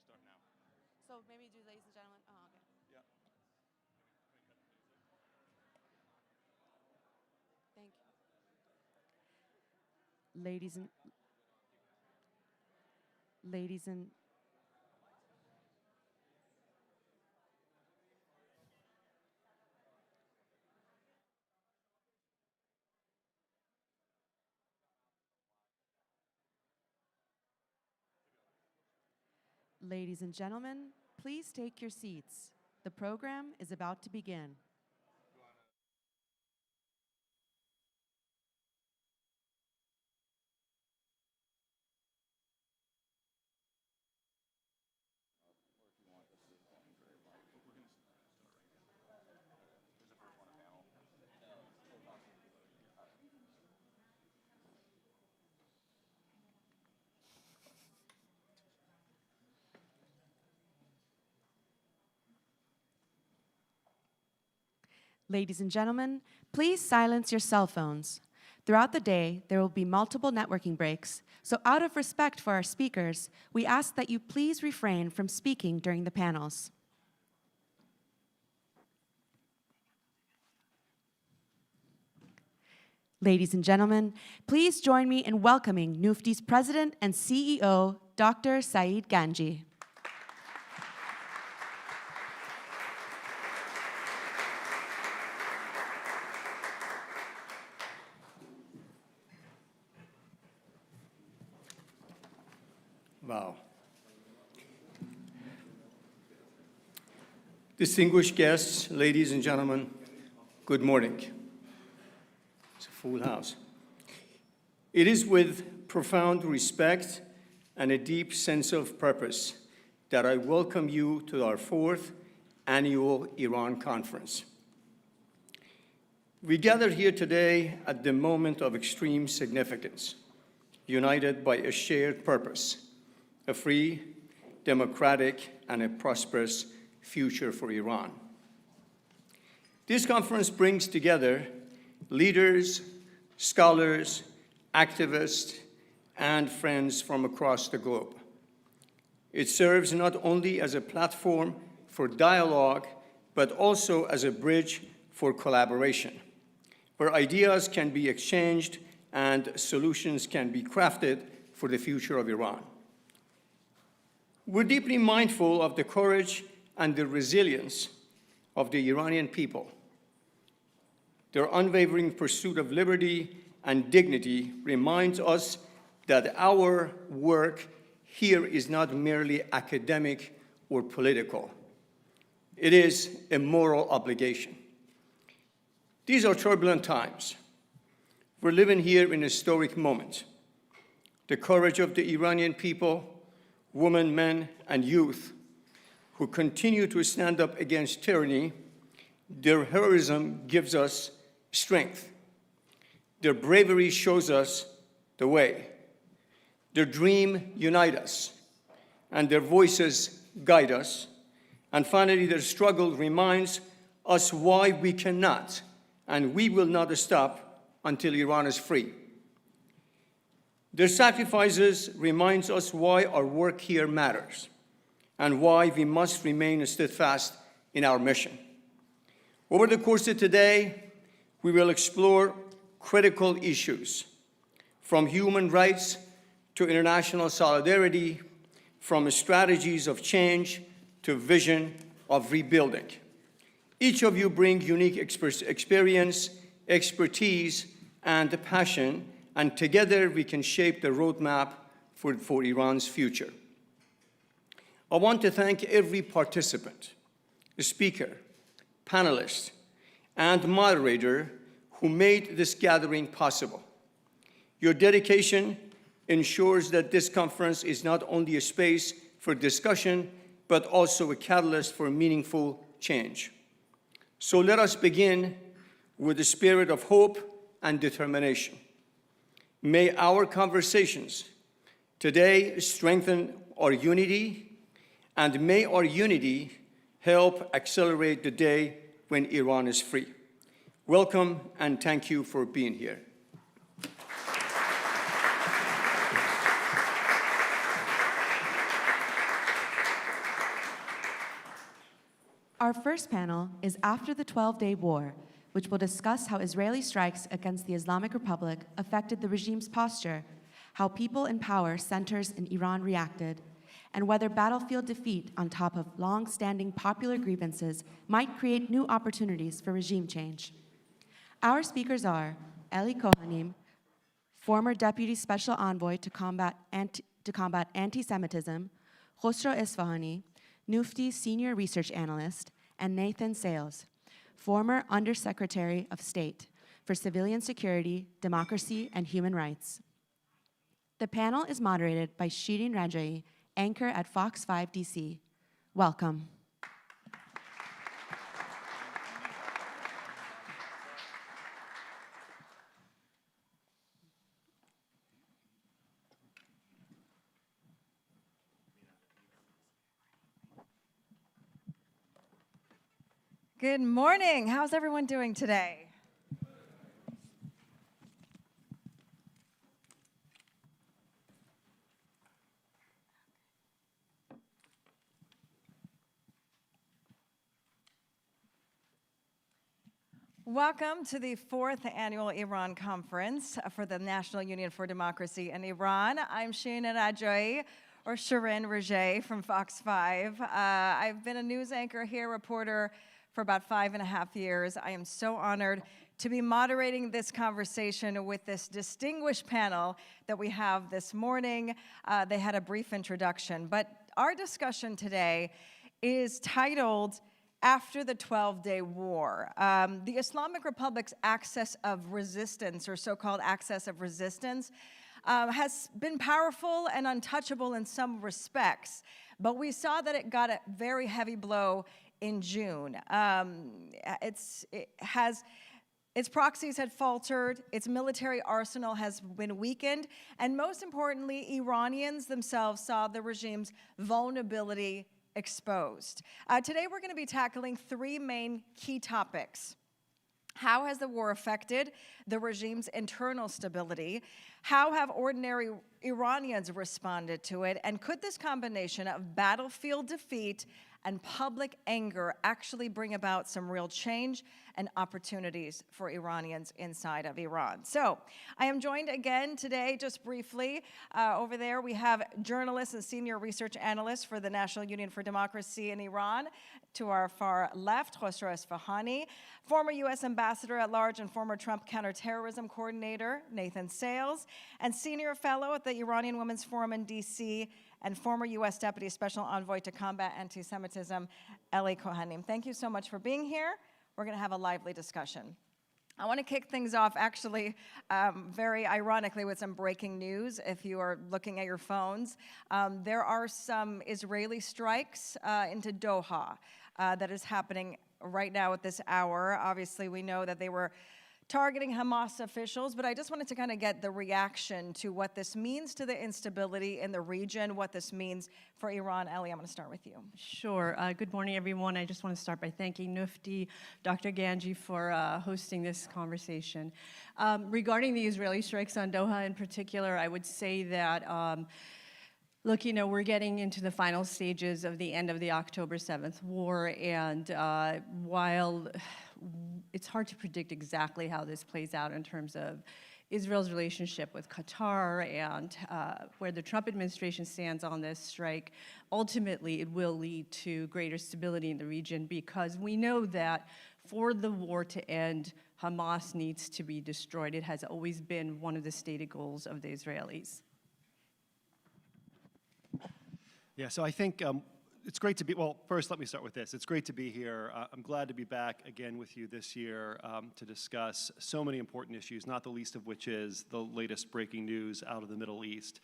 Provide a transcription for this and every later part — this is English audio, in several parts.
start now. So maybe do ladies and gentlemen. Oh, okay. Yeah. Thank you. Ladies and ladies and Ladies and gentlemen, please take your seats. The program is about to begin. Ladies and gentlemen, please silence your cell phones. Throughout the day, there will be multiple networking breaks, so out of respect for our speakers, we ask that you please refrain from speaking during the panels. Ladies and gentlemen, please join me in welcoming NUFDI's President and CEO, Dr. Saeed Ganji. Wow. Distinguished guests, ladies and gentlemen, good morning. It's a full house. It is with profound respect and a deep sense of purpose that I welcome you to our 4th annual Iran conference. We gather here today at the moment of extreme significance, united by a shared purpose, a free, democratic, and a prosperous future for Iran. This conference brings together leaders, scholars, activists, and friends from across the globe. It serves not only as a platform for dialogue, but also as a bridge for collaboration, where ideas can be exchanged and solutions can be crafted for the future of Iran. We're deeply mindful of the courage and the resilience of the Iranian people. Their unwavering pursuit of liberty and dignity reminds us that our work here is not merely academic or political. It is a moral obligation. These are turbulent times. We're living here in a historic moment. The courage of the Iranian people, women, men, and youth who continue to stand up against tyranny, their heroism gives us strength. Their bravery shows us the way. Their dream unites us, and their voices guide us. And finally, their struggle reminds us why we cannot and we will not stop until Iran is free. Their sacrifices reminds us why our work here matters and why we must remain steadfast in our mission. Over the course of today, we will explore critical issues, from human rights to international solidarity, from strategies of change to vision of rebuilding. Each of you bring unique experience, expertise, and passion, and together we can shape the roadmap for Iran's future. I want to thank every participant, speaker, panelist, and moderator who made this gathering possible. Your dedication ensures that this conference is not only a space for discussion, but also a catalyst for meaningful change. So let us begin with a spirit of hope and determination. May our conversations today strengthen our unity, and may our unity help accelerate the day when Iran is free. Welcome, and thank you for being here. Our first panel is After the 12-Day War, which will discuss how Israeli strikes against the Islamic Republic affected the regime's posture, how people in power centers in Iran reacted, and whether battlefield defeat on top of long-standing popular grievances might create new opportunities for regime change. Our speakers are Eli Kohanim, former Deputy Special Envoy to combat anti-Semitism, Khosrow Isfahani, NUFDI Senior Research Analyst, and Nathan Sharansky, former Undersecretary of State for Civilian Security, Democracy, and Human Rights. The panel is moderated by Shirin Rajai, anchor at Fox 5 DC. Welcome. Good morning. How's everyone doing today? Welcome to the 4th Annual Iran Conference for the National Union for Democracy in Iran. I'm Shirin Rajai, or Shirin Rajai from Fox 5. I've been a news anchor here, reporter for about 5.5 years. I am so honored to be moderating this conversation with this distinguished panel that we have this morning. They had a brief introduction, but our discussion today is titled After the 12-Day War. The Islamic Republic's axis of resistance, or so-called axis of resistance, has been powerful and untouchable in some respects, but we saw that it got a very heavy blow in June. Its proxies had faltered, its military arsenal has been weakened, and most importantly, Iranians themselves saw the regime's vulnerability exposed. Today we're going to be tackling 3 main key topics. How has the war affected the regime's internal stability? How have ordinary Iranians responded to it? And could this combination of battlefield defeat and public anger actually bring about some real change and opportunities for Iranians inside of Iran? So I am joined again today, just briefly. Over there we have journalist and senior research analyst for the National Union for Democracy in Iran. To our far left, Khosrow Isfahani, former U.S. Ambassador at Large and former Trump counterterrorism coordinator, Nathan Sharansky, and senior fellow at the Iranian Women's Forum in D.C., and former U.S. Deputy Special Envoy to combat anti-Semitism, Eli Kohanim. Thank you so much for being here. We're going to have a lively discussion. I want to kick things off, actually, very ironically, with some breaking news. If you are looking at your phones, there are some Israeli strikes into Doha that is happening right now at this hour. Obviously, we know that they were targeting Hamas officials, but I just wanted to kind of get the reaction to what this means to the instability in the region, what this means for Iran. Eli, I'm going to start with you. Sure. Good morning, everyone. I just want to start by thanking NUFDI, Dr. Ganji, for hosting this conversation. Regarding the Israeli strikes on Doha in particular, I would say that look, you know, we're getting into the final stages of the end of the October 7th war, and while it's hard to predict exactly how this plays out in terms of Israel's relationship with Qatar and where the Trump administration stands on this strike, ultimately it will lead to greater stability in the region, because we know that for the war to end, Hamas needs to be destroyed. It has always been one of the stated goals of the Israelis. Yeah, so I think it's great to be, well, first let me start with this. It's great to be here. I'm glad to be back again with you this year to discuss so many important issues, not the least of which is the latest breaking news out of the Middle East.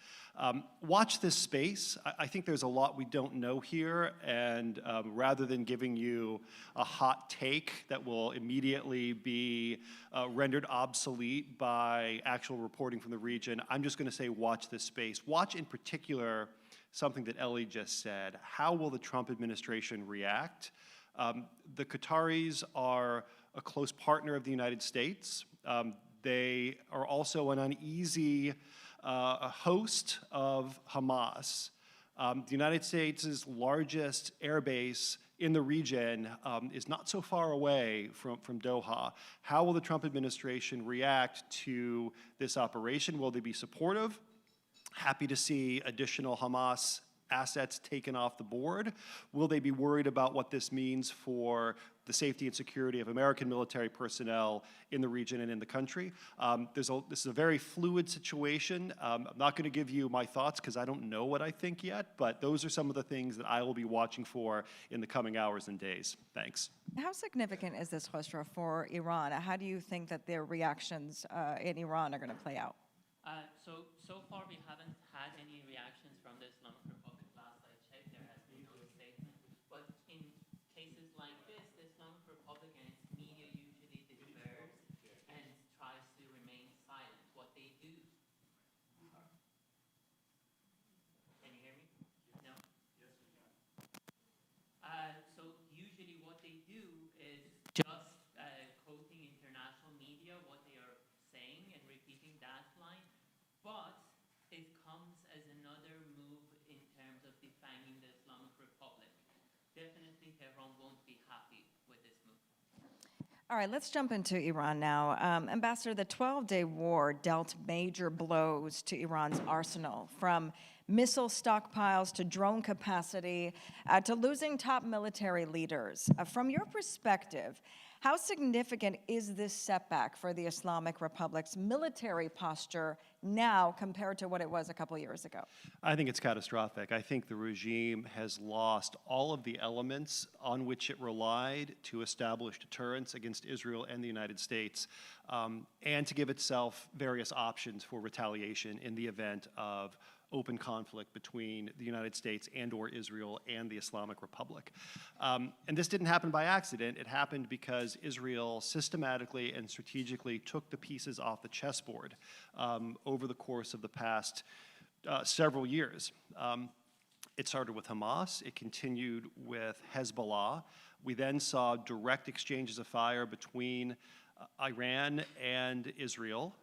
Watch this space. I think there's a lot we don't know here, and rather than giving you a hot take that will immediately be rendered obsolete by actual reporting from the region, I'm just going to say watch this space. Watch in particular something that Eli just said. How will the Trump administration react? The Qataris are a close partner of the United States. They are also an uneasy host of Hamas. The United States' largest air base in the region is not so far away from Doha. How will the Trump administration react to this operation? Will they be supportive? Happy to see additional Hamas assets taken off the board? Will they be worried about what this means for the safety and security of American military personnel in the region and in the country? This is a very fluid situation. I'm not going to give you my thoughts because I don't know what I think yet, but those are some of the things that I will be watching for in the coming hours and days. Thanks. How significant is this, Khosrow, for Iran? How do you think that their reactions in Iran are going to play out? So far we haven't had any reactions from the Islamic Republic. Last I checked, there has been no statement. But in cases like this, the Islamic Republic and its media usually defers and tries to remain silent. What they do. Can you hear me? No? Yes, we can. So usually what they do is just quoting international media, what they are saying and repeating that line. But it comes as another move in terms of defanging the Islamic Republic. Definitely Tehran won't be happy with this move. All right, let's jump into Iran now. Ambassador, the 12-day war dealt major blows to Iran's arsenal, from missile stockpiles to drone capacity to losing top military leaders. From your perspective, how significant is this setback for the Islamic Republic's military posture now compared to what it was a couple years ago? I think it's catastrophic. I think the regime has lost all of the elements on which it relied to establish deterrence against Israel and the United States, and to give itself various options for retaliation in the event of open conflict between the United States and/or Israel and the Islamic Republic. And this didn't happen by accident. It happened because Israel systematically and strategically took the pieces off the chessboard over the course of the past several years. It started with Hamas. It continued with Hezbollah. We then saw direct exchanges of fire between Iran and Israel.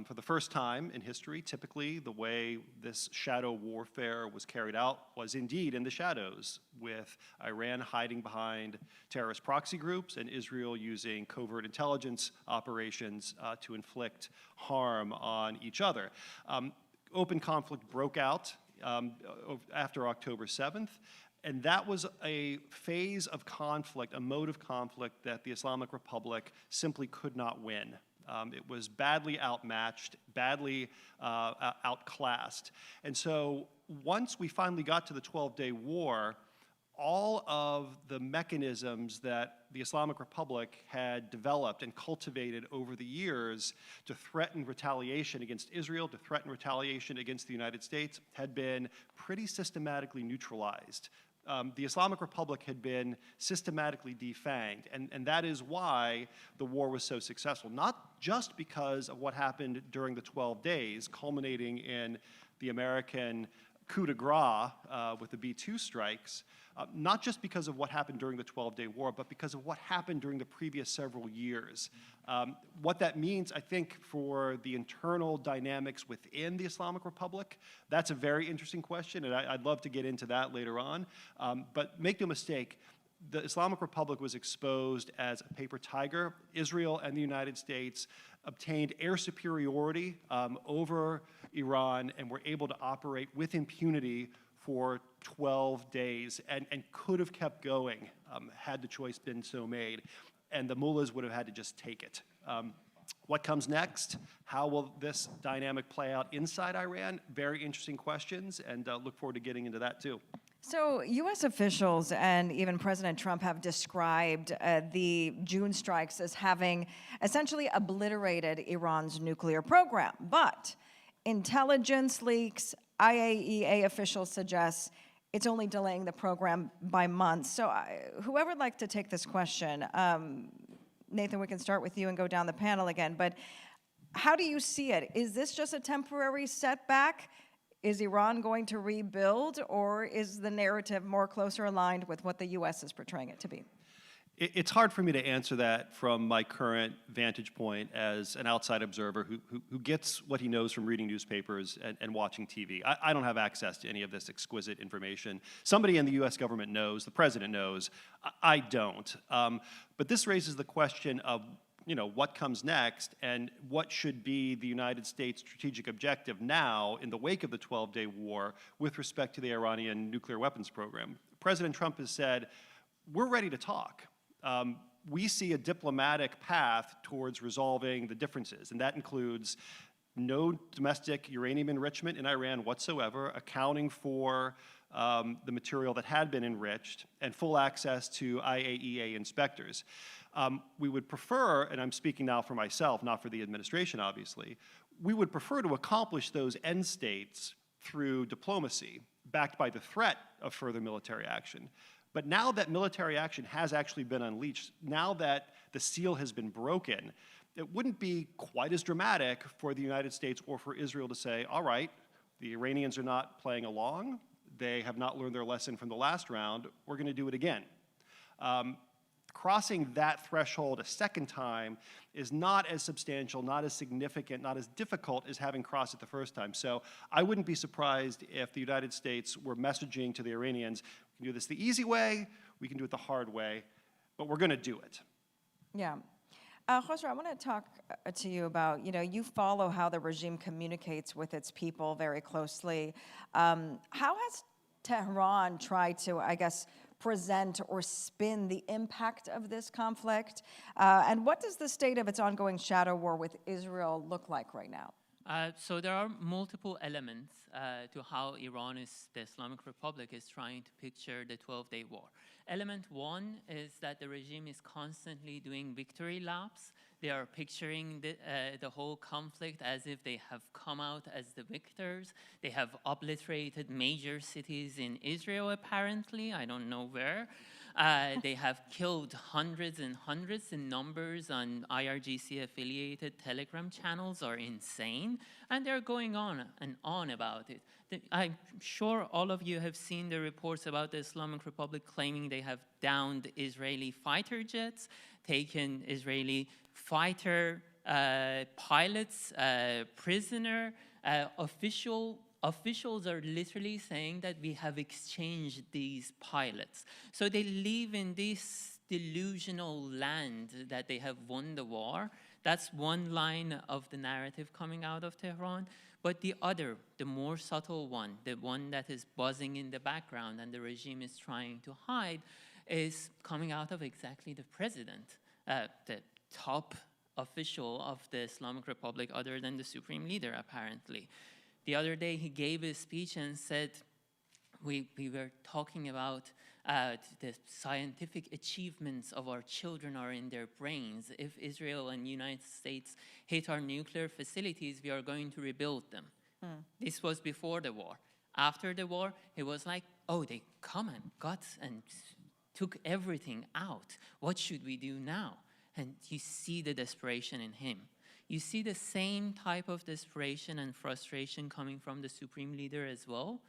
For the first time in history, typically the way this shadow warfare was carried out was indeed in the shadows, with Iran hiding behind terrorist proxy groups and Israel using covert intelligence operations to inflict harm on each other. Open conflict broke out after October 7th. And that was a phase of conflict, a mode of conflict that the Islamic Republic simply could not win. It was badly outmatched, badly outclassed. And so once we finally got to the 12-day war, all of the mechanisms that the Islamic Republic had developed and cultivated over the years to threaten retaliation against Israel, to threaten retaliation against the United States, had been pretty systematically neutralized. The Islamic Republic had been systematically defanged, and that is why the war was so successful. Not just because of what happened during the 12 days, culminating in the American coup de grace with the B-2 strikes, not just because of what happened during the 12-day war, but because of what happened during the previous several years. What that means, I think, for the internal dynamics within the Islamic Republic, that's a very interesting question, and I'd love to get into that later on. But make no mistake, the Islamic Republic was exposed as a paper tiger. Israel and the United States obtained air superiority over Iran and were able to operate with impunity for 12 days and could have kept going had the choice been so made. And the mullahs would have had to just take it. What comes next? How will this dynamic play out inside Iran? Very interesting questions, and look forward to getting into that too. So U.S. officials and even President Trump have described the June strikes as having essentially obliterated Iran's nuclear program. But intelligence leaks, IAEA officials suggest it's only delaying the program by months. So whoever would like to take this question, Nathan, we can start with you and go down the panel again. But how do you see it? Is this just a temporary setback? Is Iran going to rebuild, or is the narrative more closer aligned with what the U.S. is portraying it to be? It's hard for me to answer that from my current vantage point as an outside observer who gets what he knows from reading newspapers and watching TV. I don't have access to any of this exquisite information. Somebody in the US government knows, the president knows, I don't. But this raises the question of what comes next and what should be the United States' strategic objective now in the wake of the 12-day war with respect to the Iranian nuclear weapons program. President Trump has said, we're ready to talk. We see a diplomatic path towards resolving the differences, and that includes no domestic uranium enrichment in Iran whatsoever, accounting for the material that had been enriched, and full access to IAEA inspectors. We would prefer, and I'm speaking now for myself, not for the administration, obviously, we would prefer to accomplish those end states through diplomacy, backed by the threat of further military action. But now that military action has actually been unleashed, now that the seal has been broken, it wouldn't be quite as dramatic for the United States or for Israel to say, all right, the Iranians are not playing along, they have not learned their lesson from the last round, we're going to do it again. Crossing that threshold a second time is not as substantial, not as significant, not as difficult as having crossed it the first time. So I wouldn't be surprised if the United States were messaging to the Iranians, we can do this the easy way, we can do it the hard way, but we're going to do it. Yeah. Khosrow, I want to talk to you about, you follow how the regime communicates with its people very closely. How has Tehran tried to, I guess, present or spin the impact of this conflict? And what does the state of its ongoing shadow war with Israel look like right now? So there are multiple elements to how the Islamic Republic is trying to picture the 12-day war. Element one is that the regime is constantly doing victory laps. They are picturing the whole conflict as if they have come out as the victors. They have obliterated major cities in Israel, apparently. I don't know where. They have killed hundreds and hundreds. The numbers on IRGC-affiliated Telegram channels are insane, and they're going on and on about it. I'm sure all of you have seen the reports about the Islamic Republic claiming they have downed Israeli fighter jets, taken Israeli fighter pilots prisoner. Officials are literally saying that we have exchanged these pilots. So they live in this delusional land that they have won the war. That's one line of the narrative coming out of Tehran. But the other, the more subtle one, the one that is buzzing in the background and the regime is trying to hide, is coming out of exactly the president, the top official of the Islamic Republic other than the supreme leader, apparently. The other day, he gave a speech and said, we were talking about the scientific achievements of our children are in their brains. If Israel and the United States hit our nuclear facilities, we are going to rebuild them. This was before the war. After the war, it was like, oh, they come and got and took everything out. What should we do now? And you see the desperation in him. You see the same type of desperation and frustration coming from the supreme leader as well.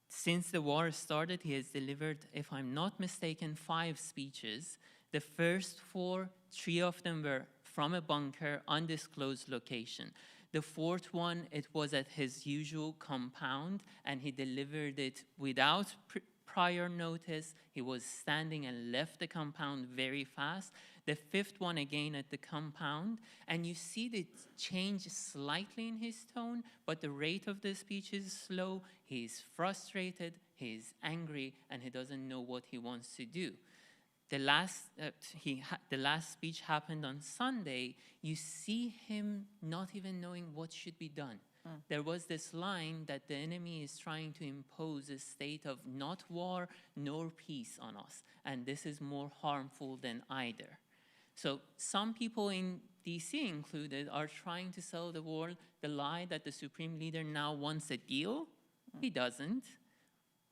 Since the war started, he has delivered, if I'm not mistaken, 5 speeches. The first 4, 3 of them were from a bunker, undisclosed location. The 4th one, it was at his usual compound, and he delivered it without prior notice. He was standing and left the compound very fast. The 5th one again at the compound, and you see the change slightly in his tone, but the rate of the speech is slow. He's frustrated, he's angry, and he doesn't know what he wants to do. The last speech happened on Sunday. You see him not even knowing what should be done. There was this line that the enemy is trying to impose a state of not war nor peace on us, and this is more harmful than either. So some people in DC included are trying to sell the world the lie that the supreme leader now wants a deal. He doesn't,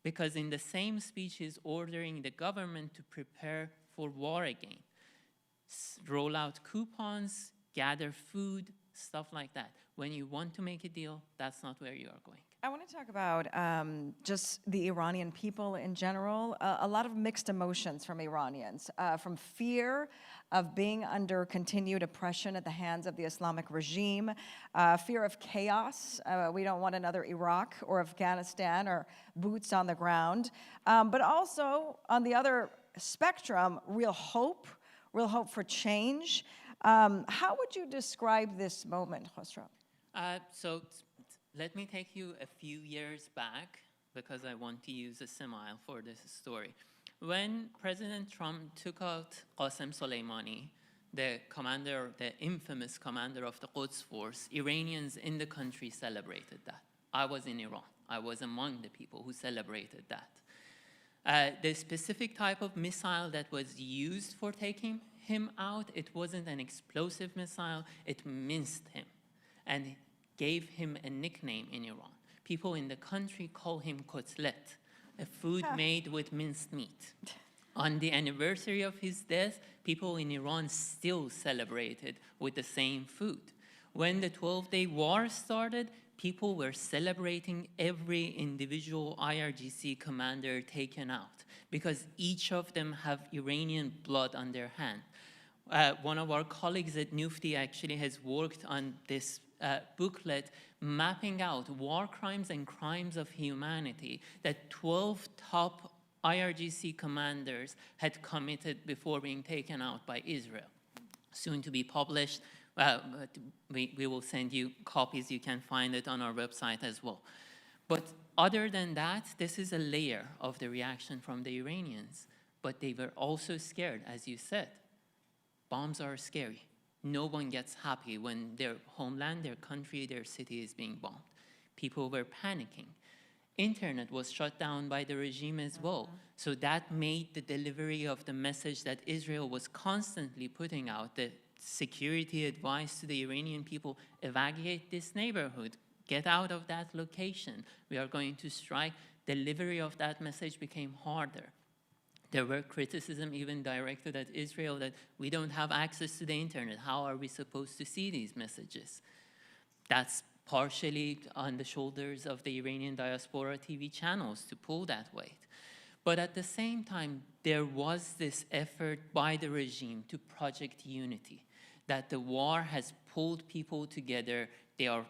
because in the same speech he's ordering the government to prepare for war again. Roll out coupons, gather food, stuff like that. When you want to make a deal, that's not where you are going. I want to talk about just the Iranian people in general. A lot of mixed emotions from Iranians, from fear of being under continued oppression at the hands of the Islamic regime, fear of chaos. We don't want another Iraq or Afghanistan or boots on the ground. But also, on the other spectrum, real hope for change. How would you describe this moment, Khosrow? Let me take you a few years back because I want to use a simile for this story. When President Trump took out Qasem Soleimani, the infamous commander of the Quds Force, Iranians in the country celebrated that. I was in Iran. I was among the people who celebrated that. The specific type of missile that was used for taking him out, it wasn't an explosive missile, it minced him and gave him a nickname in Iran. People in the country call him kotlet, a food made with minced meat. On the anniversary of his death, people in Iran still celebrated with the same food. When the 12-day war started, people were celebrating every individual IRGC commander taken out because each of them have Iranian blood on their hand. One of our colleagues at NUFDI actually has worked on this booklet mapping out war crimes and crimes of humanity that 12 top IRGC commanders had committed before being taken out by Israel. Soon to be published. We will send you copies. You can find it on our website as well. But other than that, this is a layer of the reaction from the Iranians. But they were also scared, as you said. Bombs are scary. No one gets happy when their homeland, their country, their city is being bombed. People were panicking. Internet was shut down by the regime as well. So that made the delivery of the message that Israel was constantly putting out, the security advice to the Iranian people, evacuate this neighborhood, get out of that location, we are going to strike. Delivery of that message became harder. There were criticism even directed at Israel that we don't have access to the internet. How are we supposed to see these messages? That's partially on the shoulders of the Iranian diaspora TV channels to pull that weight. But at the same time, there was this effort by the regime to project unity, that the war has pulled people together. They are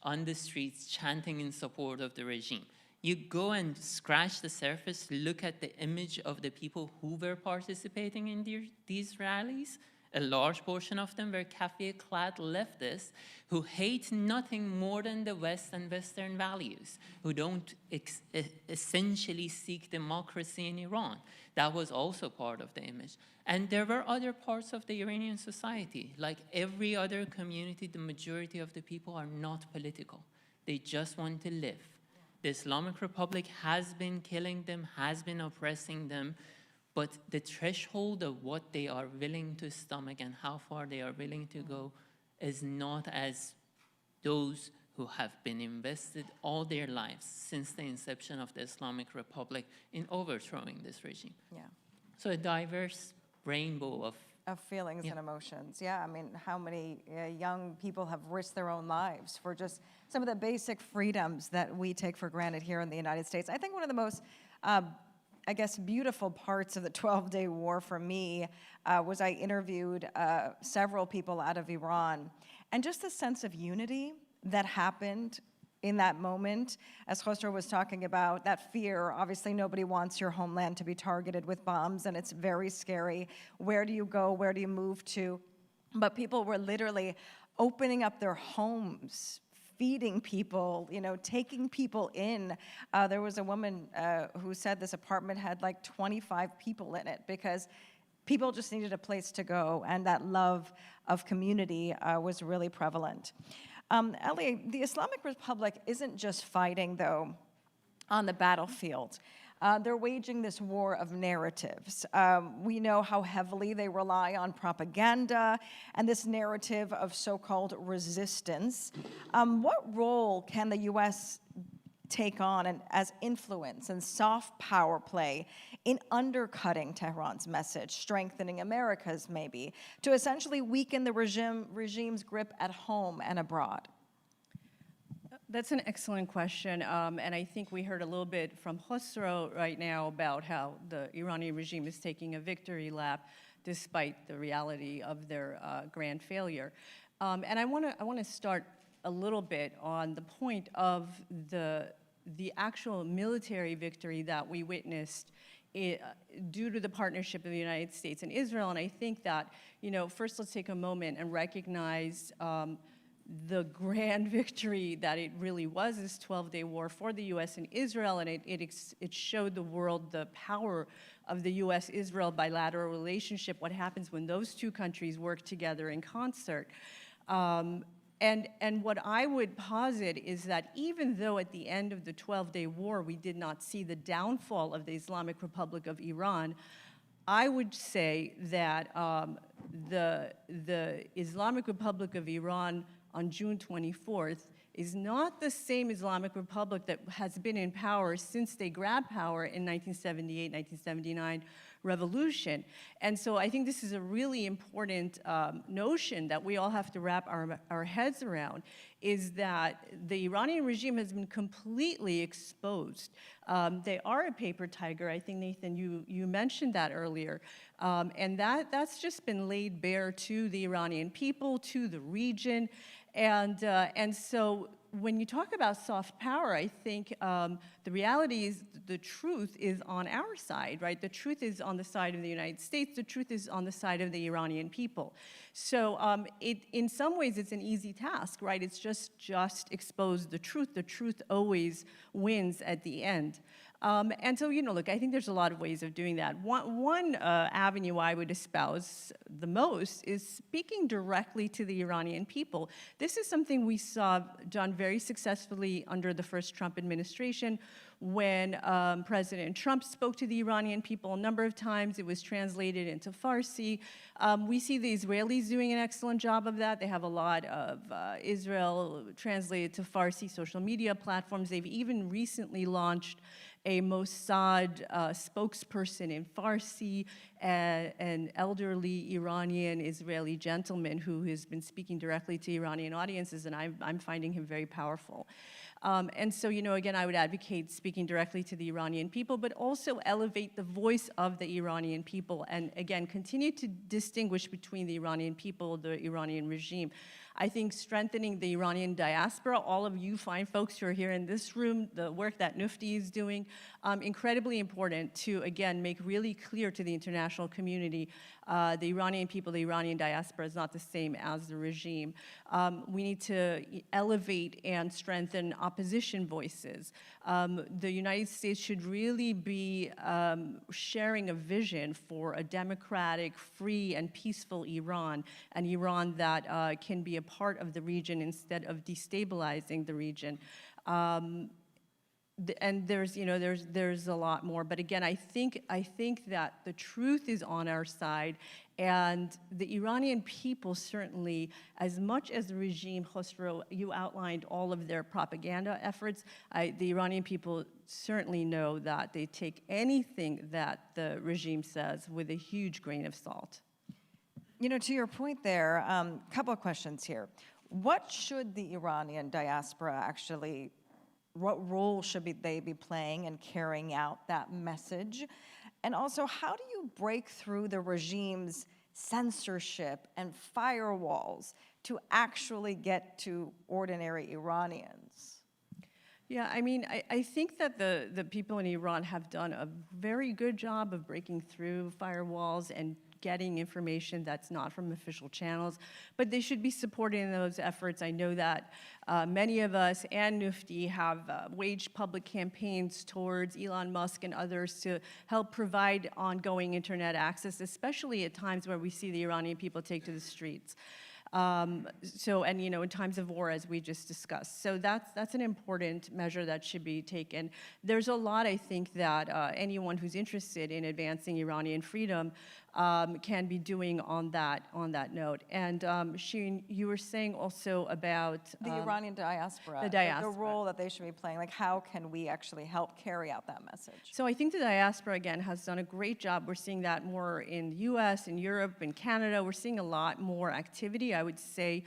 on the streets chanting in support of the regime. You go and scratch the surface, look at the image of the people who were participating in these rallies. A large portion of them were cafe-clad leftists who hate nothing more than the West and Western values, who don't essentially seek democracy in Iran. That was also part of the image. And there were other parts of the Iranian society. Like every other community, the majority of the people are not political. They just want to live. The Islamic Republic has been killing them, has been oppressing them, but the threshold of what they are willing to stomach and how far they are willing to go is not as those who have been invested all their lives since the inception of the Islamic Republic in overthrowing this regime. Yeah. So a diverse rainbow of feelings and emotions. Yeah, I mean, how many young people have risked their own lives for just some of the basic freedoms that we take for granted here in the United States. I think one of the most, I guess, beautiful parts of the 12-day war for me was I interviewed several people out of Iran, and just the sense of unity that happened in that moment, as Khosrow was talking about, that fear. Obviously, nobody wants your homeland to be targeted with bombs, and it's very scary. Where do you go? Where do you move to? But people were literally opening up their homes, feeding people, you know, taking people in. There was a woman who said this apartment had like 25 people in it because people just needed a place to go, and that love of community was really prevalent. Ellie, the Islamic Republic isn't just fighting, though, on the battlefield. They're waging this war of narratives. We know how heavily they rely on propaganda and this narrative of so-called resistance. What role can the U.S. take on and as influence and soft power play in undercutting Tehran's message, strengthening America's maybe, to essentially weaken the regime's grip at home and abroad? That's an excellent question, and I think we heard a little bit from Khosrow right now about how the Iranian regime is taking a victory lap despite the reality of their grand failure. And I want to start a little bit on the point of the actual military victory that we witnessed due to the partnership of the United States and Israel. And I think that, first let's take a moment and recognize the grand victory that it really was, this 12-day war for the U.S. and Israel, and it showed the world the power of the U.S.-Israel bilateral relationship, what happens when those two countries work together in concert. And what I would posit is that even though at the end of the 12-day war we did not see the downfall of the Islamic Republic of Iran, I would say that the Islamic Republic of Iran on June 24th is not the same Islamic Republic that has been in power since they grabbed power in 1978, 1979 revolution. And so I think this is a really important notion that we all have to wrap our heads around, is that the Iranian regime has been completely exposed. They are a paper tiger. I think, Nathan, you mentioned that earlier. And that's just been laid bare to the Iranian people, to the region. And so when you talk about soft power, I think the reality is the truth is on our side, right? The truth is on the side of the United States. The truth is on the side of the Iranian people. So in some ways, it's an easy task, right? It's just expose the truth. The truth always wins at the end. And so, look, I think there's a lot of ways of doing that. One avenue I would espouse the most is speaking directly to the Iranian people. This is something we saw done very successfully under the first Trump administration. When President Trump spoke to the Iranian people a number of times, it was translated into Farsi. We see the Israelis doing an excellent job of that. They have a lot of Israel translated to Farsi social media platforms. They've even recently launched a Mossad spokesperson in Farsi, an elderly Iranian Israeli gentleman who has been speaking directly to Iranian audiences, and I'm finding him very powerful. And so, again, I would advocate speaking directly to the Iranian people, but also elevate the voice of the Iranian people, and again, continue to distinguish between the Iranian people, the Iranian regime. I think strengthening the Iranian diaspora, all of you fine folks who are here in this room, the work that NUFDI is doing, incredibly important to, again, make really clear to the international community the Iranian people, the Iranian diaspora is not the same as the regime. We need to elevate and strengthen opposition voices. The United States should really be sharing a vision for a democratic, free, and peaceful Iran, an Iran that can be a part of the region instead of destabilizing the region. And there's a lot more, but again, I think that the truth is on our side, and the Iranian people certainly, as much as the regime, Khosrow, you outlined all of their propaganda efforts, the Iranian people certainly know that they take anything that the regime says with a huge grain of salt. To your point there, a couple of questions here. What should the Iranian diaspora actually, what role should they be playing in carrying out that message? And also, how do you break through the regime's censorship and firewalls to actually get to ordinary Iranians? Yeah, I think that the people in Iran have done a very good job of breaking through firewalls and getting information that's not from official channels, but they should be supporting those efforts. I know that many of us and NUFDI have waged public campaigns towards Elon Musk and others to help provide ongoing internet access, especially at times where we see the Iranian people take to the streets. And in times of war, as we just discussed. So that's an important measure that should be taken. There's a lot, I think, that anyone who's interested in advancing Iranian freedom can be doing on that note. And Shireen, you were saying also about The Iranian diaspora. the diaspora. The role that they should be playing. Like, how can we actually help carry out that message? So I think the diaspora, again, has done a great job. We're seeing that more in the US, in Europe, in Canada. We're seeing a lot more activity, I would say,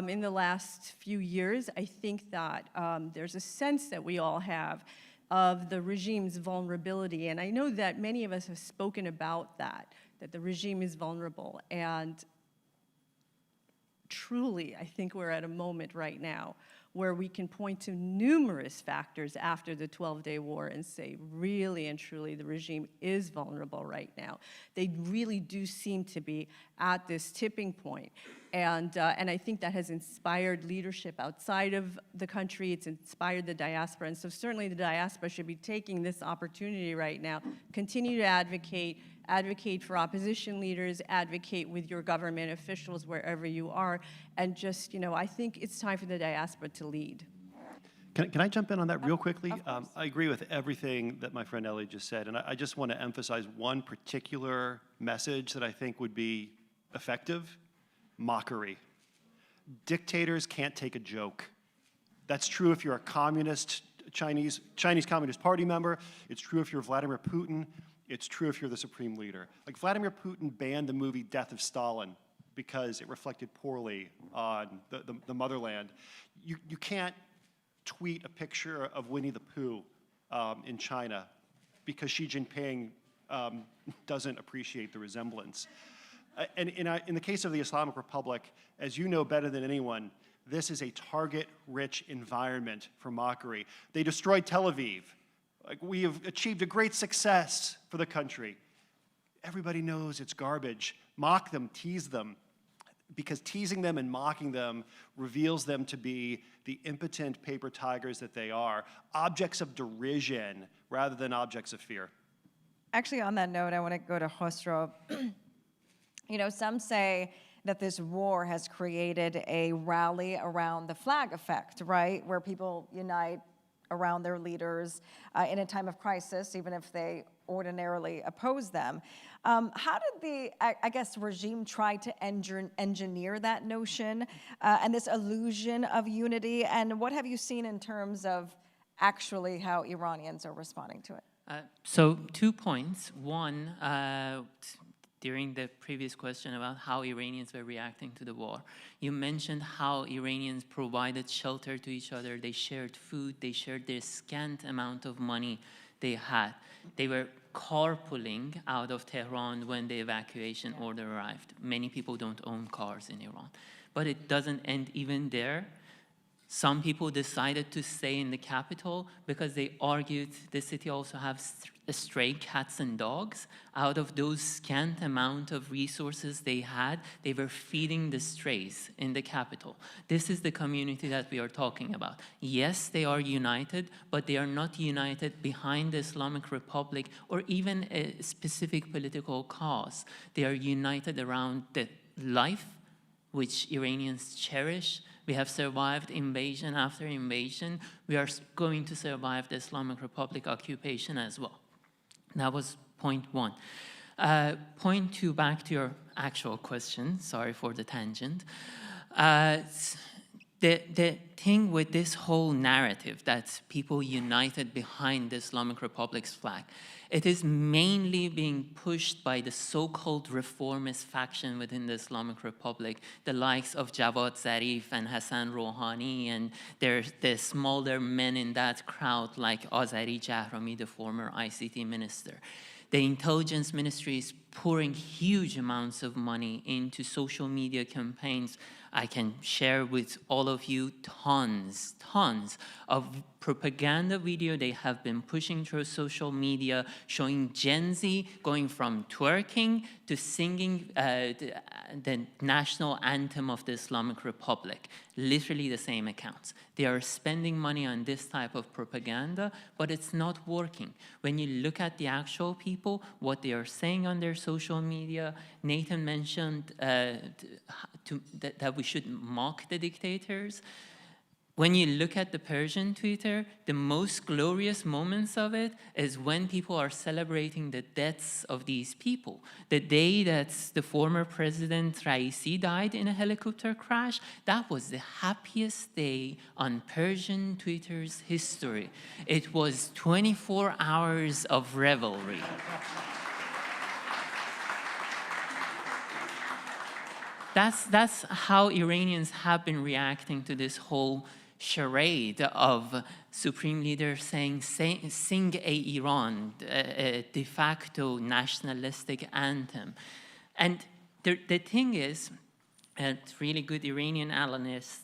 in the last few years. I think that there's a sense that we all have of the regime's vulnerability. And I know that many of us have spoken about that the regime is vulnerable. And truly, I think we're at a moment right now where we can point to numerous factors after the 12-day war and say, really and truly, the regime is vulnerable right now. They really do seem to be at this tipping point. And I think that has inspired leadership outside of the country. It's inspired the diaspora. And so certainly the diaspora should be taking this opportunity right now, continue to advocate for opposition leaders, advocate with your government officials wherever you are, and just, I think it's time for the diaspora to lead. Can I jump in on that real quickly? I agree with everything that my friend Ellie just said, and I just want to emphasize one particular message that I think would be effective: mockery. Dictators can't take a joke. That's true if you're a communist, Chinese Communist Party member. It's true if you're Vladimir Putin. It's true if you're the supreme leader. Like, Vladimir Putin banned the movie Death of Stalin because it reflected poorly on the motherland. You can't tweet a picture of Winnie the Pooh in China because Xi Jinping doesn't appreciate the resemblance. And in the case of the Islamic Republic, as you know better than anyone, this is a target-rich environment for mockery. They destroyed Tel Aviv. Like, we have achieved a great success for the country. Everybody knows it's garbage. Mock them, tease them, because teasing them and mocking them reveals them to be the impotent paper tigers that they are, objects of derision rather than objects of fear. Actually, on that note, I want to go to Khosrow. Some say that this war has created a rally around the flag effect, right? Where people unite around their leaders in a time of crisis, even if they ordinarily oppose them. How did the, regime try to engineer that notion and this illusion of unity? And what have you seen in terms of actually how Iranians are responding to it? So 2 points. One, during the previous question about how Iranians were reacting to the war, you mentioned how Iranians provided shelter to each other. They shared food. They shared their scant amount of money they had. They were carpooling out of Tehran when the evacuation order arrived. Many people don't own cars in Iran. But it doesn't end even there. Some people decided to stay in the capital because they argued the city also has stray cats and dogs. Out of those scant amount of resources they had, they were feeding the strays in the capital. This is the community that we are talking about. Yes, they are united, but they are not united behind the Islamic Republic or even a specific political cause. They are united around the life which Iranians cherish. We have survived invasion after invasion. We are going to survive the Islamic Republic occupation as well. That was point one. Point two, back to your actual question. Sorry for the tangent. The thing with this whole narrative that people united behind the Islamic Republic's flag, it is mainly being pushed by the so-called reformist faction within the Islamic Republic, the likes of Javad Zarif and Hassan Rouhani, and there's the smaller men in that crowd like Azari Jahrami, the former ICT minister. The intelligence ministry is pouring huge amounts of money into social media campaigns. I can share with all of you tons of propaganda video they have been pushing through social media, showing Gen Z going from twerking to singing the national anthem of the Islamic Republic. Literally the same accounts. They are spending money on this type of propaganda, but it's not working. When you look at the actual people, what they are saying on their social media, Nathan mentioned that we should mock the dictators. When you look at the Persian Twitter, the most glorious moments of it is when people are celebrating the deaths of these people. The day that the former president Raisi died in a helicopter crash, that was the happiest day on Persian Twitter's history. It was 24 hours of revelry. That's how Iranians have been reacting to this whole charade of Supreme Leader saying, sing a Iran, a de facto nationalistic anthem. And the thing is, a really good Iranian analyst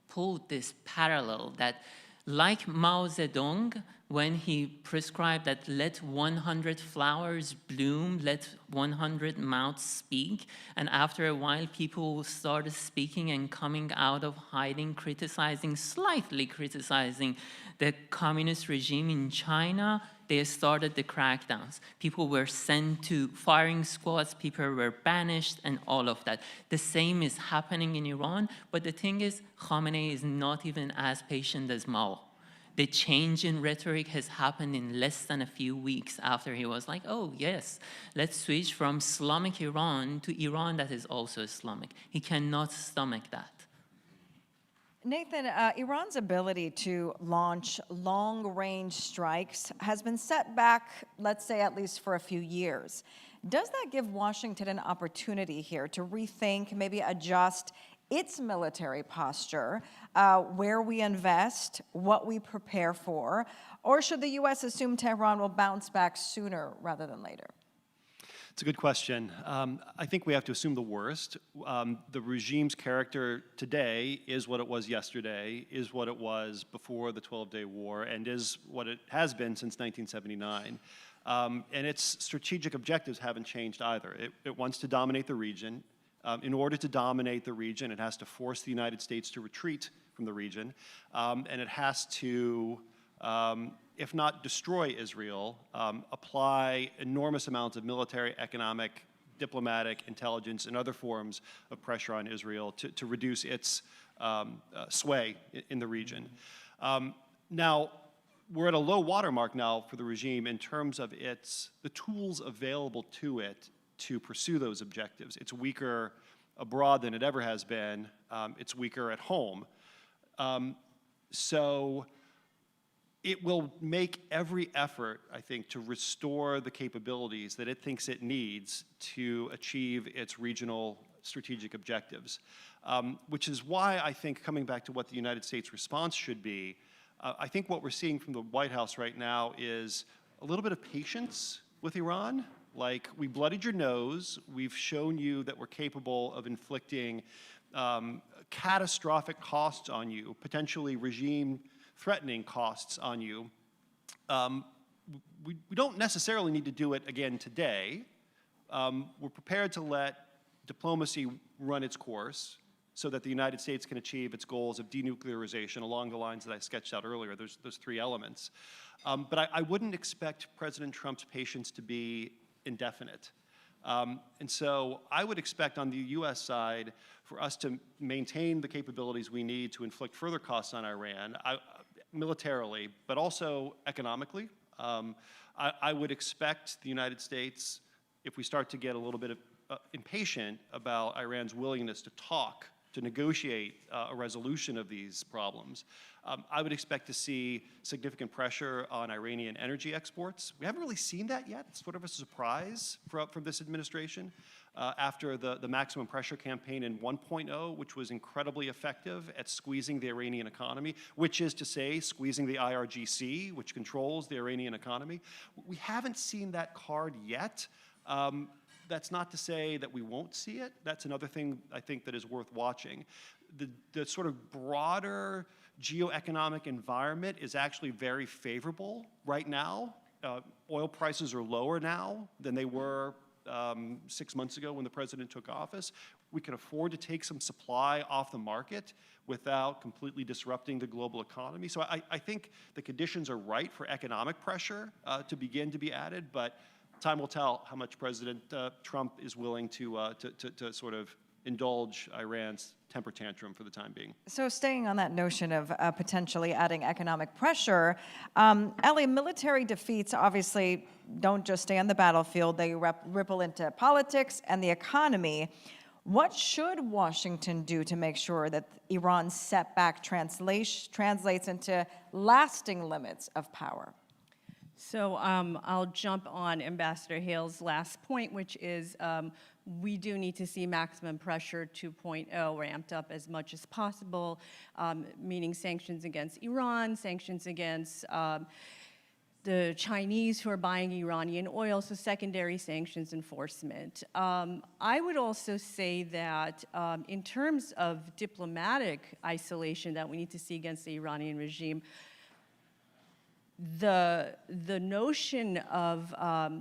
pulled this parallel that like Mao Zedong, when he prescribed that let 100 flowers bloom, let 100 mouths speak, and after a while people started speaking and coming out of hiding, slightly criticizing the communist regime in China, they started the crackdowns. People were sent to firing squads, people were banished, and all of that. The same is happening in Iran, but the thing is, Khamenei is not even as patient as Mao. The change in rhetoric has happened in less than a few weeks after he was like, oh yes, let's switch from Islamic Iran to Iran that is also Islamic. He cannot stomach that. Nathan, Iran's ability to launch long-range strikes has been set back, let's say, at least for a few years. Does that give Washington an opportunity here to rethink, maybe adjust its military posture, where we invest, what we prepare for, or should the U.S. assume Tehran will bounce back sooner rather than later? It's a good question. I think we have to assume the worst. The regime's character today is what it was yesterday, is what it was before the 12-day war, and is what it has been since 1979. And its strategic objectives haven't changed either. It wants to dominate the region. In order to dominate the region, it has to force the United States to retreat from the region, and it has to, if not destroy Israel, apply enormous amounts of military, economic, diplomatic, intelligence, and other forms of pressure on Israel to reduce its sway in the region. Now, we're at a low watermark now for the regime in terms of the tools available to it to pursue those objectives. It's weaker abroad than it ever has been. It's weaker at home. So it will make every effort, I think, to restore the capabilities that it thinks it needs to achieve its regional strategic objectives, which is why I think, coming back to what the United States response should be, I think what we're seeing from the White House right now is a little bit of patience with Iran. Like, we bloodied your nose, we've shown you that we're capable of inflicting catastrophic costs on you, potentially regime-threatening costs on you. We don't necessarily need to do it again today. We're prepared to let diplomacy run its course so that the United States can achieve its goals of denuclearization along the lines that I sketched out earlier. There's three elements. But I wouldn't expect President Trump's patience to be indefinite. And so I would expect on the U.S. side for us to maintain the capabilities we need to inflict further costs on Iran, militarily, but also economically. I would expect the United States, if we start to get a little bit impatient about Iran's willingness to talk, to negotiate a resolution of these problems, I would expect to see significant pressure on Iranian energy exports. We haven't really seen that yet. It's sort of a surprise from this administration after the maximum pressure campaign in 1.0, which was incredibly effective at squeezing the Iranian economy, which is to say squeezing the IRGC, which controls the Iranian economy. We haven't seen that card yet. That's not to say that we won't see it. That's another thing I think that is worth watching. The sort of broader geoeconomic environment is actually very favorable right now. Oil prices are lower now than they were 6 months ago when the president took office. We can afford to take some supply off the market without completely disrupting the global economy. So I think the conditions are right for economic pressure to begin to be added, but time will tell how much President Trump is willing to sort of indulge Iran's temper tantrum for the time being. So staying on that notion of potentially adding economic pressure, Ellie, military defeats obviously don't just stay on the battlefield, they ripple into politics and the economy. What should Washington do to make sure that Iran's setback translates into lasting limits of power? So I'll jump on Ambassador Hale's last point, which is we do need to see maximum pressure 2.0 ramped up as much as possible, meaning sanctions against Iran, sanctions against the Chinese who are buying Iranian oil, so secondary sanctions enforcement. I would also say that in terms of diplomatic isolation that we need to see against the Iranian regime, the notion of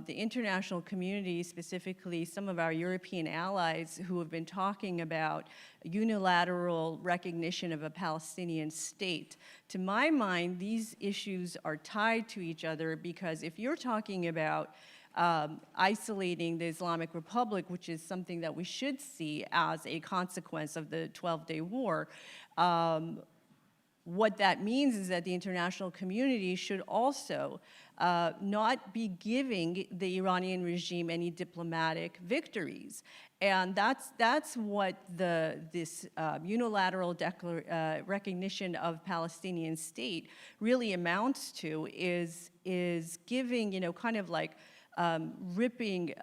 the international community, specifically some of our European allies who have been talking about unilateral recognition of a Palestinian state, to my mind, these issues are tied to each other, because if you're talking about isolating the Islamic Republic, which is something that we should see as a consequence of the 12-day war, what that means is that the international community should also not be giving the Iranian regime any diplomatic victories. And that's what this unilateral recognition of Palestinian state really amounts to, is giving, kind of like ripping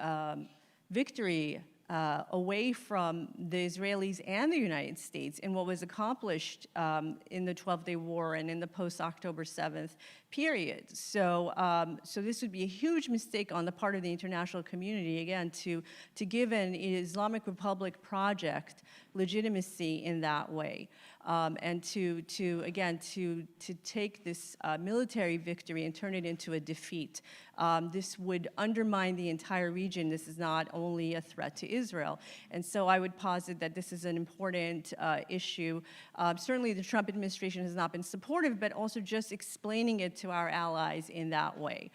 victory away from the Israelis and the United States in what was accomplished in the 12-day war and in the post-October 7th period. So this would be a huge mistake on the part of the international community, again, to give an Islamic Republic project legitimacy in that way. And to take this military victory and turn it into a defeat. This would undermine the entire region. This is not only a threat to Israel. And so I would posit that this is an important issue. Certainly the Trump administration has not been supportive, but also just explaining it to our allies in that way.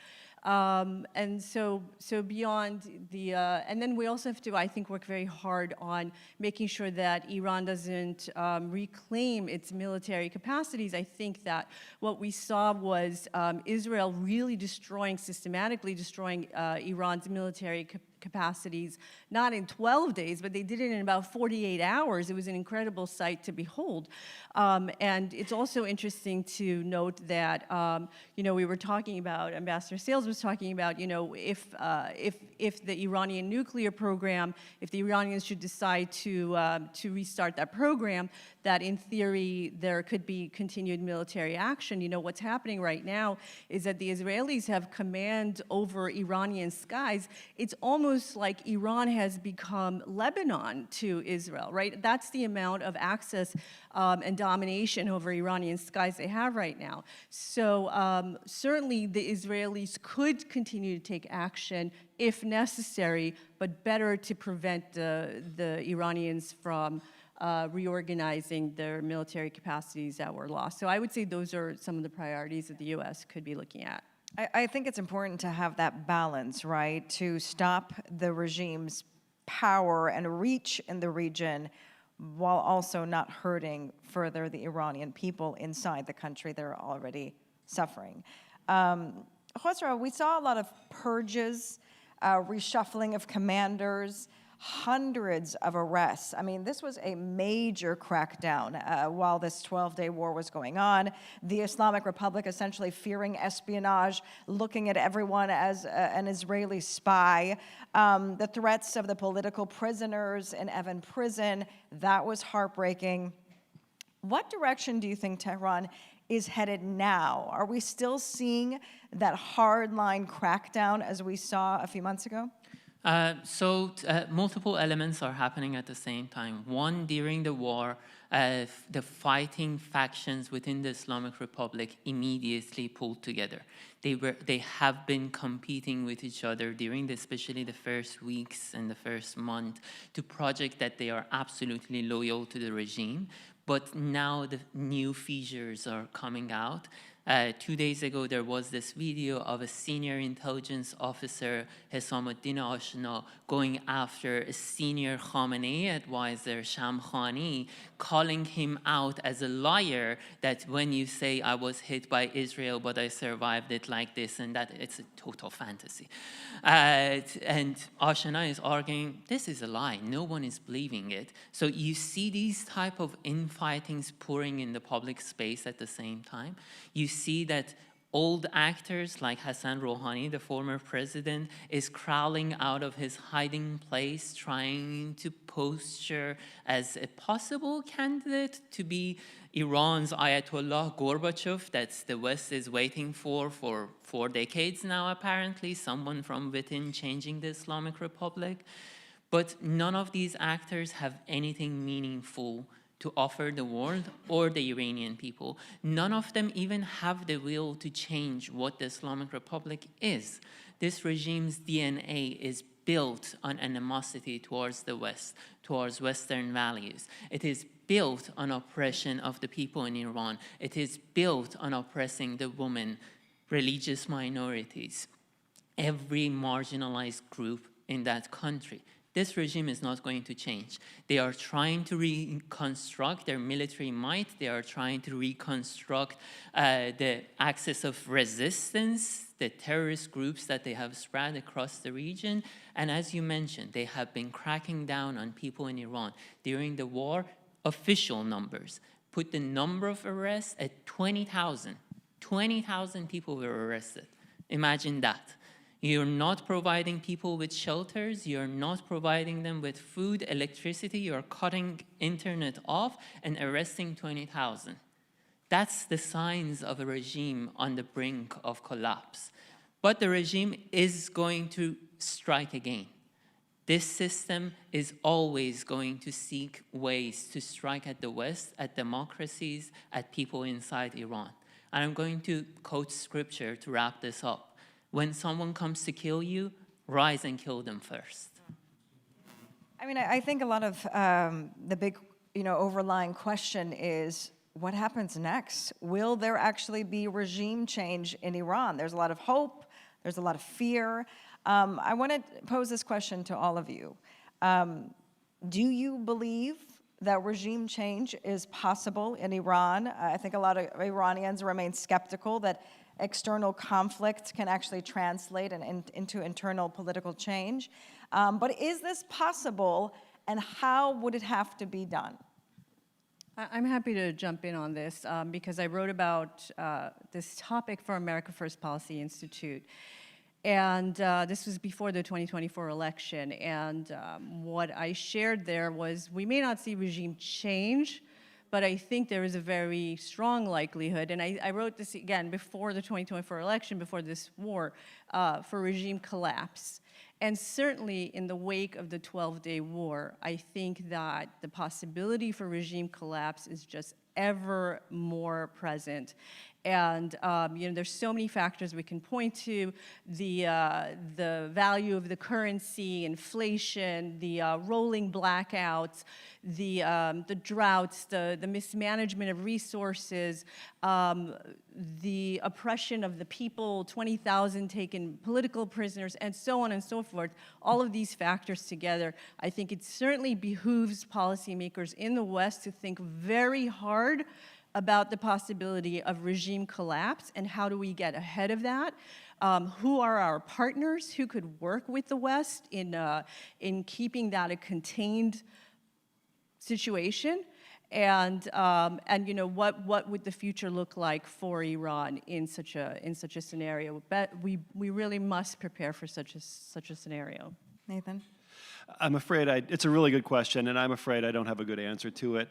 And so beyond the, and then we also have to, I think, work very hard on making sure that Iran doesn't reclaim its military capacities. I think that what we saw was Israel really systematically destroying Iran's military capacities, not in 12 days, but they did it in about 48 hours. It was an incredible sight to behold. And it's also interesting to note that, we were talking about, Ambassador Sales was talking about, if the Iranian nuclear program, if the Iranians should decide to restart that program, that in theory there could be continued military action. What's happening right now is that the Israelis have command over Iranian skies. It's almost like Iran has become Lebanon to Israel, right? That's the amount of access and domination over Iranian skies they have right now. So certainly the Israelis could continue to take action if necessary, but better to prevent the Iranians from reorganizing their military capacities that were lost. So I would say those are some of the priorities that the U.S. could be looking at. I think it's important to have that balance, right? To stop the regime's power and reach in the region while also not hurting further the Iranian people inside the country that are already suffering. Khosrow, we saw a lot of purges, reshuffling of commanders, hundreds of arrests. I mean, this was a major crackdown while this 12-day war was going on. The Islamic Republic essentially fearing espionage, looking at everyone as an Israeli spy. The threats of the political prisoners in Evin prison, that was heartbreaking. What direction do you think Tehran is headed now? Are we still seeing that hardline crackdown as we saw a few months ago? Multiple elements are happening at the same time. One, during the war, the fighting factions within the Islamic Republic immediately pulled together. They have been competing with each other during especially the first weeks and the first month to project that they are absolutely loyal to the regime. But now the new fissures are coming out. 2 days ago, there was this video of a senior intelligence officer, Hessamuddin Ashna, going after a senior Khamenei advisor, Shamkhani, calling him out as a liar, that when you say I was hit by Israel, but I survived it like this and that, it's a total fantasy. And Ashna is arguing, this is a lie. No one is believing it. So you see these type of infightings pouring in the public space at the same time. You see that old actors like Hassan Rouhani, the former president, is crawling out of his hiding place, trying to posture as a possible candidate to be Iran's Ayatollah Gorbachev that the West is waiting for 4 decades now, apparently, someone from within changing the Islamic Republic. But none of these actors have anything meaningful to offer the world or the Iranian people. None of them even have the will to change what the Islamic Republic is. This regime's DNA is built on animosity towards the West, towards Western values. It is built on oppression of the people in Iran. It is built on oppressing the women, religious minorities, every marginalized group in that country. This regime is not going to change. They are trying to reconstruct their military might. They are trying to reconstruct the axis of resistance, the terrorist groups that they have spread across the region. And as you mentioned, they have been cracking down on people in Iran. During the war, official numbers put the number of arrests at 20,000. 20,000 people were arrested. Imagine that. You're not providing people with shelters, you're not providing them with food, electricity, you're cutting internet off and arresting 20,000. That's the signs of a regime on the brink of collapse. But the regime is going to strike again. This system is always going to seek ways to strike at the West, at democracies, at people inside Iran. And I'm going to quote scripture to wrap this up. When someone comes to kill you, rise and kill them first. I mean, I think a lot of the big, overlying question is, what happens next? Will there actually be regime change in Iran? There's a lot of hope. There's a lot of fear. I want to pose this question to all of you. Do you believe that regime change is possible in Iran? I think a lot of Iranians remain skeptical that external conflict can actually translate into internal political change. But is this possible, and how would it have to be done? I'm happy to jump in on this because I wrote about this topic for America First Policy Institute. And this was before the 2024 election. And what I shared there was we may not see regime change, but I think there is a very strong likelihood, and I wrote this again before the 2024 election, before this war, for regime collapse. And certainly in the wake of the 12-day war, I think that the possibility for regime collapse is just ever more present. And there's so many factors we can point to: the value of the currency, inflation, the rolling blackouts, the droughts, the mismanagement of resources, the oppression of the people, 20,000 taken political prisoners, and so on and so forth. All of these factors together, I think it certainly behooves policymakers in the West to think very hard about the possibility of regime collapse and how do we get ahead of that. Who are our partners who could work with the West in keeping that a contained situation? And what would the future look like for Iran in such a scenario? But we really must prepare for such a scenario. Nathan? I'm afraid it's a really good question, and I'm afraid I don't have a good answer to it.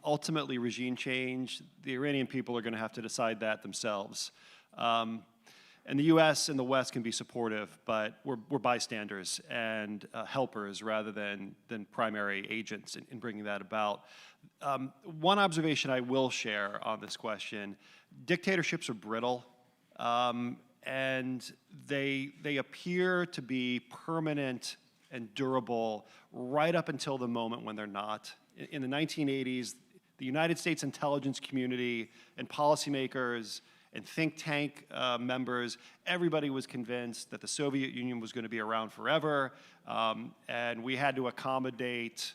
Ultimately, regime change, the Iranian people are going to have to decide that themselves. And the US and the West can be supportive, but we're bystanders and helpers rather than primary agents in bringing that about. One observation I will share on this question, dictatorships are brittle, and they appear to be permanent and durable right up until the moment when they're not. In the 1980s, the United States intelligence community and policymakers and think tank members, everybody was convinced that the Soviet Union was going to be around forever, and we had to accommodate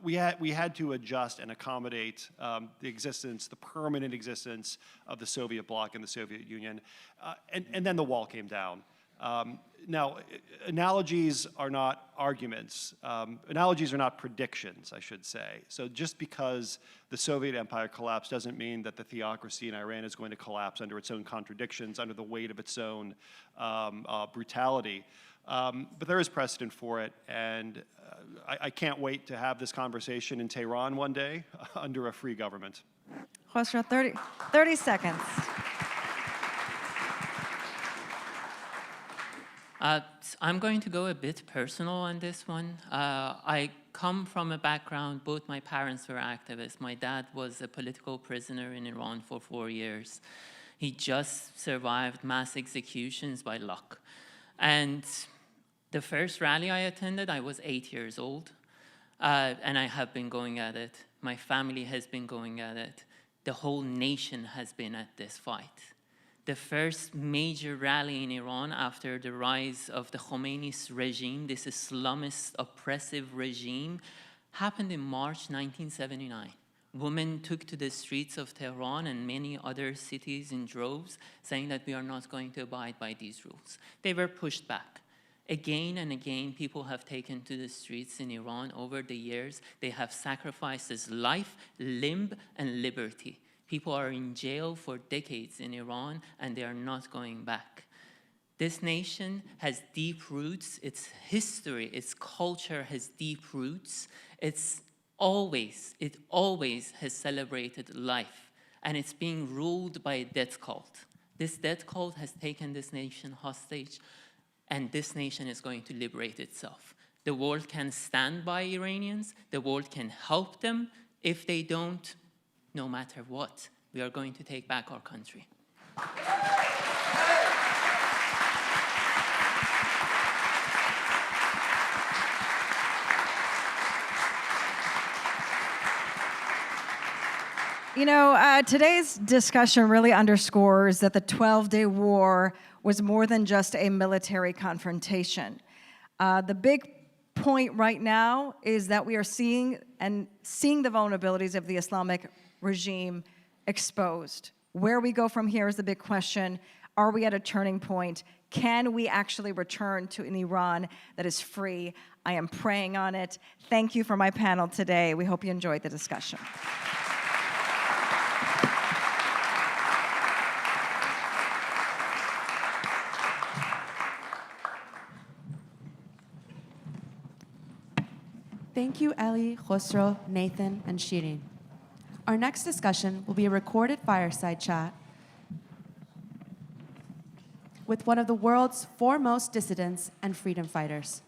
we had to adjust and accommodate the permanent existence of the Soviet bloc and the Soviet Union, and then the wall came down. Now, analogies are not arguments. Analogies are not predictions, I should say. So just because the Soviet empire collapsed doesn't mean that the theocracy in Iran is going to collapse under its own contradictions, under the weight of its own brutality. But there is precedent for it, and I can't wait to have this conversation in Tehran one day under a free government. Khosrow, 30 seconds. I'm going to go a bit personal on this one. I come from a background, both my parents were activists. My dad was a political prisoner in Iran for 4 years. He just survived mass executions by luck. And the first rally I attended, I was 8 years old, and I have been going at it. My family has been going at it. The whole nation has been at this fight. The first major rally in Iran after the rise of the Khomeini's regime, this Islamist oppressive regime, happened in March 1979. Women took to the streets of Tehran and many other cities in droves, saying that we are not going to abide by these rules. They were pushed back. Again and again, people have taken to the streets in Iran over the years. They have sacrificed his life, limb, and liberty. People are in jail for decades in Iran, and they are not going back. This nation has deep roots. Its history, its culture has deep roots. It always has celebrated life, and it's being ruled by a death cult. This death cult has taken this nation hostage, and this nation is going to liberate itself. The world can stand by Iranians. The world can help them. If they don't, no matter what, we are going to take back our country. You know, today's discussion really underscores that the 12-day war was more than just a military confrontation. The big point right now is that we are seeing the vulnerabilities of the Islamic regime exposed. Where we go from here is the big question. Are we at a turning point? Can we actually return to an Iran that is free? I am praying on it. Thank you for my panel today. We hope you enjoyed the discussion. Thank you, Ellie, Khosrow, Nathan, and Shirin. Our next discussion will be a recorded fireside chat with one of the world's foremost dissidents and freedom fighters,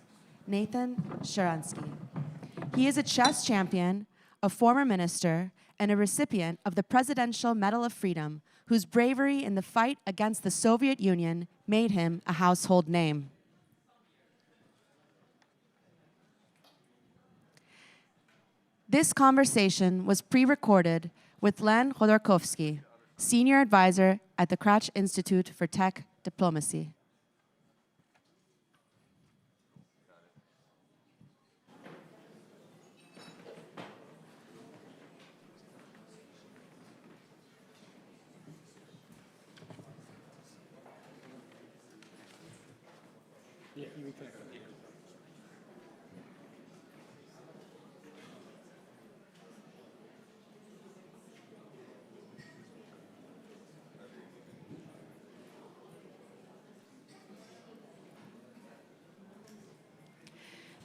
Natan Sharansky. He is a chess champion, a former minister, and a recipient of the Presidential Medal of Freedom, whose bravery in the fight against the Soviet Union made him a household name. This conversation was pre-recorded with Len Khodorkovsky, Senior Advisor at the Kratch Institute for Tech Diplomacy.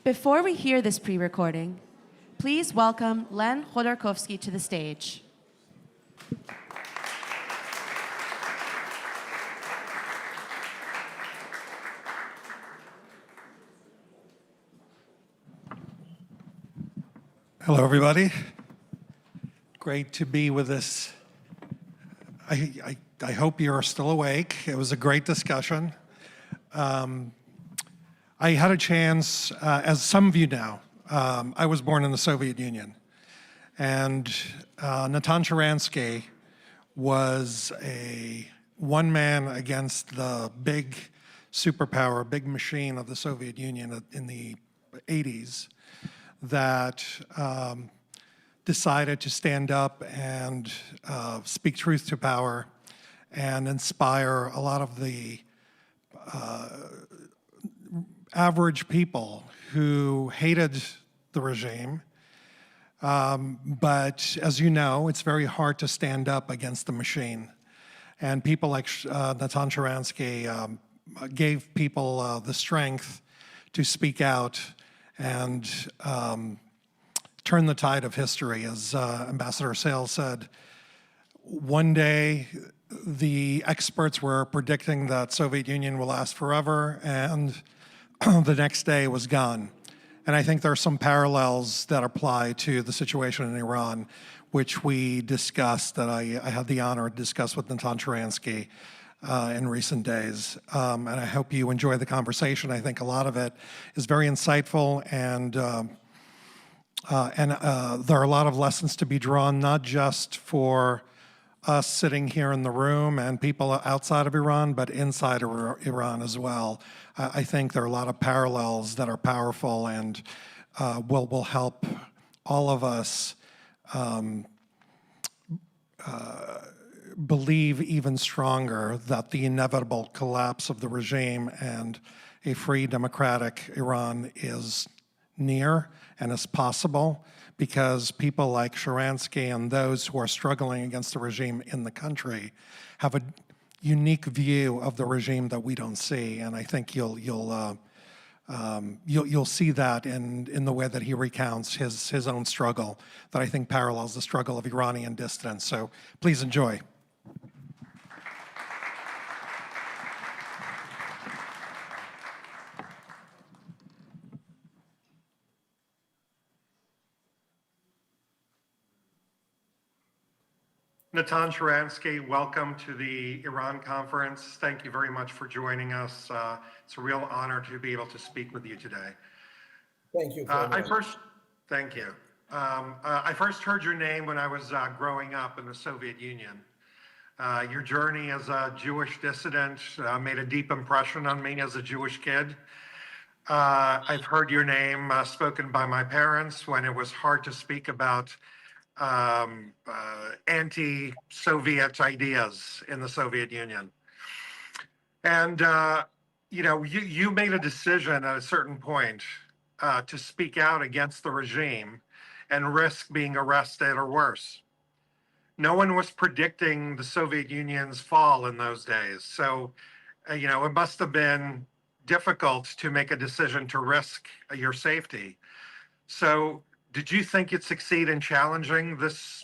Before we hear this pre-recording, please welcome Len Khodorkovsky to the stage. Hello, everybody. Great to be with this. I hope you're still awake. It was a great discussion. I had a chance, as some of you know, I was born in the Soviet Union. And Natan Sharansky was a one man against the big superpower, big machine of the Soviet Union in the 80s that decided to stand up and speak truth to power and inspire a lot of the average people who hated the regime. But as you know, it's very hard to stand up against the machine. And people like Natan Sharansky gave people the strength to speak out and turn the tide of history. As Ambassador Sales said, one day the experts were predicting that Soviet Union will last forever, and the next day was gone. And I think there are some parallels that apply to the situation in Iran, which we discussed, that I had the honor to discuss with Natan Sharansky in recent days. And I hope you enjoy the conversation. I think a lot of it is very insightful, and there are a lot of lessons to be drawn, not just for us sitting here in the room and people outside of Iran, but inside of Iran as well. I think there are a lot of parallels that are powerful and will help all of us believe even stronger that the inevitable collapse of the regime and a free democratic Iran is near and is possible, because people like Sharansky and those who are struggling against the regime in the country have a unique view of the regime that we don't see. And I think you'll see that in the way that he recounts his own struggle, that I think parallels the struggle of Iranian dissidents. So please enjoy. Natan Sharansky, welcome to the Iran conference. Thank you very much for joining us. It's a real honor to be able to speak with you today. Thank you. Thank you. I first heard your name when I was growing up in the Soviet Union. Your journey as a Jewish dissident made a deep impression on me as a Jewish kid. I've heard your name spoken by my parents when it was hard to speak about anti-Soviet ideas in the Soviet Union. And, you made a decision at a certain point to speak out against the regime and risk being arrested or worse. No one was predicting the Soviet Union's fall in those days. So, it must have been difficult to make a decision to risk your safety. So, did you think you'd succeed in challenging this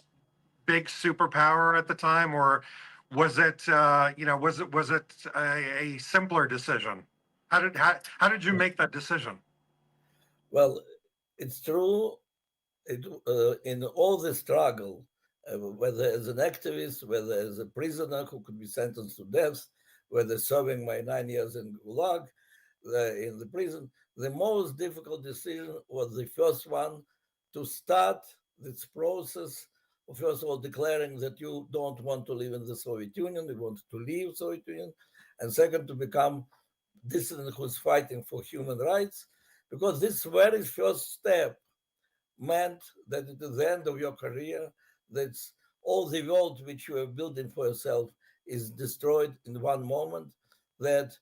big superpower at the time, or was it, was it a simpler decision? How did you make that decision? Well, it's true. In all the struggle, whether as an activist, whether as a prisoner who could be sentenced to death, whether serving my 9 years in Gulag, in the prison, the most difficult decision was the first one, to start this process of, first of all, declaring that you don't want to live in the Soviet Union, you want to leave Soviet Union, and second, to become dissident who's fighting for human rights, because this very first step meant that at the end of your career, that all the world which you are building for yourself is destroyed in one moment, that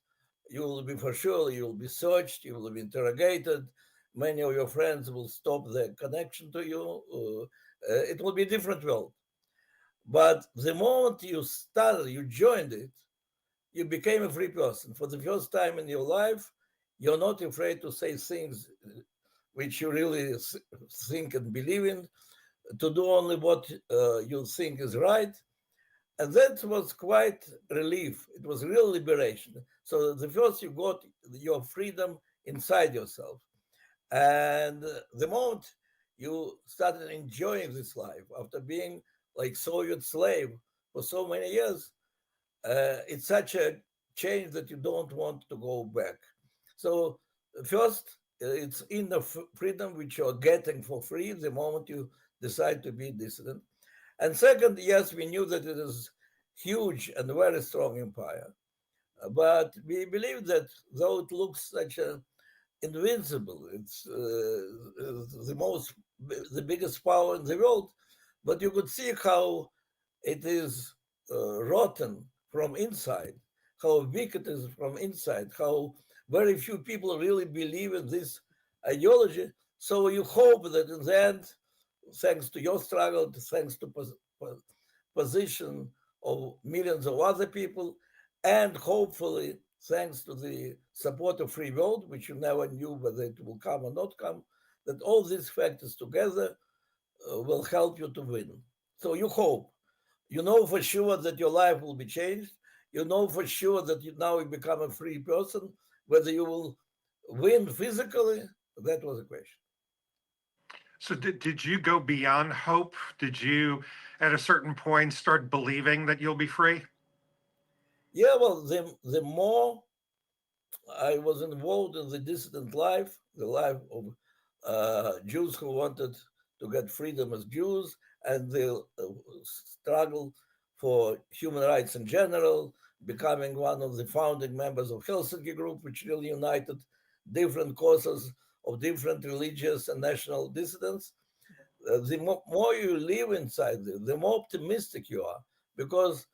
you will be, for sure, you will be searched, you will be interrogated, many of your friends will stop their connection to you. It will be a different world. But the moment you started, you joined it, you became a free person. For the first time in your life, you're not afraid to say things which you really think and believe in, to do only what you think is right. And that was quite relief. It was real liberation. So the first you got your freedom inside yourself. And the moment you started enjoying this life after being like Soviet slave for so many years. It's such a change that you don't want to go back. So first, it's inner freedom which you're getting for free the moment you decide to be dissident. And second, yes, we knew that it is huge and very strong empire. But we believe that though it looks such a invincible, it's the biggest power in the world, but you could see how it is rotten from inside, how weak it is from inside, how very few people really believe in this ideology. So you hope that in the end, thanks to your struggle, thanks to position of millions of other people, and hopefully thanks to the support of free world, which you never knew whether it will come or not come, that all these factors together will help you to win. So you hope. You know for sure that your life will be changed. You know for sure that you now become a free person. Whether you will win physically, that was the question. So did you go beyond hope? Did you, at a certain point, start believing that you'll be free? Yeah, well, the more I was involved in the dissident life, the life of Jews who wanted to get freedom as Jews, and the struggle for human rights in general, becoming one of the founding members of Helsinki Group, which really united different causes of different religious and national dissidents. The more you live inside this, the more optimistic you are, because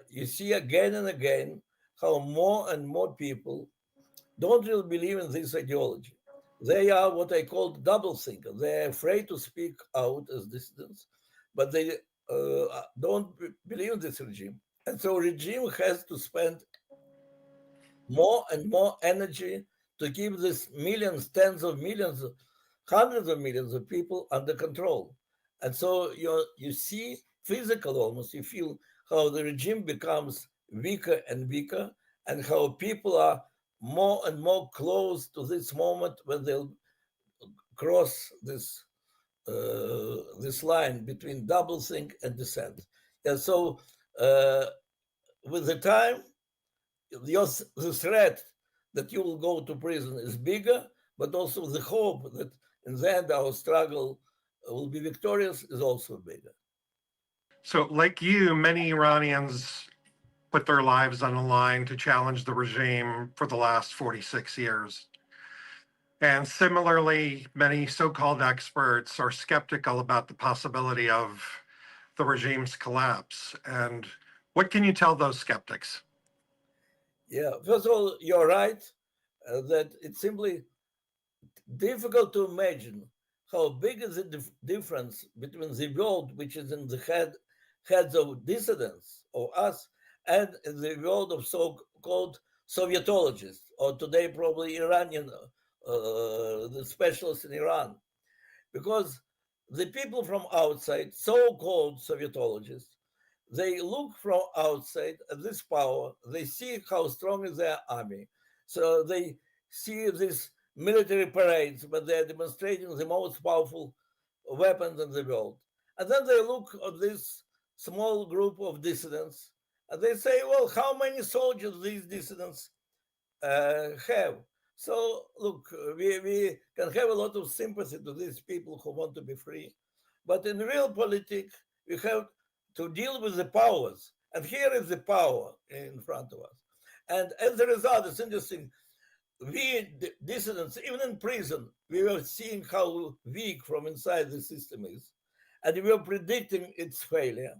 you see again and again how more and more people don't really believe in this ideology. They are what I call double thinkers. They're afraid to speak out as dissidents, but they don't believe in this regime. And so regime has to spend more and more energy to keep this millions, tens of millions, hundreds of millions of people under control. And so you see physical almost, you feel how the regime becomes weaker and weaker, and how people are more and more close to this moment when they'll cross this line between doublethink and dissent. And so with the time, the threat that you will go to prison is bigger, but also the hope that in the end our struggle will be victorious is also bigger. So, like you, many Iranians put their lives on the line to challenge the regime for the last 46 years. And similarly, many so-called experts are skeptical about the possibility of the regime's collapse. And what can you tell those skeptics? Yeah, first of all, you're right that it's simply difficult to imagine how big is the difference between the world, which is in the heads of dissidents, or us, and the world of so-called Sovietologists, or today probably Iranian, the specialists in Iran. Because the people from outside, so-called Sovietologists, they look from outside at this power, they see how strong is their army. So they see these military parades where they're demonstrating the most powerful weapons in the world. And then they look at this small group of dissidents and they say, well, how many soldiers these dissidents have? So look, we can have a lot of sympathy to these people who want to be free. But in real politics, we have to deal with the powers. And here is the power in front of us. And as a result, it's interesting, we dissidents, even in prison, we were seeing how weak from inside the system is. And we were predicting its failure.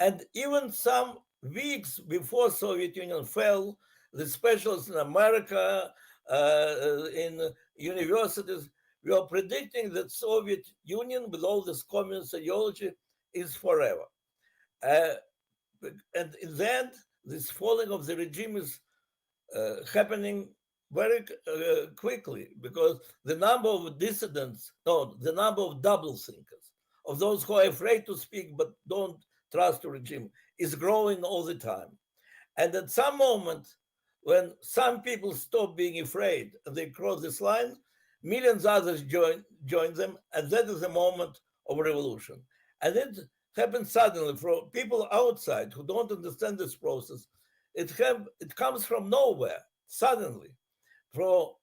And even some weeks before Soviet Union fell, the specialists in America, in universities, we are predicting that Soviet Union, with all this communist ideology, is forever. And in the end, this falling of the regime is happening very quickly, because the number of dissidents, no, the number of double thinkers, of those who are afraid to speak but don't trust the regime, is growing all the time. And at some moment, when some people stop being afraid and they cross this line, millions others join them, and that is the moment of revolution. And it happens suddenly for people outside who don't understand this process. It comes from nowhere, suddenly. For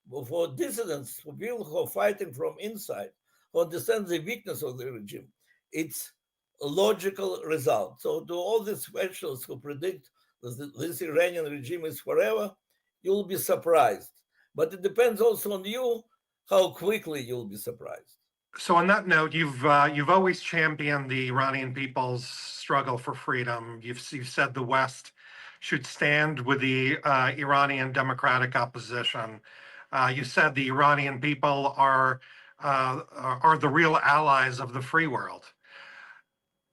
dissidents, for people who are fighting from inside, who understand the weakness of the regime, it's a logical result. So to all these specialists who predict that this Iranian regime is forever, you'll be surprised. But it depends also on you how quickly you'll be surprised. So on that note, you've always championed the Iranian people's struggle for freedom. You've said the West should stand with the Iranian democratic opposition. You said the Iranian people are the real allies of the free world.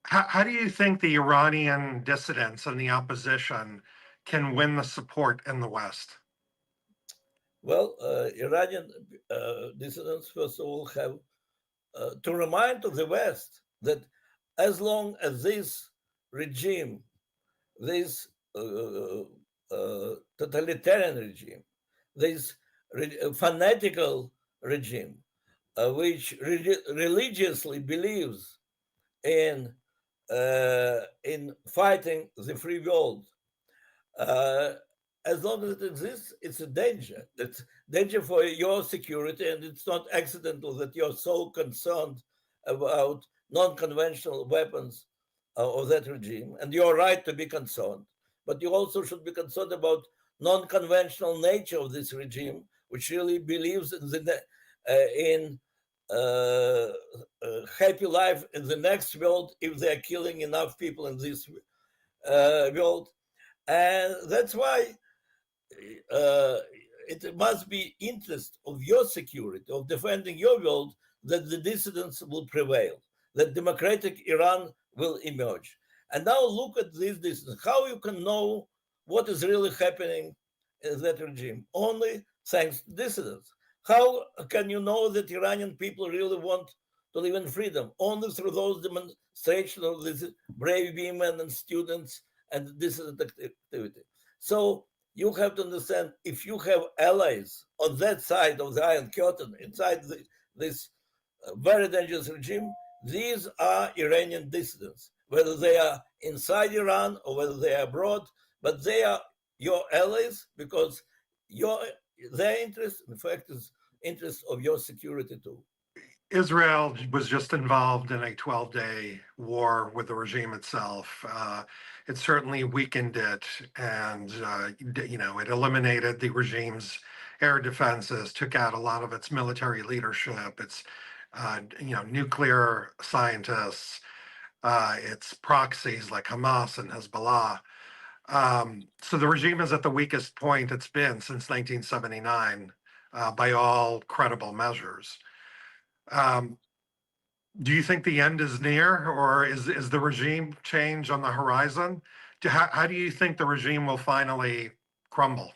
How do you think the Iranian dissidents and the opposition can win the support in the West? Well, Iranian dissidents, first of all, have to remind to the West that as long as this regime, this totalitarian regime, this fanatical regime, which religiously believes in fighting the free world, as long as it exists, it's a danger. It's danger for your security, and it's not accidental that you're so concerned about non-conventional weapons of that regime. And you're right to be concerned, but you also should be concerned about non-conventional nature of this regime, which really believes in happy life in the next world if they're killing enough people in this world. And that's why it must be interest of your security, of defending your world, that the dissidents will prevail, that democratic Iran will emerge. And now look at this dissidents. How you can know what is really happening in that regime? Only thanks to dissidents. How can you know that Iranian people really want to live in freedom? Only through those demonstrations of these brave women and students and dissident activity. So you have to understand, if you have allies on that side of the Iron Curtain, inside this very dangerous regime, these are Iranian dissidents, whether they are inside Iran or whether they are abroad, but they are your allies because their interest, in fact, is interest of your security too. Israel was just involved in a 12-day war with the regime itself. It certainly weakened it, and it eliminated the regime's air defenses, took out a lot of its military leadership, its nuclear scientists, its proxies like Hamas and Hezbollah. So the regime is at the weakest point it's been since 1979 by all credible measures. Do you think the end is near, or is the regime change on the horizon? How do you think the regime will finally crumble?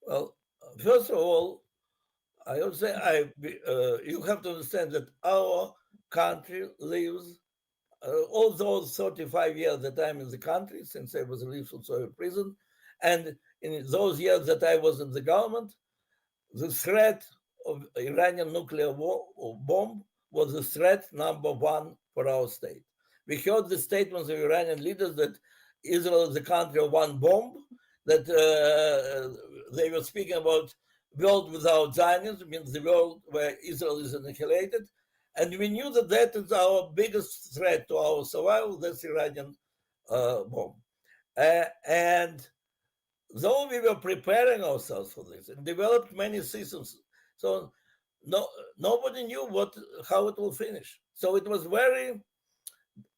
Well, first of all, I would say you have to understand that our country lives, all those 35 years that I'm in the country, since I was released from Soviet prison, and in those years that I was in the government, the threat of Iranian nuclear bomb was the threat number one for our state. We heard the statements of Iranian leaders that Israel is the country of one bomb, that they were speaking about world without Zionism, means the world where Israel is annihilated. And we knew that that is our biggest threat to our survival, that's Iranian bomb. And though we were preparing ourselves for this and developed many systems, so nobody knew how it will finish. So it was very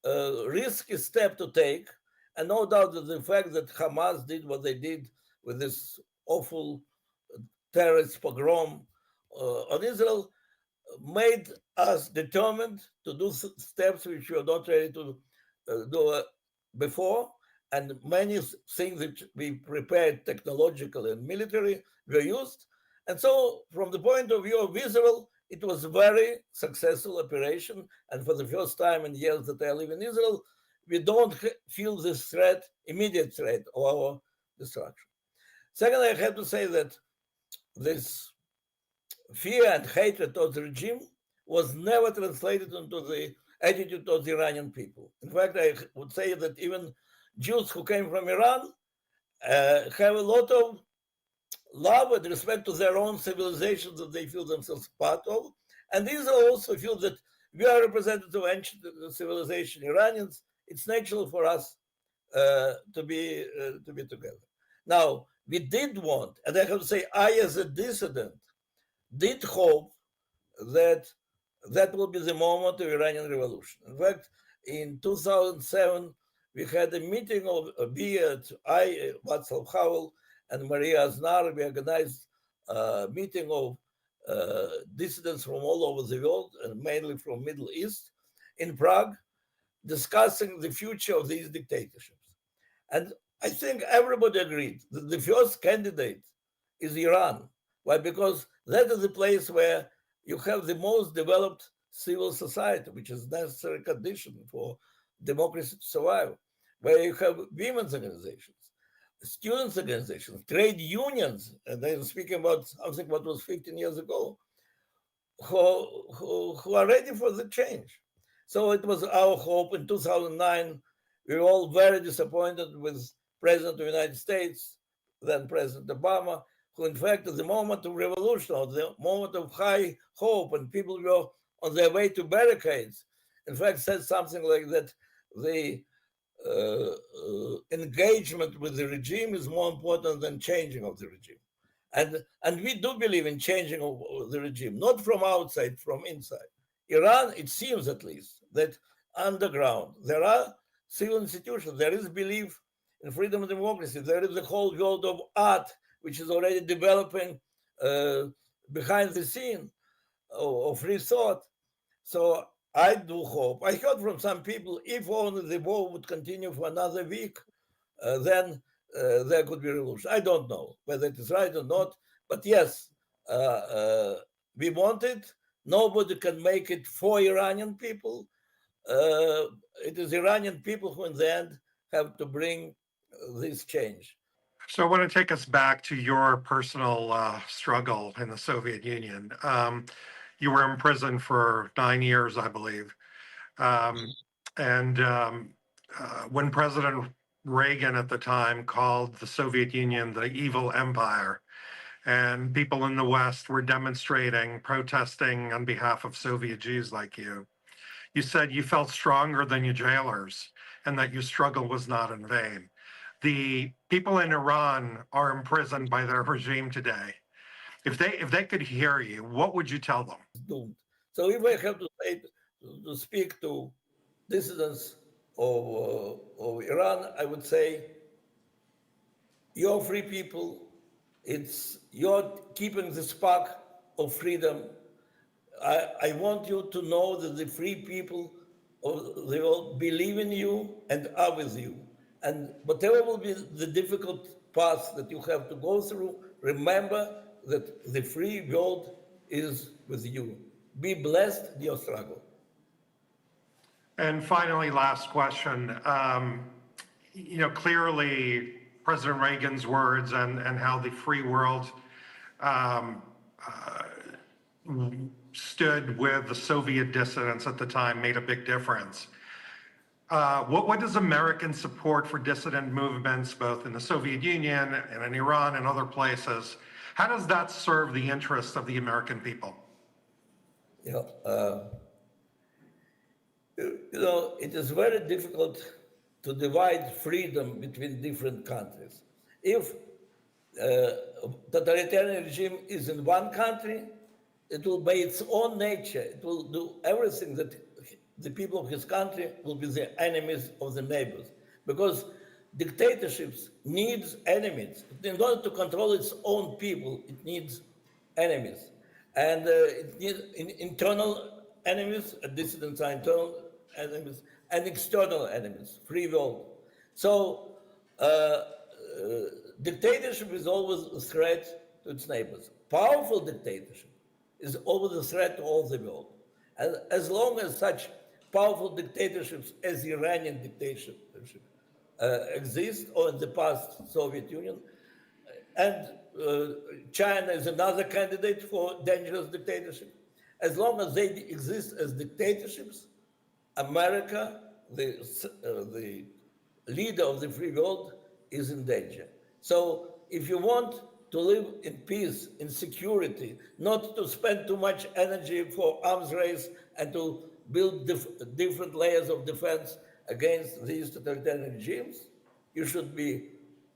risky step to take, and no doubt that the fact that Hamas did what they did with this awful terrorist pogrom on Israel made us determined to do steps which we were not ready to do before, and many things that we prepared technologically and military were used. And so from the point of view of Israel, it was a very successful operation. And for the first time in years that I live in Israel, we don't feel this threat, immediate threat of our destruction. Second, I have to say that this fear and hatred towards the regime was never translated into the attitude towards the Iranian people. In fact, I would say that even Jews who came from Iran have a lot of love and respect to their own civilization that they feel themselves part of. And these also feel that we are representatives of ancient civilization, Iranians. It's natural for us to be together. Now, we did want, and I have to say, I as a dissident did hope that that will be the moment of Iranian revolution. In fact, in 2007, we had a meeting of Václav Havel and Maria Aznar. We organized a meeting of dissidents from all over the world, and mainly from Middle East, in Prague, discussing the future of these dictatorships. And I think everybody agreed that the first candidate is Iran. Why? Because that is the place where you have the most developed civil society, which is a necessary condition for democracy to survive, where you have women's organizations, students' organizations, trade unions, and I'm speaking about something that was 15 years ago, who are ready for the change. So it was our hope. In 2009, we were all very disappointed with President of the United States, then President Obama, who in fact at the moment of revolution, or the moment of high hope, and people were on their way to barricades, in fact said something like that the engagement with the regime is more important than changing of the regime. And we do believe in changing of the regime, not from outside, from inside. Iran, it seems at least, that underground, there are civil institutions, there is belief in freedom and democracy, there is the whole world of art, which is already developing behind the scene of free thought. So I do hope, I heard from some people, if only the war would continue for another week, then there could be revolution. I don't know whether it is right or not, but yes, we want it. Nobody can make it for Iranian people. It is Iranian people who in the end have to bring this change. So I want to take us back to your personal struggle in the Soviet Union. You were in prison for 9 years, I believe. When President Reagan at the time called the Soviet Union the evil empire, and people in the West were demonstrating, protesting on behalf of Soviet Jews like you said you felt stronger than your jailers and that your struggle was not in vain. The people in Iran are imprisoned by their regime today. If they could hear you, what would you tell them? Doomed. So if I have to say, to speak to dissidents of Iran, I would say, you're free people. You're keeping the spark of freedom. I want you to know that the free people of the world believe in you and are with you. And whatever will be the difficult path that you have to go through, remember that the free world is with you. Be blessed in your struggle. And finally, last question. Clearly, President Reagan's words and how the free world stood with the Soviet dissidents at the time made a big difference. What does American support for dissident movements, both in the Soviet Union and in Iran and other places, how does that serve the interests of the American people? It is very difficult to divide freedom between different countries. If totalitarian regime is in one country, it will by its own nature, it will do everything that the people of his country will be the enemies of the neighbors. Because dictatorships needs enemies. In order to control its own people, it needs enemies. And it needs internal enemies, dissidents are internal enemies, and external enemies, free will. So dictatorship is always a threat to its neighbors. Powerful dictatorship is always a threat to all the world. And as long as such powerful dictatorships as the Iranian dictatorship exist, or in the past Soviet Union, and China is another candidate for dangerous dictatorship. As long as they exist as dictatorships, America, the leader of the free world, is in danger. So if you want to live in peace, in security, not to spend too much energy for arms race and to build different layers of defense against these totalitarian regimes, you should be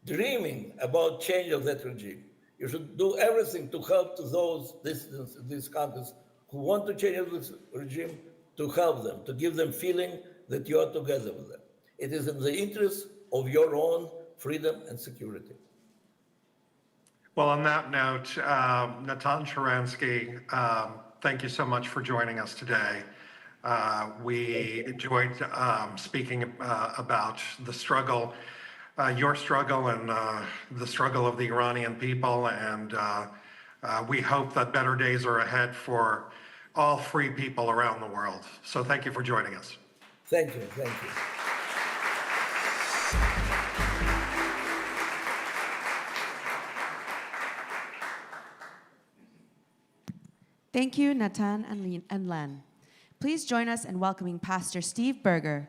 dreaming about change of that regime. You should do everything to help those dissidents in these countries who want to change this regime, to help them, to give them feeling that you are together with them. It is in the interest of your own freedom and security. Well, on that note, Natan Sharansky, thank you so much for joining us today. We enjoyed speaking about the struggle, your struggle, and the struggle of the Iranian people, and we hope that better days are ahead for all free people around the world. So thank you for joining us. Thank you, thank you. Thank you, Natan and Len. Please join us in welcoming Pastor Steve Berger,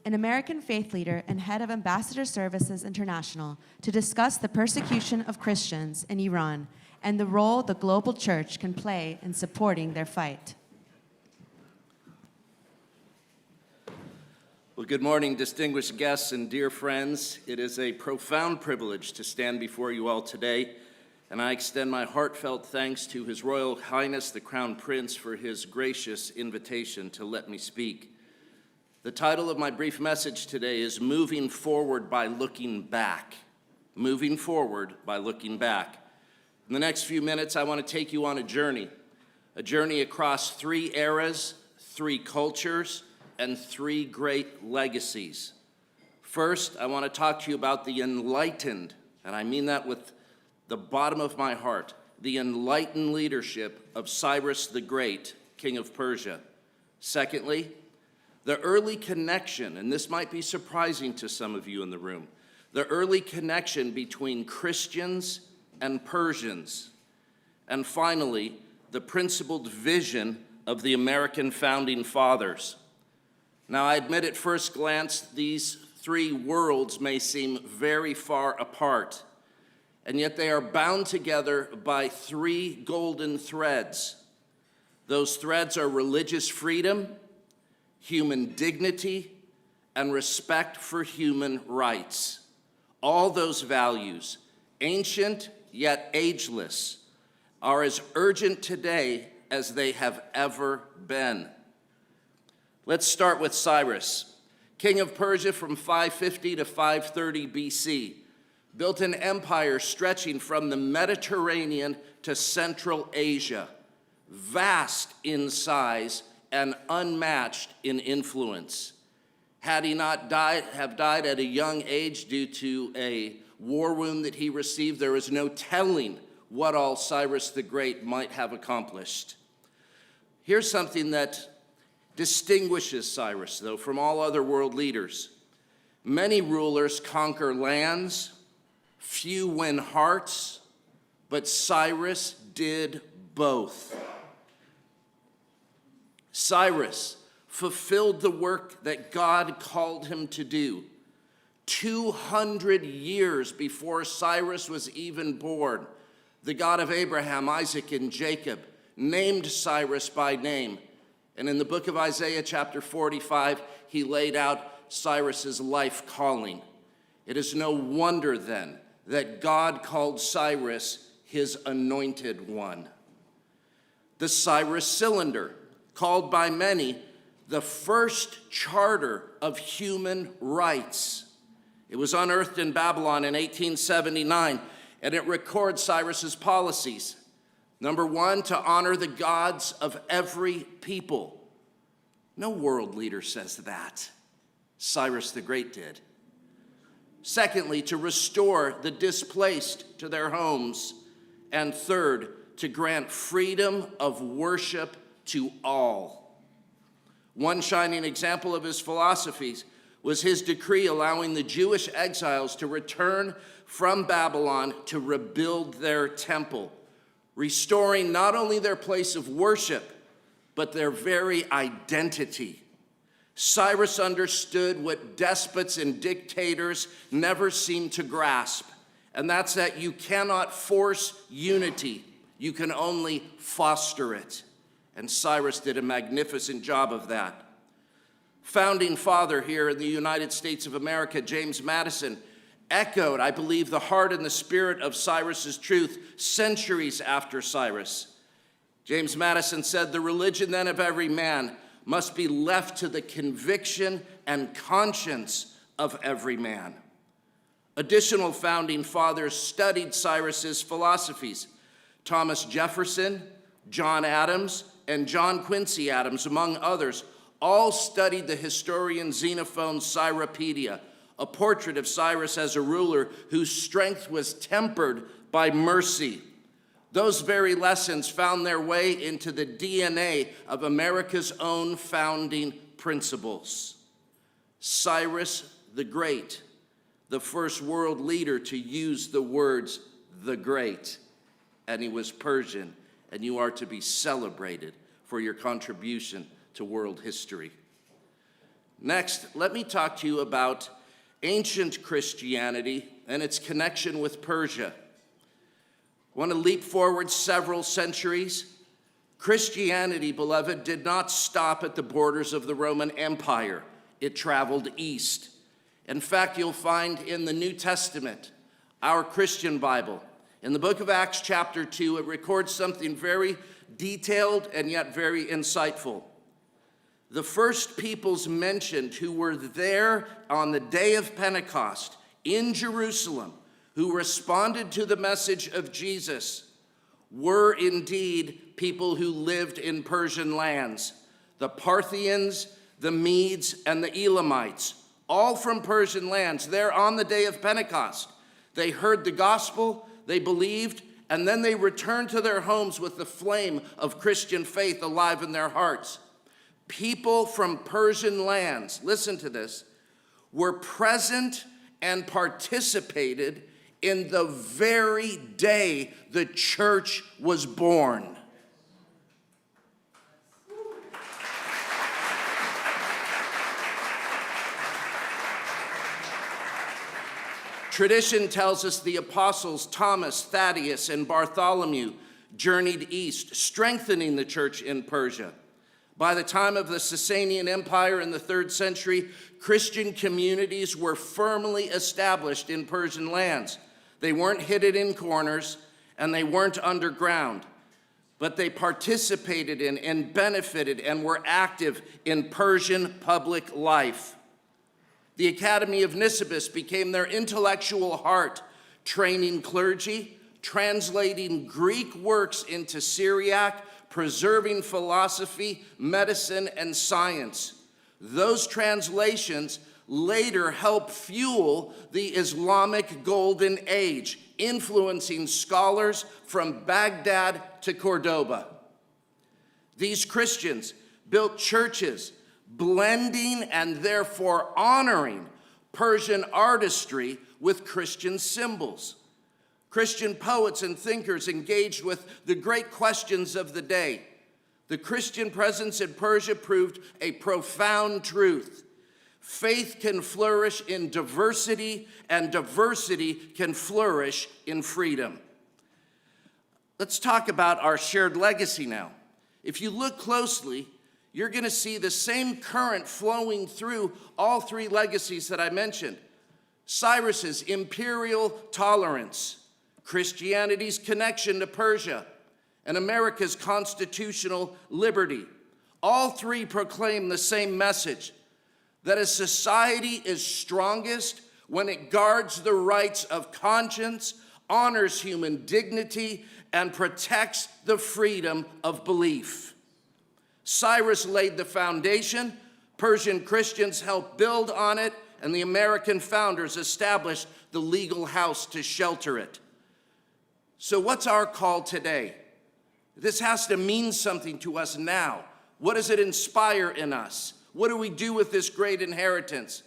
an American faith leader and head of Ambassador Services International, to discuss the persecution of Christians in Iran and the role the global church can play in supporting their fight. Well, good morning, distinguished guests and dear friends. It is a profound privilege to stand before you all today, and I extend my heartfelt thanks to His Royal Highness the Crown Prince for his gracious invitation to let me speak. The title of my brief message today is Moving Forward by Looking Back. Moving Forward by Looking Back. In the next few minutes, I want to take you on a journey across 3 eras, 3 cultures, and 3 great legacies. First, I want to talk to you about the enlightened, and I mean that with the bottom of my heart, the enlightened leadership of Cyrus the Great, King of Persia. Secondly, the early connection, and this might be surprising to some of you in the room, the early connection between Christians and Persians. And finally, the principled vision of the American founding fathers. Now, I admit at first glance, these 3 worlds may seem very far apart, and yet they are bound together by 3 golden threads. Those threads are religious freedom, human dignity, and respect for human rights. All those values, ancient yet ageless, are as urgent today as they have ever been. Let's start with Cyrus, king of Persia from 550 to 530 BC, built an empire stretching from the Mediterranean to Central Asia, vast in size and unmatched in influence. Had he not died at a young age due to a war wound that he received, there is no telling what all Cyrus the Great might have accomplished. Here's something that distinguishes Cyrus, though, from all other world leaders. Many rulers conquer lands, few win hearts, but Cyrus did both. Cyrus fulfilled the work that God called him to do. 200 years before Cyrus was even born, the God of Abraham, Isaac, and Jacob named Cyrus by name. And in the book of Isaiah, chapter 45, he laid out Cyrus's life calling. It is no wonder then that God called Cyrus his anointed one. The Cyrus Cylinder, called by many the first charter of human rights. It was unearthed in Babylon in 1879, and it records Cyrus's policies. Number 1, to honor the gods of every people. No world leader says that. Cyrus the Great did. Secondly, to restore the displaced to their homes. And third, to grant freedom of worship to all. One shining example of his philosophies was his decree allowing the Jewish exiles to return from Babylon to rebuild their temple, restoring not only their place of worship, but their very identity. Cyrus understood what despots and dictators never seem to grasp, and that's that you cannot force unity, you can only foster it. And Cyrus did a magnificent job of that. Founding father here in the United States of America, James Madison, echoed, I believe, the heart and the spirit of Cyrus's truth centuries after Cyrus. James Madison said, "The religion then of every man must be left to the conviction and conscience of every man." Additional founding fathers studied Cyrus's philosophies. Thomas Jefferson, John Adams, and John Quincy Adams, among others, all studied the historian Xenophon's Cyropedia, a portrait of Cyrus as a ruler whose strength was tempered by mercy. Those very lessons found their way into the DNA of America's own founding principles. Cyrus the Great, the first world leader to use the words "the Great," and he was Persian, and you are to be celebrated for your contribution to world history. Next, let me talk to you about ancient Christianity and its connection with Persia. I want to leap forward several centuries. Christianity, beloved, did not stop at the borders of the Roman Empire. It traveled east. In fact, you'll find in the New Testament, our Christian Bible, in the book of Acts chapter 2, it records something very detailed and yet very insightful. The first peoples mentioned who were there on the day of Pentecost in Jerusalem, who responded to the message of Jesus, were indeed people who lived in Persian lands. The Parthians, the Medes, and the Elamites, all from Persian lands, there on the day of Pentecost. They heard the gospel, they believed, and then they returned to their homes with the flame of Christian faith alive in their hearts. People from Persian lands, listen to this, were present and participated in the very day the church was born. Tradition tells us the apostles Thomas, Thaddeus, and Bartholomew journeyed east, strengthening the church in Persia. By the time of the Sasanian Empire in the 3rd century, Christian communities were firmly established in Persian lands. They weren't hidden in corners, and they weren't underground, but they participated in and benefited and were active in Persian public life. The Academy of Nisibis became their intellectual heart, training clergy, translating Greek works into Syriac, preserving philosophy, medicine, and science. Those translations later helped fuel the Islamic Golden Age, influencing scholars from Baghdad to Cordoba. These Christians built churches, blending and therefore honoring Persian artistry with Christian symbols. Christian poets and thinkers engaged with the great questions of the day. The Christian presence in Persia proved a profound truth. Faith can flourish in diversity, and diversity can flourish in freedom. Let's talk about our shared legacy now. If you look closely, you're going to see the same current flowing through all three legacies that I mentioned. Cyrus's imperial tolerance, Christianity's connection to Persia, and America's constitutional liberty. All three proclaim the same message, that a society is strongest when it guards the rights of conscience, honors human dignity, and protects the freedom of belief. Cyrus laid the foundation, Persian Christians helped build on it, and the American founders established the legal house to shelter it. So what's our call today? This has to mean something to us now. What does it inspire in us? What do we do with this great inheritance?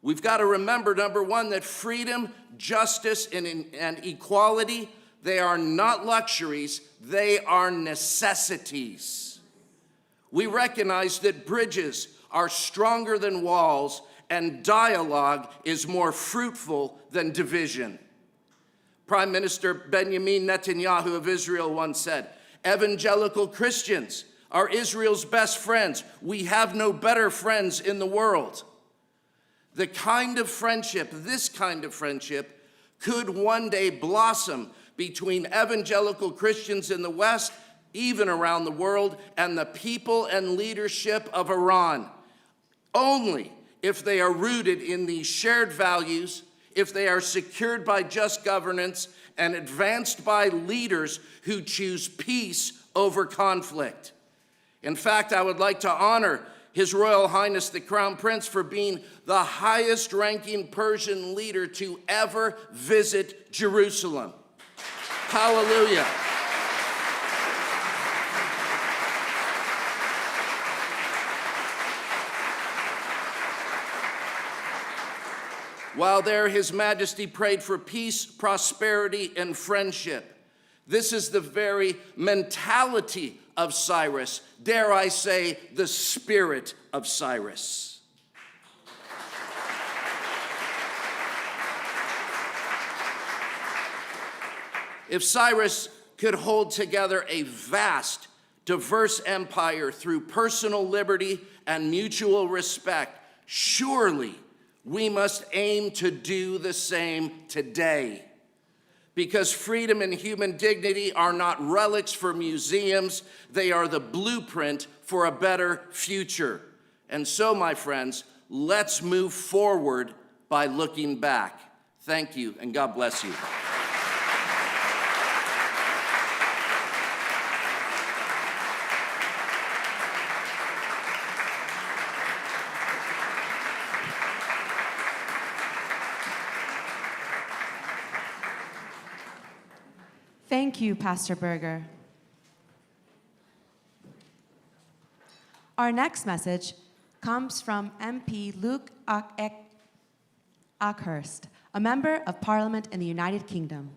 We've got to remember, number one, that freedom, justice, and equality, they are not luxuries, they are necessities. We recognize that bridges are stronger than walls, and dialogue is more fruitful than division. Prime Minister Benjamin Netanyahu of Israel once said, "Evangelical Christians are Israel's best friends. We have no better friends in the world." The kind of friendship, this kind of friendship, could one day blossom between evangelical Christians in the West, even around the world, and the people and leadership of Iran, only if they are rooted in these shared values, if they are secured by just governance, and advanced by leaders who choose peace over conflict. In fact, I would like to honor His Royal Highness the Crown Prince for being the highest-ranking Persian leader to ever visit Jerusalem. Hallelujah. While there, His Majesty prayed for peace, prosperity, and friendship. This is the very mentality of Cyrus, dare I say, the spirit of Cyrus. If Cyrus could hold together a vast, diverse empire through personal liberty and mutual respect, surely we must aim to do the same today. Because freedom and human dignity are not relics for museums, they are the blueprint for a better future. And so, my friends, let's move forward by looking back. Thank you, and God bless you. Thank you, Pastor Berger. Our next message comes from MP Luke Ackhurst, a member of Parliament in the United Kingdom.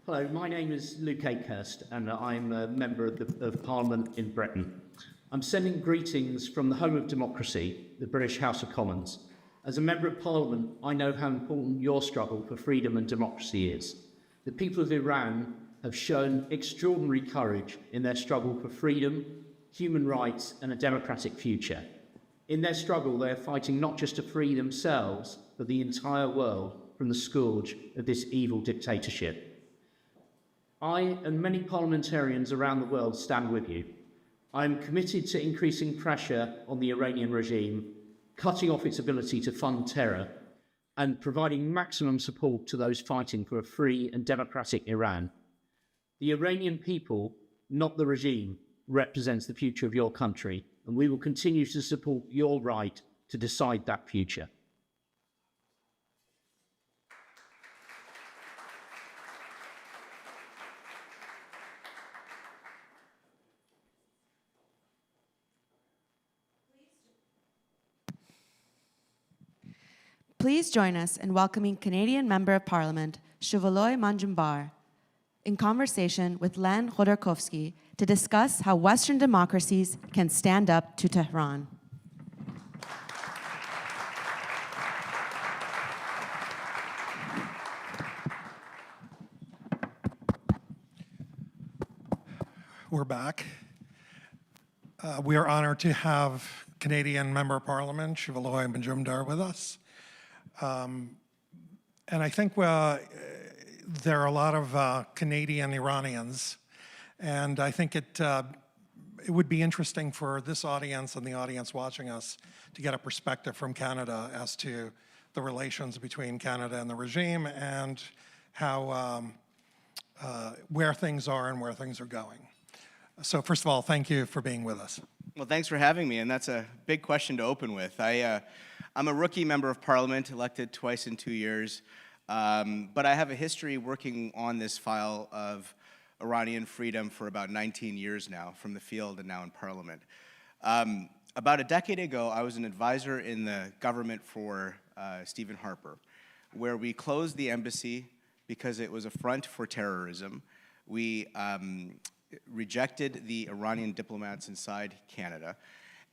Hello, my name is Luke Ackhurst, and I'm a member of Parliament in Britain. I'm sending greetings from the home of democracy, the British House of Commons. As a member of Parliament, I know how important your struggle for freedom and democracy is. The people of Iran have shown extraordinary courage in their struggle for freedom, human rights, and a democratic future. In their struggle, they are fighting not just to free themselves, but the entire world from the scourge of this evil dictatorship. I and many parliamentarians around the world stand with you. I am committed to increasing pressure on the Iranian regime, cutting off its ability to fund terror, and providing maximum support to those fighting for a free and democratic Iran. The Iranian people, not the regime, represents the future of your country, and we will continue to support your right to decide that future. Please join us in welcoming Canadian Member of Parliament, Shuvaloy Manjumbar, in conversation with Len Khodorkovsky to discuss how Western democracies can stand up to Tehran. We're back. We are honored to have Canadian Member of Parliament, Shuvaloy Manjumdar, with us. And I think there are a lot of Canadian Iranians, and I think it would be interesting for this audience and the audience watching us to get a perspective from Canada as to the relations between Canada and the regime and how, where things are and where things are going. So first of all, thank you for being with us. Well, thanks for having me, and that's a big question to open with. I'm a rookie member of Parliament, elected twice in 2 years, but I have a history working on this file of Iranian freedom for about 19 years now, from the field and now in Parliament. About a decade ago, I was an advisor in the government for Stephen Harper, where we closed the embassy because it was a front for terrorism. We rejected the Iranian diplomats inside Canada,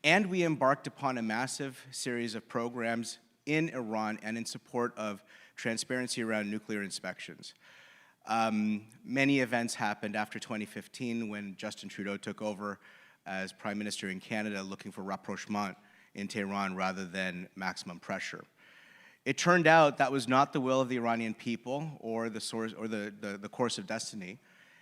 and we embarked upon a massive series of programs in Iran and in support of transparency around nuclear inspections. Many events happened after 2015 when Justin Trudeau took over as Prime Minister in Canada, looking for rapprochement in Tehran rather than maximum pressure. It turned out that was not the will of the Iranian people or the source or the course of destiny.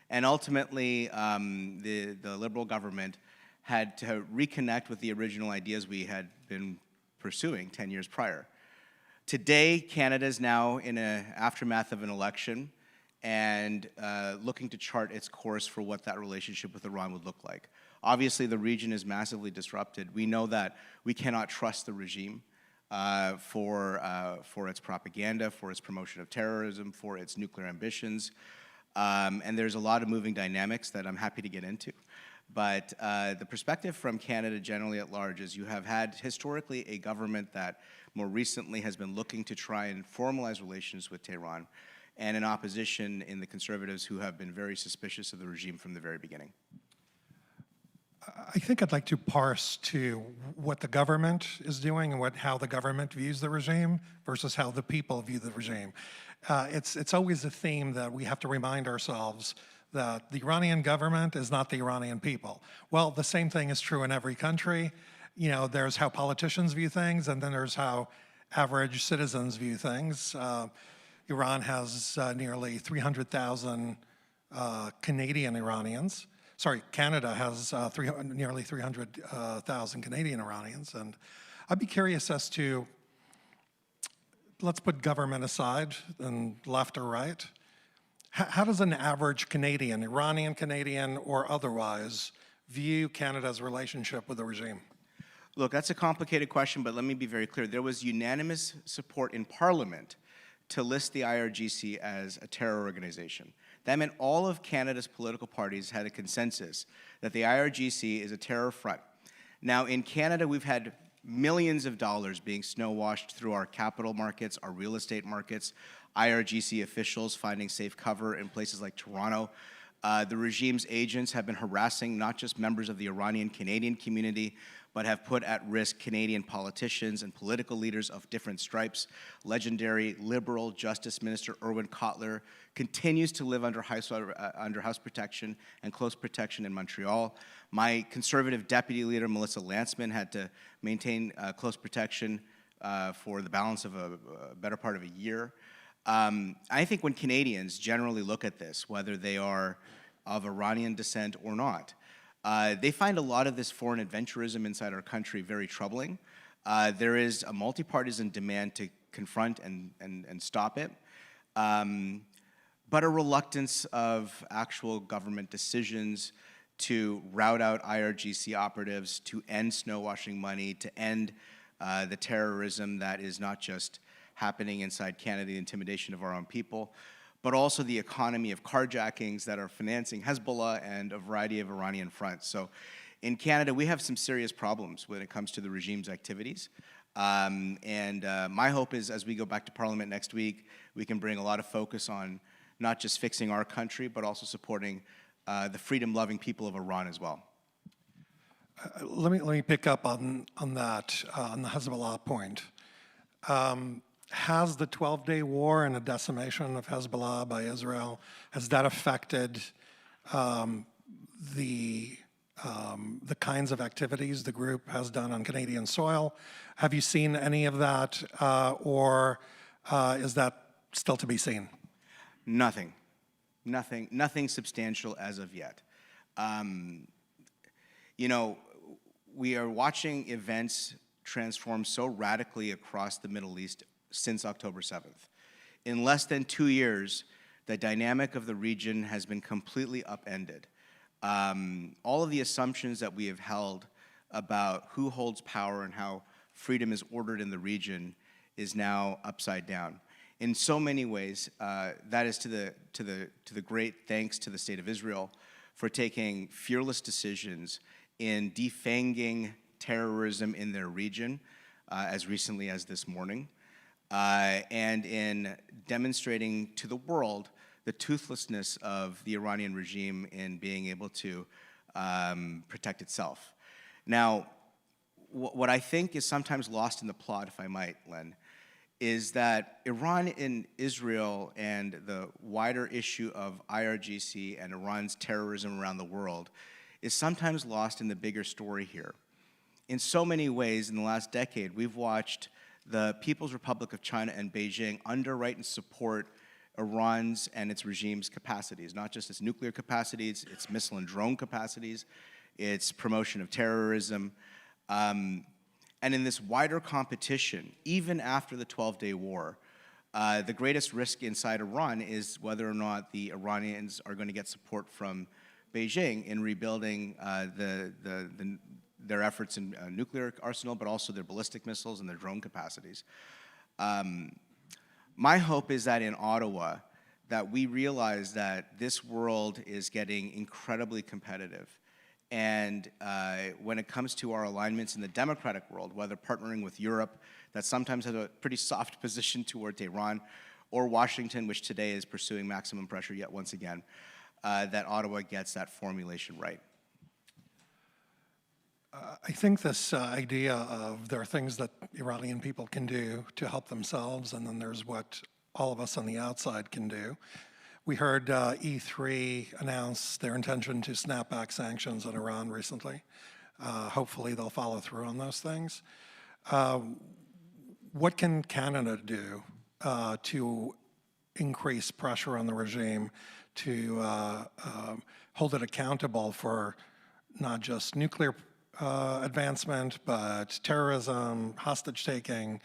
And ultimately, the Liberal government had to reconnect with the original ideas we had been pursuing 10 years prior. Today, Canada is now in an aftermath of an election and looking to chart its course for what that relationship with Iran would look like. Obviously, the region is massively disrupted. We know that we cannot trust the regime for its propaganda, for its promotion of terrorism, for its nuclear ambitions. And there's a lot of moving dynamics that I'm happy to get into. But the perspective from Canada generally at large is you have had historically a government that more recently has been looking to try and formalize relations with Tehran, and an opposition in the Conservatives who have been very suspicious of the regime from the very beginning. I think I'd like to parse to what the government is doing and how the government views the regime versus how the people view the regime. It's always a theme that we have to remind ourselves that the Iranian government is not the Iranian people. Well, the same thing is true in every country. You know, there's how politicians view things, and then there's how average citizens view things. Iran has nearly 300,000 Canadian Iranians. Sorry, Canada has nearly 300,000 Canadian Iranians. And I'd be curious as to, let's put government aside and left or right. How does an average Canadian, Iranian Canadian or otherwise, view Canada's relationship with the regime? Look, that's a complicated question, but let me be very clear. There was unanimous support in Parliament to list the IRGC as a terror organization. That meant all of Canada's political parties had a consensus that the IRGC is a terror front. Now, in Canada, we've had millions of dollars being snow-washed through our capital markets, our real estate markets, IRGC officials finding safe cover in places like Toronto. The regime's agents have been harassing not just members of the Iranian-Canadian community, but have put at risk Canadian politicians and political leaders of different stripes. Legendary Liberal Justice Minister Irwin Cotler continues to live under house protection and close protection in Montreal. My Conservative Deputy Leader, Melissa Lantsman, had to maintain close protection for the balance of a better part of a year. I think when Canadians generally look at this, whether they are of Iranian descent or not, they find a lot of this foreign adventurism inside our country very troubling. There is a multi-partisan demand to confront and stop it, but a reluctance of actual government decisions to rout out IRGC operatives, to end snow-washing money, to end the terrorism that is not just happening inside Canada, the intimidation of our own people, but also the economy of carjackings that are financing Hezbollah and a variety of Iranian fronts. So in Canada, we have some serious problems when it comes to the regime's activities. My hope is as we go back to Parliament next week, we can bring a lot of focus on not just fixing our country, but also supporting the freedom-loving people of Iran as well. Let me pick up on that, on the Hezbollah point. Has the 12-day war and the decimation of Hezbollah by Israel, has that affected the kinds of activities the group has done on Canadian soil? Have you seen any of that, or is that still to be seen? Nothing substantial as of yet. You know, we are watching events transform so radically across the Middle East since October 7th. In less than 2 years, the dynamic of the region has been completely upended. All of the assumptions that we have held about who holds power and how freedom is ordered in the region is now upside down. In so many ways, that is to the great thanks to the State of Israel for taking fearless decisions in defanging terrorism in their region as recently as this morning, and in demonstrating to the world the toothlessness of the Iranian regime in being able to protect itself. Now, what I think is sometimes lost in the plot, if I might, Len, is that Iran and Israel and the wider issue of IRGC and Iran's terrorism around the world is sometimes lost in the bigger story here. In so many ways, in the last decade, we've watched the People's Republic of China and Beijing underwrite and support Iran's and its regime's capacities, not just its nuclear capacities, its missile and drone capacities, its promotion of terrorism. And in this wider competition, even after the 12-day war, the greatest risk inside Iran is whether or not the Iranians are going to get support from Beijing in rebuilding their efforts in nuclear arsenal, but also their ballistic missiles and their drone capacities. My hope is that in Ottawa, that we realize that this world is getting incredibly competitive. And when it comes to our alignments in the democratic world, whether partnering with Europe, that sometimes has a pretty soft position toward Tehran, or Washington, which today is pursuing maximum pressure yet once again, that Ottawa gets that formulation right. I think this idea of there are things that Iranian people can do to help themselves, and then there's what all of us on the outside can do. We heard E3 announce their intention to snap back sanctions on Iran recently. Hopefully they'll follow through on those things. What can Canada do to increase pressure on the regime to hold it accountable for not just nuclear advancement, but terrorism, hostage-taking,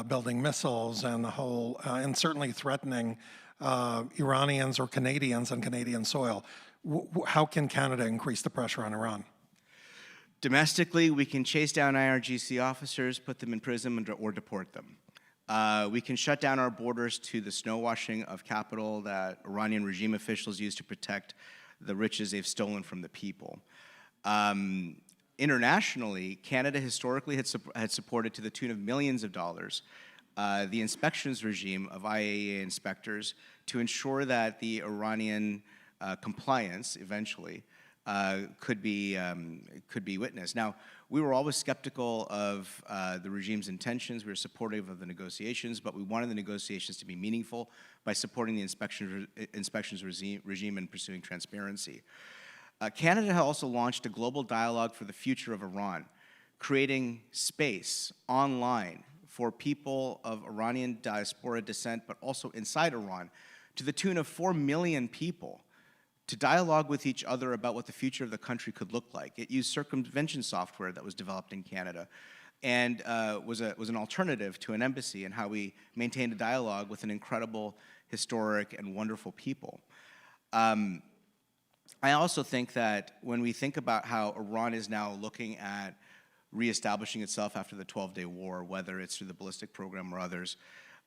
building missiles, and the whole, and certainly threatening Iranians or Canadians on Canadian soil? How can Canada increase the pressure on Iran? Domestically, we can chase down IRGC officers, put them in prison, or deport them. We can shut down our borders to the snow-washing of capital that Iranian regime officials use to protect the riches they've stolen from the people. Internationally, Canada historically had supported to the tune of millions of dollars the inspections regime of IAEA inspectors to ensure that the Iranian compliance eventually could be witnessed. Now, we were always skeptical of the regime's intentions. We were supportive of the negotiations, but we wanted the negotiations to be meaningful by supporting the inspections regime and pursuing transparency. Canada has also launched a global dialogue for the future of Iran, creating space online for people of Iranian diaspora descent, but also inside Iran, to the tune of 4 million people, to dialogue with each other about what the future of the country could look like. It used circumvention software that was developed in Canada and was an alternative to an embassy, and how we maintained a dialogue with an incredible, historic, and wonderful people. I also think that when we think about how Iran is now looking at reestablishing itself after the 12-day war, whether it's through the ballistic program or others,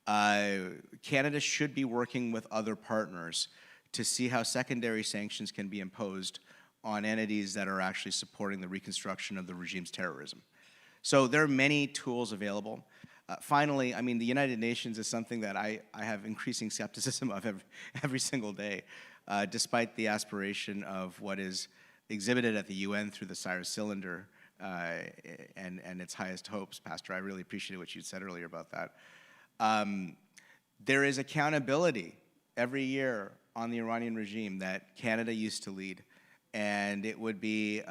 Canada should be working with other partners to see how secondary sanctions can be imposed on entities that are actually supporting the reconstruction of the regime's terrorism. So there are many tools available. Finally, I mean, the United Nations is something that I have increasing skepticism of every single day, despite the aspiration of what is exhibited at the UN through the Cyrus Cylinder and its highest hopes. Pastor, I really appreciated what you said earlier about that. There is accountability every year on the Iranian regime that Canada used to lead, and it would be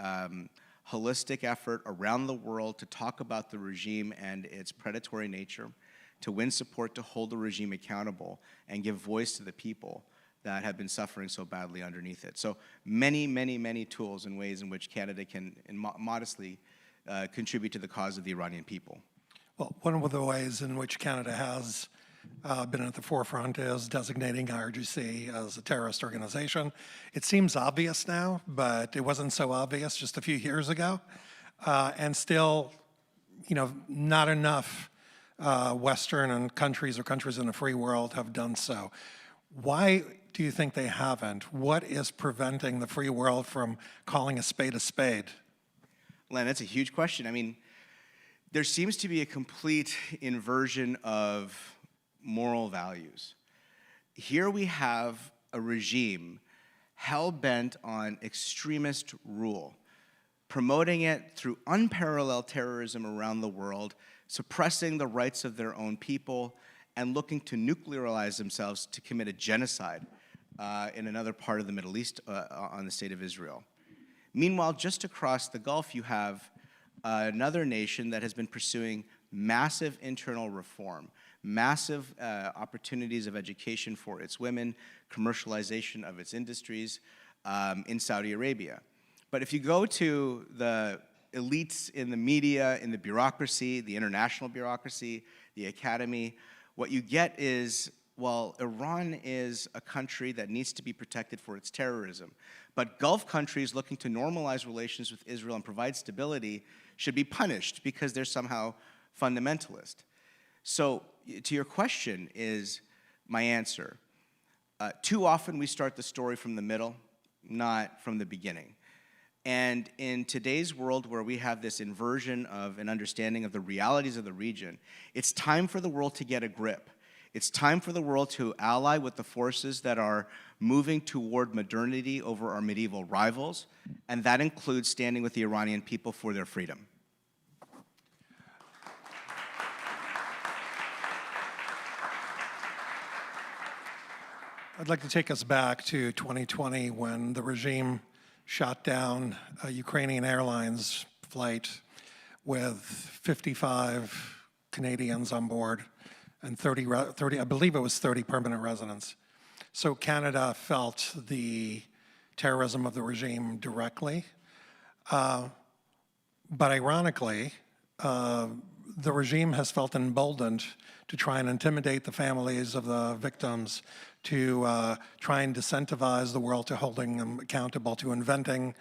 holistic effort around the world to talk about the regime and its predatory nature, to win support to hold the regime accountable and give voice to the people that have been suffering so badly underneath it. So many, many, many tools and ways in which Canada can modestly contribute to the cause of the Iranian people. Well, one of the ways in which Canada has been at the forefront is designating IRGC as a terrorist organization. It seems obvious now, but it wasn't so obvious just a few years ago. And still, not enough Western countries or countries in the free world have done so. Why do you think they haven't? What is preventing the free world from calling a spade a spade? Len, that's a huge question. I mean, there seems to be a complete inversion of moral values. Here we have a regime hell-bent on extremist rule, promoting it through unparalleled terrorism around the world, suppressing the rights of their own people, and looking to nuclearize themselves to commit a genocide in another part of the Middle East on the state of Israel. Meanwhile, just across the Gulf, you have another nation that has been pursuing massive internal reform, massive opportunities of education for its women, commercialization of its industries in Saudi Arabia. But if you go to the elites in the media, in the bureaucracy, the international bureaucracy, the academy, what you get is, well, Iran is a country that needs to be protected for its terrorism. But Gulf countries looking to normalize relations with Israel and provide stability should be punished because they're somehow fundamentalist. So to your question is my answer. Too often we start the story from the middle, not from the beginning. And in today's world where we have this inversion of an understanding of the realities of the region, it's time for the world to get a grip. It's time for the world to ally with the forces that are moving toward modernity over our medieval rivals, and that includes standing with the Iranian people for their freedom. I'd like to take us back to 2020 when the regime shot down a Ukrainian Airlines flight with 55 Canadians on board and 30, I believe it was 30 permanent residents. So Canada felt the terrorism of the regime directly. But ironically, the regime has felt emboldened to try and intimidate the families of the victims, to try and disincentivize the world to holding them accountable, to inventing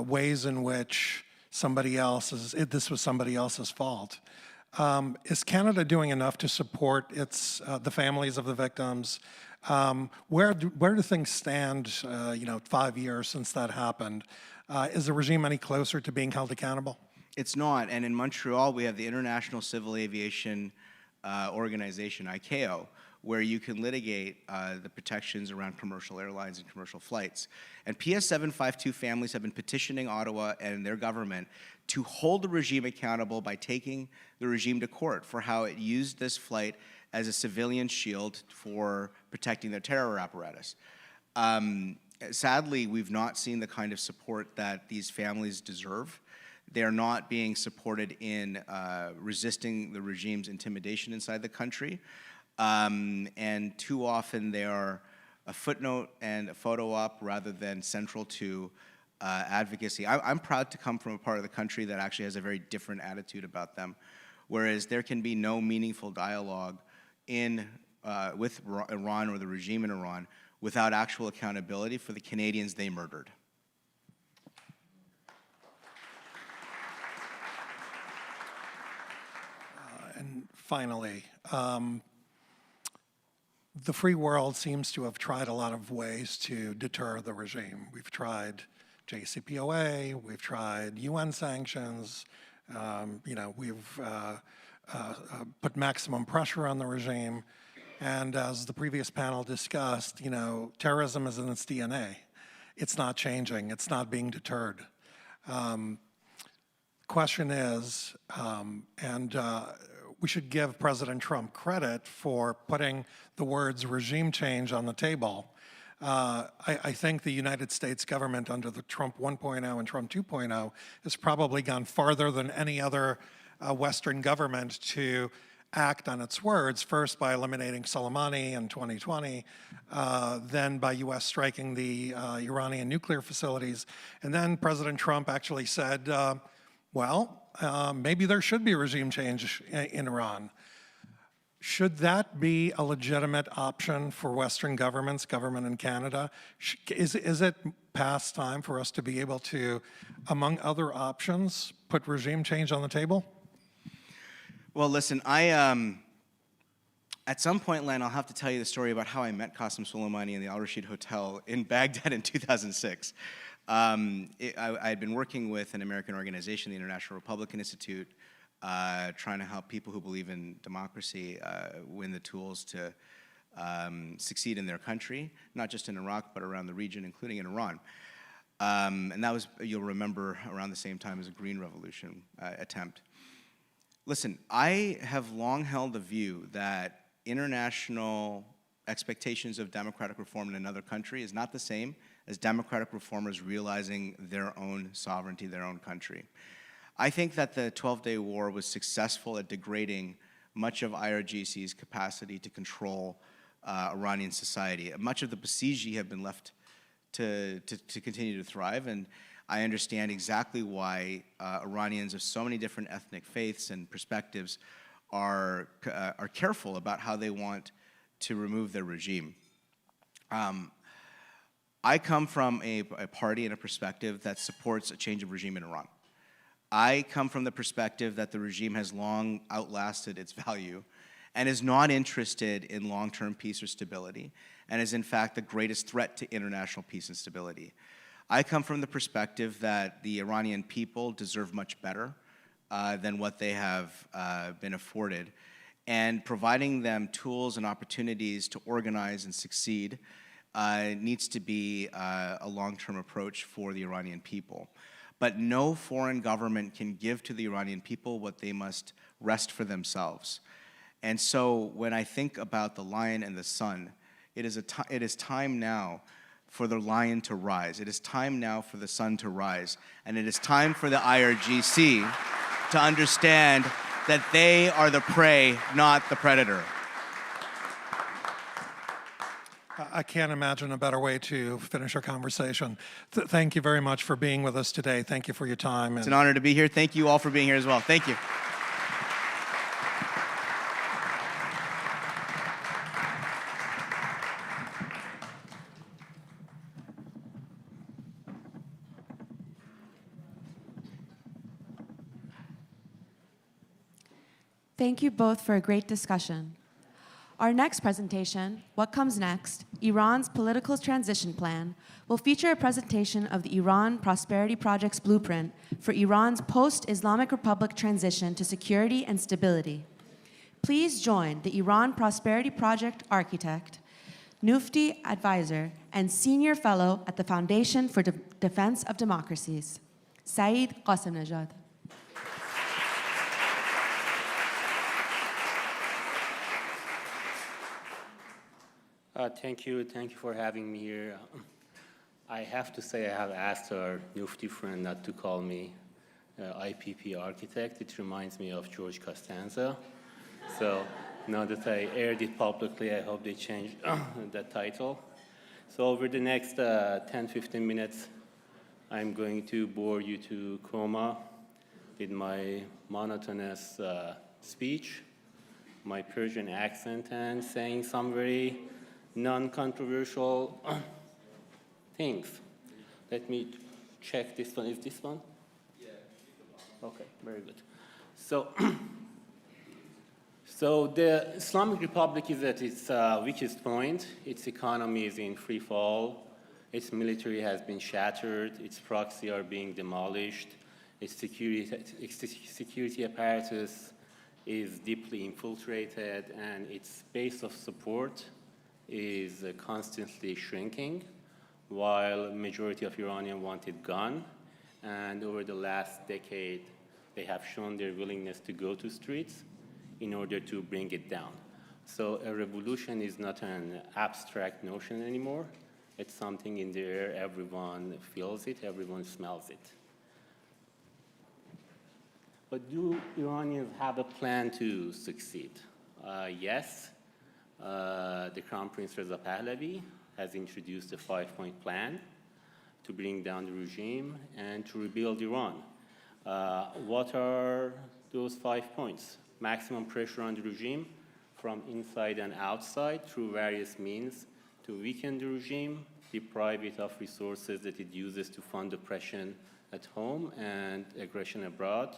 ways in which this was somebody else's fault. Is Canada doing enough to support the families of the victims? Where do things stand, 5 years since that happened? Is the regime any closer to being held accountable? It's not, and in Montreal we have the International Civil Aviation Organization, ICAO, where you can litigate the protections around commercial airlines and commercial flights. And PS 752 families have been petitioning Ottawa and their government to hold the regime accountable by taking the regime to court for how it used this flight as a civilian shield for protecting their terror apparatus. Sadly, we've not seen the kind of support that these families deserve. They're not being supported in resisting the regime's intimidation inside the country. And too often they are a footnote and a photo op rather than central to advocacy. I'm proud to come from a part of the country that actually has a very different attitude about them, whereas there can be no meaningful dialogue with Iran or the regime in Iran without actual accountability for the Canadians they murdered. And finally, the free world seems to have tried a lot of ways to deter the regime. We've tried JCPOA, we've tried UN sanctions, we've put maximum pressure on the regime. And as the previous panel discussed, terrorism is in its DNA. It's not changing, it's not being deterred. Question is, we should give President Trump credit for putting the words regime change on the table. I think the United States government under the Trump 1.0 and Trump 2.0 has probably gone farther than any other Western government to act on its words, first by eliminating Soleimani in 2020, then by US striking the Iranian nuclear facilities, and then President Trump actually said, well, maybe there should be a regime change in Iran. Should that be a legitimate option for Western governments, government in Canada? Is it past time for us to be able to, among other options, put regime change on the table? Well, listen, at some point, Len, I'll have to tell you the story about how I met Qasem Soleimani in the Al Rashid Hotel in Baghdad in 2006. I had been working with an American organization, the International Republican Institute, trying to help people who believe in democracy win the tools to succeed in their country, not just in Iraq, but around the region, including in Iran. And that was, you'll remember, around the same time as a Green Revolution attempt. Listen, I have long held the view that international expectations of democratic reform in another country is not the same as democratic reformers realizing their own sovereignty, their own country. I think that the 12-day war was successful at degrading much of IRGC's capacity to control Iranian society. Much of the Basiji have been left to continue to thrive, and I understand exactly why Iranians of so many different ethnic faiths and perspectives are careful about how they want to remove their regime. I come from a party and a perspective that supports a change of regime in Iran. I come from the perspective that the regime has long outlasted its value and is not interested in long-term peace or stability, and is in fact the greatest threat to international peace and stability. I come from the perspective that the Iranian people deserve much better than what they have been afforded, and providing them tools and opportunities to organize and succeed needs to be a long-term approach for the Iranian people. But no foreign government can give to the Iranian people what they must wrest for themselves. And so when I think about the lion and the sun, it is time now for the lion to rise. It is time now for the sun to rise. And it is time for the IRGC to understand that they are the prey, not the predator. I can't imagine a better way to finish our conversation. Thank you very much for being with us today. Thank you for your time. It's an honor to be here. Thank you all for being here as well. Thank you. Thank you both for a great discussion. Our next presentation, What Comes Next? Iran's Political Transition Plan, will feature a presentation of the Iran Prosperity Project's blueprint for Iran's post-Islamic Republic transition to security and stability. Please join the Iran Prosperity Project architect, NUFDI advisor, and senior fellow at the Foundation for Defense of Democracies, Saeed Qasemnejad. Thank you for having me here. I have to say I have asked our NUFDI friend not to call me IPP architect. It reminds me of George Costanza. So now that I aired it publicly, I hope they change that title. So over the next 10-15 minutes, I'm going to bore you to coma with my monotonous speech, my Persian accent, and saying some very non-controversial things. Let me check this one. Is this one? Yeah. Okay, very good. So, so the Islamic Republic is at its weakest point. Its economy is in free fall. Its military has been shattered. Its proxies are being demolished. Its security apparatus is deeply infiltrated, and its base of support is constantly shrinking, while majority of Iranians want it gone. And over the last decade, they have shown their willingness to go to streets in order to bring it down. So a revolution is not an abstract notion anymore. It's something in the air. Everyone feels it. Everyone smells it. But do Iranians have a plan to succeed? Yes. The Crown Prince Reza Pahlavi has introduced a 5-point plan to bring down the regime and to rebuild Iran. What are those 5 points? Maximum pressure on the regime from inside and outside through various means to weaken the regime, deprive it of resources that it uses to fund oppression at home and aggression abroad,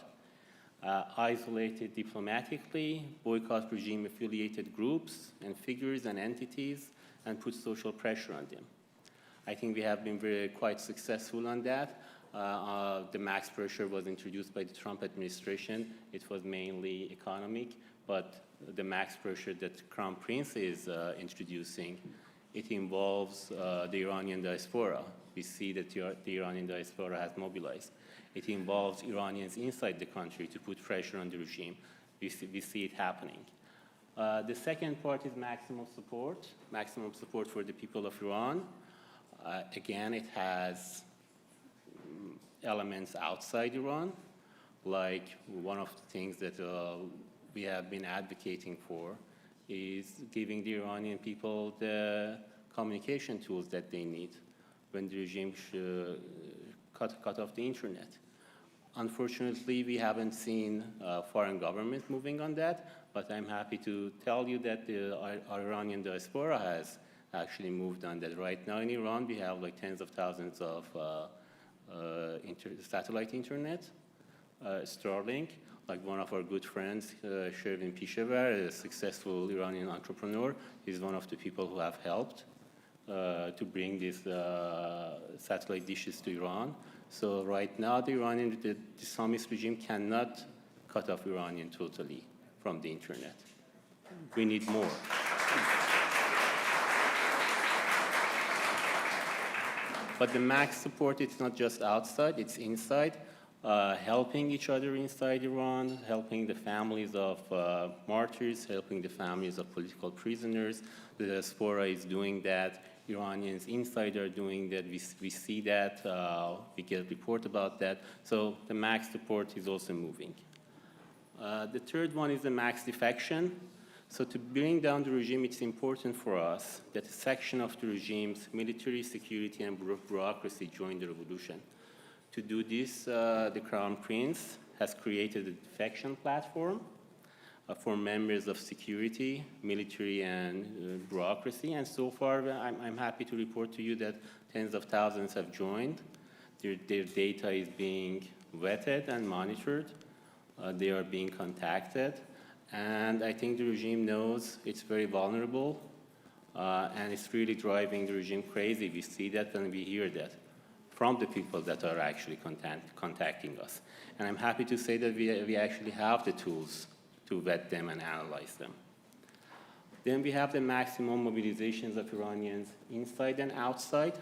isolate it diplomatically, boycott regime-affiliated groups and figures and entities, and put social pressure on them. I think we have been quite successful on that. The max pressure was introduced by the Trump administration. It was mainly economic, but the max pressure that Crown Prince is introducing, it involves the Iranian diaspora. We see that the Iranian diaspora has mobilized. It involves Iranians inside the country to put pressure on the regime. We see it happening. The second part is maximum support for the people of Iran. Again, it has elements outside Iran, like one of the things that we have been advocating for is giving the Iranian people the communication tools that they need when the regime should cut off the internet. Unfortunately, we haven't seen foreign government moving on that, but I'm happy to tell you that our Iranian diaspora has actually moved on that. Right now in Iran, we have like tens of thousands of satellite internet, Starlink. Like one of our good friends, Shervin Peshawar, a successful Iranian entrepreneur, is one of the people who have helped to bring these satellite dishes to Iran. So right now, the Islamist regime cannot cut off Iranian totally from the internet. We need more. But the max support, it's not just outside, it's inside, helping each other inside Iran, helping the families of martyrs, helping the families of political prisoners. The diaspora is doing that. Iranians inside are doing that. We see that. We get a report about that. So the max support is also moving. The third one is the max defection. So to bring down the regime, it's important for us that a section of the regime's military, security, and bureaucracy join the revolution. To do this, the Crown Prince has created a defection platform for members of security, military, and bureaucracy. And so far, I'm happy to report to you that tens of thousands have joined. Their data is being vetted and monitored. They are being contacted. And I think the regime knows it's very vulnerable, and it's really driving the regime crazy. We see that and we hear that from the people that are actually contacting us. And I'm happy to say that we actually have the tools to vet them and analyze them. Then we have the maximum mobilizations of Iranians inside and outside.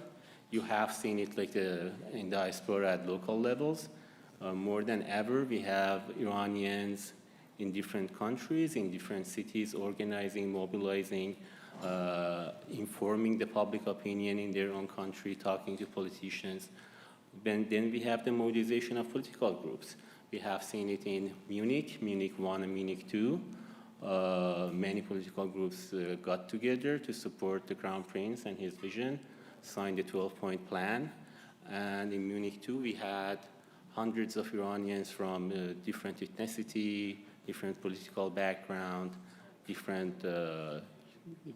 You have seen it like in diaspora at local levels. More than ever, we have Iranians in different countries, in different cities, organizing, mobilizing, informing the public opinion in their own country, talking to politicians. Then we have the mobilization of political groups. We have seen it in Munich, Munich 1 and Munich 2. Many political groups got together to support the Crown Prince and his vision, signed the 12-point plan. And in Munich 2, we had hundreds of Iranians from different ethnicity, different political background, different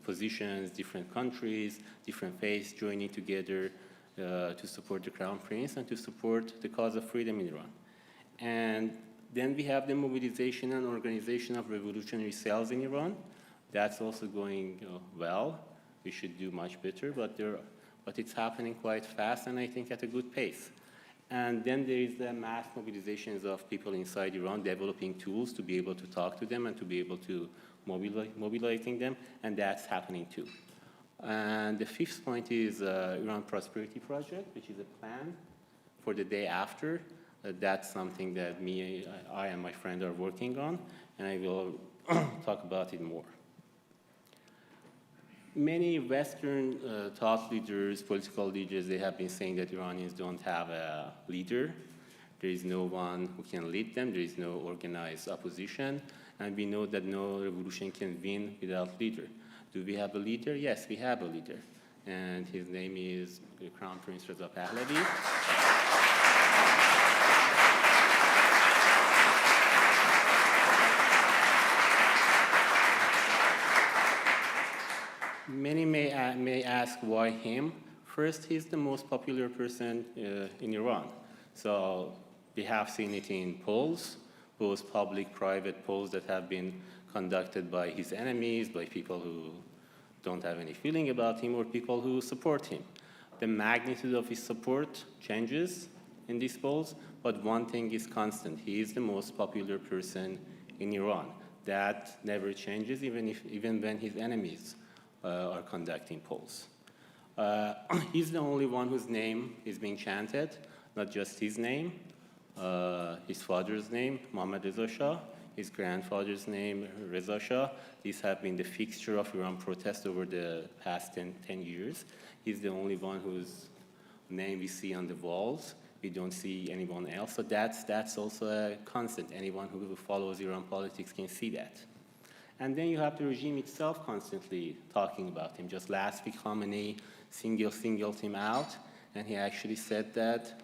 positions, different countries, different faiths joining together to support the Crown Prince and to support the cause of freedom in Iran. And then we have the mobilization and organization of revolutionary cells in Iran. That's also going well. We should do much better, but it's happening quite fast and I think at a good pace. And then there is the mass mobilizations of people inside Iran developing tools to be able to talk to them and to be able to mobilizing them, and that's happening too. And the fifth point is Iran Prosperity Project, which is a plan for the day after. That's something that I and my friend are working on, and I will talk about it more. Many Western thought leaders, political leaders, they have been saying that Iranians don't have a leader. There is no one who can lead them. There is no organized opposition. And we know that no revolution can win without leader. Do we have a leader? Yes, we have a leader. And his name is Crown Prince Reza Pahlavi. Many may ask why him. First, he's the most popular person in Iran. So we have seen it in polls, both public, private polls that have been conducted by his enemies, by people who don't have any feeling about him, or people who support him. The magnitude of his support changes in these polls, but one thing is constant. He is the most popular person in Iran. That never changes, even when his enemies are conducting polls. He's the only one whose name is being chanted, not just his name, his father's name, Mohammad Reza Shah, his grandfather's name, Reza Shah. These have been the fixture of Iran protest over the past 10 years. He's the only one whose name we see on the walls. We don't see anyone else. So that's also a constant. Anyone who follows Iran politics can see that. And then you have the regime itself constantly talking about him. Just last week, Khamenei singled him out, and he actually said that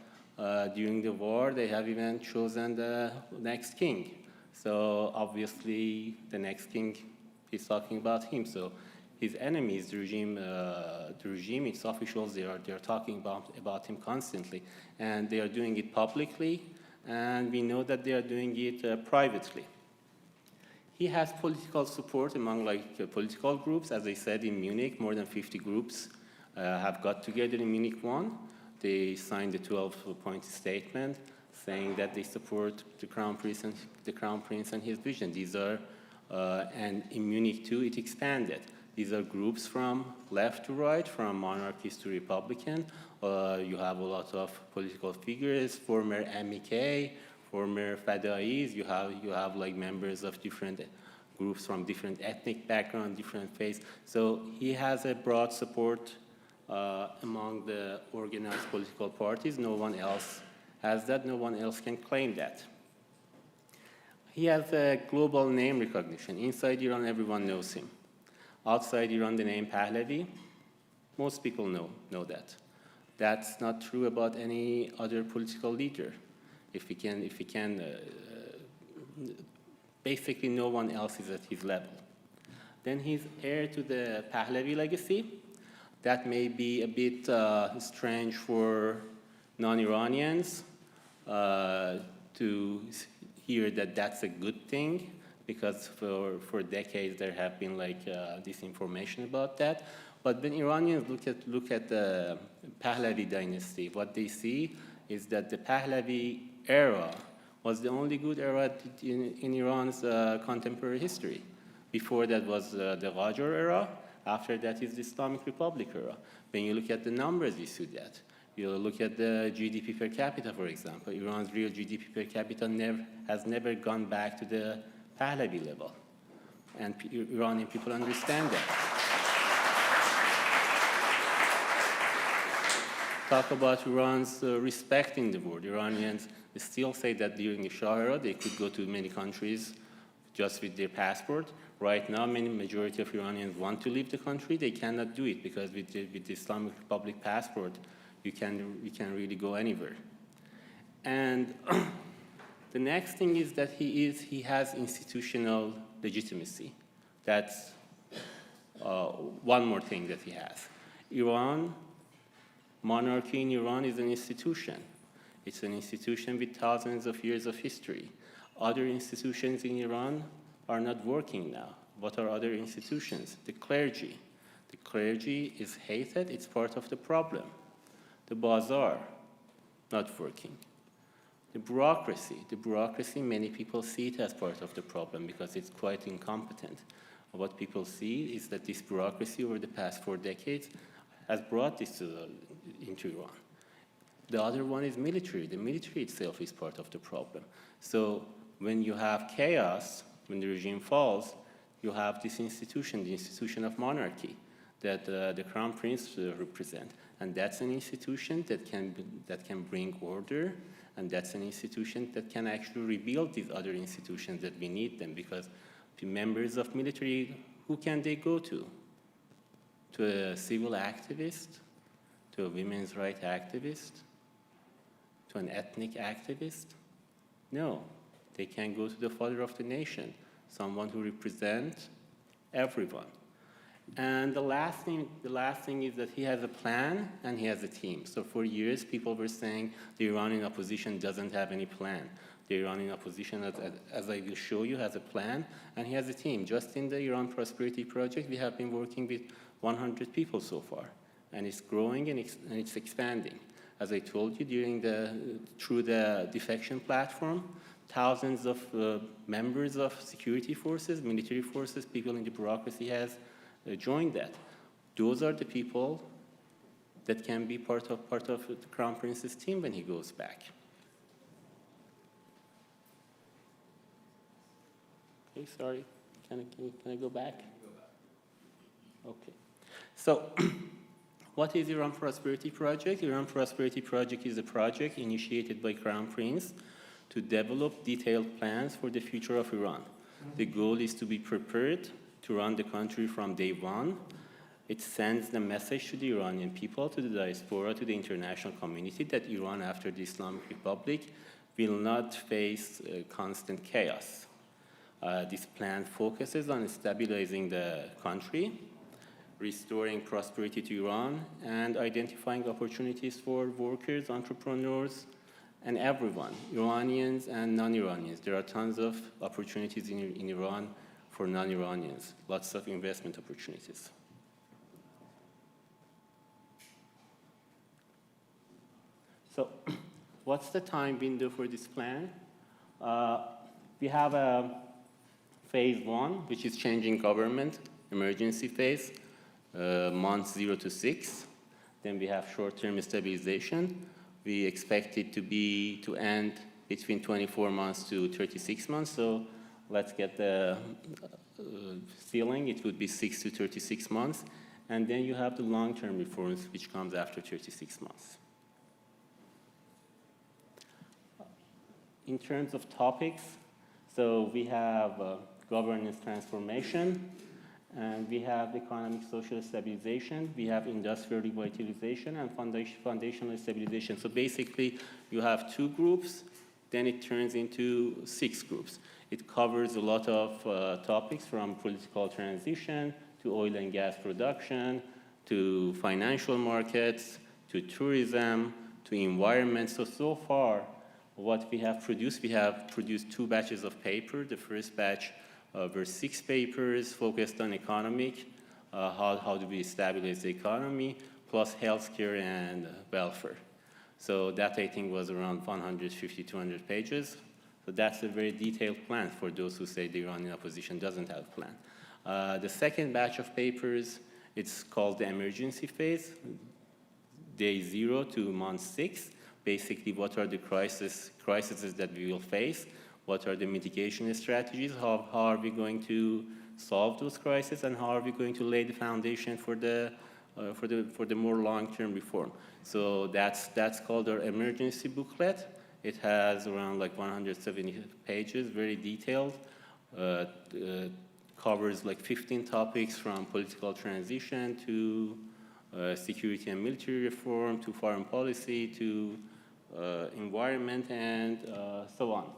during the war, they have even chosen the next king. So obviously, the next king is talking about him. So his enemies, the regime, its officials, they're talking about him constantly, and they are doing it publicly, and we know that they are doing it privately. He has political support among political groups. As I said, in Munich, more than 50 groups have got together in Munich 1. They signed the 12-point statement saying that they support the Crown Prince and his vision. These are, and in Munich 2, it expanded. These are groups from left to right, from monarchist to Republican. You have a lot of political figures, former MEK, former Fada'is. You have like members of different groups from different ethnic background, different faiths. So he has a broad support among the organized political parties. No one else has that. No one else can claim that. He has a global name recognition. Inside Iran, everyone knows him. Outside Iran, the name Pahlavi, most people know that. That's not true about any other political leader. Basically no one else is at his level. Then he's heir to the Pahlavi legacy. That may be a bit strange for non-Iranians to hear that that's a good thing, because for decades there have been disinformation about that. But when Iranians look at the Pahlavi dynasty, what they see is that the Pahlavi era was the only good era in Iran's contemporary history. Before that was the Qajar era. After that is the Islamic Republic era. When you look at the numbers, you see that. You look at the GDP per capita, for example. Iran's real GDP per capita has never gone back to the Pahlavi level. And Iranian people understand that. Talk about Iran's respect in the world. Iranians still say that during the Shah era, they could go to many countries just with their passport. Right now, majority of Iranians want to leave the country. They cannot do it because with the Islamic Republic passport, you can really go anywhere. And the next thing is that he has institutional legitimacy. That's one more thing that he has. Monarchy in Iran is an institution. It's an institution with thousands of years of history. Other institutions in Iran are not working now. What are other institutions? The clergy. The clergy is hated. It's part of the problem. The bazaar, not working. The bureaucracy, many people see it as part of the problem because it's quite incompetent. What people see is that this bureaucracy over the past 4 decades has brought this into Iran. The other one is military. The military itself is part of the problem. So when you have chaos, when the regime falls, you have this institution, the institution of monarchy, that the crown prince represent. And that's an institution that can bring order, and that's an institution that can actually rebuild these other institutions that we need them, because the members of military, who can they go to? To a civil activist? To a women's rights activist? To an ethnic activist? No, they can go to the father of the nation, someone who represents everyone. And the last thing is that he has a plan and he has a team. So for years, people were saying the Iranian opposition doesn't have any plan. The Iranian opposition, as I will show you, has a plan and he has a team. Just in the Iran Prosperity Project, we have been working with 100 people so far. And it's growing and it's expanding. As I told you, through the defection platform, thousands of members of security forces, military forces, people in the bureaucracy has joined that. Those are the people that can be part of the Crown Prince's team when he goes back. Okay, sorry. Can I go back? Okay. So, what is Iran Prosperity Project? Iran Prosperity Project is a project initiated by Crown Prince to develop detailed plans for the future of Iran. The goal is to be prepared to run the country from day one. It sends the message to the Iranian people, to the diaspora, to the international community that Iran, after the Islamic Republic, will not face constant chaos. This plan focuses on stabilizing the country, restoring prosperity to Iran, and identifying opportunities for workers, entrepreneurs, and everyone, Iranians and non-Iranians. There are tons of opportunities in Iran for non-Iranians, lots of investment opportunities. So what's the time window for this plan? We have a phase 1, which is changing government, emergency phase, months 0 to 6. Then we have short-term stabilization. We expect it to end between 24 months to 36 months. So let's get the ceiling. It would be 6 to 36 months. And then you have the long-term reforms, which comes after 36 months. In terms of topics, so we have governance transformation, and we have economic social stabilization, we have industrial revitalization, and foundational stabilization. So basically, you have 2 groups, then it turns into 6 groups. It covers a lot of topics, from political transition to oil and gas production, to financial markets, to tourism, to environment. So far, what we have produced 2 batches of paper. The first batch were 6 papers focused on economic, how do we stabilize the economy, plus healthcare and welfare. So that, I think, was around 150, 200 pages. So that's a very detailed plan for those who say the Iranian opposition doesn't have a plan. The second batch of papers, it's called the emergency phase, day 0 to month 6. Basically, what are the crises that we will face? What are the mitigation strategies? How are we going to solve those crises? And how are we going to lay the foundation for the more long-term reform? So that's called our emergency booklet. It has around like 170 pages, very detailed. Covers like 15 topics, from political transition to security and military reform, to foreign policy, to environment, and so on.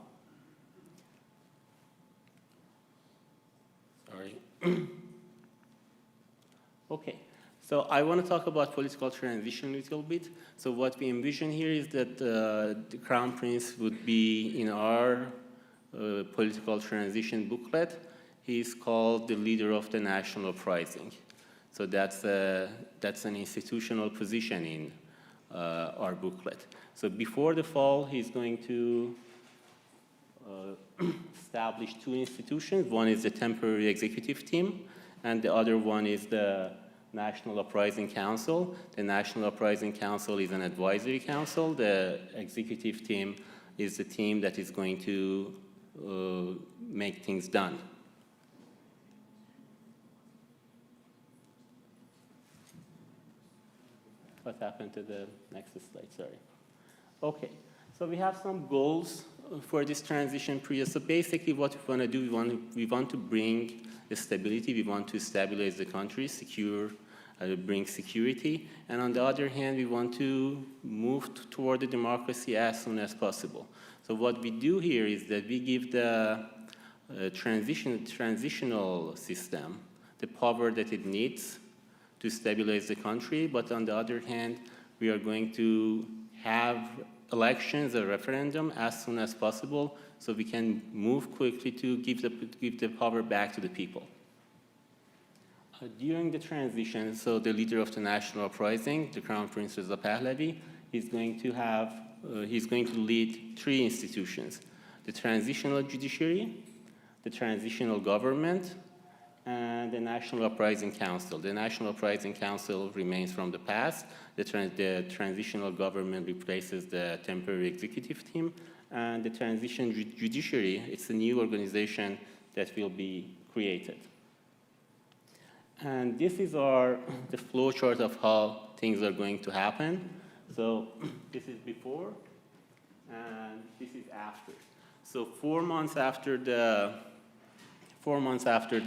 Sorry. Okay, so I want to talk about political transition a little bit. So what we envision here is that the Crown Prince would be in our political transition booklet. He's called the leader of the national uprising. So that's an institutional position in our booklet. So before the fall, he's going to establish 2 institutions. One is the temporary executive team, and the other one is the National Uprising Council. The National Uprising Council is an advisory council. The executive team is the team that is going to make things done. What happened to the next slide? Sorry. Okay, so we have some goals for this transition period. So basically what we want to do, we want to bring the stability, we want to stabilize the country, bring security, and on the other hand, we want to move toward the democracy as soon as possible. So what we do here is that we give the transitional system the power that it needs to stabilize the country. But on the other hand, we are going to have elections, a referendum, as soon as possible, so we can move quickly to give the power back to the people. During the transition, so the leader of the national uprising, the Crown Prince Reza Pahlavi, he's going to lead 3 institutions: the transitional judiciary, the transitional government, and the National Uprising Council. The National Uprising Council remains from the past. The transitional government replaces the temporary executive team, and the transition judiciary, it's a new organization that will be created. And this is the flow chart of how things are going to happen. So this is before, and this is after. So 4 months after the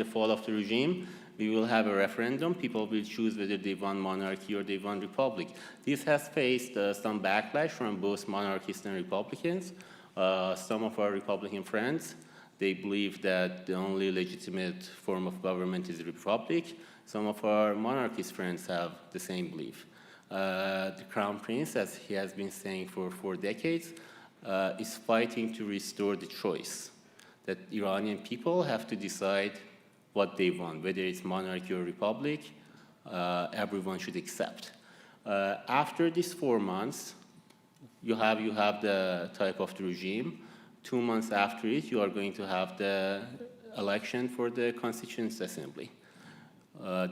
fall of the regime, we will have a referendum. People will choose whether they want monarchy or they want republic. This has faced some backlash from both monarchists and Republicans. Some of our Republican friends, they believe that the only legitimate form of government is a republic. Some of our monarchist friends have the same belief. The Crown Prince, as he has been saying for 4 decades, is fighting to restore the choice that Iranian people have to decide what they want, whether it's monarchy or republic. Everyone should accept. After these 4 months, you have the type of the regime. 2 months after it, you are going to have the election for the Constituent Assembly.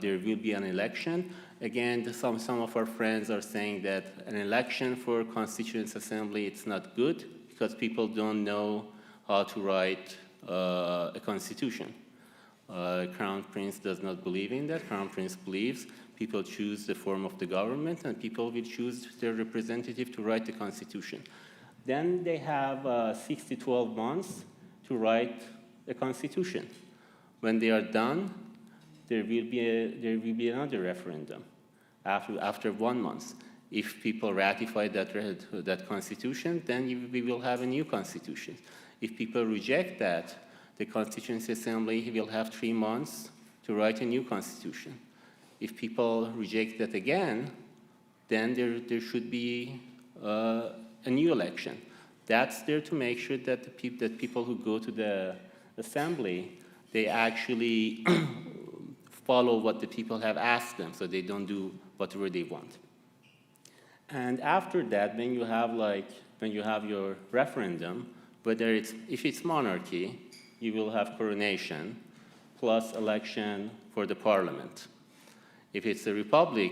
There will be an election. Again, some of our friends are saying that an election for Constituent Assembly, it's not good because people don't know how to write a constitution. Crown Prince does not believe in that. Crown Prince believes people choose the form of the government and people will choose their representative to write the constitution. Then they have 6 to 12 months to write a constitution. When they are done, there will be another referendum after 1 month. If people ratify that constitution, then we will have a new constitution. If people reject that, the Constituent Assembly will have 3 months to write a new constitution. If people reject that again, then there should be a new election. That's there to make sure that people who go to the assembly, they actually follow what the people have asked them, so they don't do whatever they want. And after that, when you have your referendum, if it's monarchy, you will have coronation plus election for the parliament. If it's a republic,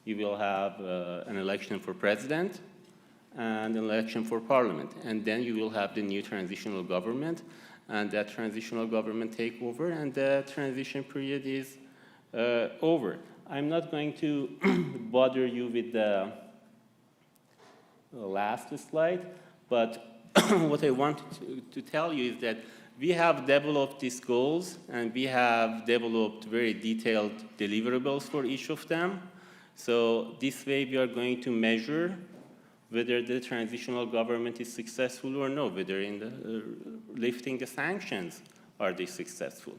you will have an election for president and an election for parliament. And then you will have the new transitional government, and that transitional government take over, and the transition period is over. I'm not going to bother you with the last slide, but what I want to tell you is that we have developed these goals and we have developed very detailed deliverables for each of them. So this way we are going to measure whether the transitional government is successful or not, whether in lifting the sanctions, are they successful?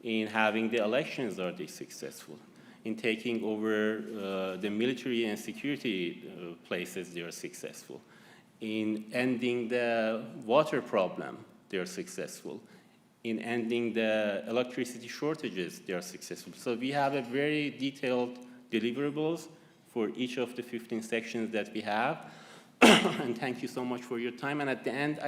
In having the elections, are they successful? In taking over the military and security places, they are successful. In ending the water problem, they are successful. In ending the electricity shortages, they are successful. So we have a very detailed deliverables for each of the 15 sections that we have. And thank you so much for your time. And at the end,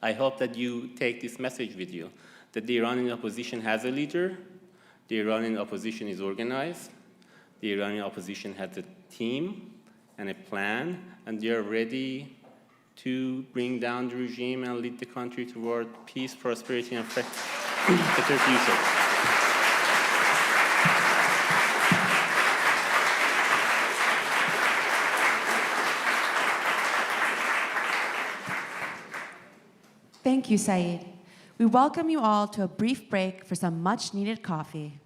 I hope that you take this message with you, that the Iranian opposition has a leader, the Iranian opposition is organized, the Iranian opposition has a team and a plan, and they are ready to bring down the regime and lead the country toward peace, prosperity, and better future. Thank you, Saeed. We welcome you all to a brief break for some much-needed coffee.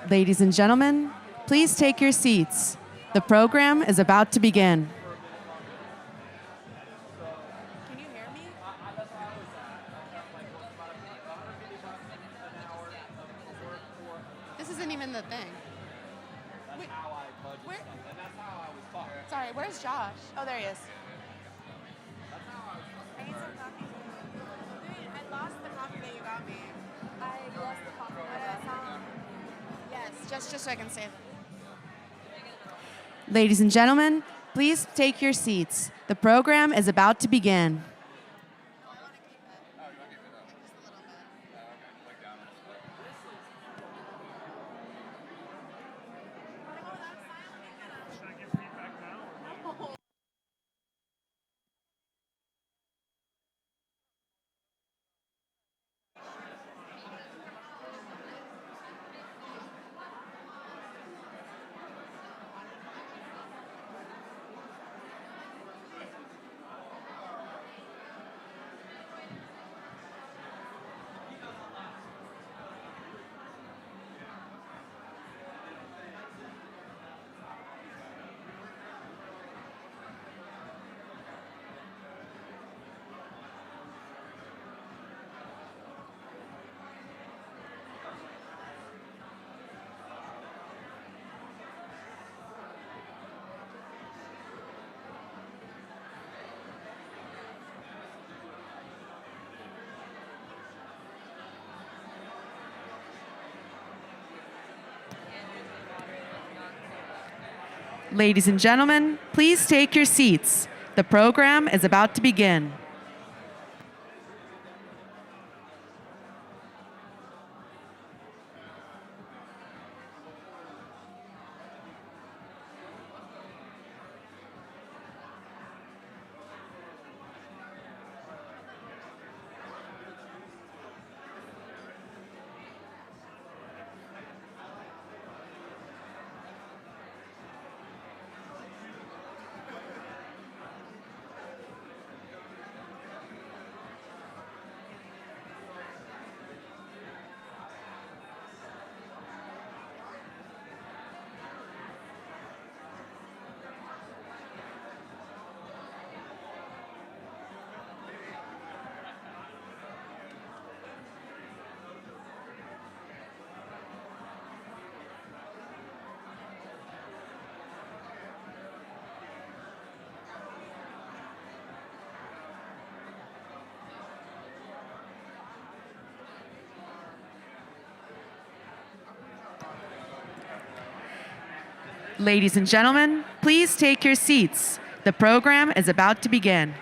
Ladies and gentlemen, please take your seats. The program is about to begin. Can you hear me? This isn't even the thing. Wait, where? Sorry, where's Josh? Oh, there he is. I need some coffee. I lost the coffee that you got me. I lost the coffee. Yes, just so I can save it. Ladies and gentlemen, please take your seats. The program is about to begin. Ladies and gentlemen, please take your seats. The program is about to begin. Ladies and gentlemen, please take your seats. The program is about to begin.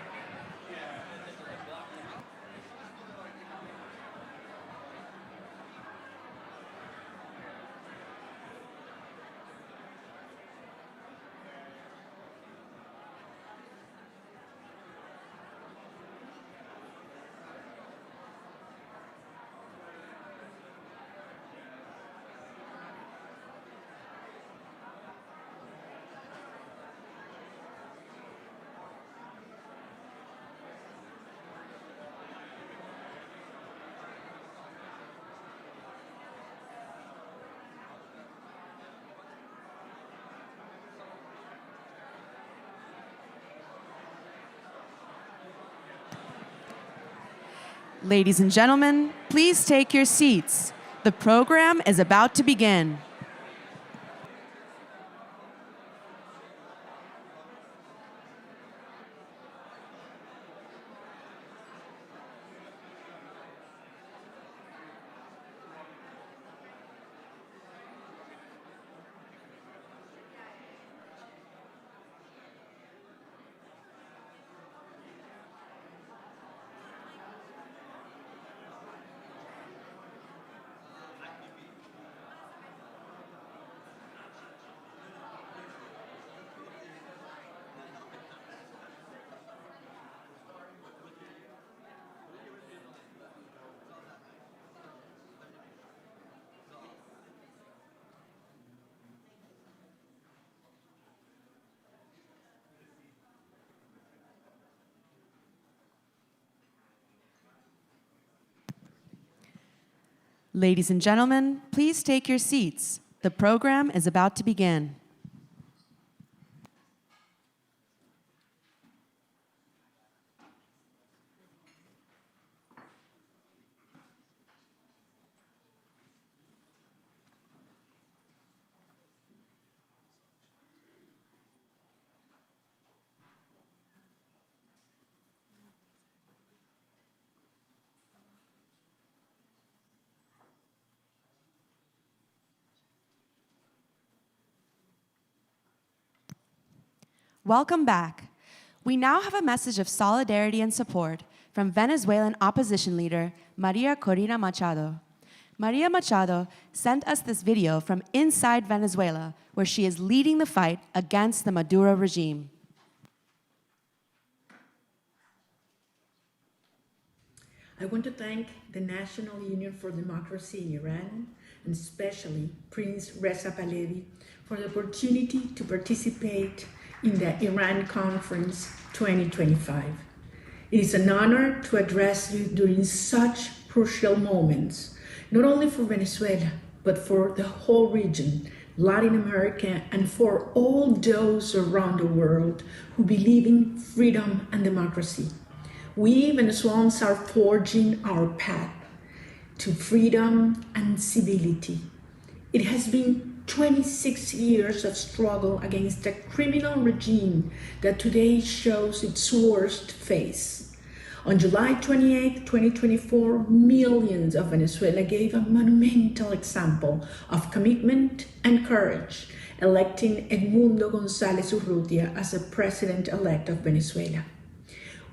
Ladies and gentlemen, please take your seats. The program is about to begin. Ladies and gentlemen, please take your seats. The program is about to begin. Welcome back. We now have a message of solidarity and support from Venezuelan opposition leader Maria Corina Machado. Maria Machado sent us this video from inside Venezuela, where she is leading the fight against the Maduro regime. I want to thank the National Union for Democracy in Iran, and especially Prince Reza Pahlavi, for the opportunity to participate in the Iran Conference 2025. It is an honor to address you during such crucial moments, not only for Venezuela, but for the whole region, Latin America, and for all those around the world who believe in freedom and democracy. We Venezuelans are forging our path to freedom and civility. It has been 26 years of struggle against a criminal regime that today shows its worst face. On July 28, 2024, millions of Venezuela gave a monumental example of commitment and courage, electing Edmundo González Urrutia as the president-elect of Venezuela.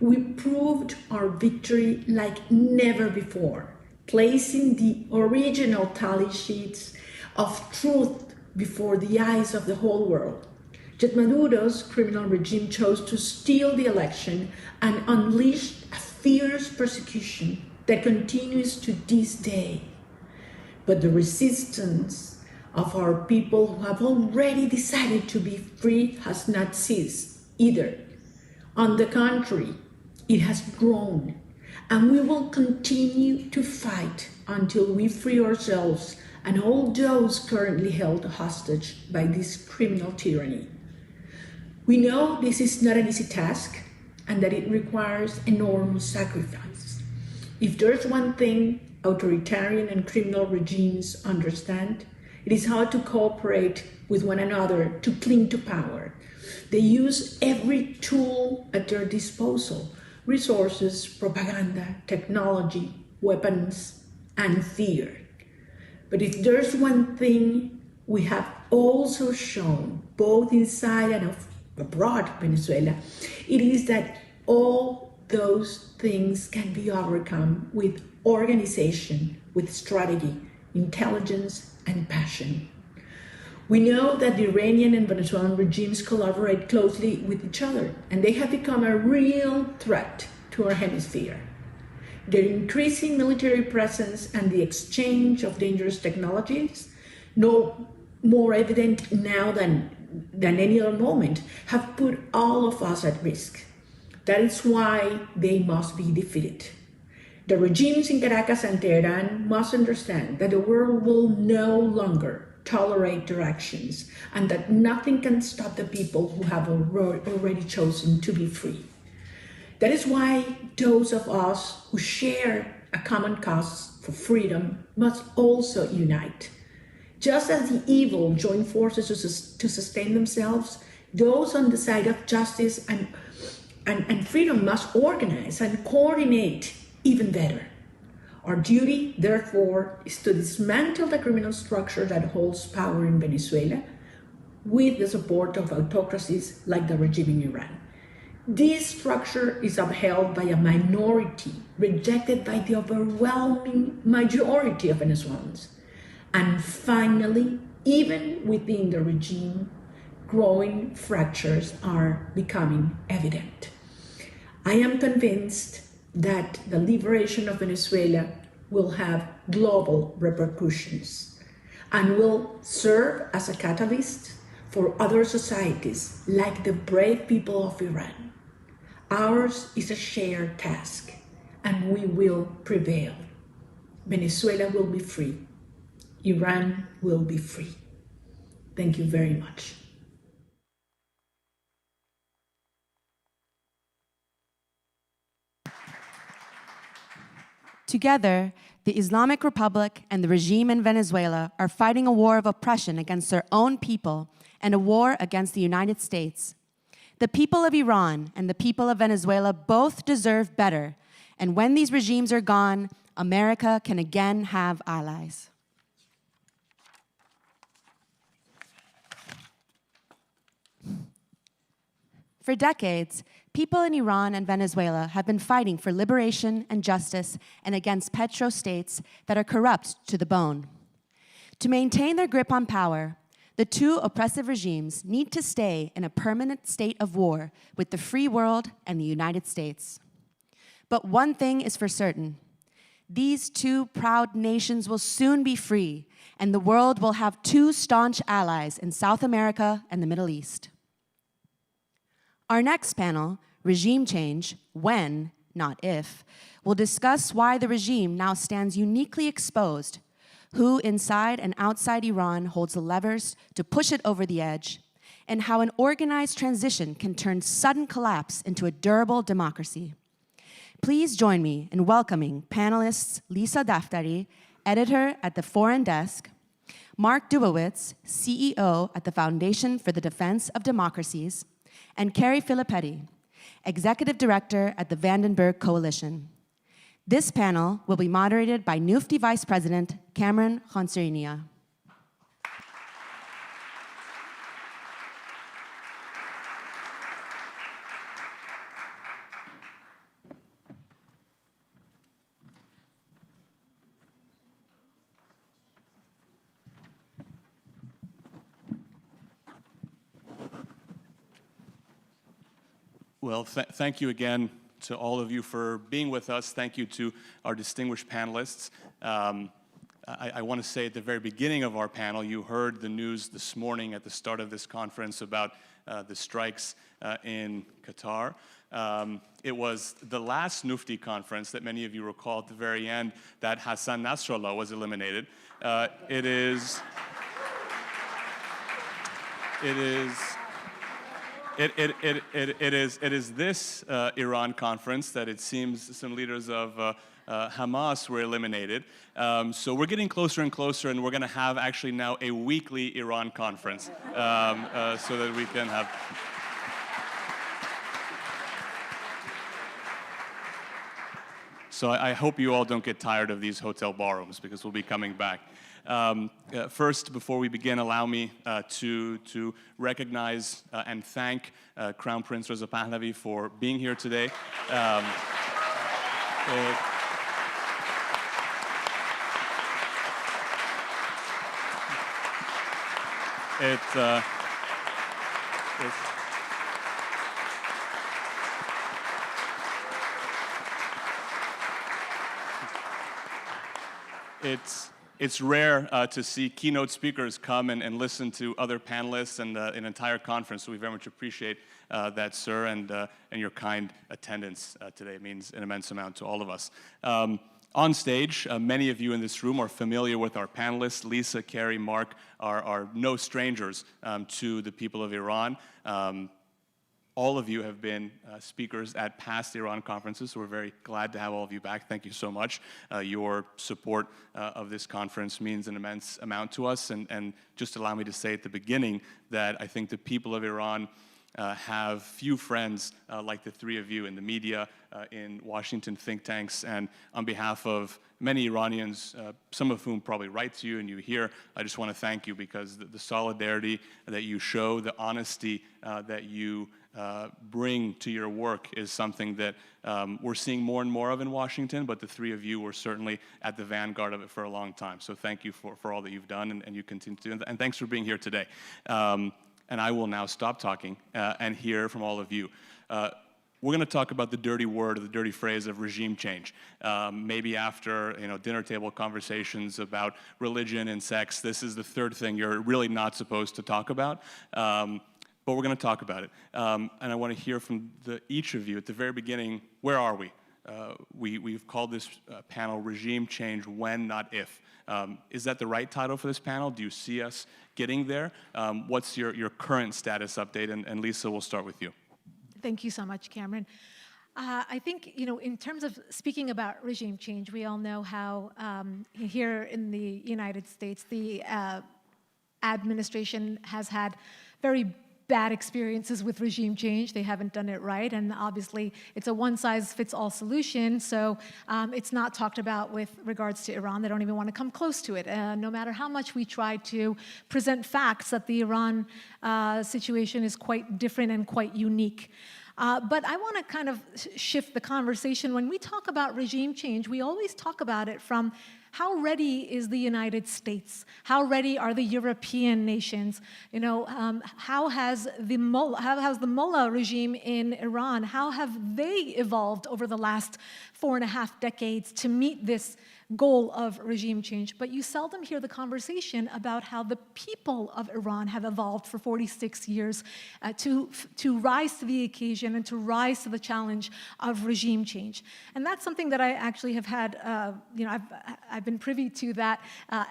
We proved our victory like never before, placing the original tally sheets of truth before the eyes of the whole world. Yet Maduro's criminal regime chose to steal the election and unleashed a fierce persecution that continues to this day. But the resistance of our people who have already decided to be free has not ceased either. On the contrary, it has grown, and we will continue to fight until we free ourselves and all those currently held hostage by this criminal tyranny. We know this is not an easy task and that it requires enormous sacrifice. If there's one thing authoritarian and criminal regimes understand, it is how to cooperate with one another to cling to power. They use every tool at their disposal: resources, propaganda, technology, weapons, and fear. But if there's one thing we have also shown, both inside and abroad Venezuela, it is that all those things can be overcome with organization, with strategy, intelligence, and passion. We know that the Iranian and Venezuelan regimes collaborate closely with each other, and they have become a real threat to our hemisphere. Their increasing military presence and the exchange of dangerous technologies, no more evident now than any other moment, have put all of us at risk. That is why they must be defeated. The regimes in Caracas and Tehran must understand that the world will no longer tolerate their actions and that nothing can stop the people who have already chosen to be free. That is why those of us who share a common cause for freedom must also unite. Just as the evil join forces to sustain themselves, those on the side of justice and freedom must organize and coordinate even better. Our duty, therefore, is to dismantle the criminal structure that holds power in Venezuela with the support of autocracies like the regime in Iran. This structure is upheld by a minority, rejected by the overwhelming majority of Venezuelans. And finally, even within the regime, growing fractures are becoming evident. I am convinced that the liberation of Venezuela will have global repercussions and will serve as a catalyst for other societies like the brave people of Iran. Ours is a shared task, and we will prevail. Venezuela will be free. Iran will be free. Thank you very much. Together, the Islamic Republic and the regime in Venezuela are fighting a war of oppression against their own people and a war against the United States. The people of Iran and the people of Venezuela both deserve better, and when these regimes are gone, America can again have allies. For decades, people in Iran and Venezuela have been fighting for liberation and justice and against petrostates that are corrupt to the bone. To maintain their grip on power, the two oppressive regimes need to stay in a permanent state of war with the free world and the United States. But one thing is for certain: these two proud nations will soon be free, and the world will have two staunch allies in South America and the Middle East. Our next panel, Regime Change, When, Not If, will discuss why the regime now stands uniquely exposed, who inside and outside Iran holds the levers to push it over the edge, and how an organized transition can turn sudden collapse into a durable democracy. Please join me in welcoming panelists Lisa Daftari, editor at the Foreign Desk, Mark Dubowitz, CEO at the Foundation for the Defense of Democracies, and Carrie Filippetti, executive director at the Vandenberg Coalition. This panel will be moderated by NUFDI Vice President Cameron Khonserinia. Well, thank you again to all of you for being with us. Thank you to our distinguished panelists. I want to say at the very beginning of our panel, you heard the news this morning at the start of this conference about the strikes in Qatar. It was the last NUFDI conference that many of you recall at the very end that Hassan Nasrallah was eliminated. It is this Iran conference that it seems some leaders of Hamas were eliminated. So we're getting closer and closer, and we're going to have actually now a weekly Iran conference so that we can have. So I hope you all don't get tired of these hotel ballrooms, because we'll be coming back. First, before we begin, allow me to recognize and thank Crown Prince Reza Pahlavi for being here today. It's rare to see keynote speakers come and listen to other panelists and an entire conference, so we very much appreciate that, sir, and your kind attendance today. It means an immense amount to all of us. On stage, many of you in this room are familiar with our panelists. Lisa, Carrie, Mark are no strangers to the people of Iran. All of you have been speakers at past Iran conferences, so we're very glad to have all of you back. Thank you so much. Your support of this conference means an immense amount to us, and just allow me to say at the beginning that I think the people of Iran have few friends like the three of you in the media, in Washington think tanks, and on behalf of many Iranians, some of whom probably write to you and you hear, I just want to thank you, because the solidarity that you show, the honesty that you bring to your work is something that we're seeing more and more of in Washington, but the three of you were certainly at the vanguard of it for a long time. So thank you for all that you've done, and you continue to do, and thanks for being here today. And I will now stop talking and hear from all of you. We're going to talk about the dirty word, or the dirty phrase of regime change. Maybe after dinner table conversations about religion and sex, this is the third thing you're really not supposed to talk about. But we're going to talk about it. And I want to hear from each of you at the very beginning, where are we? We've called this panel Regime Change When, Not If. Is that the right title for this panel? Do you see us getting there? What's your current status update? And Lisa, we'll start with you. Thank you so much, Cameron. I think, in terms of speaking about regime change, we all know how here in the United States, the administration has had very bad experiences with regime change. They haven't done it right, and obviously it's a one-size-fits-all solution, so it's not talked about with regards to Iran. They don't even want to come close to it. No matter how much we try to present facts that the Iran situation is quite different and quite unique. But I want to kind of shift the conversation. When we talk about regime change, we always talk about it from how ready is the United States? How ready are the European nations? How has the mullah regime in Iran, how have they evolved over the last 4.5 decades to meet this goal of regime change? But you seldom hear the conversation about how the people of Iran have evolved for 46 years to rise to the occasion and to rise to the challenge of regime change. And that's something that I actually have had, I've been privy to that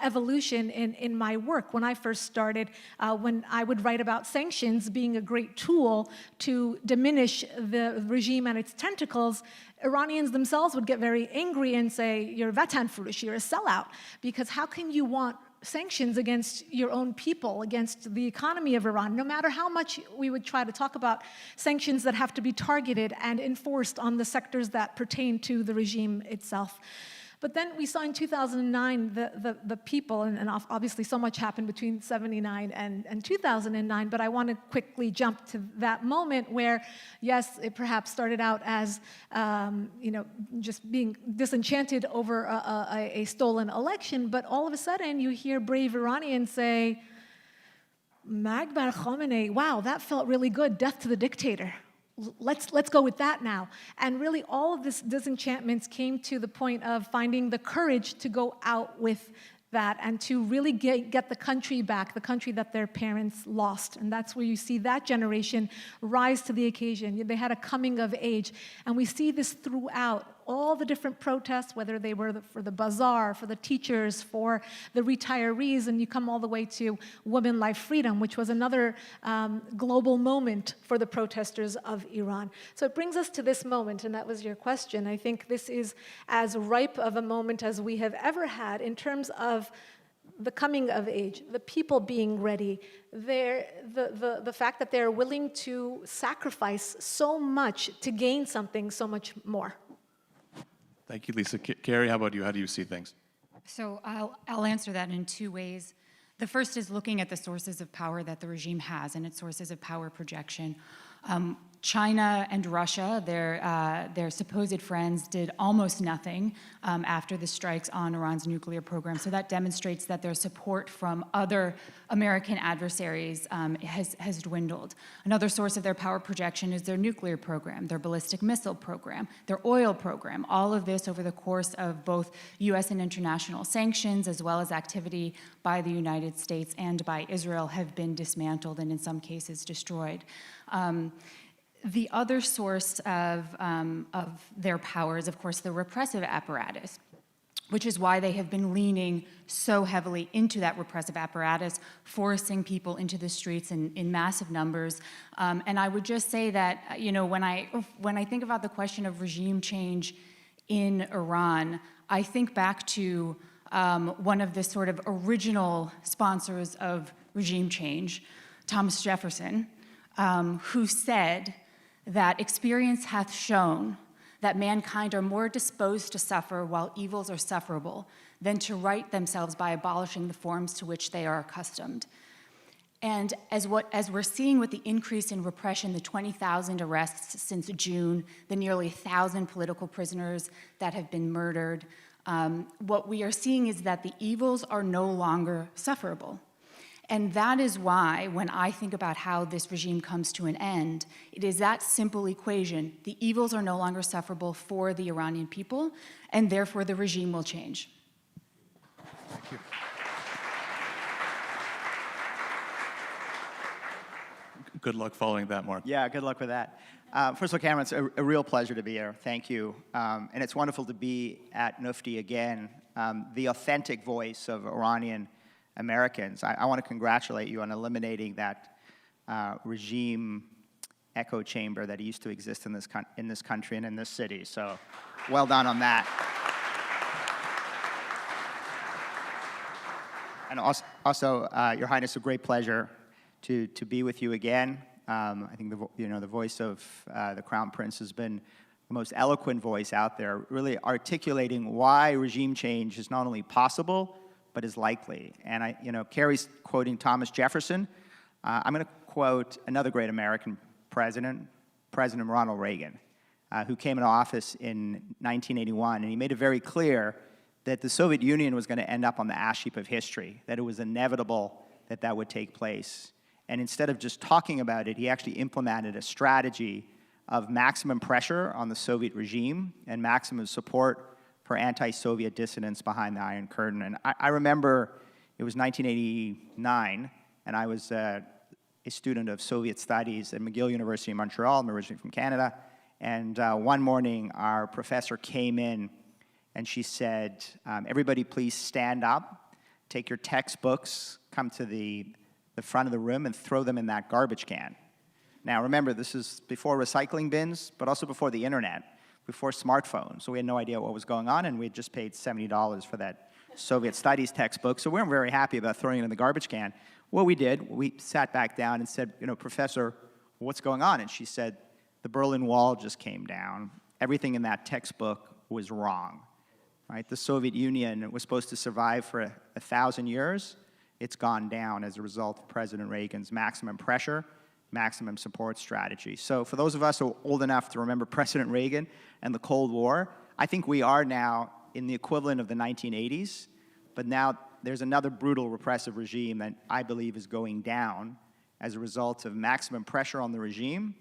evolution in my work. When I first started, when I would write about sanctions being a great tool to diminish the regime and its tentacles, Iranians themselves would get very angry and say, you're vatan furush, you're a sellout, because how can you want sanctions against your own people, against the economy of Iran, no matter how much we would try to talk about sanctions that have to be targeted and enforced on the sectors that pertain to the regime itself. But then we saw in 2009 the people, and obviously so much happened between 79 and 2009, but I want to quickly jump to that moment where, yes, it perhaps started out as, just being disenchanted over a stolen election, but all of a sudden you hear brave Iranians say, Mag bar Khamenei, wow, that felt really good, death to the dictator. Let's go with that now. And really all of this disenchantments came to the point of finding the courage to go out with that and to really get the country back, the country that their parents lost. And that's where you see that generation rise to the occasion. They had a coming of age. And we see this throughout all the different protests, whether they were for the bazaar, for the teachers, for the retirees, and you come all the way to Women Life Freedom, which was another global moment for the protesters of Iran. So it brings us to this moment, and that was your question. I think this is as ripe of a moment as we have ever had in terms of the coming of age, the people being ready, the fact that they're willing to sacrifice so much to gain something so much more. Thank you, Lisa. Carrie, how about you? How do you see things? So I'll answer that in two ways. The first is looking at the sources of power that the regime has and its sources of power projection. China and Russia, their supposed friends, did almost nothing after the strikes on Iran's nuclear program. So that demonstrates that their support from other American adversaries has dwindled. Another source of their power projection is their nuclear program, their ballistic missile program, their oil program. All of this over the course of both U.S. and international sanctions, as well as activity by the United States and by Israel, have been dismantled and in some cases destroyed. The other source of their power is, of course, the repressive apparatus, which is why they have been leaning so heavily into that repressive apparatus, forcing people into the streets in massive numbers. And I would just say that, when I think about the question of regime change in Iran, I think back to one of the sort of original sponsors of regime change, Thomas Jefferson, who said that experience hath shown that mankind are more disposed to suffer while evils are sufferable than to right themselves by abolishing the forms to which they are accustomed. And as we're seeing with the increase in repression, the 20,000 arrests since June, the nearly 1,000 political prisoners that have been murdered, what we are seeing is that the evils are no longer sufferable. And that is why, when I think about how this regime comes to an end, it is that simple equation. The evils are no longer sufferable for the Iranian people, and therefore the regime will change. Thank you. Good luck following that, Mark. Yeah, good luck with that. First of all, Cameron, it's a real pleasure to be here. Thank you. And it's wonderful to be at NUFDI again, the authentic voice of Iranian Americans. I want to congratulate you on eliminating that regime echo chamber that used to exist in this country and in this city. So well done on that. And also, Your Highness, a great pleasure to be with you again. I think the voice of the Crown Prince has been the most eloquent voice out there, really articulating why regime change is not only possible, but is likely. And Carrie's quoting Thomas Jefferson. I'm going to quote another great American president, President Ronald Reagan, who came into office in 1981, and he made it very clear that the Soviet Union was going to end up on the ash heap of history, that it was inevitable that that would take place. And instead of just talking about it, he actually implemented a strategy of maximum pressure on the Soviet regime and maximum support for anti-Soviet dissidents behind the Iron Curtain. And I remember it was 1989, and I was a student of Soviet studies at McGill University in Montreal. I'm originally from Canada. And one morning, our professor came in, and she said, everybody please stand up, take your textbooks, come to the front of the room and throw them in that garbage can. Now remember, this is before recycling bins, but also before the internet, before smartphones. So we had no idea what was going on, and we had just paid $70 for that Soviet studies textbook. So we weren't very happy about throwing it in the garbage can. What we did, we sat back down and said, Professor, what's going on? And she said, the Berlin Wall just came down. Everything in that textbook was wrong. Right? The Soviet Union was supposed to survive for 1,000 years. It's gone down as a result of President Reagan's maximum pressure, maximum support strategy. So for those of us who are old enough to remember President Reagan and the Cold War, I think we are now in the equivalent of the 1980s, but now there's another brutal repressive regime that I believe is going down as a result of maximum pressure on the regime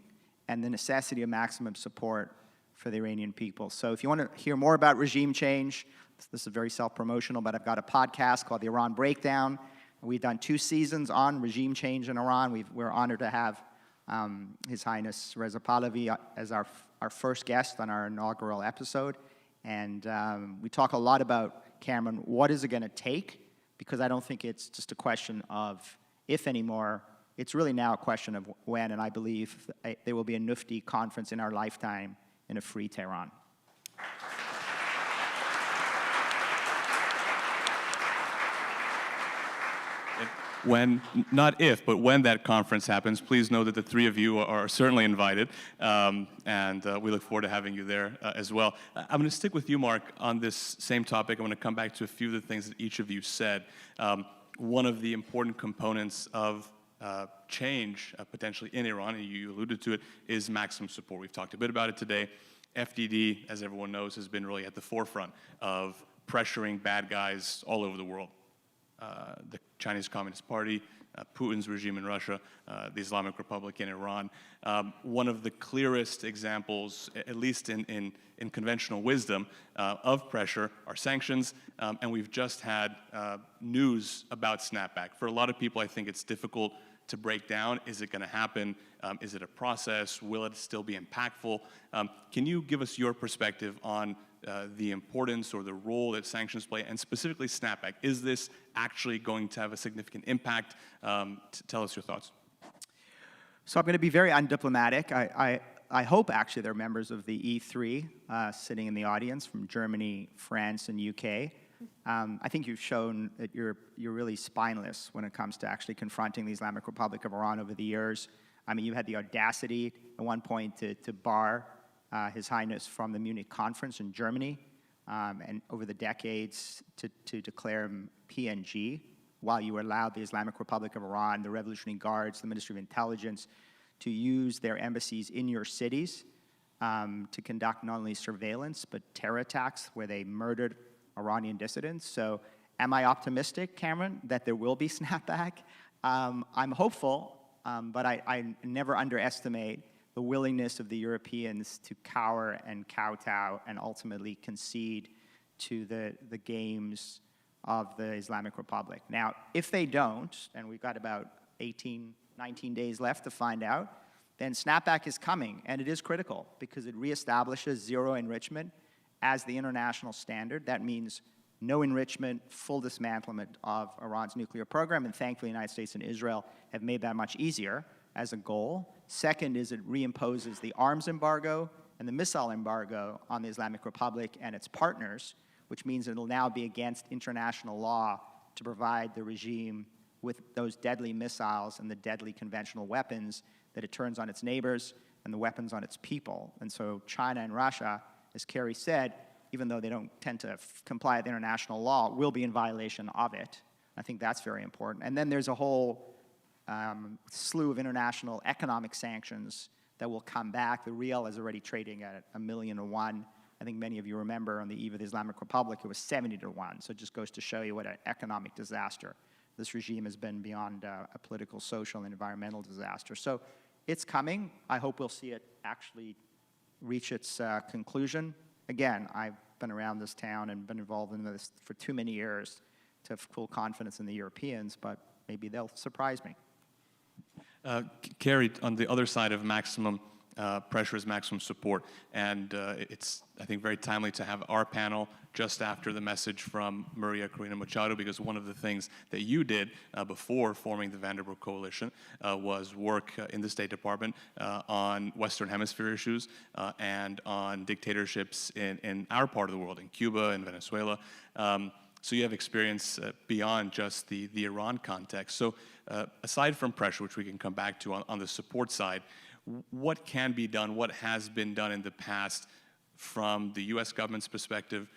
and the necessity of maximum support for the Iranian people. So if you want to hear more about regime change, this is very self-promotional, but I've got a podcast called The Iran Breakdown. We've done 2 seasons on regime change in Iran. We're honored to have His Highness Reza Pahlavi as our first guest on our inaugural episode. And we talk a lot about, Cameron, what is it going to take? Because I don't think it's just a question of if anymore. It's really now a question of when, and I believe there will be a NUFDI conference in our lifetime in a free Tehran. When, not if, but when that conference happens, please know that the 3 of you are certainly invited, and we look forward to having you there as well. I'm going to stick with you, Mark, on this same topic. I'm going to come back to a few of the things that each of you said. One of the important components of change, potentially in Iran, and you alluded to it, is maximum support. We've talked a bit about it today. FDD, as everyone knows, has been really at the forefront of pressuring bad guys all over the world. The Chinese Communist Party, Putin's regime in Russia, the Islamic Republic in Iran. One of the clearest examples, at least in conventional wisdom, of pressure are sanctions, and we've just had news about snapback. For a lot of people, I think it's difficult to break down. Is it going to happen? Is it a process? Will it still be impactful? Can you give us your perspective on the importance or the role that sanctions play, and specifically snapback? Is this actually going to have a significant impact? Tell us your thoughts. So I'm going to be very undiplomatic. I hope actually there are members of the E3 sitting in the audience from Germany, France, and UK. I think you've shown that you're really spineless when it comes to actually confronting the Islamic Republic of Iran over the years. I mean, you had the audacity at one point to bar His Highness from the Munich conference in Germany, and over the decades to declare him PNG, while you allowed the Islamic Republic of Iran, the Revolutionary Guards, the Ministry of Intelligence, to use their embassies in your cities to conduct not only surveillance, but terror attacks where they murdered Iranian dissidents. So am I optimistic, Cameron, that there will be snapback? I'm hopeful, but I never underestimate the willingness of the Europeans to cower and kowtow and ultimately concede to the games of the Islamic Republic. Now, if they don't, and we've got about 18, 19 days left to find out, then snapback is coming, and it is critical because it reestablishes zero enrichment as the international standard. That means no enrichment, full dismantlement of Iran's nuclear program, and thankfully the United States and Israel have made that much easier as a goal. Second is it reimposes the arms embargo and the missile embargo on the Islamic Republic and its partners, which means it'll now be against international law to provide the regime with those deadly missiles and the deadly conventional weapons that it turns on its neighbors and the weapons on its people. And so China and Russia, as Kerry said, even though they don't tend to comply with international law, will be in violation of it. I think that's very important. And then there's a whole slew of international economic sanctions that will come back. The rial is already trading at 1,000,000 to 1. I think many of you remember on the eve of the Islamic Republic, it was 70 to 1. So it just goes to show you what an economic disaster this regime has been beyond a political, social, and environmental disaster. So it's coming. I hope we'll see it actually reach its conclusion. Again, I've been around this town and been involved in this for too many years to have full confidence in the Europeans, but maybe they'll surprise me. Kerry, on the other side of maximum pressure is maximum support, and it's, I think, very timely to have our panel just after the message from Maria Corina Machado, because one of the things that you did before forming the Vanderbilt Coalition was work in the State Department on Western Hemisphere issues and on dictatorships in our part of the world, in Cuba and Venezuela. So you have experience beyond just the Iran context. So aside from pressure, which we can come back to on the support side, what can be done, what has been done in the past from the US government's perspective,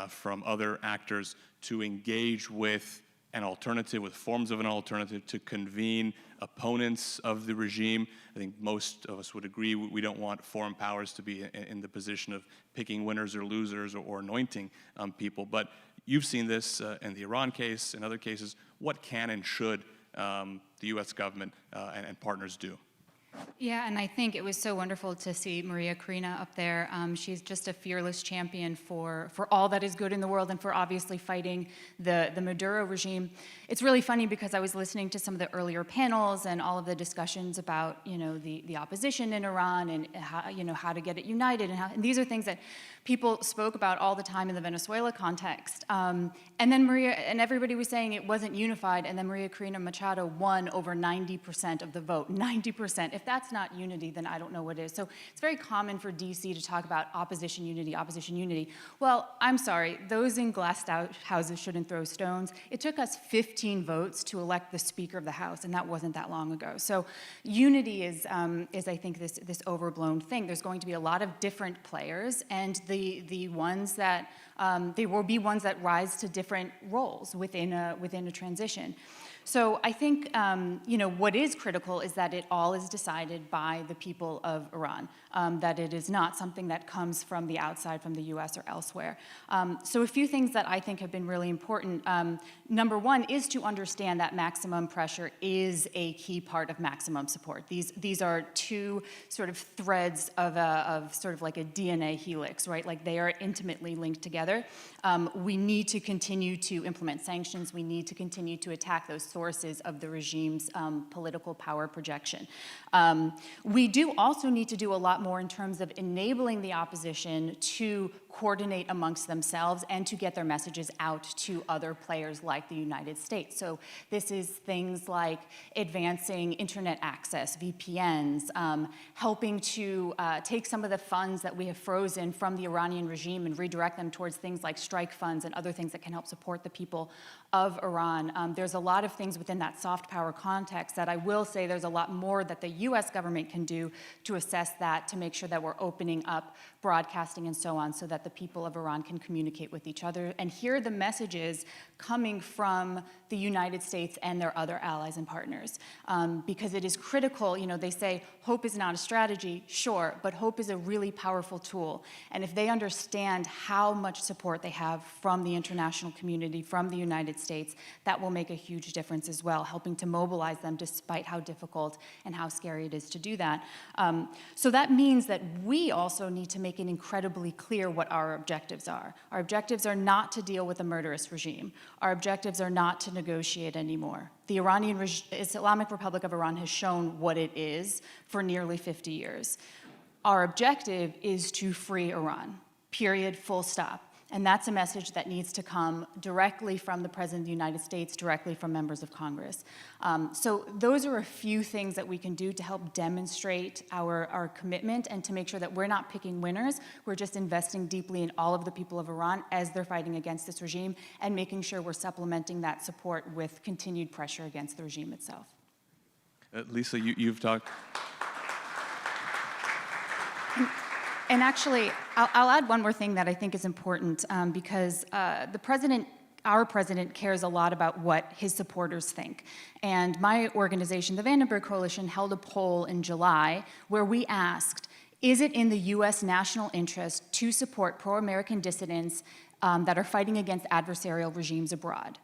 from other actors to engage with an alternative, with forms of an alternative, to convene opponents of the regime? I think most of us would agree we don't want foreign powers to be in the position of picking winners or losers or anointing people. But you've seen this in the Iran case, in other cases. What can and should the US government and partners do? Yeah, and I think it was so wonderful to see Maria Corina up there. She's just a fearless champion for all that is good in the world and for obviously fighting the Maduro regime. It's really funny because I was listening to some of the earlier panels and all of the discussions about, the opposition in Iran and how to get it united, and these are things that people spoke about all the time in the Venezuela context. And then Maria and everybody was saying it wasn't unified, and then Maria Corina Machado won over 90% of the vote. 90%. If that's not unity, then I don't know what is. So it's very common for DC to talk about opposition unity, opposition unity. Well, I'm sorry, those in glass houses shouldn't throw stones. It took us 15 votes to elect the Speaker of the House, and that wasn't that long ago. So unity is I think, this overblown thing. There's going to be a lot of different players, and the ones that there will be ones that rise to different roles within a transition. So I think what is critical is that it all is decided by the people of Iran, that it is not something that comes from the outside, from the US or elsewhere. So a few things that I think have been really important. Number one is to understand that maximum pressure is a key part of maximum support. These are two sort of threads of sort of like a DNA helix, right? Like they are intimately linked together. We need to continue to implement sanctions. We need to continue to attack those sources of the regime's political power projection. We do also need to do a lot more in terms of enabling the opposition to coordinate amongst themselves and to get their messages out to other players like the United States. So this is things like advancing internet access, VPNs, helping to take some of the funds that we have frozen from the Iranian regime and redirect them towards things like strike funds and other things that can help support the people of Iran. There's a lot of things within that soft power context that I will say there's a lot more that the US government can do to assess that, to make sure that we're opening up broadcasting and so on, so that the people of Iran can communicate with each other and hear the messages coming from the United States and their other allies and partners. Because it is critical, they say hope is not a strategy, sure, but hope is a really powerful tool. And if they understand how much support they have from the international community, from the United States, that will make a huge difference as well, helping to mobilize them despite how difficult and how scary it is to do that. So that means that we also need to make it incredibly clear what what our objectives are. Our objectives are not to deal with a murderous regime. Our objectives are not to negotiate anymore. The Islamic Republic of Iran has shown what it is for nearly 50 years. Our objective is to free Iran, period, full stop. And that's a message that needs to come directly from the President of the United States, directly from members of Congress. So those are a few things that we can do to help demonstrate our commitment and to make sure that we're not picking winners. We're just investing deeply in all of the people of Iran as they're fighting against this regime and making sure we're supplementing that support with continued pressure against the regime itself. Lisa, you've talked. And actually, I'll add one more thing that I think is important because our president cares a lot about what his supporters think. And my organization, the Vandenberg Coalition, held a poll in July where we asked, is it in the U.S. national interest to support pro-American dissidents that are fighting against adversarial regimes abroad?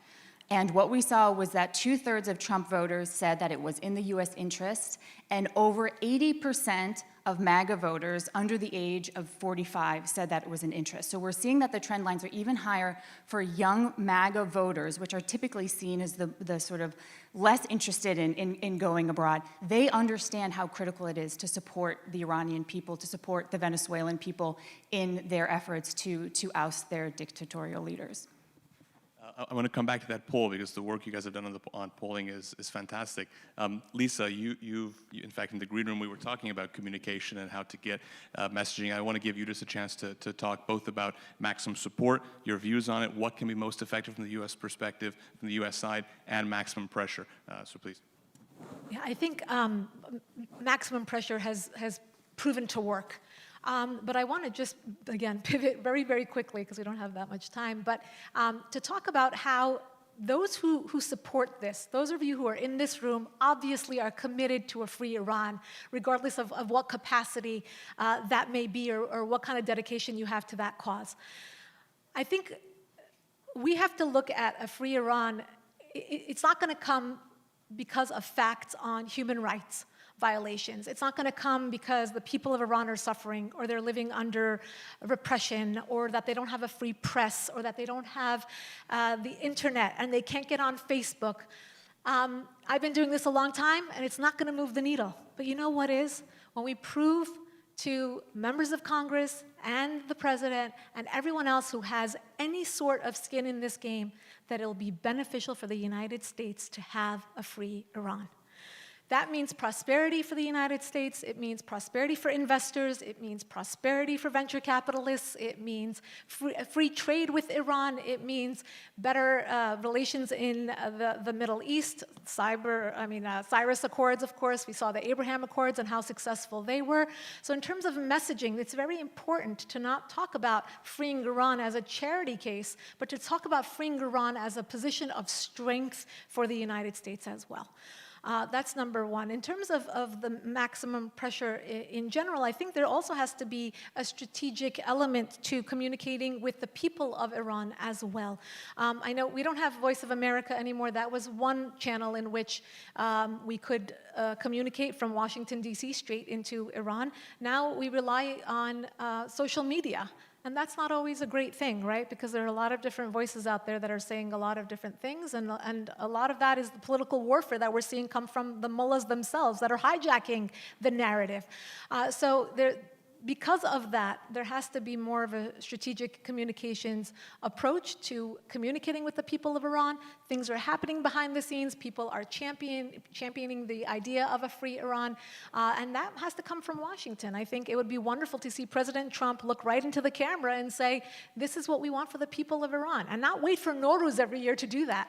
And what we saw was that 2/3 of Trump voters said that it was in the U.S. interest, and over 80% of MAGA voters under the age of 45 said that it was an interest. So we're seeing that the trend lines are even higher for young MAGA voters, which are typically seen as the sort of less interested in going abroad. They understand how critical it is to support the Iranian people, to support the Venezuelan people in their efforts to oust their dictatorial leaders. I want to come back to that poll because the work you guys have done on polling is fantastic. Lisa, you've, in fact, in the green room, we were talking about communication and how to get messaging. I want to give you just a chance to talk both about maximum support, your views on it, what can be most effective from the U.S. perspective, from the U.S. side, and maximum pressure. So please. Yeah, I think maximum pressure has proven to work. But I want to just, again, pivot very, very quickly because we don't have that much time, but to talk about how those who support this, those of you who are in this room, obviously are committed to a free Iran, regardless of what capacity that may be or what kind of dedication you have to that cause. I think we have to look at a free Iran. It's not going to come because of facts on human rights violations. It's not going to come because the people of Iran are suffering or they're living under repression or that they don't have a free press or that they don't have the internet and they can't get on Facebook. I've been doing this a long time and it's not going to move the needle. But you know what is? When we prove to members of Congress and the president and everyone else who has any sort of skin in this game that it'll be beneficial for the United States to have a free Iran. That means prosperity for the United States. It means prosperity for investors. It means prosperity for venture capitalists. It means free trade with Iran. It means better relations in the Middle East. Cyrus Accords, of course. We saw the Abraham Accords and how successful they were. So in terms of messaging, it's very important to not talk about freeing Iran as a charity case, but to talk about freeing Iran as a position of strength for the United States as well. That's number one. In terms of the maximum pressure in general, I think there also has to be a strategic element to communicating with the people of Iran as well. I know we don't have Voice of America anymore. That was one channel in which we could communicate from Washington, D.C. straight into Iran. Now we rely on social media. And that's not always a great thing, right? Because there are a lot of different voices out there that are saying a lot of different things, and a lot of that is the political warfare that we're seeing come from the mullahs themselves that are hijacking the narrative. Because of that, there has to be more of a strategic communications approach to communicating with the people of Iran. Things are happening behind the scenes. People are championing the idea of a free Iran, and that has to come from Washington. I think it would be wonderful to see President Trump look right into the camera and say, this is what we want for the people of Iran, and not wait for Nowruz every year to do that.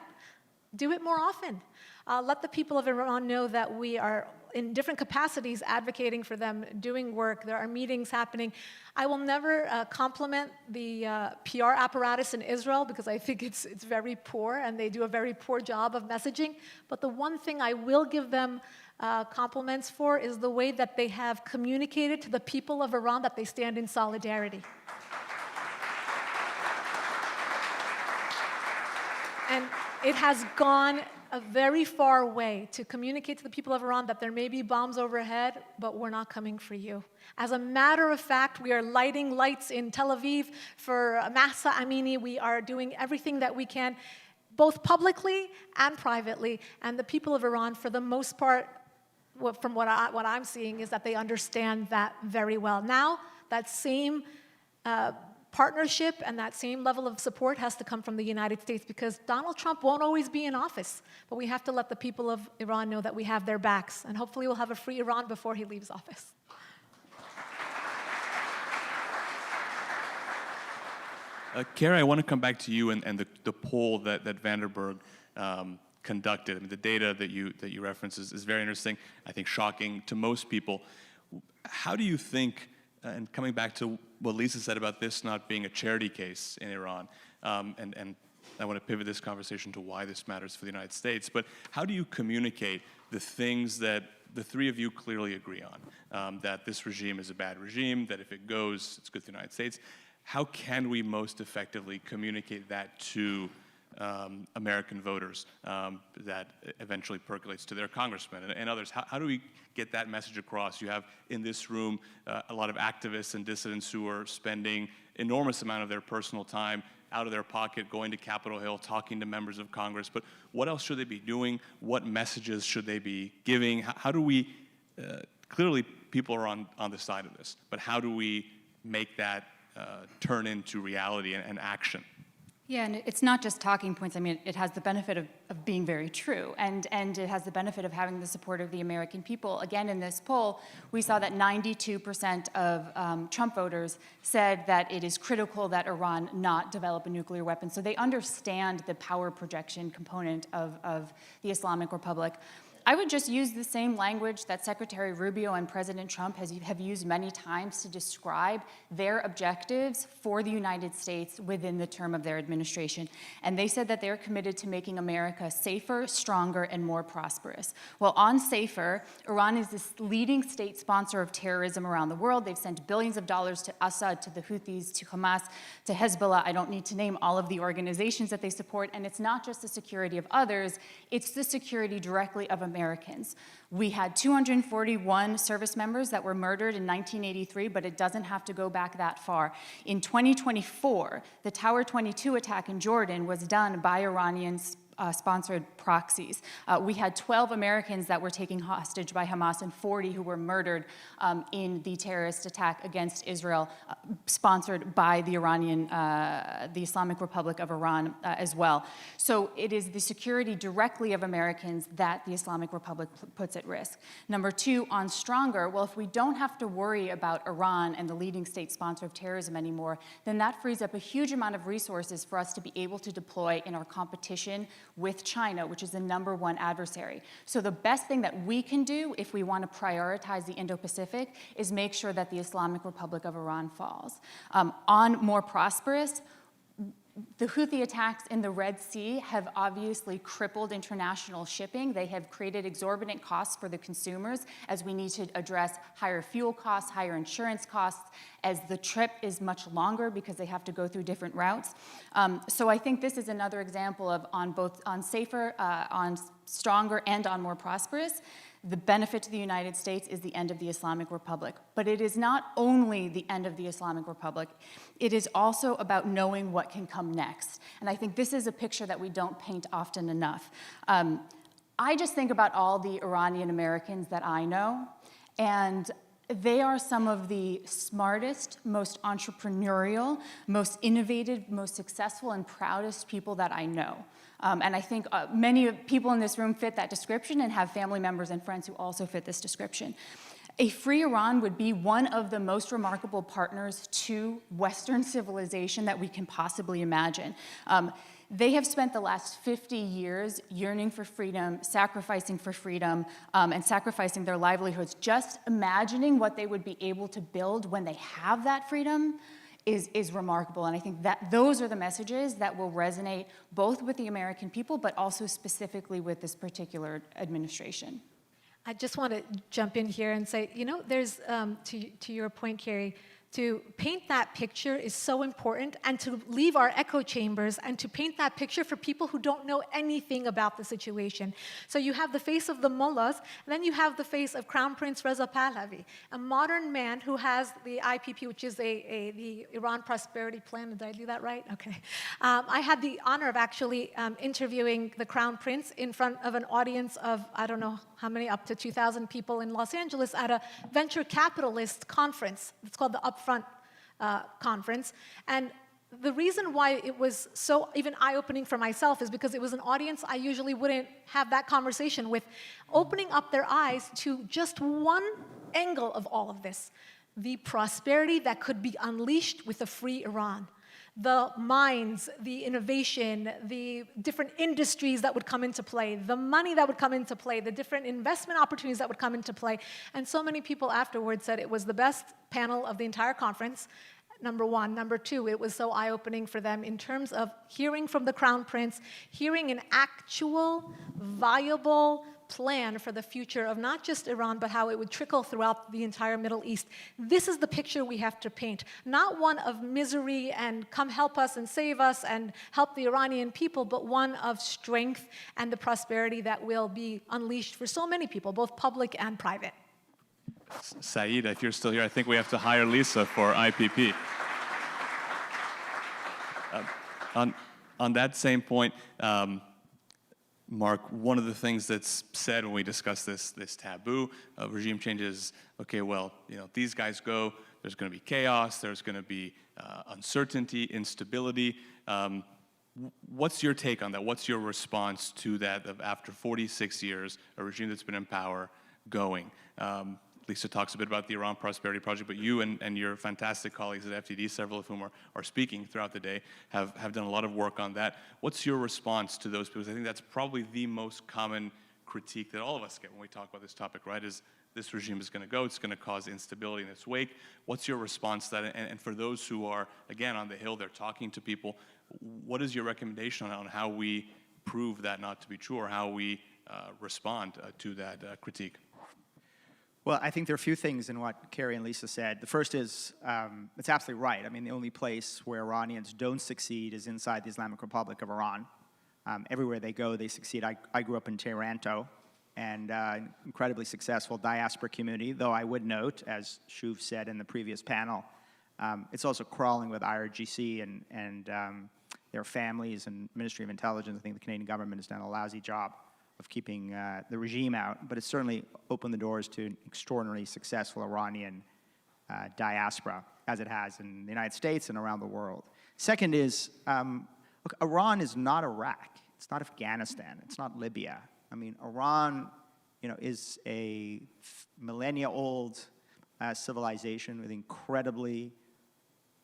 Do it more often. Let the people of Iran know that we are in different capacities advocating for them, doing work. There are meetings happening. I will never compliment the PR apparatus in Israel because I think it's very poor and they do a very poor job of messaging. But the one thing I will give them compliments for is the way that they have communicated to the people of Iran that they stand in solidarity. And it has gone a very far way to communicate to the people of Iran that there may be bombs overhead, but we're not coming for you. As a matter of fact, we are lighting lights in Tel Aviv for Mahsa Amini. We are doing everything that we can, both publicly and privately. And the people of Iran, for the most part, from what I'm seeing, is that they understand that very well. Now, that same partnership and that same level of support has to come from the United States, because Donald Trump won't always be in office. But we have to let the people of Iran know that we have their backs. And hopefully we'll have a free Iran before he leaves office. Carrie, I want to come back to you and the poll that Vanderberg conducted. I mean, the data that you reference is very interesting, I think shocking to most people. How do you think, and coming back to what Lisa said about this not being a charity case in Iran, and I want to pivot this conversation to why this matters for the United States, but how do you communicate the things that the three of you clearly agree on, that this regime is a bad regime, that if it goes, it's good for the United States? How can we most effectively communicate that to American voters that eventually percolates to their congressmen and others? How do we get that message across? You have in this room a lot of activists and dissidents who are spending enormous amount of their personal time out of their pocket, going to Capitol Hill, talking to members of Congress. But what else should they be doing? What messages should they be giving? How do we, clearly people are on the side of this, but how do we make that turn into reality and action? Yeah, and it's not just talking points. I mean, it has the benefit of being very true, and it has the benefit of having the support of the American people. Again, in this poll, we saw that 92% of Trump voters said that it is critical that Iran not develop a nuclear weapon. So they understand the power projection component of the Islamic Republic. I would just use the same language that Secretary Rubio and President Trump have used many times to describe their objectives for the United States within the term of their administration. And they said that they're committed to making America safer, stronger, and more prosperous. Well, on safer, Iran is this leading state sponsor of terrorism around the world. They've sent billions of dollars to Assad, to the Houthis, to Hamas, to Hezbollah. I don't need to name all of the organizations that they support. And it's not just the security of others, it's the security directly of Americans. We had 241 service members that were murdered in 1983, but it doesn't have to go back that far. In 2024, the Tower 22 attack in Jordan was done by Iranians sponsored proxies. We had 12 Americans that were taken hostage by Hamas and 40 who were murdered in the terrorist attack against Israel, sponsored by the the Islamic Republic of Iran as well. So it is the security directly of Americans that the Islamic Republic puts at risk. Number two, on stronger, well, if we don't have to worry about Iran and the leading state sponsor of terrorism anymore, then that frees up a huge amount of resources for us to be able to deploy in our competition with China, which is the #1 adversary. So the best thing that we can do if we want to prioritize the Indo-Pacific is make sure that the Islamic Republic of Iran falls. On more prosperous, the Houthi attacks in the Red Sea have obviously crippled international shipping. They have created exorbitant costs for the consumers as we need to address higher fuel costs, higher insurance costs, as the trip is much longer because they have to go through different routes. So I think this is another example of on safer, on stronger, and on more prosperous. The benefit to the United States is the end of the Islamic Republic. But it is not only the end of the Islamic Republic, it is also about knowing what can come next. And I think this is a picture that we don't paint often enough. I just think about all the Iranian Americans that I know, and they are some of the smartest, most entrepreneurial, most innovative, most successful, and proudest people that I know. And I think many people in this room fit that description and have family members and friends who also fit this description. A free Iran would be one of the most remarkable partners to Western civilization that we can possibly imagine. They have spent the last 50 years yearning for freedom, sacrificing for freedom, and sacrificing their livelihoods. Just imagining what they would be able to build when they have that freedom is remarkable. And I think that those are the messages that will resonate both with the American people, but also specifically with this particular administration. I just want to jump in here and say, you know, there's, to your point, Carrie, To paint that picture is so important, and to leave our echo chambers and to paint that picture for people who don't know anything about the situation. So you have the face of the mullahs, and then you have the face of Crown Prince Reza Pahlavi, a modern man who has the IPP, which is the Iran Prosperity Plan. Did I do that right? Okay. I had the honor of actually interviewing the Crown Prince in front of an audience of, I don't know how many, up to 2,000 people in Los Angeles at a venture capitalist conference. It's called the Upfront Conference. And the reason why it was so even eye-opening for myself is because it was an audience I usually wouldn't have that conversation with, opening up their eyes to just one angle of all of this: the prosperity that could be unleashed with a free Iran. The minds, the innovation, the different industries that would come into play, the money that would come into play, the different investment opportunities that would come into play. And so many people afterwards said it was the best panel of the entire conference, number one. Number two, it was so eye-opening for them in terms of hearing from the Crown Prince, hearing an actual, viable plan for the future of not just Iran, but how it would trickle throughout the entire Middle East. This is the picture we have to paint, not one of misery and come help us and save us and help the Iranian people, but one of strength and the prosperity that will be unleashed for so many people, both public and private. Saeed, if you're still here, I think we have to hire Lisa for IPP. On that same point, Mark, one of the things that's said when we discuss this taboo of regime changes, okay, well, these guys go, there's going to be chaos, there's going to be uncertainty, instability. What's your take on that? What's your response to that of after 46 years, a regime that's been in power going? Lisa talks a bit about the Iran Prosperity Project, but you and your fantastic colleagues at FDD, several of whom are speaking throughout the day, have done a lot of work on that. What's your response to those people? I think that's probably the most common critique that all of us get when we talk about this topic, right? Is this regime is going to go, it's going to cause instability in its wake. What's your response to that? And for those who are, again, on the Hill, they're talking to people, what is your recommendation on how we prove that not to be true, or how we respond to that critique? Well, I think there are a few things in what Carrie and Lisa said. The first is, it's absolutely right. I mean, the only place where Iranians don't succeed is inside the Islamic Republic of Iran. Everywhere they go, they succeed. I grew up in Tehran, and an incredibly successful diaspora community, though I would note, as Shuv said in the previous panel, it's also crawling with IRGC and their families and Ministry of Intelligence. I think the Canadian government has done a lousy job of keeping the regime out, but it's certainly opened the doors to an extraordinarily successful Iranian diaspora, as it has in the United States and around the world. Second is, look, Iran is not Iraq. It's not Afghanistan. It's not Libya. I mean, Iran, is a millennia-old civilization with incredibly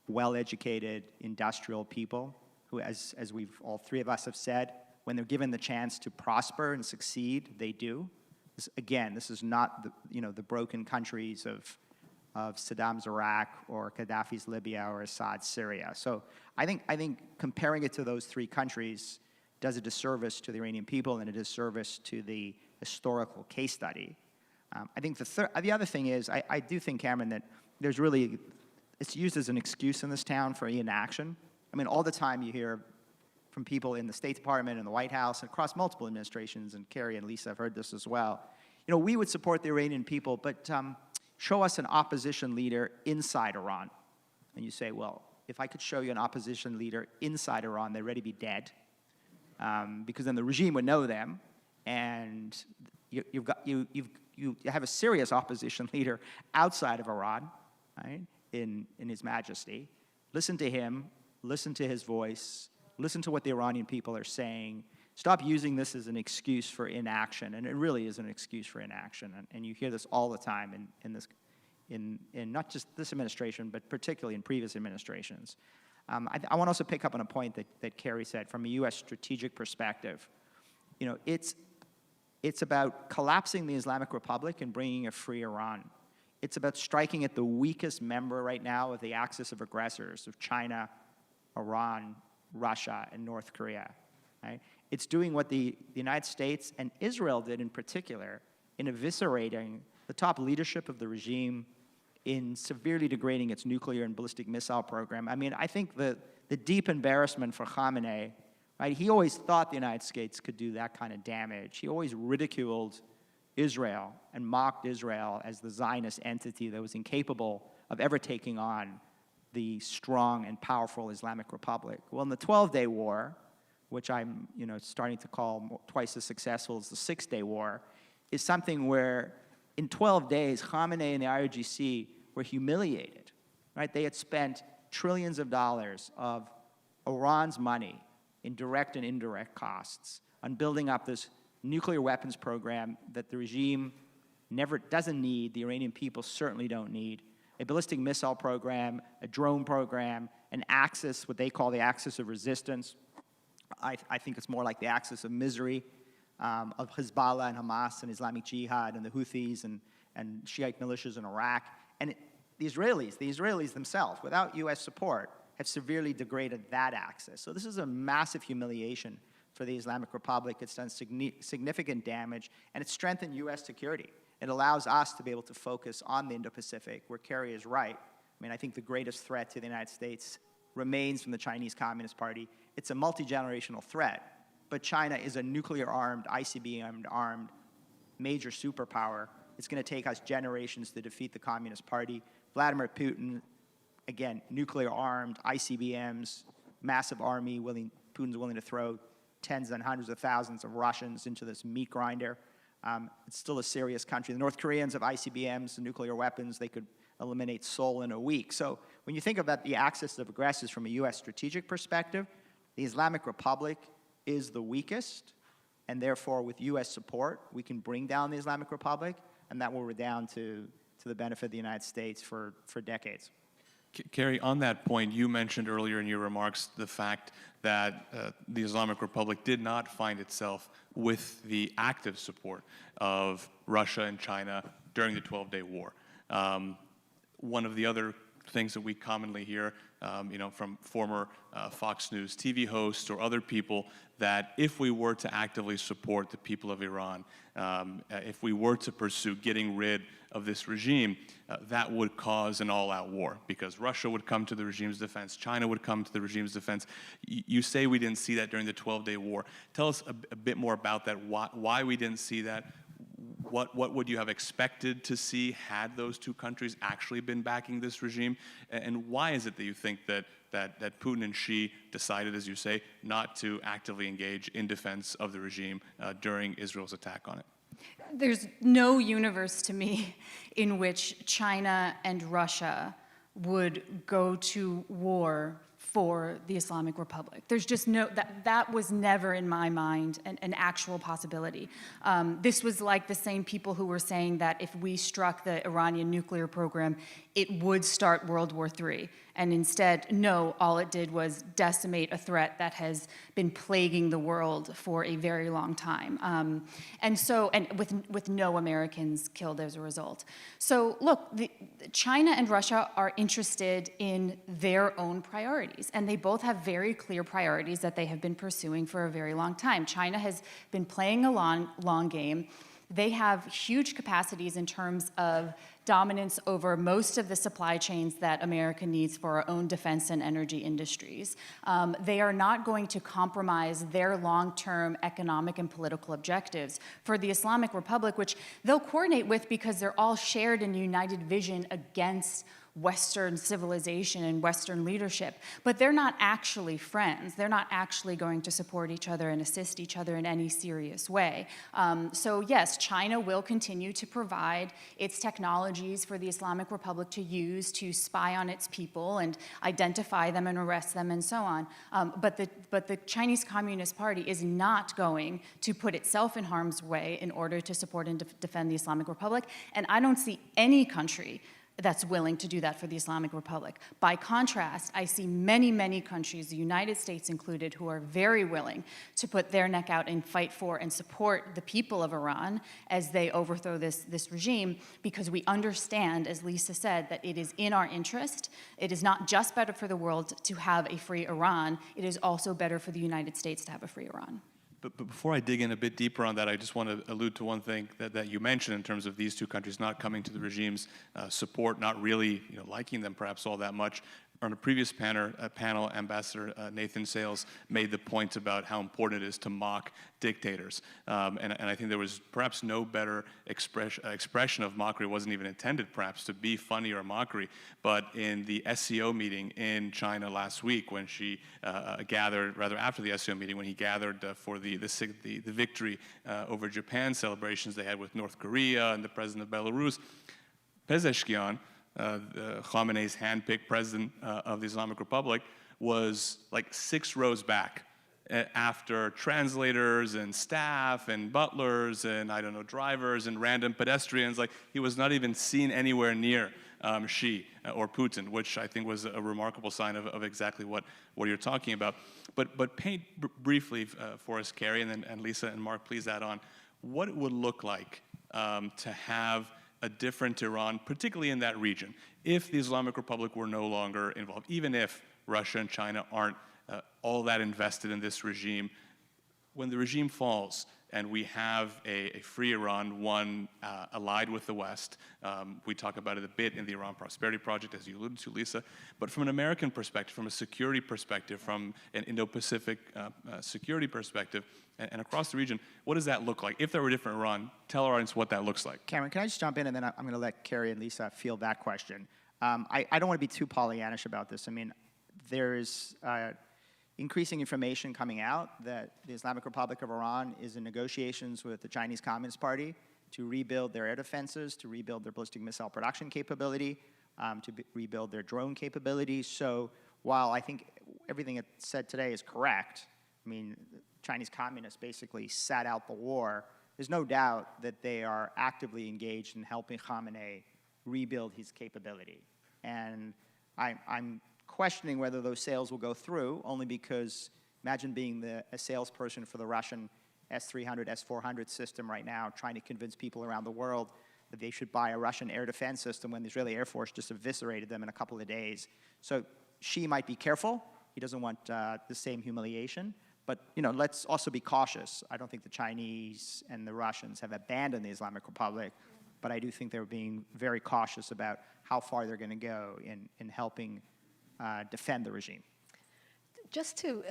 well-educated industrial people who, as all three of us have said, when they're given the chance to prosper and succeed, they do. This is not the broken countries of Saddam's Iraq or Gaddafi's Libya or Assad's Syria. So I think comparing it to those three countries does a disservice to the Iranian people and a disservice to the historical case study. I think the other thing is, I do think, Cameron, that it's used as an excuse in this town for inaction. I mean, all the time you hear from people in the State Department and the White House and across multiple administrations, and Carrie and Lisa have heard this as well. We would support the Iranian people, but show us an opposition leader inside Iran. And you say, well, if I could show you an opposition leader inside Iran, they'd already be dead, because then the regime would know them, and you have a serious opposition leader outside of Iran, right? In His Majesty. Listen to him. Listen to his voice. Listen to what the Iranian people are saying. Stop using this as an excuse for inaction, and it really is an excuse for inaction. And you hear this all the time in not just this administration, but particularly in previous administrations. I want to also pick up on a point that Carrie said from a U.S. strategic perspective. It's about collapsing the Islamic Republic and bringing a free Iran. It's about striking at the weakest member right now of the axis of aggressors of China, Iran, Russia, and North Korea. Right? It's doing what the United States and Israel did in particular in eviscerating the top leadership of the regime in severely degrading its nuclear and ballistic missile program. I mean, I think the deep embarrassment for Khamenei, right? He always thought the United States could do that kind of damage. He always ridiculed Israel and mocked Israel as the Zionist entity that was incapable of ever taking on the strong and powerful Islamic Republic. Well, in the 12-Day War, which I'm starting to call twice as successful as the 6-Day War, is something where in 12 days, Khamenei and the IRGC were humiliated, right? They had spent trillions of dollars of Iran's money in direct and indirect costs on building up this nuclear weapons program that the regime never doesn't need, the Iranian people certainly don't need, a ballistic missile program, a drone program, an axis, what they call the axis of resistance. I think it's more like the axis of misery of Hezbollah and Hamas and Islamic Jihad and the Houthis and Shiite militias in Iraq. And the Israelis themselves, without U.S. support, have severely degraded that axis. So this is a massive humiliation for the Islamic Republic. It's done significant damage, and it's strengthened U.S. security. It allows us to be able to focus on the Indo-Pacific, where Kerry is right. I mean, I think the greatest threat to the United States remains from the Chinese Communist Party. It's a multi-generational threat, but China is a nuclear-armed, ICBM-armed major superpower. It's going to take us generations to defeat the Communist Party. Vladimir Putin, again, nuclear-armed, ICBMs, massive army, Putin's willing to throw tens and hundreds of thousands of Russians into this meat grinder. It's still a serious country. The North Koreans have ICBMs and nuclear weapons. They could eliminate Seoul in a week. So when you think about the axis of aggressors from a U.S. strategic perspective, the Islamic Republic is the weakest, and therefore with U.S. support, we can bring down the Islamic Republic, and that will redound to the benefit of the United States for decades. Kerry, on that point, you mentioned earlier in your remarks the fact that the Islamic Republic did not find itself with the active support of Russia and China during the 12-Day War. One of the other things that we commonly hear from former Fox News TV hosts or other people, that if we were to actively support the people of Iran, if we were to pursue getting rid of this regime, that would cause an all-out war, because Russia would come to the regime's defense, China would come to the regime's defense. You say we didn't see that during the 12-Day War. Tell us a bit more about that, why we didn't see that. What would you have expected to see had those two countries actually been backing this regime? And why is it that you think that Putin and Xi decided, as you say, not to actively engage in defense of the regime during Israel's attack on it? There's no universe to me in which China and Russia would go to war for the Islamic Republic. There's just no, that was never in my mind an actual possibility. This was like the same people who were saying that if we struck the Iranian nuclear program, it would start World War III. And instead, no, all it did was decimate a threat that has been plaguing the world for a very long time. And with no Americans killed as a result. So look, China and Russia are interested in their own priorities, and they both have very clear priorities that they have been pursuing for a very long time. China has been playing a long game. They have huge capacities in terms of dominance over most of the supply chains that America needs for our own defense and energy industries. They are not going to compromise their long-term economic and political objectives for the Islamic Republic, which they'll coordinate with because they're all shared in a united vision against Western civilization and Western leadership, but they're not actually friends. They're not actually going to support each other and assist each other in any serious way. So yes, China will continue to provide its technologies for the Islamic Republic to use to spy on its people and identify them and arrest them and so on. But the Chinese Communist Party is not going to put itself in harm's way in order to support and defend the Islamic Republic. And I don't see any country that's willing to do that for the Islamic Republic. By contrast, I see many, many countries, the United States included, who are very willing to put their neck out and fight for and support the people of Iran as they overthrow this regime, because we understand, as Lisa said, that it is in our interest. It is not just better for the world to have a free Iran, it is also better for the United States to have a free Iran. But before I dig in a bit deeper on that, I just want to allude to one thing that you mentioned in terms of these two countries not coming to the regime's support, not really liking them perhaps all that much. On a previous panel, Ambassador Nathan Sales made the point about how important it is to mock dictators. And I think there was perhaps no better expression of mockery. It wasn't even intended perhaps to be funny or mockery. But in the SCO meeting in China last week, when she gathered, rather after the SCO meeting, when he gathered for the victory over Japan celebrations they had with North Korea and the president of Belarus, Pezeshkian, Khamenei's handpicked president of the Islamic Republic, was like 6 rows back after translators and staff and butlers and, I don't know, drivers and random pedestrians. Like, he was not even seen anywhere near Xi or Putin, which I think was a remarkable sign of exactly what you're talking about. But paint briefly for us, Carrie, and Lisa and Mark, please add on, what it would look like to have a different Iran, particularly in that region, if the Islamic Republic were no longer involved, even if Russia and China aren't all that invested in this regime. When the regime falls and we have a free Iran, one allied with the West, we talk about it a bit in the Iran Prosperity Project, as you alluded to, Lisa, but from an American perspective, from a security perspective, from an Indo-Pacific security perspective, and across the region, what does that look like? If there were a different Iran, tell our audience what that looks like. Cameron, can I just jump in, and then I'm going to let Carrie and Lisa field that question. I don't want to be too Pollyannish about this. I mean, there's increasing information coming out that the Islamic Republic of Iran is in negotiations with the Chinese Communist Party to rebuild their air defenses, to rebuild their ballistic missile production capability, rebuild their drone capabilities. So while I think everything it said today is correct, I mean, Chinese communists basically sat out the war. There's no doubt that they are actively engaged in helping Khamenei rebuild his capability. And I'm questioning whether those sales will go through, only because imagine being a salesperson for the Russian S-300, S-400 system right now, trying to convince people around the world that they should buy a Russian air defense system when the Israeli Air Force just eviscerated them in a couple of days. So Xi might be careful. He doesn't want the same humiliation. But let's also be cautious. I don't think the Chinese and the Russians have abandoned the Islamic Republic, but I do think they're being very cautious about how far they're going to go in helping defend the regime. Just to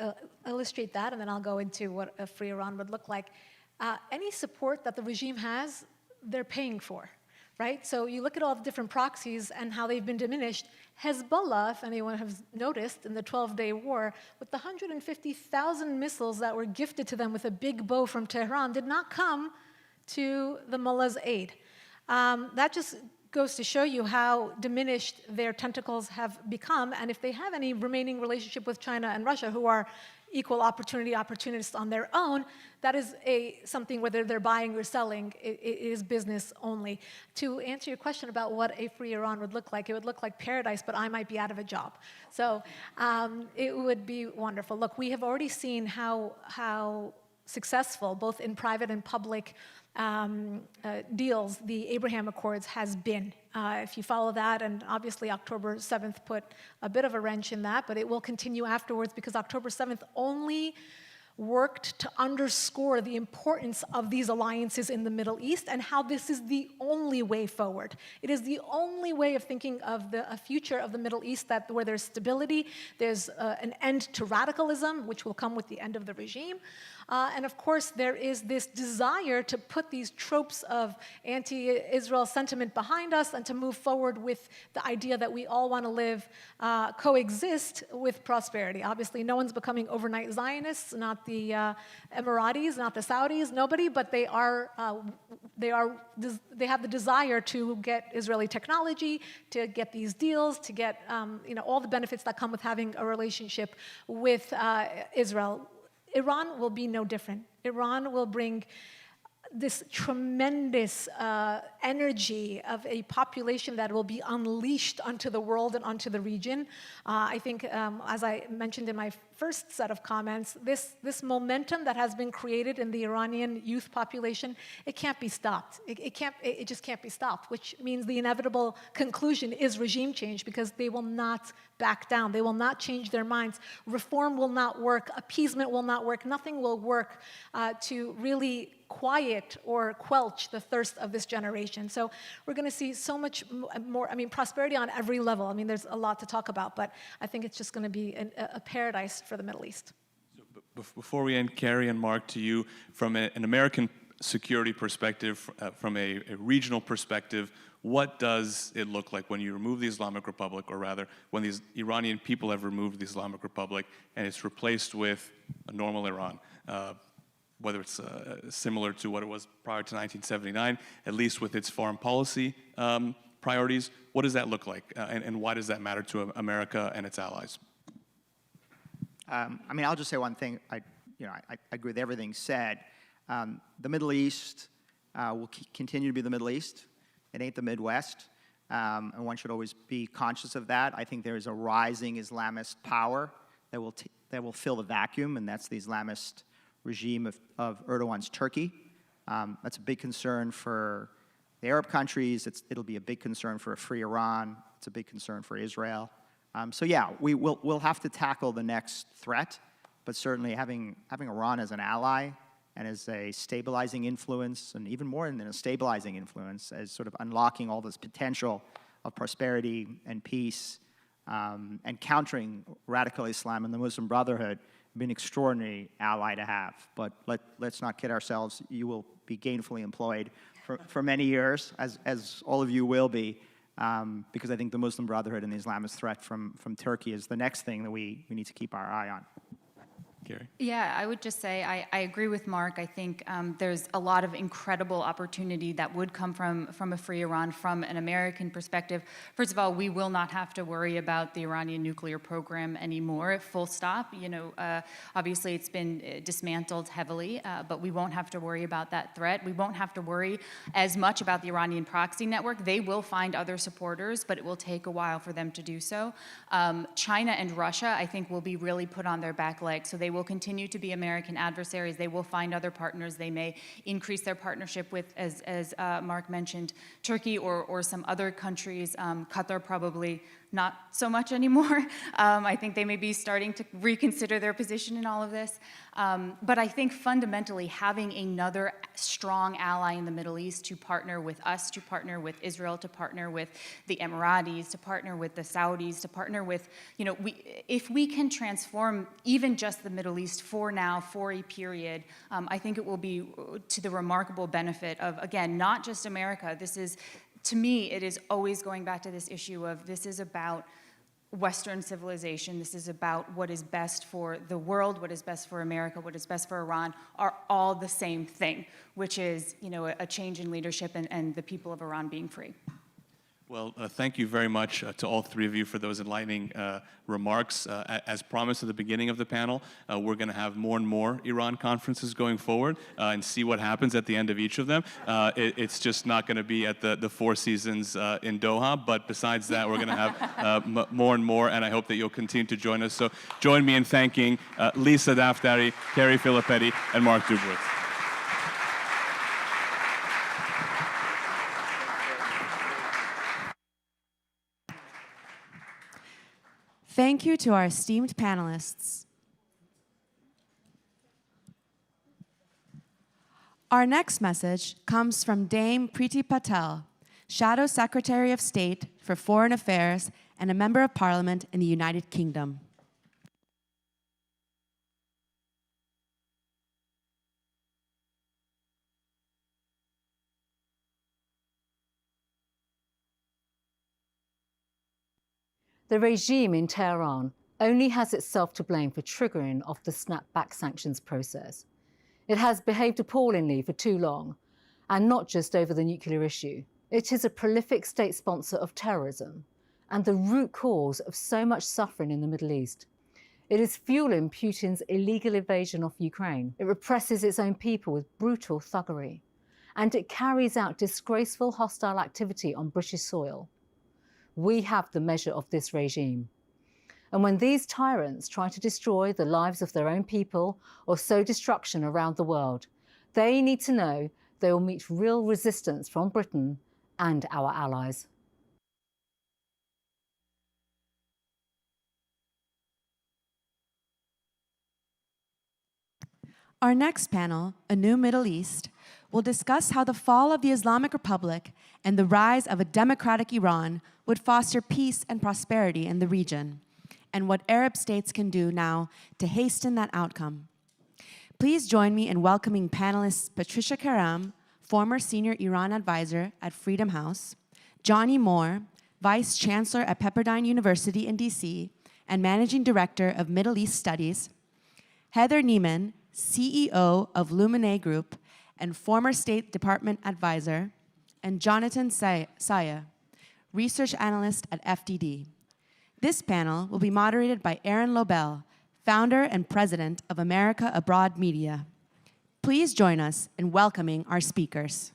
illustrate that, and then I'll go into what a free Iran would look like, any support that the regime has, they're paying for, right? So you look at all the different proxies and how they've been diminished. Hezbollah, if anyone has noticed, in the 12-day war, with the 150,000 missiles that were gifted to them with a big bow from Tehran, did not come to the mullah's aid. That just goes to show you how diminished their tentacles have become, and if they have any remaining relationship with China and Russia, who are equal opportunists on their own, that is something, whether they're buying or selling, it is business only. To answer your question about what a free Iran would look like, it would look like paradise, but I might be out of a job. So it would be wonderful. Look, we have already seen how successful, both in private and public deals, the Abraham Accords has been. If you follow that, and obviously October 7th put a bit of a wrench in that, but it will continue afterwards, because October 7th only worked to underscore the importance of these alliances in the Middle East and how this is the only way forward. It is the only way of thinking of a future of the Middle East where there's stability, there's an end to radicalism, which will come with the end of the regime. And of course, there is this desire to put these tropes of anti-Israel sentiment behind us and to move forward with the idea that we all want to live, coexist with prosperity. Obviously, no one's becoming overnight Zionists, not the Emiratis, not the Saudis, nobody, but they have the desire to get Israeli technology, to get these deals, to get all the benefits that come with having a relationship with Israel. Iran will be no different. Iran will bring this tremendous energy of a population that will be unleashed onto the world and onto the region. I think, as I mentioned in my first set of comments, this momentum that has been created in the Iranian youth population, it can't be stopped. It just can't be stopped, which means the inevitable conclusion is regime change, because they will not back down. They will not change their minds. Reform will not work. Appeasement will not work. Nothing will work to really quiet or quelch the thirst of this generation. So we're going to see so much more, I mean, prosperity on every level. I mean, there's a lot to talk about, but I think it's just going to be a paradise for the Middle East. So before we end, Carrie and Mark, to you, from an American security perspective, from a regional perspective, what does it look like when you remove the Islamic Republic, or rather, when these Iranian people have removed the Islamic Republic and it's replaced with a normal Iran? Whether it's similar to what it was prior to 1979, at least with its foreign policy priorities, what does that look like, and why does that matter to America and its allies? I mean, I'll just say one thing. I agree with everything said. The Middle East will continue to be the Middle East. It ain't the Midwest, and one should always be conscious of that. I think there is a rising Islamist power that will fill the vacuum, and that's the Islamist regime of Erdogan's Turkey. That's a big concern for the Arab countries. It'll be a big concern for a free Iran. It's a big concern for Israel. So yeah, we'll have to tackle the next threat, but certainly having Iran as an ally and as a stabilizing influence, and even more than a stabilizing influence, as sort of unlocking all this potential of prosperity and peace, and countering radical Islam and the Muslim Brotherhood, be an extraordinary ally to have. But let's not kid ourselves. You will be gainfully employed for many years, as all of you will be, because I think the Muslim Brotherhood and the Islamist threat from Turkey is the next thing that we need to keep our eye on. Gary? Yeah, I would just say I agree with Mark. I think there's a lot of incredible opportunity that would come from a free Iran from an American perspective. First of all, we will not have to worry about the Iranian nuclear program anymore, full stop. You know, obviously it's been dismantled heavily, but we won't have to worry about that threat. We won't have to worry as much about the Iranian proxy network. They will find other supporters, but it will take a while for them to do so. China and Russia, I think, will be really put on their back legs. So they will continue to be American adversaries. They will find other partners. They may increase their partnership with, as Mark mentioned, Turkey or some other countries. Qatar probably not so much anymore. I think they may be starting to reconsider their position in all of this. But I think fundamentally having another strong ally in the Middle East to partner with us, to partner with Israel, to partner with the Emiratis, to partner with the Saudis, to partner with, you know, if we can transform even just the Middle East for now, for a period, I think it will be to the remarkable benefit of, again, not just America. This is, to me, it is always going back to this issue of this is about Western civilization. This is about what is best for the world, what is best for America, what is best for Iran, are all the same thing, which is, you know, a change in leadership and the people of Iran being free. Well, thank you very much to all three of you for those enlightening remarks. As promised at the beginning of the panel, we're going to have more and more Iran conferences going forward and see what happens at the end of each of them. It's just not going to be at the Four Seasons in Doha, but besides that, we're going to have more and more, and I hope that you'll continue to join us. So join me in thanking Lisa Daftari, Carrie Filippetti, and Mark Dubowitz. Thank you to our esteemed panelists. Our next message comes from Dame Priti Patel, Shadow Secretary of State for Foreign Affairs and a Member of Parliament in the United Kingdom. The regime in Tehran only has itself to blame for triggering off the snapback sanctions process. It has behaved appallingly for too long, and not just over the nuclear issue. It is a prolific state sponsor of terrorism and the root cause of so much suffering in the Middle East. It is fueling Putin's illegal invasion of Ukraine. It represses its own people with brutal thuggery. and it carries out disgraceful hostile activity on British soil. We have the measure of this regime. And when these tyrants try to destroy the lives of their own people or sow destruction around the world, they need to know they will meet real resistance from Britain and our allies. Our next panel, A New Middle East, will discuss how the fall of the Islamic Republic and the rise of a democratic Iran would foster peace and prosperity in the region, and what Arab states can do now to hasten that outcome. Please join me in welcoming panelists Patricia Karam, former senior Iran advisor at Freedom House, Johnny Moore, vice chancellor at Pepperdine University in DC and managing director of Middle East Studies, Heather Neiman, CEO of Luminae Group and former State Department advisor, and Jonathan Saya, research analyst at FDD. This panel will be moderated by Aaron Lobel, founder and president of America Abroad Media. Please join us in welcoming our speakers.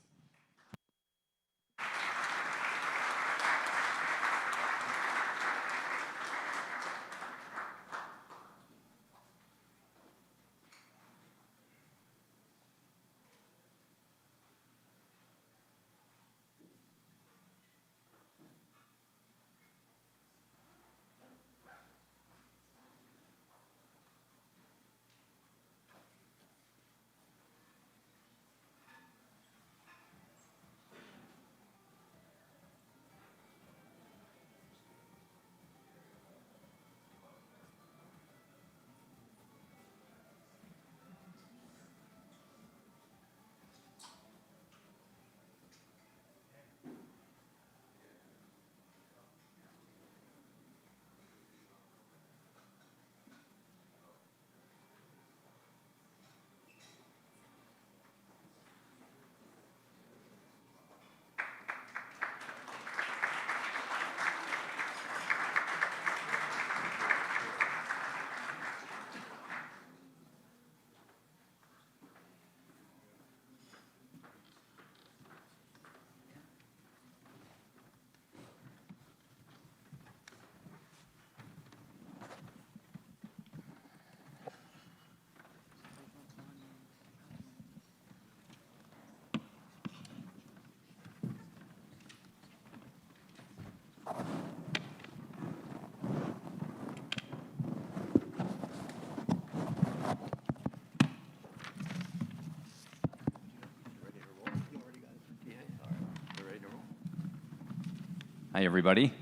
Hi, everybody.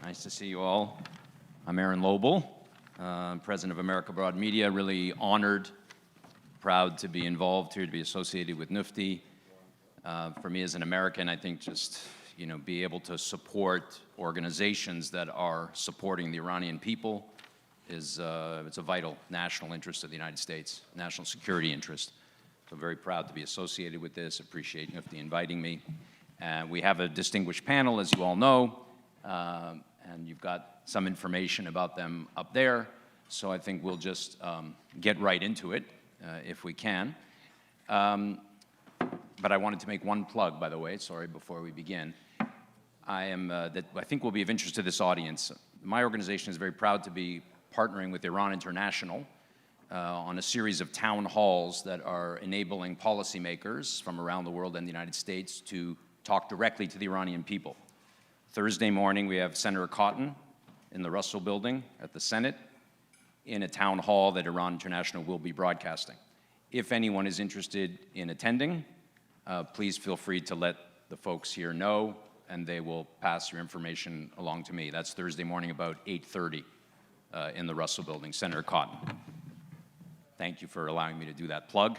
Nice to see you all. I'm Aaron Lobel, president of America Abroad Media. Really honored, proud to be involved here, to be associated with NUFDI. For me as an American, I think just, be able to support organizations that are supporting the Iranian people is it's a vital national interest of the United States, national security interest. So very proud to be associated with this. Appreciate NUFDI inviting me. We have a distinguished panel, as you all know, and you've got some information about them up there. So I think we'll just get right into it, if we can. But I wanted to make one plug, by the way, sorry, before we begin. That I think will be of interest to this audience. My organization is very proud to be partnering with Iran International on a series of town halls that are enabling policymakers from around the world and the United States to talk directly to the Iranian people. Thursday morning, we have Senator Cotton in the Russell Building at the Senate in a town hall that Iran International will be broadcasting. If anyone is interested in attending, please feel free to let the folks here know, and they will pass your information along to me. That's Thursday morning about 8:30 in the Russell Building, Senator Cotton. Thank you for allowing me to do that plug.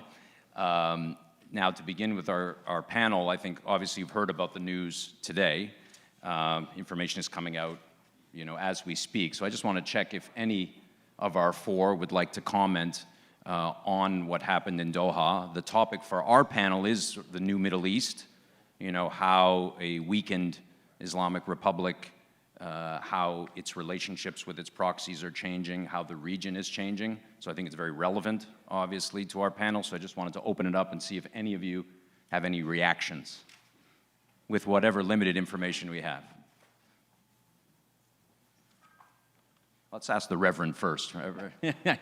Now, to begin with our panel, I think obviously you've heard about the news today. Information is coming out, as we speak. So I just want to check if any of our four would like to comment on what happened in Doha. The topic for our panel is the new Middle East, how a weakened Islamic Republic, how its relationships with its proxies are changing, how the region is changing. So I think it's very relevant, obviously, to our panel. So I just wanted to open it up and see if any of you have any reactions with whatever limited information we have. Let's ask the Reverend first. I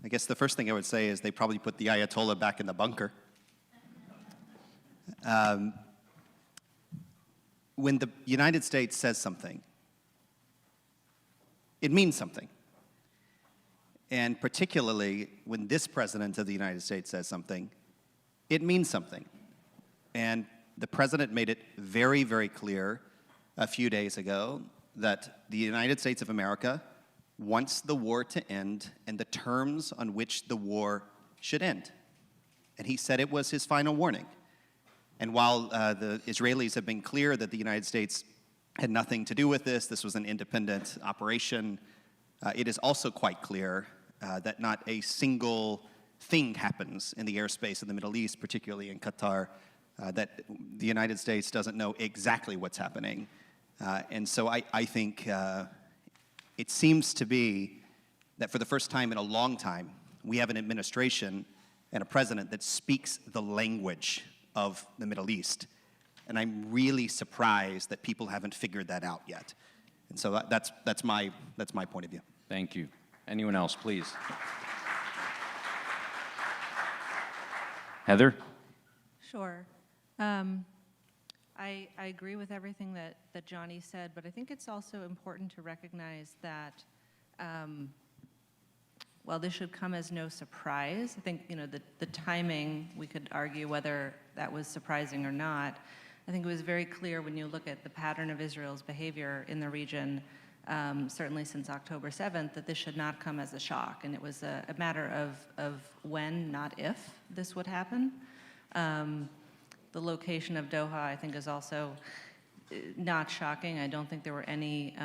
guess the first thing I would say is they probably put the Ayatollah back in the bunker. When the United States says something, it means something. And particularly when this president of the United States says something, it means something. And the president made it very, very clear a few days ago that the United States of America wants the war to end and the terms on which the war should end. And he said it was his final warning. And while the Israelis have been clear that the United States had nothing to do with this, this was an independent operation, it is also quite clear that not a single thing happens in the airspace of the Middle East, particularly in Qatar, that the United States doesn't know exactly what's happening. And so I think it seems to be that for the first time in a long time, we have an administration and a president that speaks the language of the Middle East. And I'm really surprised that people haven't figured that out yet. And so that's my point of view. Thank you. Anyone else, please? Heather? Sure. I agree with everything that Johnny said, but I think it's also important to recognize that while this should come as no surprise, I think the timing, we could argue whether that was surprising or not. I think it was very clear when you look at the pattern of Israel's behavior in the region, certainly since October 7th, that this should not come as a shock. And it was a matter of when, not if, this would happen. The location of Doha, I think, is also not shocking. I don't think there were any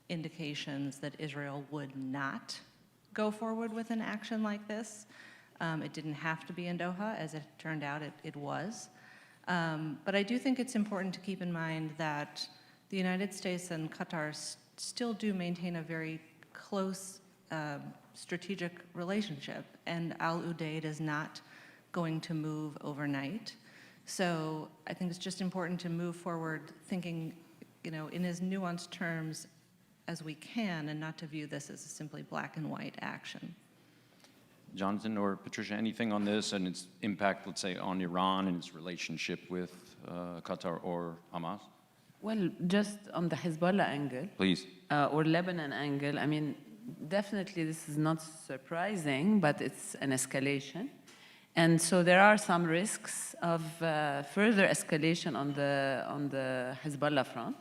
indications that Israel would not go forward with an action like this. It didn't have to be in Doha. As it turned out, it was. But I do think it's important to keep in mind that the United States and Qatar still do maintain a very close strategic relationship, and Al Udeid is not going to move overnight. So I think it's just important to move forward thinking, in as nuanced terms as we can, and not to view this as a simply black and white action. Jonathan or Patricia, anything on this and its impact, let's say, on Iran and its relationship with Qatar or Hamas? Well, just on the Hezbollah angle, Please. Or Lebanon angle, I mean, definitely this is not surprising, but it's an escalation. And so there are some risks of further escalation on the Hezbollah front,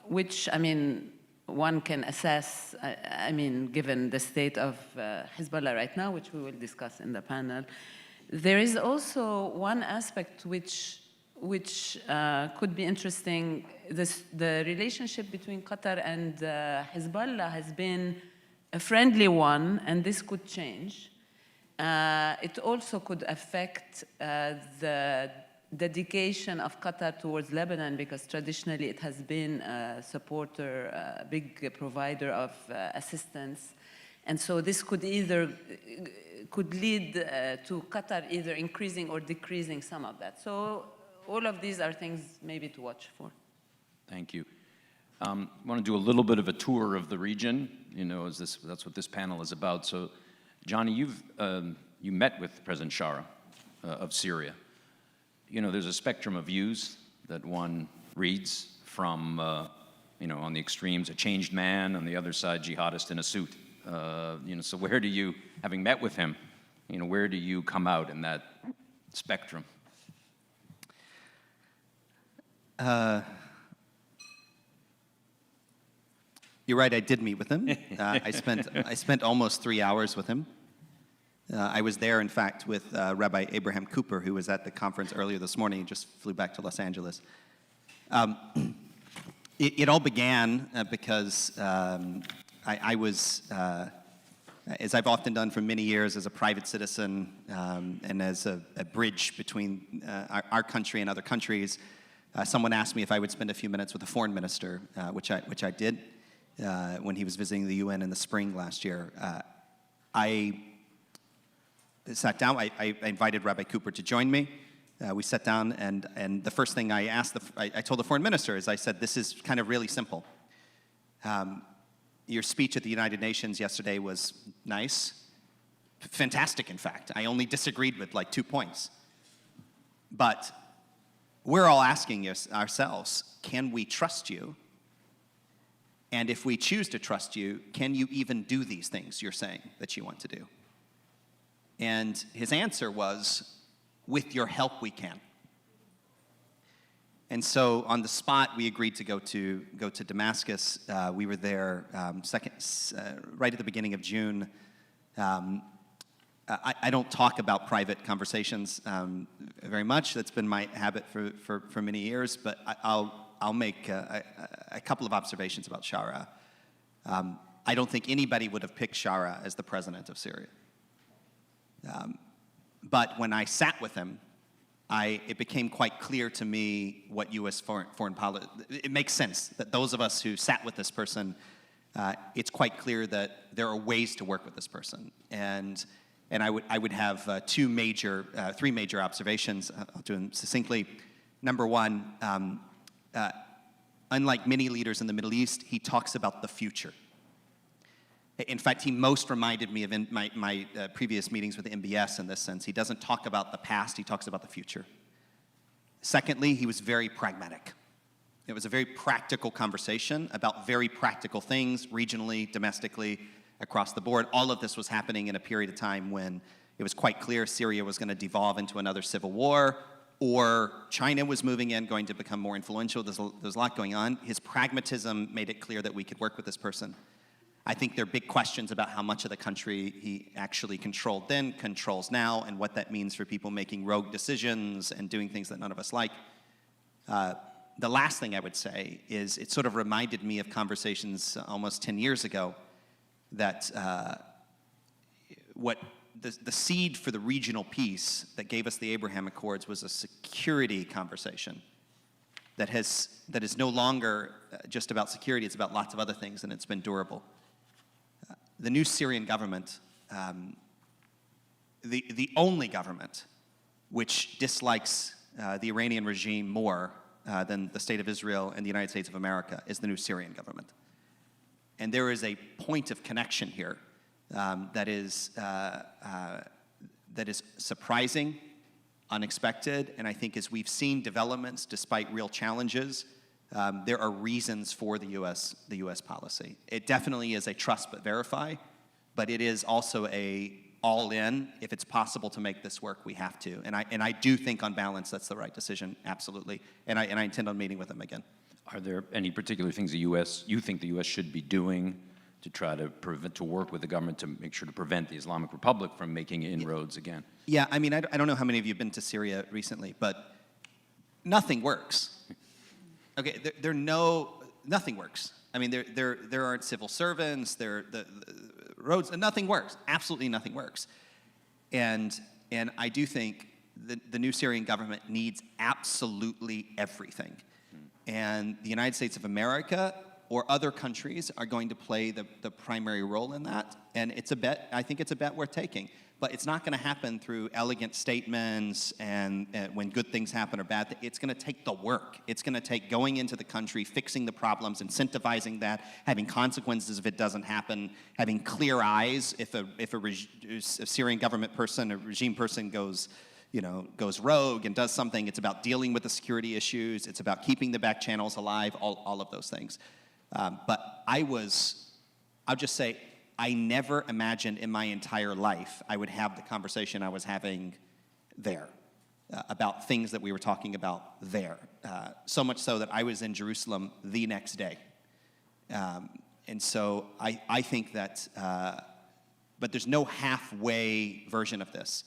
which, I mean, one can assess, I mean, given the state of Hezbollah right now, which we will discuss in the panel. There is also one aspect which could be interesting. The relationship between Qatar and Hezbollah has been a friendly one, and this could change. It also could affect the dedication of Qatar towards Lebanon, because traditionally it has been a supporter, a big provider of assistance. And so this could lead to Qatar either increasing or decreasing some of that. So all of these are things maybe to watch for. Thank you. I want to do a little bit of a tour of the region, that's what this panel is about. So, Johnny, you met with President Shara of Syria. There's a spectrum of views that one reads from, on the extremes, a changed man, on the other side, jihadist in a suit. So where do you, having met with him, where do you come out in that spectrum? You're right, I did meet with him. I spent almost 3 hours with him. I was there, in fact, with Rabbi Abraham Cooper, who was at the conference earlier this morning. He just flew back to Los Angeles. It all began because I was, as I've often done for many years as a private citizen and as a bridge between our country and other countries, someone asked me if I would spend a few minutes with the foreign minister, which I did when he was visiting the UN in the spring last year. sat down. I invited Rabbi Cooper to join me. We sat down, and the first thing I asked, I told the foreign minister is I said, this is kind of really simple. Your speech at the United Nations yesterday was nice, fantastic, in fact. I only disagreed with like 2 points. But we're all asking ourselves, can we trust you? And if we choose to trust you, can you even do these things you're saying that you want to do? And his answer was, with your help, we can. And so on the spot, we agreed to go to Damascus. We were there right at the beginning of June. I don't talk about private conversations very much. That's been my habit for many years. But I'll make a couple of observations about Shara. I don't think anybody would have picked Shara as the president of Syria. But when I sat with him, it became quite clear to me what U.S. foreign policy. It makes sense that those of us who sat with this person, it's quite clear that there are ways to work with this person. And I would have three major observations. I'll do them succinctly. Number one, unlike many leaders in the Middle East, he talks about the future. In fact, he most reminded me of my previous meetings with the MBS in this sense. He doesn't talk about the past, he talks about the future. Secondly, he was very pragmatic. It was a very practical conversation about very practical things, regionally, domestically, across the board. All of this was happening in a period of time when it was quite clear Syria was going to devolve into another civil war, or China was moving in, going to become more influential. There's a lot going on. His pragmatism made it clear that we could work with this person. I think there are big questions about how much of the country he actually controlled then, controls now, and what that means for people making rogue decisions and doing things that none of us like. The last thing I would say is it sort of reminded me of conversations almost 10 years ago that the seed for the regional peace that gave us the Abraham Accords was a security conversation that is no longer just about security, it's about lots of other things, and it's been durable. The new Syrian government, the only government which dislikes the Iranian regime more than the State of Israel and the United States of America, is the new Syrian government. And there is a point of connection here that is surprising, unexpected, and I think as we've seen developments despite real challenges, there are reasons for the U.S. policy. It definitely is a trust but verify, but it is also a all-in. If it's possible to make this work, we have to. And I do think on balance that's the right decision, absolutely. And I intend on meeting with them again. Are there any particular things you think the U.S. should be doing to try to work with the government to make sure to prevent the Islamic Republic from making inroads again? Yeah, I mean, I don't know how many of you have been to Syria recently, but nothing works. Okay, nothing works. I mean, there aren't civil servants, the roads, nothing works. Absolutely nothing works. And I do think the new Syrian government needs absolutely everything. And the United States of America or other countries are going to play the primary role in that. And it's a bet, I think it's a bet worth taking. But it's not going to happen through elegant statements and when good things happen or bad. It's going to take the work. It's going to take going into the country, fixing the problems, incentivizing that, having consequences if it doesn't happen, having clear eyes if a Syrian government person, a regime person goes rogue and does something. It's about dealing with the security issues. It's about keeping the back channels alive, all of those things. But I'll just say, I never imagined in my entire life I would have the conversation I was having there about things that we were talking about there. So much so that I was in Jerusalem the next day. And so I think that, but there's no halfway version of this.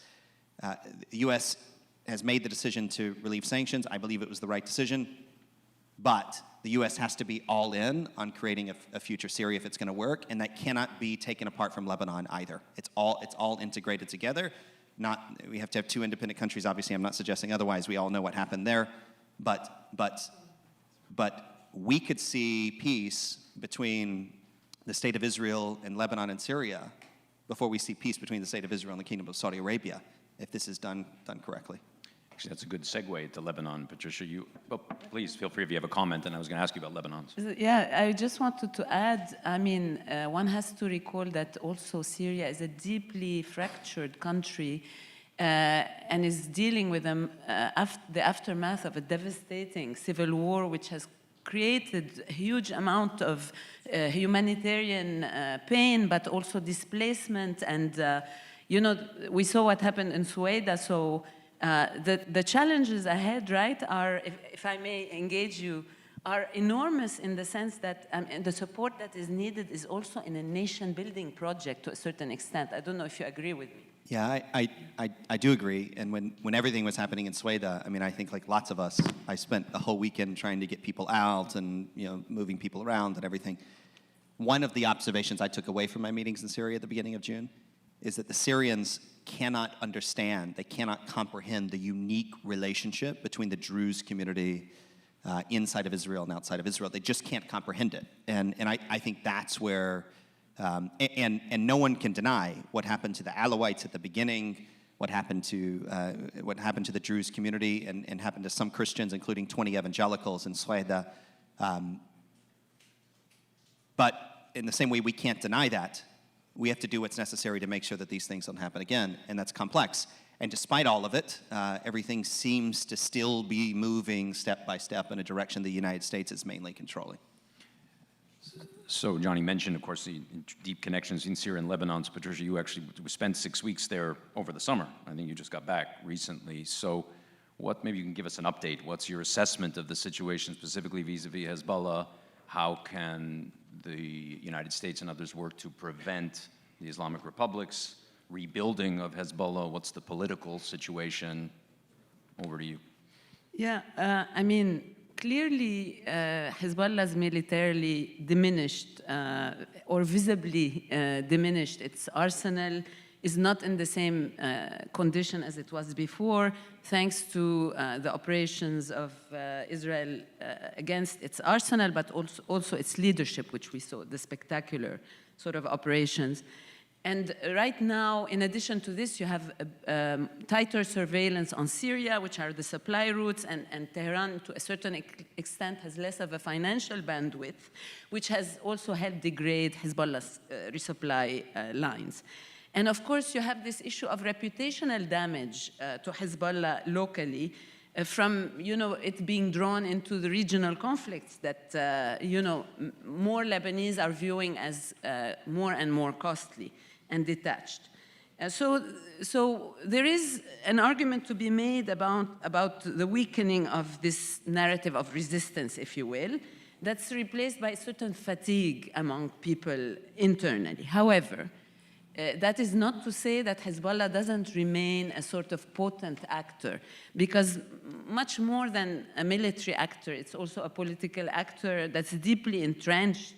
The U.S. has made the decision to relieve sanctions. I believe it was the right decision. But the U.S. has to be all in on creating a future Syria if it's going to work, and that cannot be taken apart from Lebanon either. It's all integrated together. We have to have two independent countries. Obviously, I'm not suggesting otherwise. We all know what happened there, but we could see peace between the state of Israel and Lebanon and Syria before we see peace between the State of Israel and the Kingdom of Saudi Arabia, if this is done correctly. Actually, that's a good segue to Lebanon, Patricia. Please feel free if you have a comment, and I was going to ask you about Lebanon. Yeah, I just wanted to add, I mean, one has to recall that also Syria is a deeply fractured country and is dealing with the aftermath of a devastating civil war, which has created a huge amount of humanitarian pain, but also displacement. And, you know, we saw what happened in Sueda, so the challenges ahead, right, are, if I may engage you, are enormous in the sense that the support that is needed is also in a nation-building project to a certain extent. I don't know if you agree with me. Yeah, I do agree. And when everything was happening in Sueda, I mean, I think like lots of us, I spent a whole weekend trying to get people out and, you know, moving people around and everything. One of the observations I took away from my meetings in Syria at the beginning of June is that the Syrians cannot understand, they cannot comprehend the unique relationship between the Druze community inside of Israel and outside of Israel. They just can't comprehend it. And I think that's where, and no one can deny what happened to the Alawites at the beginning, what happened to the Druze community and happened to some Christians, including 20 evangelicals in Sueda. But in the same way we can't deny that, we have to do what's necessary to make sure that these things don't happen again, and that's complex. And despite all of it, everything seems to still be moving step by step in a direction the United States is mainly controlling. So Johnny mentioned, of course, the deep connections in Syria and Lebanon. So Patricia, you actually spent 6 weeks there over the summer. I think you just got back recently. So maybe you can give us an update. What's your assessment of the situation, specifically vis-a-vis Hezbollah? How can the United States and others work to prevent the Islamic Republic's rebuilding of Hezbollah? What's the political situation? Over to you. Yeah, I mean, clearly Hezbollah is militarily diminished or visibly diminished. Its arsenal is not in the same condition as it was before, thanks to the operations of Israel against its arsenal, but also its leadership, which we saw, the spectacular sort of operations. And right now, in addition to this, you have tighter surveillance on Syria, which are the supply routes, and Tehran, to a certain extent, has less of a financial bandwidth, which has also helped degrade Hezbollah's resupply lines. And of course, you have this issue of reputational damage to Hezbollah locally from, it being drawn into the regional conflicts that, more Lebanese are viewing as more and more costly and detached. So there is an argument to be made about the weakening of this narrative of resistance, if you will, that's replaced by a certain fatigue among people internally. However, that is not to say that Hezbollah doesn't remain a sort of potent actor, because much more than a military actor, it's also a political actor that's deeply entrenched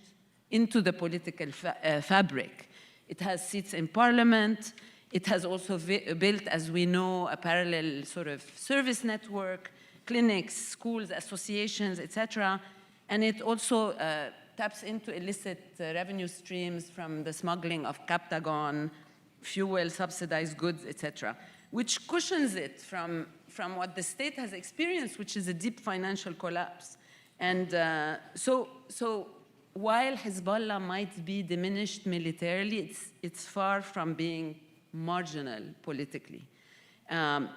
into the political fabric. It has seats in parliament. It has also built, as we know, a parallel sort of service network, clinics, schools, associations, etc. And it also taps into illicit revenue streams from the smuggling of Captagon, fuel, subsidized goods, etc., which cushions it from what the state has experienced, which is a deep financial collapse. And so while Hezbollah might be diminished militarily, it's far from being marginal politically.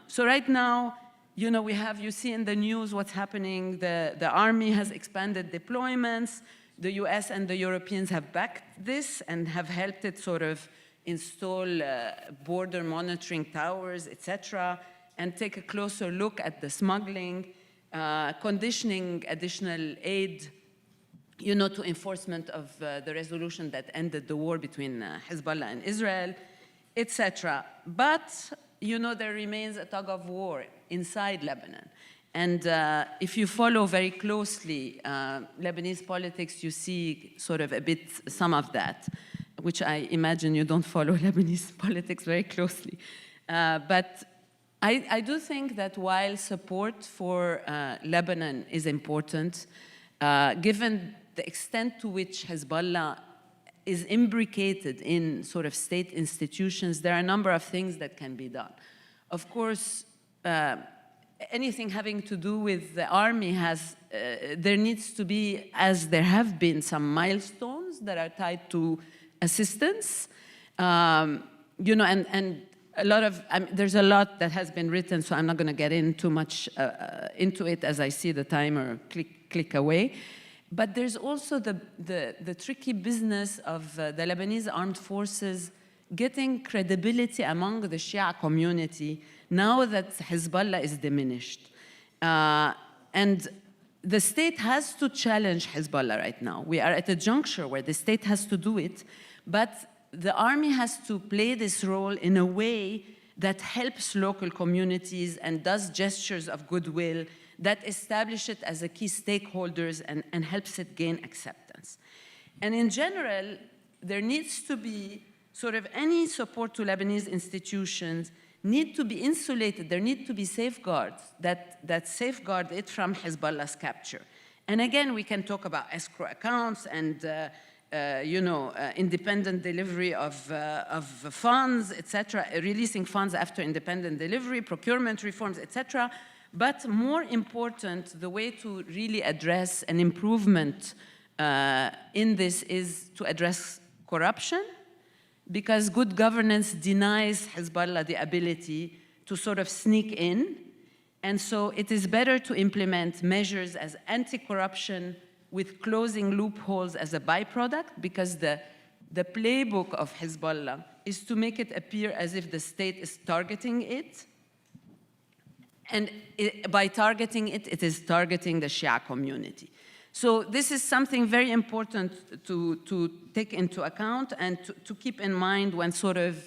So right now, you see in the news what's happening. The army has expanded deployments. The US and the Europeans have backed this and have helped it sort of install border monitoring towers, etc., and take a closer look at the smuggling, conditioning additional aid, to enforcement of the resolution that ended the war between Hezbollah and Israel, etc. But, there remains a tug of war inside Lebanon. And if you follow very closely Lebanese politics, you see sort of some of that, which I imagine you don't follow Lebanese politics very closely. But I do think that while support for Lebanon is important, given the extent to which Hezbollah is imbricated in sort of state institutions, there are a number of things that can be done. Of course, anything having to do with the army there needs to be, as there have been, some milestones that are tied to assistance. You know, and a lot of, there's a lot that has been written, so I'm not going to get in too much into it as I see the timer click away. But there's also the tricky business of the Lebanese armed forces getting credibility among the Shia community now that Hezbollah is diminished. And the state has to challenge Hezbollah right now. We are at a juncture where the state has to do it, but the army has to play this role in a way that helps local communities and does gestures of goodwill that establish it as a key stakeholders and helps it gain acceptance. And in general, there needs to be sort of any support to Lebanese institutions need to be insulated. There need to be safeguards that safeguard it from Hezbollah's capture. And again, we can talk about escrow accounts and independent delivery of funds, etc., releasing funds after independent delivery, procurement reforms, etc. But more important, the way to really address an improvement in this is to address corruption, because good governance denies Hezbollah the ability to sort of sneak in. And so it is better to implement measures as anti-corruption with closing loopholes as a byproduct, because the playbook of Hezbollah is to make it appear as if the state is targeting it. And by targeting it, it is targeting the Shia community. So this is something very important to take into account and to keep in mind when sort of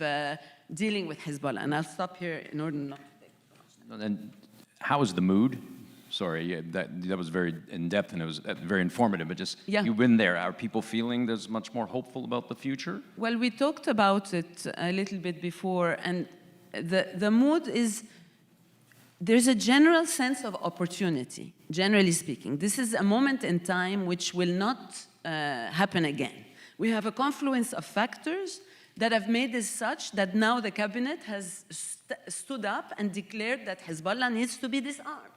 dealing with Hezbollah. And I'll stop here in order not to take too much time. And how is the mood? Sorry, that was very in-depth and it was very informative, but just, you've been there. Are people feeling there's much more hopeful about the future? Well, we talked about it a little bit before, and the mood is, there's a general sense of opportunity, generally speaking. This is a moment in time which will not happen again. We have a confluence of factors that have made this such that now the cabinet has stood up and declared that Hezbollah needs to be disarmed.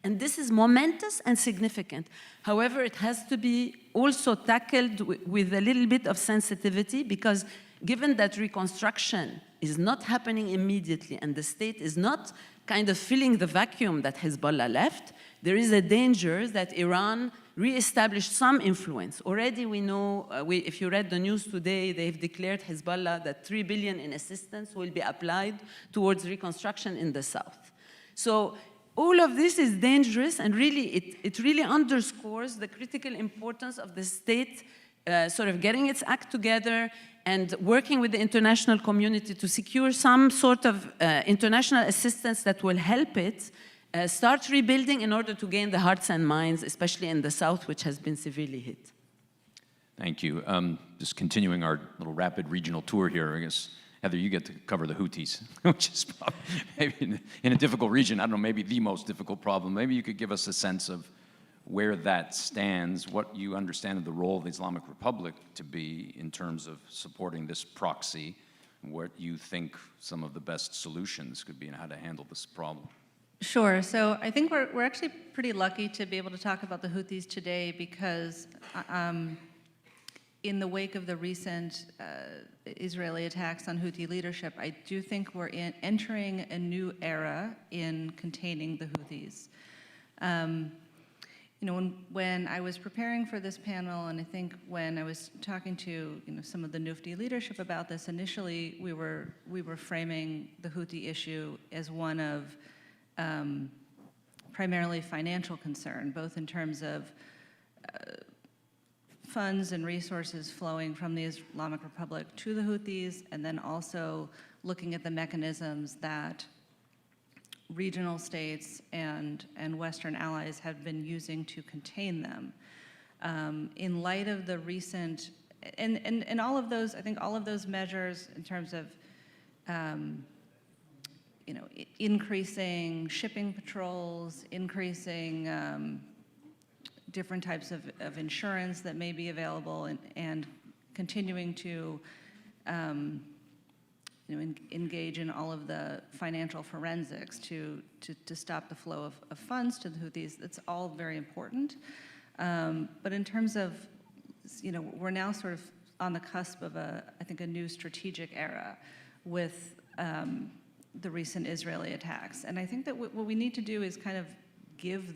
And this is momentous and significant. However, it has to be also tackled with a little bit of sensitivity, because given that reconstruction is not happening immediately and the state is not kind of filling the vacuum that Hezbollah left, there is a danger that Iran reestablish some influence. Already we know, if you read the news today, they've declared Hezbollah that $3 billion in assistance will be applied towards reconstruction in the south. So all of this is dangerous, and really it really underscores the critical importance of the state sort of getting its act together and working with the international community to secure some sort of international assistance that will help it start rebuilding in order to gain the hearts and minds, especially in the south, which has been severely hit. Thank you. Just continuing our little rapid regional tour here, I guess, Heather, you get to cover the Houthis, which is probably maybe in a difficult region, I don't know, maybe the most difficult problem. Maybe you could give us a sense of where that stands, what you understand of the role of the Islamic Republic to be in terms of supporting this proxy, what you think some of the best solutions could be and how to handle this problem. Sure. So I think we're actually pretty lucky to be able to talk about the Houthis today, because in the wake of the recent Israeli attacks on Houthi leadership, I do think we're entering a new era in containing the Houthis. You know, when I was preparing for this panel, and I think when I was talking to some of the NUFDI leadership about this, initially we were framing the Houthi issue as one of primarily financial concern, both in terms of funds and resources flowing from the Islamic Republic to the Houthis, and then also looking at the mechanisms that regional states and Western allies have been using to contain them. In light of the recent, and all of those, I think all of those measures in terms of increasing shipping patrols, increasing different types of insurance that may be available, and continuing to engage in all of the financial forensics to stop the flow of funds to the Houthis. That's all very important. But in terms of, we're now sort of on the cusp of I think a new strategic era with the recent Israeli attacks. And I think that what we need to do is kind of give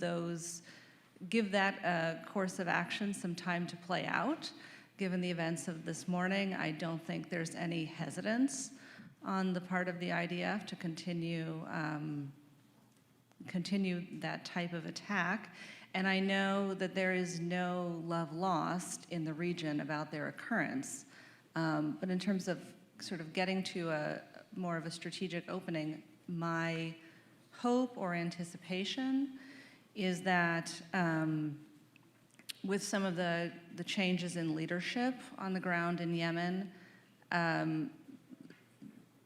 that course of action some time to play out. Given the events of this morning, I don't think there's any hesitance on the part of the IDF to continue that type of attack. And I know that there is no love lost in the region about their occurrence. But in terms of sort of getting to more of a strategic opening, my hope or anticipation is that with some of the changes in leadership on the ground in Yemen,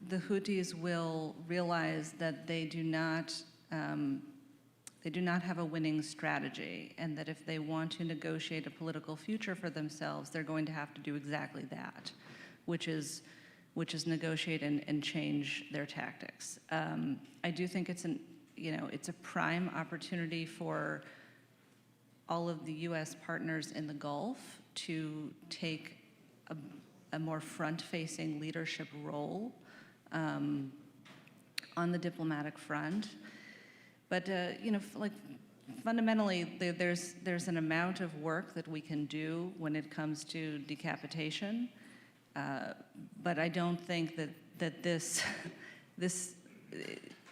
the Houthis will realize that they do not have a winning strategy, and that if they want to negotiate a political future for themselves, they're going to have to do exactly that, which is negotiate and change their tactics. I do think it's a prime opportunity for all of the U.S. partners in the Gulf to take a more front-facing leadership role on the diplomatic front. But fundamentally, there's an amount of work that we can do when it comes to decapitation. But I don't think that this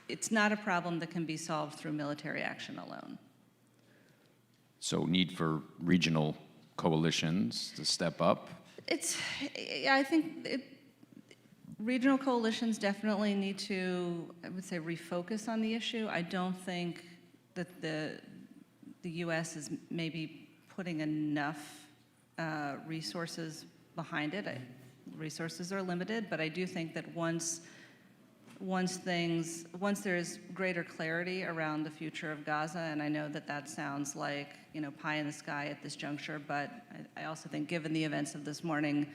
it's not a problem that can be solved through military action alone. So need for regional coalitions to step up? I think regional coalitions definitely need to, I would say, refocus on the issue. I don't think that the U.S. is maybe putting enough resources behind it. Resources are limited, but I do think that once there's greater clarity around the future of Gaza, and I know that sounds like pie in the sky at this juncture, but I also think given the events of this morning,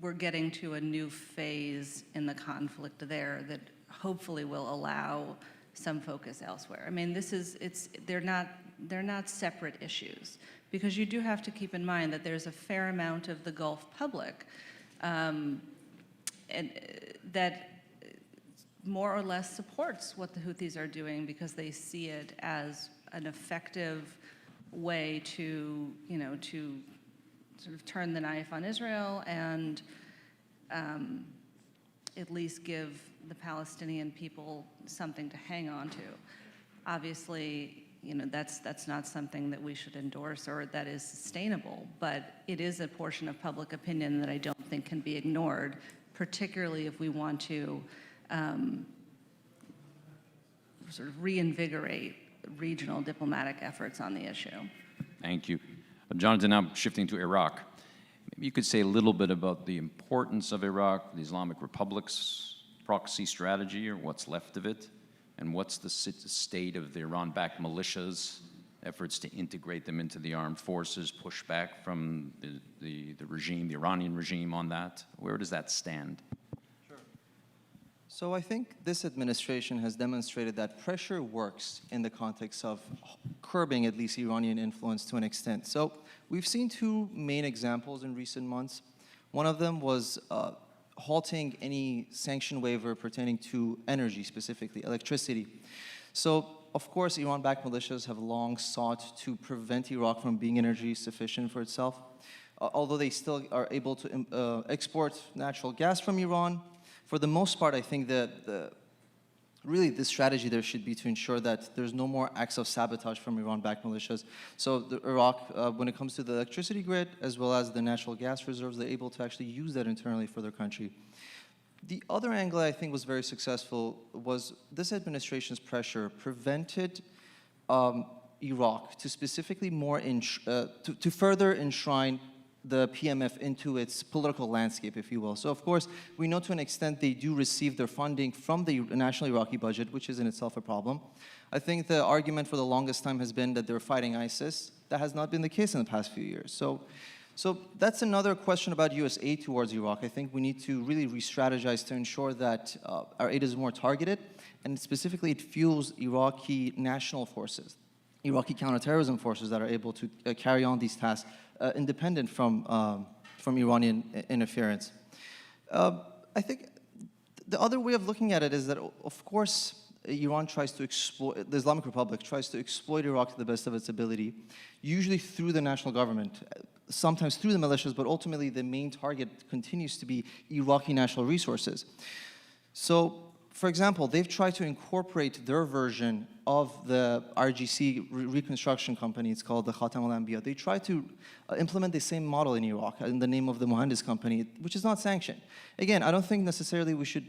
we're getting to a new phase in the conflict there that hopefully will allow some focus elsewhere. I mean, they're not separate issues, because you do have to keep in mind that there's a fair amount of the Gulf public and that more or less supports what the Houthis are doing, because they see it as an effective way to sort of turn the knife on Israel and at least give the Palestinian people something to hang on to. Obviously, that's not something that we should endorse or that is sustainable, but it is a portion of public opinion that I don't think can be ignored, particularly if we want to sort of reinvigorate regional diplomatic efforts on the issue. Thank you. Jonathan, now shifting to Iraq. Maybe you could say a little bit about the importance of Iraq, the Islamic Republic's proxy strategy, or what's left of it, and what's the state of the Iran-backed militias, efforts to integrate them into the armed forces, pushback from the regime, the Iranian regime on that? Where does that stand? So I think this administration has demonstrated that pressure works in the context of curbing at least Iranian influence to an extent. So we've seen two main examples in recent months. One of them was halting any sanction waiver pertaining to energy, specifically electricity. So of course, Iran-backed militias have long sought to prevent Iraq from being energy sufficient for itself, although they still are able to export natural gas from Iran. For the most part, I think that really the strategy there should be to ensure that there's no more acts of sabotage from Iran-backed militias. So Iraq, when it comes to the electricity grid, as well as the natural gas reserves, they're able to actually use that internally for their country. The other angle I think was very successful was this administration's pressure prevented Iraq to specifically to further enshrine the PMF into its political landscape, if you will. So of course, we know to an extent they do receive their funding from the national Iraqi budget, which is in itself a problem. I think the argument for the longest time has been that they're fighting ISIS, That has not been the case in the past few years. So that's another question about U.S. aid towards Iraq. I think we need to really re-strategize to ensure that our aid is more targeted, and specifically it fuels Iraqi national forces, Iraqi counterterrorism forces that are able to carry on these tasks independent from Iranian interference. I think the other way of looking at it is that, of course, Iran tries to exploit, the Islamic Republic tries to exploit Iraq to the best of its ability, usually through the national government, sometimes through the militias, but ultimately the main target continues to be Iraqi national resources. So, for example, they've tried to incorporate their version of the RGC reconstruction company. It's called the Khatam al-Anbiya. They tried to implement the same model in Iraq in the name of the Mohandes company, which is not sanctioned. Again, I don't think necessarily we should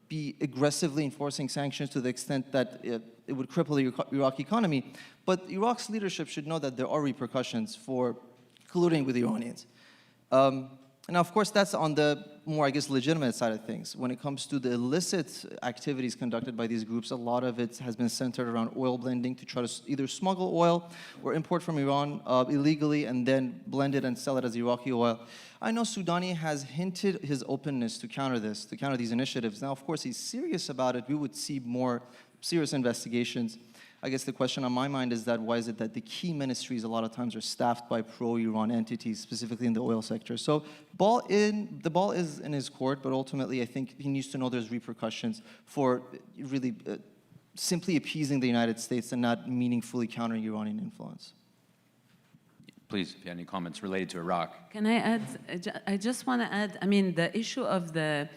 be aggressively enforcing sanctions to the extent that it would cripple the Iraqi economy, but Iraq's leadership should know that there are repercussions for colluding with the Iranians. And of course, that's on the more, I guess, legitimate side of things. When it comes to the illicit activities conducted by these groups, a lot of it has been centered around oil blending to try to either smuggle oil or import from Iran illegally and then blend it and sell it as Iraqi oil. I know Soudani has hinted his openness to counter this, to counter these initiatives. Now, of course, he's serious about it. We would see more serious investigations. I guess the question on my mind is that why is it that the key ministries a lot of times are staffed by pro-Iran entities, specifically in the oil sector? So the ball is in his court, but ultimately I think he needs to know there's repercussions for really simply appeasing the United States and not meaningfully countering Iranian influence. Please, if you have any comments related to Iraq. Can I add? I just want to add, I mean, the issue of the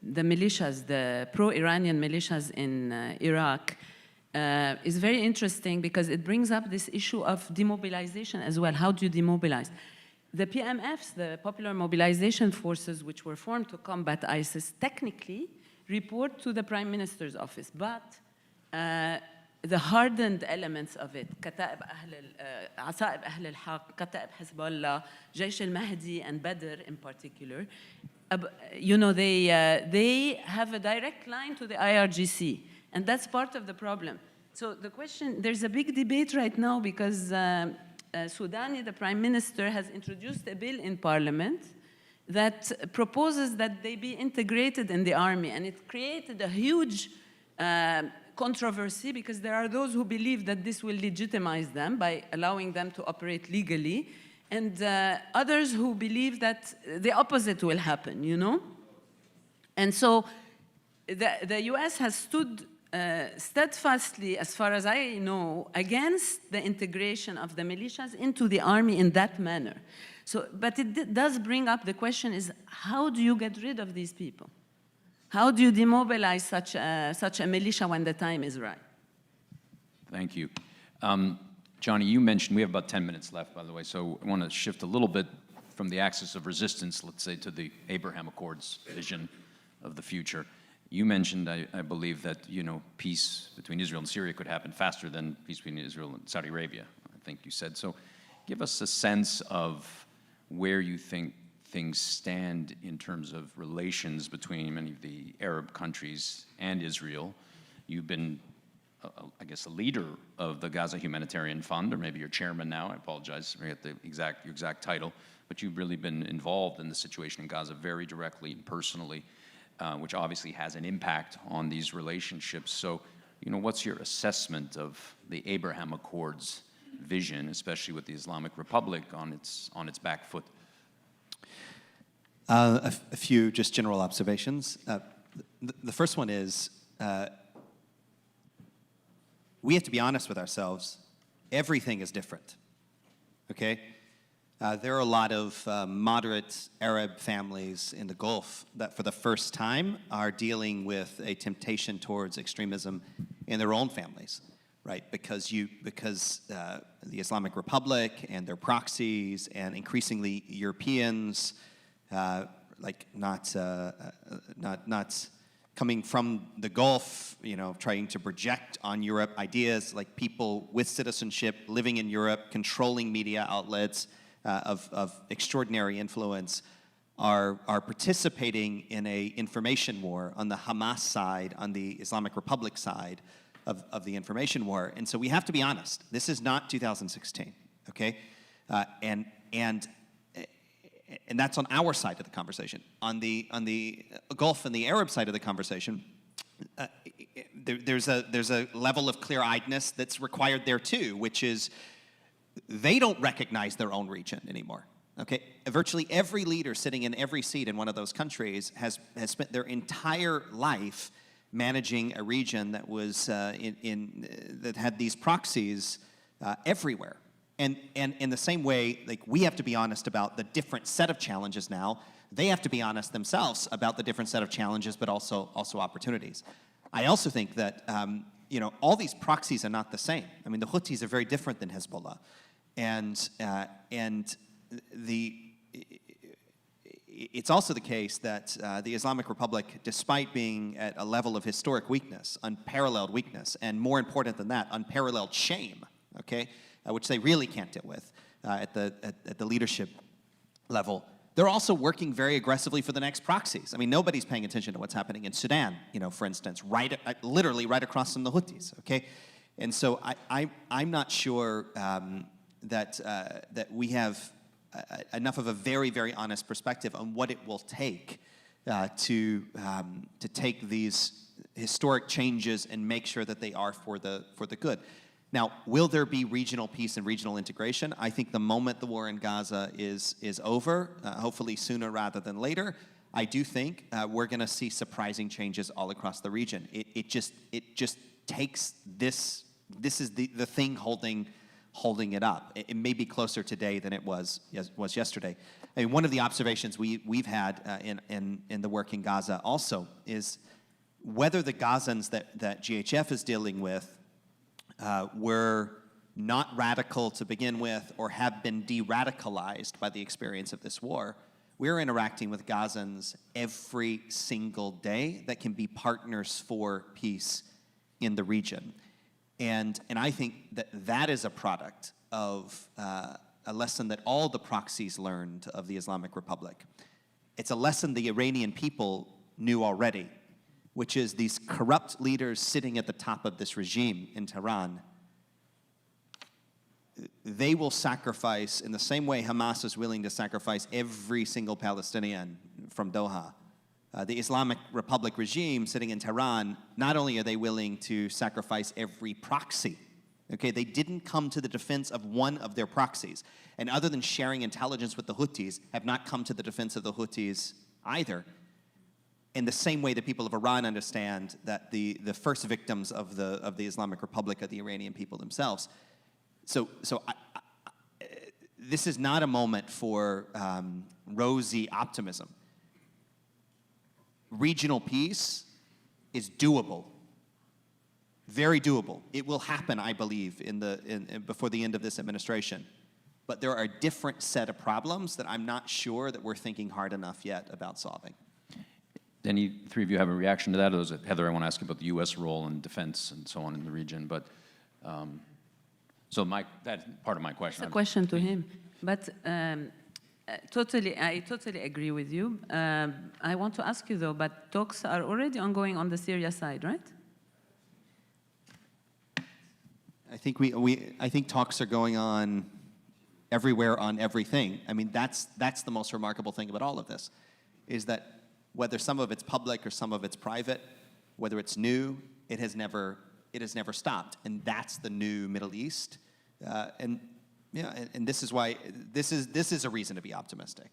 militias, the pro-Iranian militias in Iraq is very interesting because it brings up this issue of demobilization as well. How do you demobilize? The PMFs, the Popular Mobilization Forces, which were formed to combat ISIS, technically report to the Prime Minister's office, but the hardened elements of it, عصائب أهل الحق, كتائب حزب الله, جيش المهدي, and Badr in particular, you know, they have a direct line to the IRGC, and that's part of the problem. So the question, there's a big debate right now because Soudani, the Prime Minister, has introduced a bill in Parliament that proposes that they be integrated in the army, and it created a huge controversy because there are those who believe that this will legitimize them by allowing them to operate legally, and others who believe that the opposite will happen, you know? And so the US has stood steadfastly, as far as I know, against the integration of the militias into the army in that manner. So, but it does bring up the question is, how do you get rid of these people? How do you demobilize such a militia when the time is right? Thank you. Johnny, you mentioned, we have about 10 minutes left, by the way, so I want to shift a little bit from the axis of resistance, let's say, to the Abraham Accords vision of the future. You mentioned, I believe, that, you know, peace between Israel and Syria could happen faster than peace between Israel and Saudi Arabia, I think you said. So give us a sense of where you think things stand in terms of relations between many of the Arab countries and Israel. You've been, I guess, a leader of the Gaza Humanitarian Fund, or maybe you're chairman now. I apologize, I forget your exact title, but you've really been involved in the situation in Gaza very directly and personally, which obviously has an impact on these relationships. So, you know, what's your assessment of the Abraham Accords vision, especially with the Islamic Republic on its back foot? A few just general observations. The first one is we have to be honest with ourselves. Everything is different, okay? There are a lot of moderate Arab families in the Gulf that for the first time are dealing with a temptation towards extremism in their own families, right? Because the Islamic Republic and their proxies and increasingly Europeans like not coming from the Gulf, you know, trying to project on Europe ideas like people with citizenship living in Europe, controlling media outlets of extraordinary influence, are participating in a information war on the Hamas side, on the Islamic Republic side, of the information war. And so we have to be honest. This is not 2016, okay? And that's on our side of the conversation. On the Gulf and the Arab side of the conversation, there's a level of clear-eyedness that's required there too, which is they don't recognize their own region anymore. Okay, virtually every leader sitting in every seat in one of those countries has spent their entire life managing a region that was that had these proxies everywhere. And in the same way, like, we have to be honest about the different set of challenges now. They have to be honest themselves about the different set of challenges, but also opportunities. I also think that all these proxies are not the same. I mean, the Houthis are very different than Hezbollah, and it's also the case that the Islamic Republic, despite being at a level of historic weakness, unparalleled weakness, and more important than that, unparalleled shame, okay, which they really can't deal with at the leadership level, they're also working very aggressively for the next proxies. I mean, nobody's paying attention to what's happening in Sudan, for instance, literally right across from the Houthis, okay? And so I'm not sure that we have enough of a very, very honest perspective on what it will take to take these historic changes and make sure that they are for the good. Now, will there be regional peace and regional integration? I think the moment the war in Gaza is over, hopefully sooner rather than later, I do think we're going to see surprising changes all across the region. It just takes this. This is the thing holding it up. It may be closer today than it was yesterday. I mean, one of the observations we've had in the work in Gaza also is whether the Gazans that GHF is dealing with were not radical to begin with or have been de-radicalized by the experience of this war. We're interacting with Gazans every single day that can be partners for peace in the region. And I think that is a product of a lesson that all the proxies learned of the Islamic Republic. It's a lesson the Iranian people knew already, which is these corrupt leaders sitting at the top of this regime in Tehran. They will sacrifice, in the same way Hamas is willing to sacrifice every single Palestinian from Doha. The Islamic Republic regime sitting in Tehran, not only are they willing to sacrifice every proxy, okay, they didn't come to the defense of one of their proxies. And other than sharing intelligence with the Houthis, have not come to the defense of the Houthis either. In the same way the people of Iran understand that the first victims of the Islamic Republic are the Iranian people themselves. So this is not a moment for rosy optimism. Regional peace is doable, very doable. It will happen, I believe, before the end of this administration. But there are a different set of problems that I'm not sure that we're thinking hard enough yet about solving. Any three of you have a reaction to that? Heather, I want to ask you about the U.S. role in defense and so on in the region. But so that's part of my question. It's a question to him, but I totally agree with you. I want to ask you though, but talks are already ongoing on the Syria side, right? I think I think talks are going on everywhere on everything. I mean, that's the most remarkable thing about all of this, is that whether some of it's public or some of it's private, whether it's new, it has never stopped, and that's the new Middle East. And this is why this is a reason to be optimistic.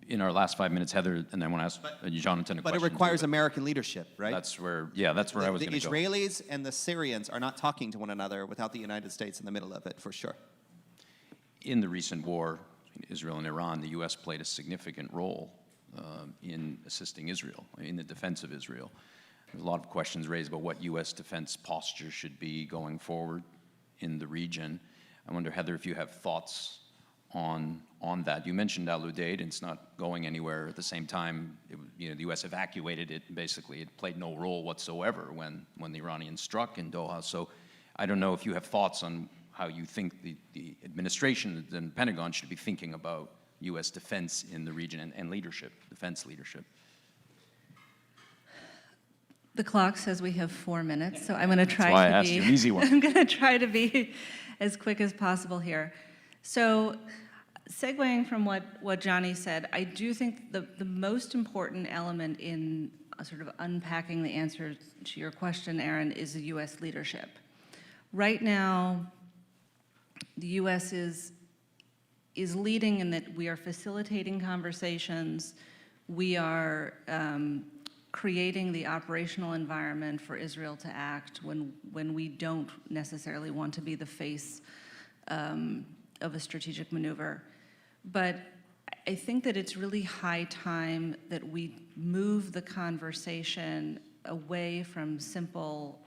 In our last 5 minutes, Heather, and then I want to ask Jonathan a question. But it requires American leadership, right? That's where I was going to go. The Israelis and the Syrians are not talking to one another without the United States in the middle of it, for sure. In the recent war between Israel and Iran, the U.S. played a significant role in assisting Israel, in the defense of Israel. There's a lot of questions raised about what U.S. defense posture should be going forward in the region. I wonder, Heather, if you have thoughts on that. You mentioned Al-Udeid, and it's not going anywhere. At the same time, the U.S. evacuated it. Basically, it played no role whatsoever when the Iranians struck in Doha. So I don't know if you have thoughts on how you think the administration and Pentagon should be thinking about U.S. defense in the region and leadership, defense leadership. The clock says we have 4 minutes, so I'm going to try That's why I to asked be. you an easy one. I'm going to try to be as quick as possible here. So, segueing from what Johnny said, I do think the most important element in sort of unpacking the answer to your question, Aaron, is the U.S. leadership. Right now, the U.S. is leading in that we are facilitating conversations. We are creating the operational environment for Israel to act when we don't necessarily want to be the face of a strategic maneuver. But I think that it's really high time that we move the conversation away from simple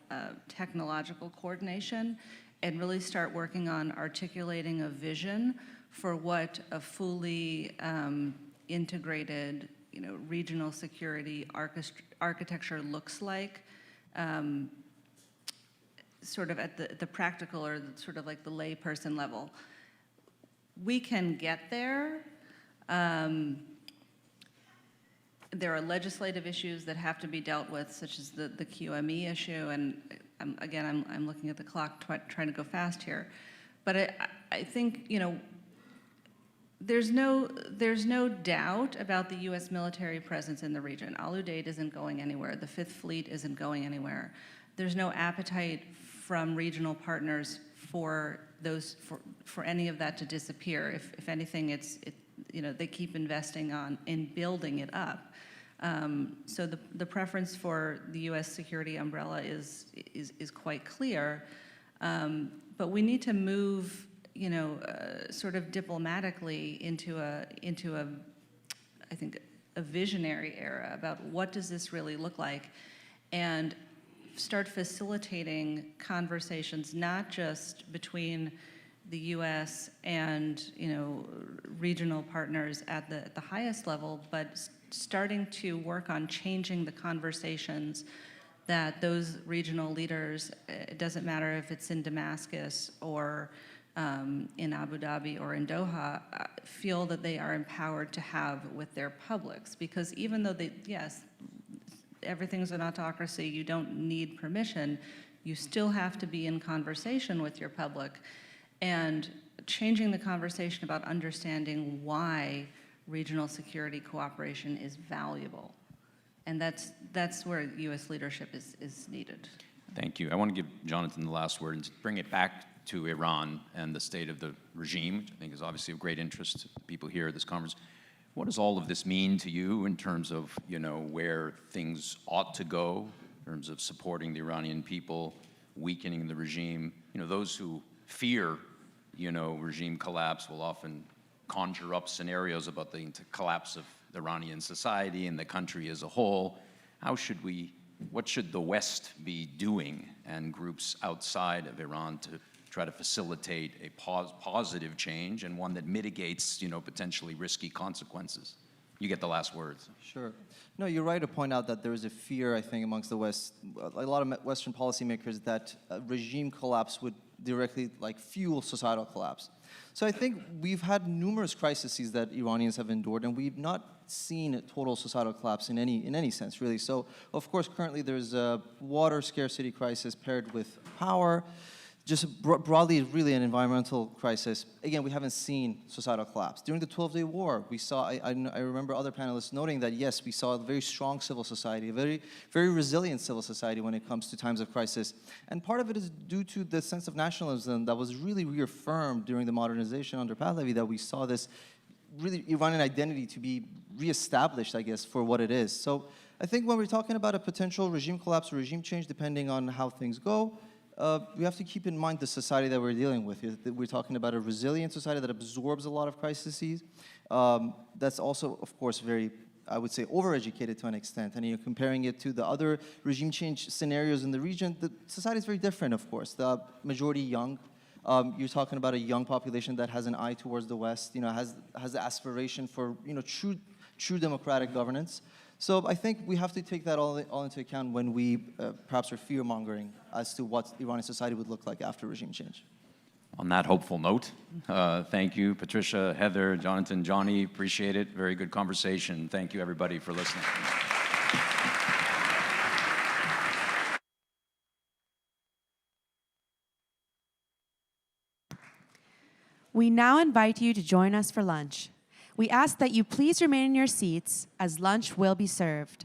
technological coordination and really start working on articulating a vision for what a fully integrated, regional security architecture looks like, sort of at the practical or sort of like the layperson level. We can get there. There are legislative issues that have to be dealt with, such as the QME issue, and I'm looking at the clock, trying to go fast here. But I think, there's no doubt about the U.S. military presence in the region. Al-Udeid isn't going anywhere. The Fifth Fleet isn't going anywhere. There's no appetite from regional partners for any of that to disappear. If anything, they keep investing in building it up. So the preference for the U.S. security umbrella is quite clear, but we need to move, sort of diplomatically into a I think a visionary era about what does this really look like, and start facilitating conversations not just between the U.S. and regional partners at the highest level, but starting to work on changing the conversations that those regional leaders, it doesn't matter if it's in Damascus or in Abu Dhabi or in Doha, feel that they are empowered to have with their publics. Because even though everything's an autocracy, you don't need permission, you still have to be in conversation with your public, and changing the conversation about understanding why regional security cooperation is valuable. And that's where U.S. leadership is needed. Thank you. I want to give Jonathan the last word and bring it back to Iran and the state of the regime, which I think is obviously of great interest to people here at this conference. What does all of this mean to you in terms of, where things ought to go, in terms of supporting the Iranian people, weakening the regime? Those who fear, regime collapse will often conjure up scenarios about the collapse of the Iranian society and the country as a whole. What should the West be doing, and groups outside of Iran, to try to facilitate a positive change and one that mitigates, potentially risky consequences? You get the last words. Sure. No, you're right to point out that there is a fear, I think, amongst the West, a lot of Western policymakers, that regime collapse would directly fuel societal collapse. So I think we've had numerous crises that Iranians have endured, and we've not seen a total societal collapse in any sense, really. So, of course, currently there's a water scarcity crisis paired with power, just broadly really an environmental crisis. Again, we haven't seen societal collapse. During the 12-day war, we saw, I remember other panelists noting that, yes, we saw a very strong civil society, a very, very resilient civil society when it comes to times of crisis. And part of it is due to the sense of nationalism that was really reaffirmed during the modernization under Pahlavi, that we saw this really Iranian identity to be reestablished, I guess, for what it is. So I think when we're talking about a potential regime collapse or regime change, depending on how things go, we have to keep in mind the society that we're dealing with. We're talking about a resilient society that absorbs a lot of crises. That's also, of course, very, I would say, overeducated to an extent. And you're comparing it to the other regime change scenarios in the region, the society is very different, of course. The majority young. You're talking about a young population that has an eye towards the West, has the aspiration for, true democratic governance. So I think we have to take that all into account when we perhaps are fear-mongering as to what Iranian society would look like after regime change. On that hopeful note, thank you, Patricia, Heather, Jonathan, Johnny, appreciate it. Very good conversation. Thank you, everybody, for listening. We now invite you to join us for lunch. We ask that you please remain in your seats as lunch will be served.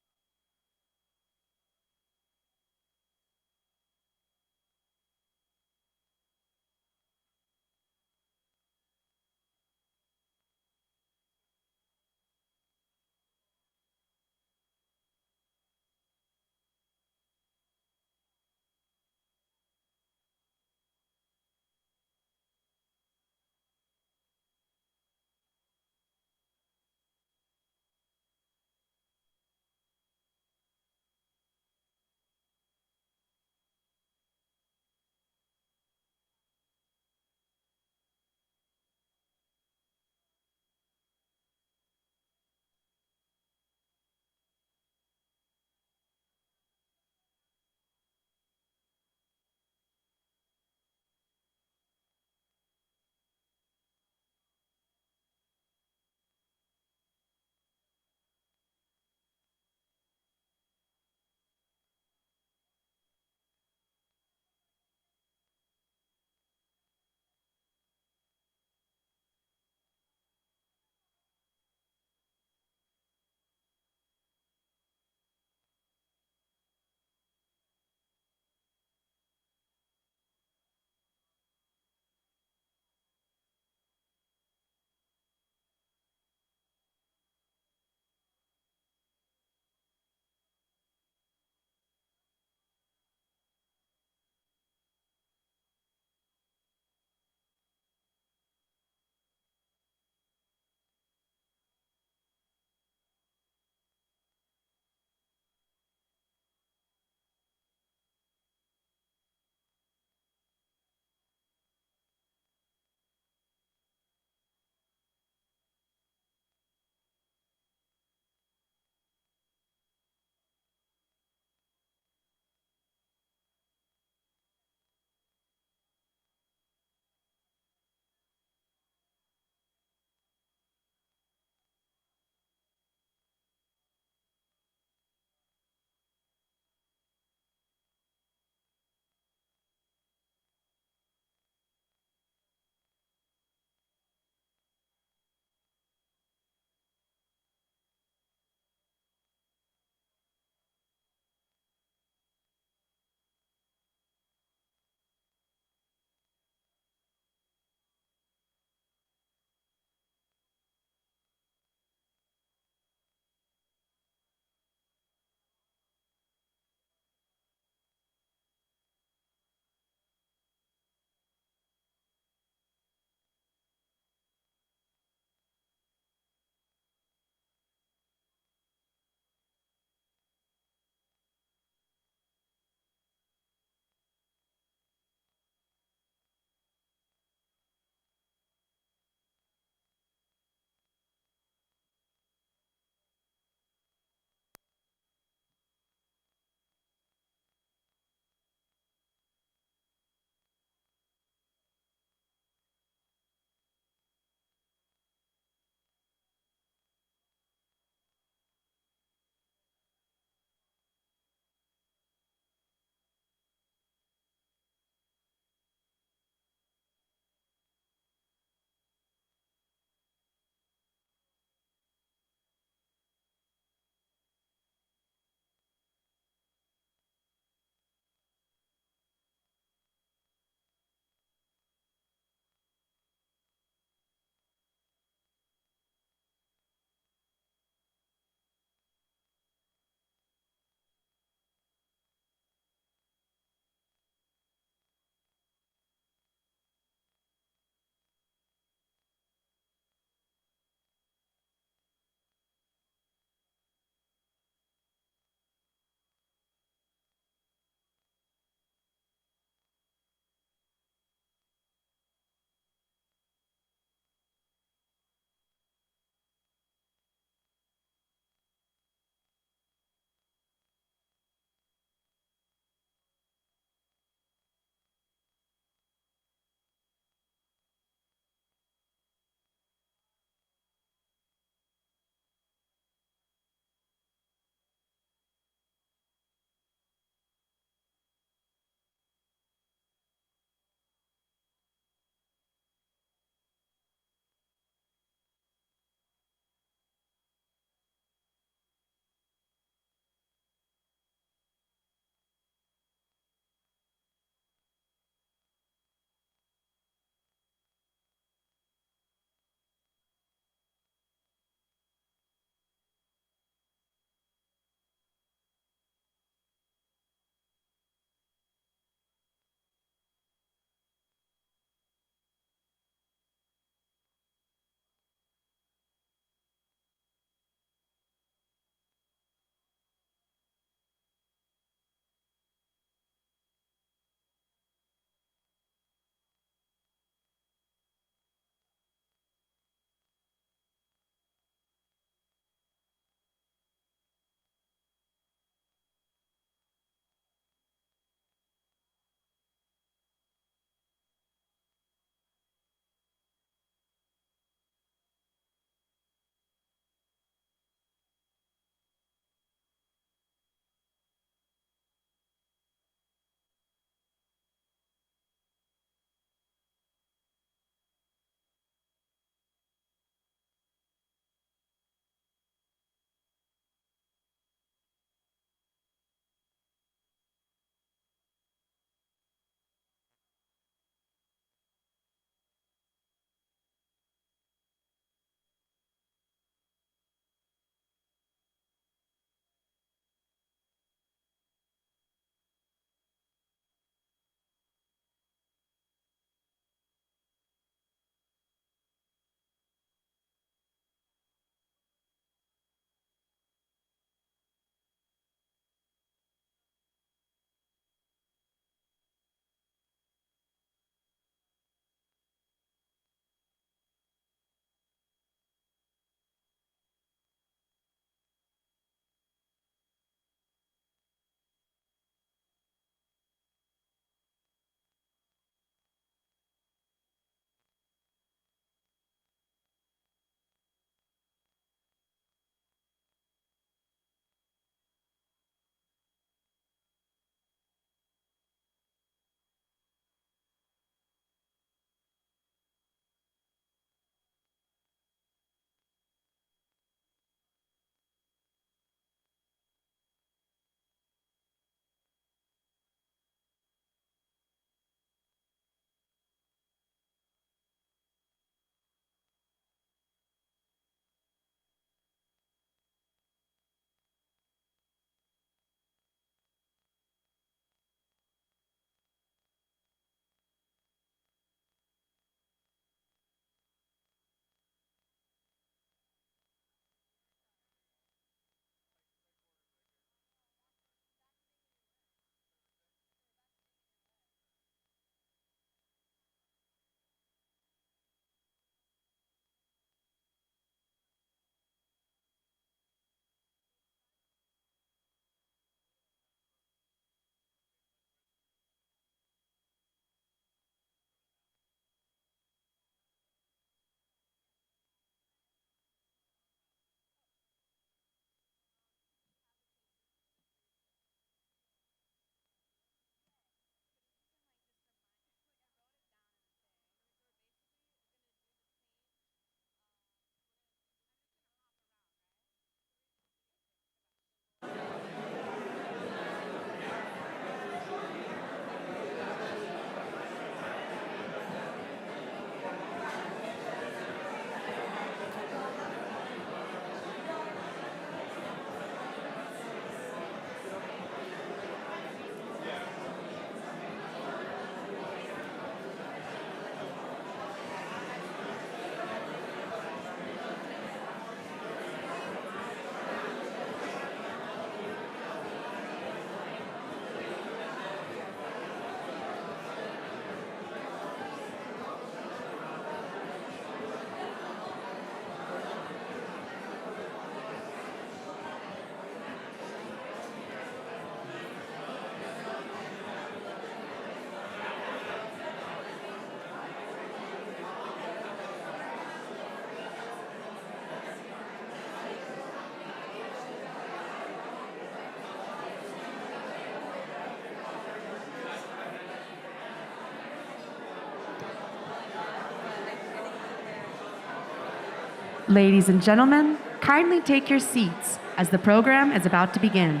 Ladies and gentlemen, kindly take your seats as the program is about to begin.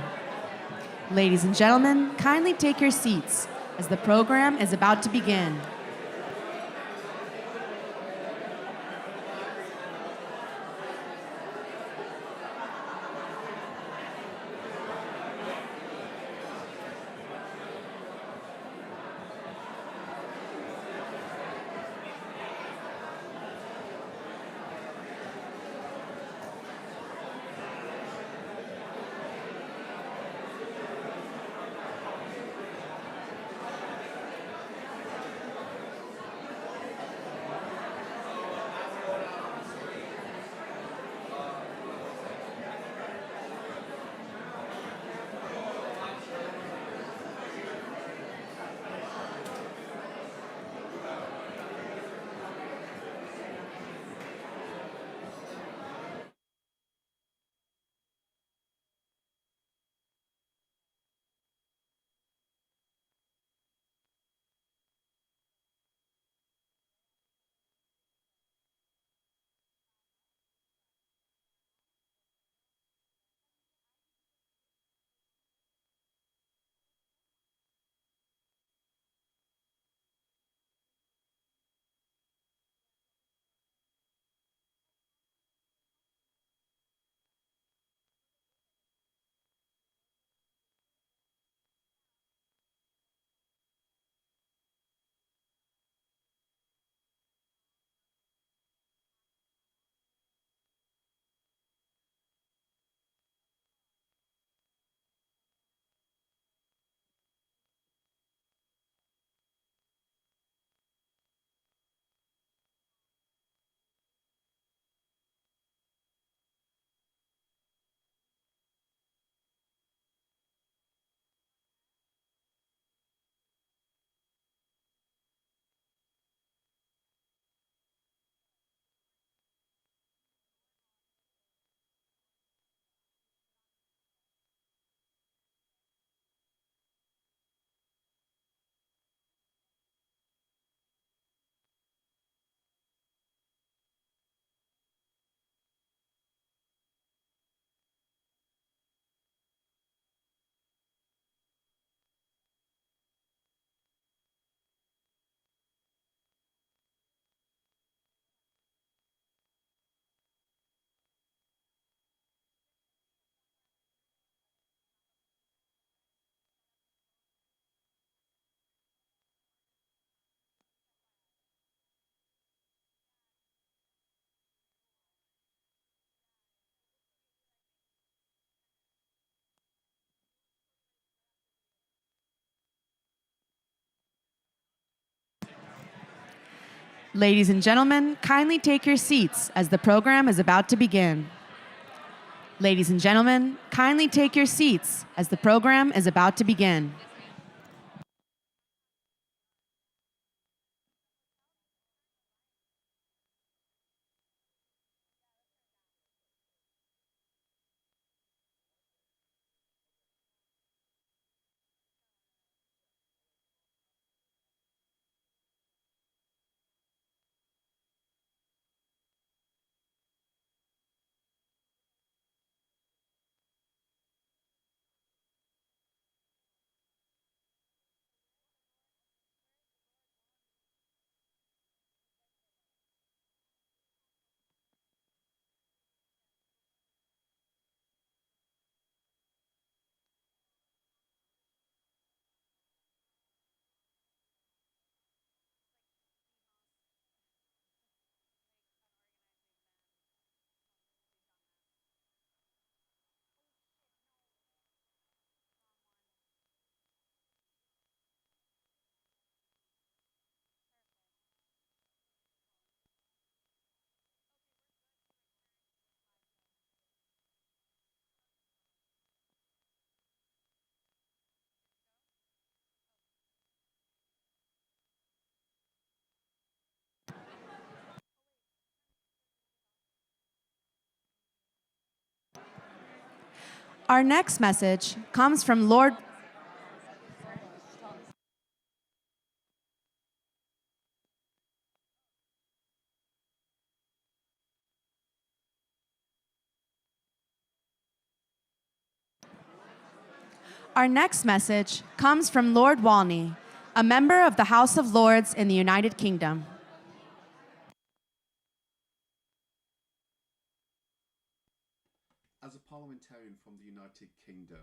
Ladies and gentlemen, kindly take your seats as the program is about to begin. Ladies and gentlemen, kindly take your seats as the program is about to begin. Ladies and gentlemen, kindly take your seats as the program is about to begin. Our next message comes from Lord Our next message comes from Lord Walney, a member of the House of Lords in the United Kingdom. As a parliamentarian from the United Kingdom,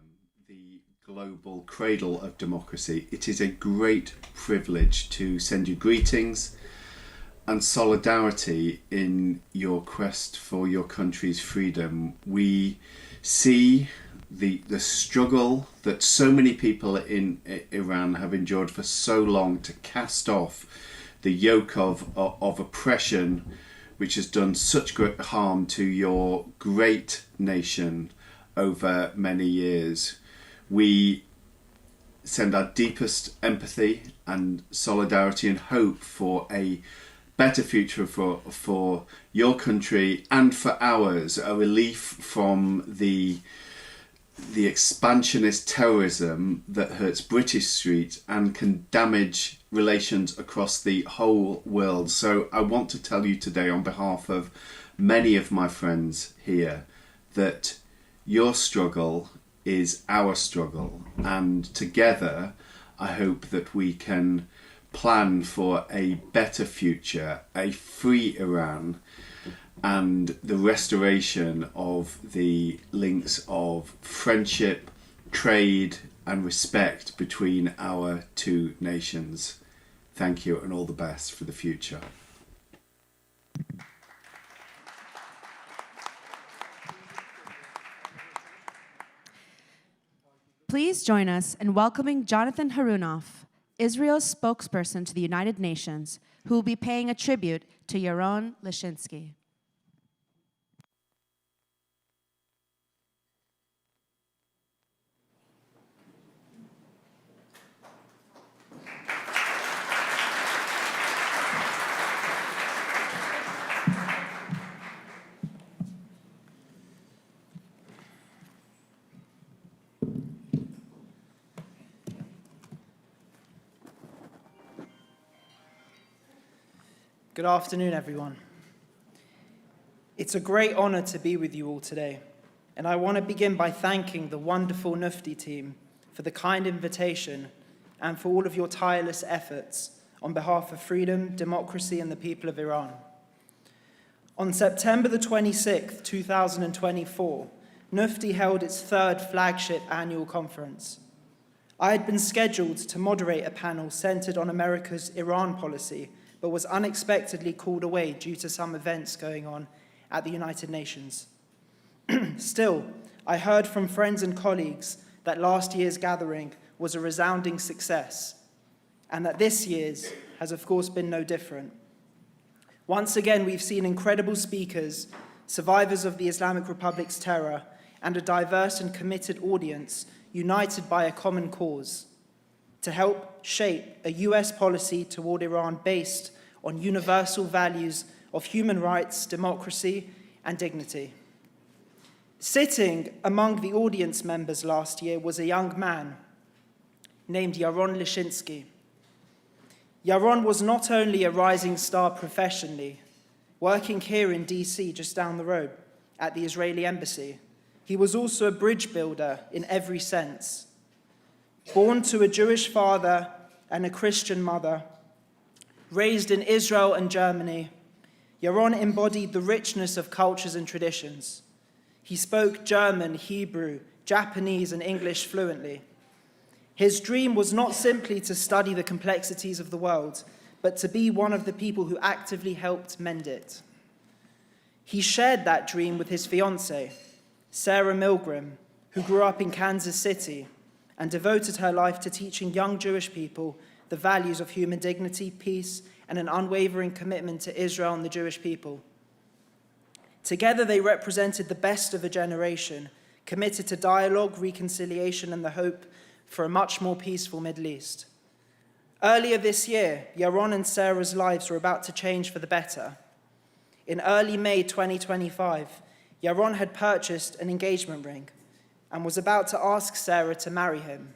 the global cradle of democracy, it is a great privilege to send you greetings and solidarity in your quest for your country's freedom. We see the struggle that so many people in Iran have endured for so long to cast off the yoke of oppression, which has done such great harm to your great nation over many years. We send our deepest empathy and solidarity and hope for a better future for your country and for ours, a relief from the expansionist terrorism that hurts British streets and can damage relations across the whole world. So I want to tell you today on behalf of many of my friends here that your struggle is our struggle, and together I hope that we can plan for a better future, a free Iran, and the restoration of the links of friendship, trade and respect between our two nations. Thank you and all the best for the future. Please join us in welcoming Jonathan Harunoff, Israel's spokesperson to the United Nations, who will be paying a tribute to Yaron Lishinsky. Good afternoon, everyone. It's a great honor to be with you all today, and I want to begin by thanking the wonderful NUFDI team for the kind invitation and for all of your tireless efforts on behalf of freedom, democracy, and the people of Iran. On September the 26th, 2024, NUFDI held its third flagship annual conference. I had been scheduled to moderate a panel centered on America's Iran policy, but was unexpectedly called away due to some events going on at the United Nations. Still, I heard from friends and colleagues that last year's gathering was a resounding success, and that this year's has of course been no different. Once again, we've seen incredible speakers, survivors of the Islamic Republic's terror, and a diverse and committed audience united by a common cause: to help shape a US policy toward Iran based on universal values of human rights, democracy, and dignity. Sitting among the audience members last year was a young man named Yaron Lishinsky. Yaron was not only a rising star professionally, working here in DC just down the road at the Israeli embassy, he was also a bridge builder in every sense. Born to a Jewish father and a Christian mother, raised in Israel and Germany, Yaron embodied the richness of cultures and traditions. He spoke German, Hebrew, Japanese, and English fluently. His dream was not simply to study the complexities of the world, but to be one of the people who actively helped mend it. He shared that dream with his fiancée, Sarah Milgram, who grew up in Kansas City and devoted her life to teaching young Jewish people the values of human dignity, peace, and an unwavering commitment to Israel and the Jewish people. Together, they represented the best of a generation, committed to dialogue, reconciliation, and the hope for a much more peaceful Middle East. Earlier this year, Yaron and Sarah's lives were about to change for the better. In early May 2025, Yaron had purchased an engagement ring and was about to ask Sarah to marry him.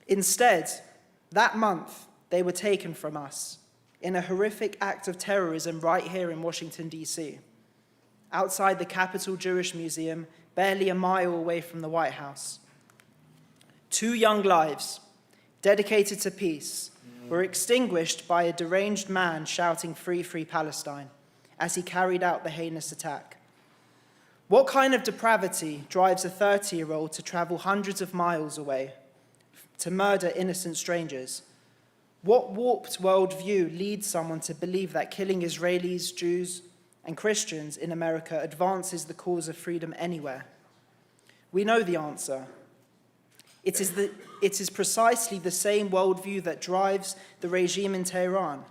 Instead, that month, they were taken from us in a horrific act of terrorism right here in Washington, D.C., outside the Capitol Jewish Museum, barely a mile away from the White House. 2 young lives, dedicated to peace, were extinguished by a deranged man shouting "Free, free Palestine" as he carried out the heinous attack. What kind of depravity drives a 30-year-old to travel hundreds of miles away to murder innocent strangers? What warped worldview leads someone to believe that killing Israelis, Jews, and Christians in America advances the cause of freedom anywhere? We know the answer. It is precisely the same worldview that drives the regime in Tehran,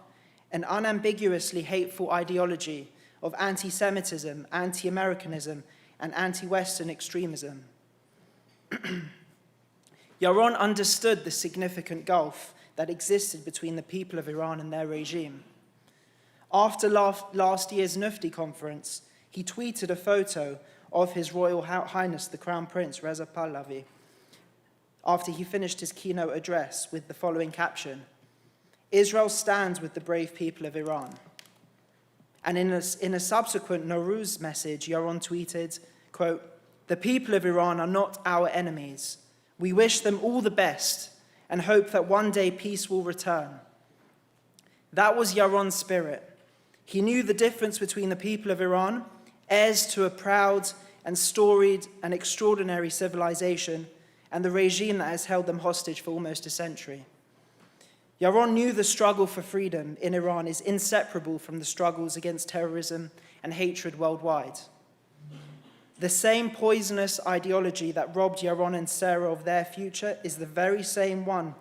an unambiguously hateful ideology of anti-Semitism, anti-Americanism, and anti-Western extremism. Yaron understood the significant gulf that existed between the people of Iran and their regime. After last year's NUFDI conference, he tweeted a photo of His Royal Highness the Crown Prince Reza Pahlavi after he finished his keynote address with the following caption: "Israel stands with the brave people of Iran." And in a subsequent Nowruz message, Yaron tweeted, quote, "The people of Iran are not our enemies. We wish them all the best and hope that one day peace will return." That was Yaron's spirit. He knew the difference between the people of Iran, heirs to a proud and storied and extraordinary civilization, and the regime that has held them hostage for almost a century. Yaron knew the struggle for freedom in Iran is inseparable from the struggles against terrorism and hatred worldwide. The same poisonous ideology that robbed Yaron and Sarah of their future is the very same one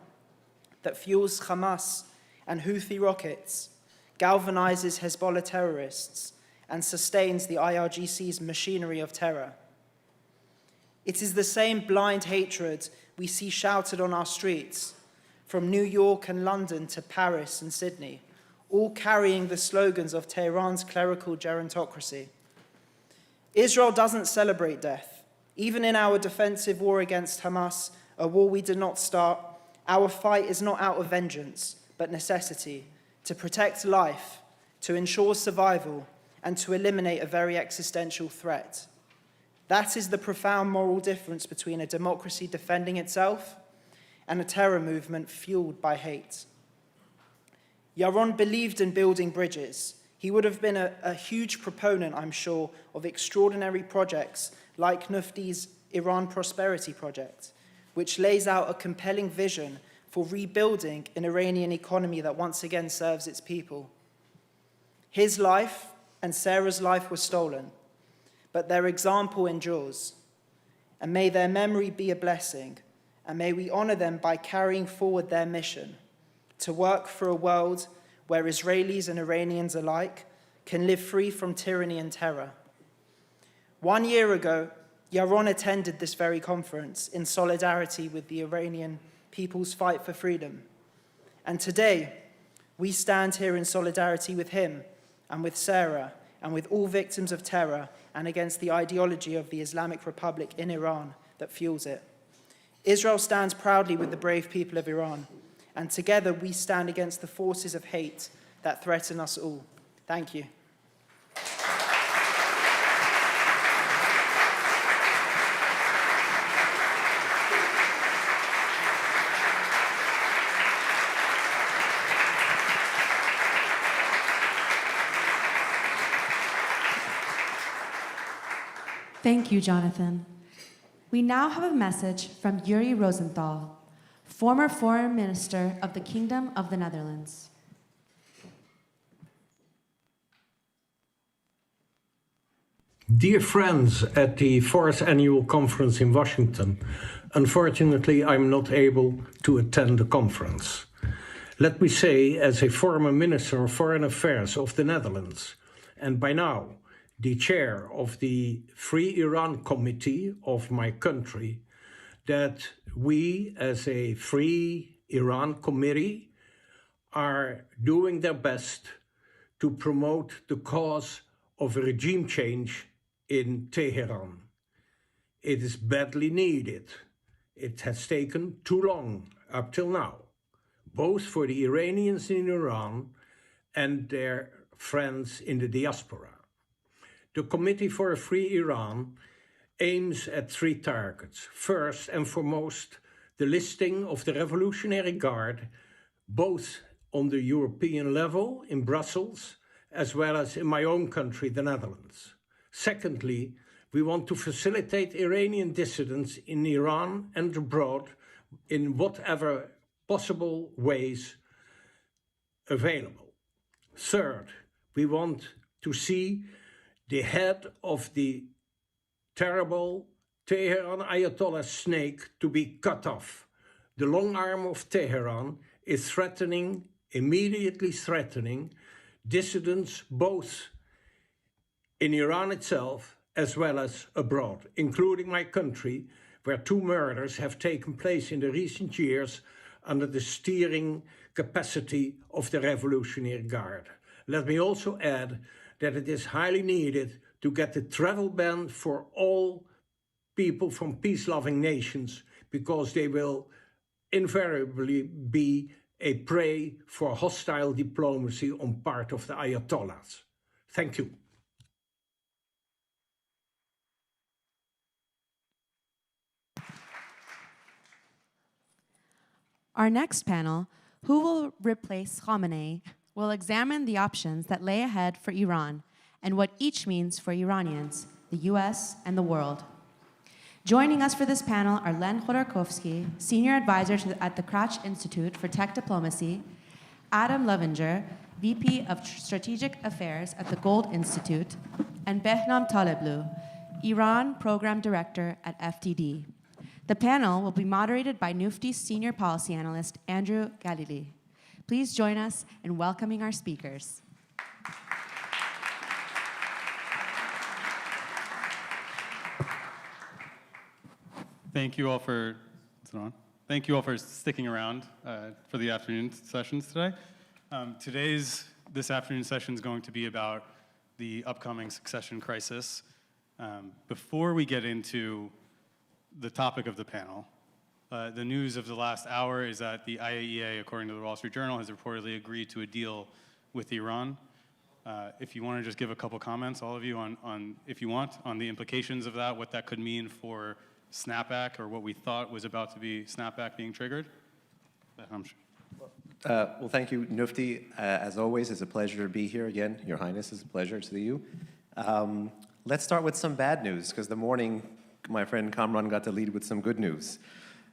that fuels Hamas and Houthi rockets, galvanizes Hezbollah terrorists, and sustains the IRGC's machinery of terror. It is the same blind hatred we see shouted on our streets, from New York and London to Paris and Sydney, all carrying the slogans of Tehran's clerical gerontocracy. Israel doesn't celebrate death. Even in our defensive war against Hamas, a war we did not start, our fight is not out of vengeance, but necessity, to protect life, to ensure survival, and to eliminate a very existential threat. That is the profound moral difference between a democracy defending itself and a terror movement fueled by hate. Yaron believed in building bridges. He would have been a huge proponent, I'm sure, of extraordinary projects like NUFDI's Iran Prosperity Project, which lays out a compelling vision for rebuilding an Iranian economy that once again serves its people. His life and Sarah's life were stolen, but their example endures. And may their memory be a blessing, and may we honor them by carrying forward their mission to work for a world where Israelis and Iranians alike can live free from tyranny and terror. 1 year ago, Yaron attended this very conference in solidarity with the Iranian people's fight for freedom. And today, we stand here in solidarity with him and with Sarah and with all victims of terror and against the ideology of the Islamic Republic in Iran that fuels it. Israel stands proudly with the brave people of Iran, and together we stand against the forces of hate that threaten us all. Thank you. Thank you, Jonathan. We now have a message from Yuri Rosenthal, former Foreign Minister of the Kingdom of the Netherlands. Dear friends at the 4th Annual Conference in Washington, unfortunately I'm not able to attend the conference. Let me say, as a former Minister of Foreign Affairs of the Netherlands, and by now the chair of the Free Iran Committee of my country, that we as a Free Iran Committee are doing their best to promote the cause of a regime change in Tehran. It is badly needed. It has taken too long up till now, both for the Iranians in Iran and their friends in the diaspora. The Committee for a Free Iran aims at three targets. First and foremost, the listing of the Revolutionary Guard, both on the European level in Brussels, as well as in my own country, the Netherlands. Secondly, we want to facilitate Iranian dissidents in Iran and abroad in whatever possible ways available. Third, we want to see the head of the terrible Tehran Ayatollah snake to be cut off. The long arm of Tehran is immediately threatening dissidents both in Iran itself as well as abroad, including my country, where 2 murders have taken place in the recent years under the steering capacity of the Revolutionary Guard. Let me also add that it is highly needed to get a travel ban for all people from peace-loving nations, because they will invariably be a prey for hostile diplomacy on part of the Ayatollahs. Thank you. Our next panel, Who Will Replace Khamenei, will examine the options that lay ahead for Iran and what each means for Iranians, the US, and the world. Joining us for this panel are Len Khodorkovsky, Senior Advisor at the Kratch Institute for Tech Diplomacy, Adam Levinger, VP of Strategic Affairs at the Gold Institute, and Behnam Taleblu, Iran Program Director at FDD. The panel will be moderated by NUFDI Senior Policy Analyst Andrew Galili. Please join us in welcoming our speakers. Thank you all for, Thank you all for sticking around for the afternoon sessions today. This afternoon session is going to be about the upcoming succession crisis. Before we get into the topic of the panel, the news of the last hour is that the IAEA, according to the Wall Street Journal, has reportedly agreed to a deal with Iran. If you want to just give a couple comments, all of you, if you want, on the implications of that, what that could mean for snapback, or what we thought was about to be snapback being triggered. Well, thank you, NUFDI. As always, it's a pleasure to be here again. Your Highness, it's a pleasure to see you. Let's start with some bad news, because the morning my friend Kamran got to lead with some good news.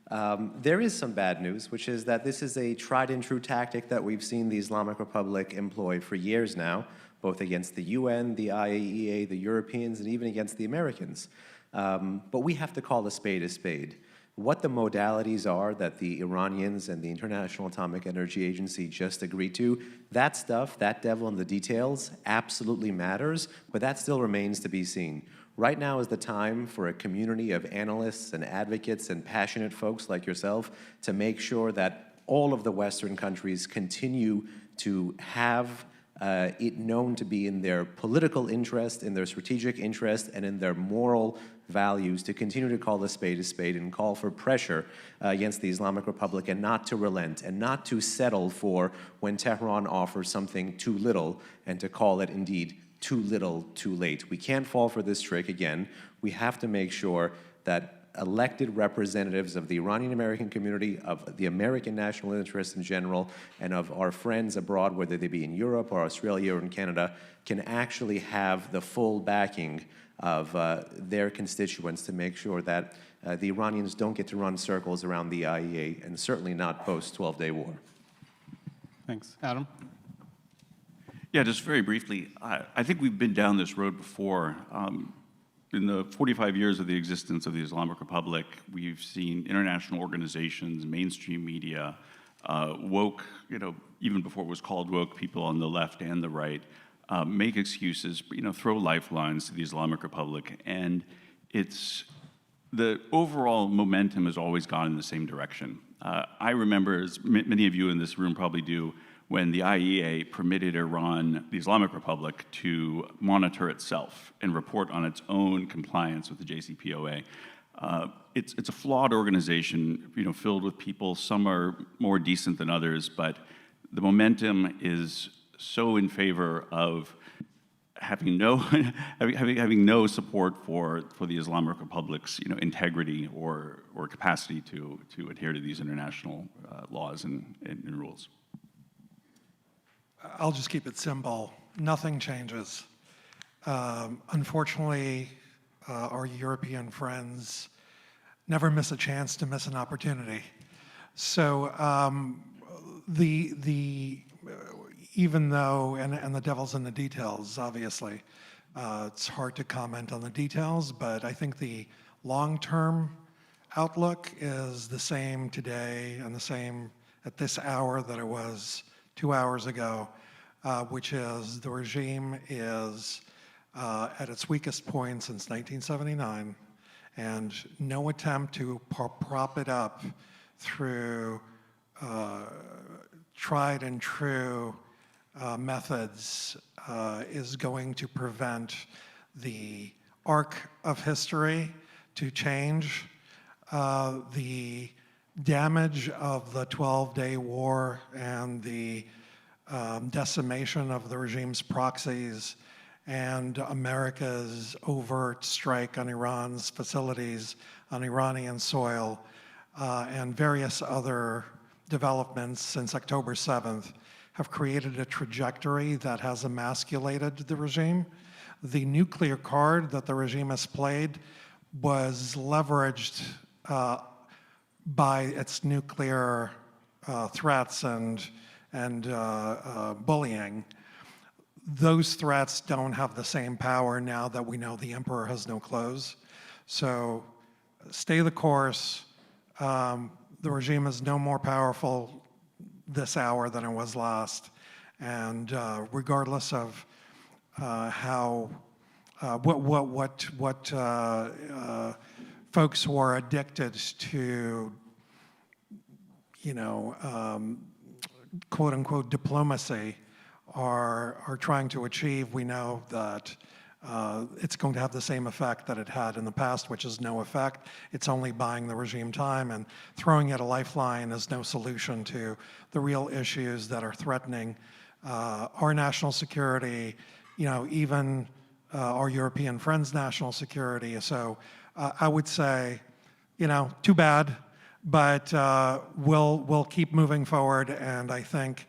There is some bad news, which is that this is a tried and true tactic that we've seen the Islamic Republic employ for years now, both against the UN, the IAEA, the Europeans, and even against the Americans. But we have to call a spade a spade. What the modalities are that the Iranians and the International Atomic Energy Agency just agreed to, that stuff, that devil in the details, absolutely matters, but that still remains to be seen. Right now is the time for a community of analysts and advocates and passionate folks like yourself to make sure that all of the Western countries continue to have it known to be in their political interest, in their strategic interest, and in their moral values to continue to call a spade and call for pressure against the Islamic Republic, and not to relent and not to settle for when Tehran offers something too little, and to call it indeed too little, too late. We can't fall for this trick again. We have to make sure that elected representatives of the Iranian American community, of the American national interest in general, and of our friends abroad, whether they be in Europe or Australia or in Canada, can actually have the full backing of their constituents to make sure that the Iranians don't get to run circles around the IAEA, and certainly not post-12-day war. Thanks. Adam? Yeah, just very briefly, I think we've been down this road before. In the 45 years of the existence of the Islamic Republic, we've seen international organizations, mainstream media, woke, even before it was called woke, people on the left and the right, make excuses, throw lifelines to the Islamic Republic. And the overall momentum has always gone in the same direction. I remember, as many of you in this room probably do, when the IAEA permitted Iran, the Islamic Republic, to monitor itself and report on its own compliance with the JCPOA. It's a flawed organization, filled with people. Some are more decent than others, but the momentum is so in favor of having no having no support for the Islamic Republic's integrity or capacity to adhere to these international laws and rules. I'll just keep it simple. Nothing changes. Unfortunately, our European friends never miss a chance to miss an opportunity. So even though, and the devil's in the details, obviously, it's hard to comment on the details, but I think the long-term outlook is the same today and the same at this hour that it was 2 hours ago, which is the regime is at its weakest point since 1979, and no attempt to prop it up through tried and true methods is going to prevent the arc of history to change. The damage of the 12-day war and the decimation of the regime's proxies and America's overt strike on Iran's facilities on Iranian soil and various other developments since October 7th have created a trajectory that has emasculated the regime. The nuclear card that the regime has played was leveraged by its nuclear threats and bullying. Those threats don't have the same power now that we know the emperor has no clothes. So stay the course. The regime is no more powerful this hour than it was last. And regardless of what folks who are addicted to, quote unquote diplomacy are trying to achieve, we know that it's going to have the same effect that it had in the past, which is no effect. It's only buying the regime time, and throwing it a lifeline is no solution to the real issues that are threatening our national security, even our European friends' national security. So I would say, too bad, but we'll keep moving forward, and I think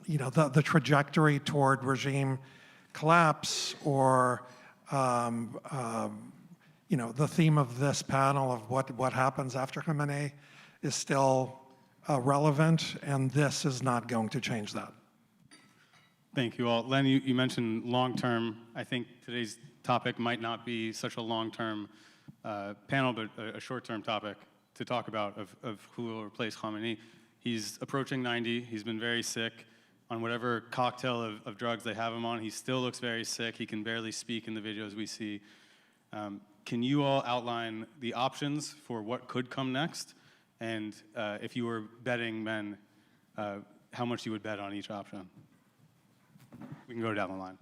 the trajectory toward regime collapse, or the theme of this panel of what happens after Khamenei is still relevant, and this is not going to change that. Thank you all. Len, you mentioned long-term. I think today's topic might not be such a long-term panel, but a short-term topic to talk about of who will replace Khamenei. He's approaching 90. He's been very sick. On whatever cocktail of drugs they have him on, he still looks very sick. He can barely speak in the videos we see. Can you all outline the options for what could come next? And if you were betting men, how much you would bet on each option? We can go down the line.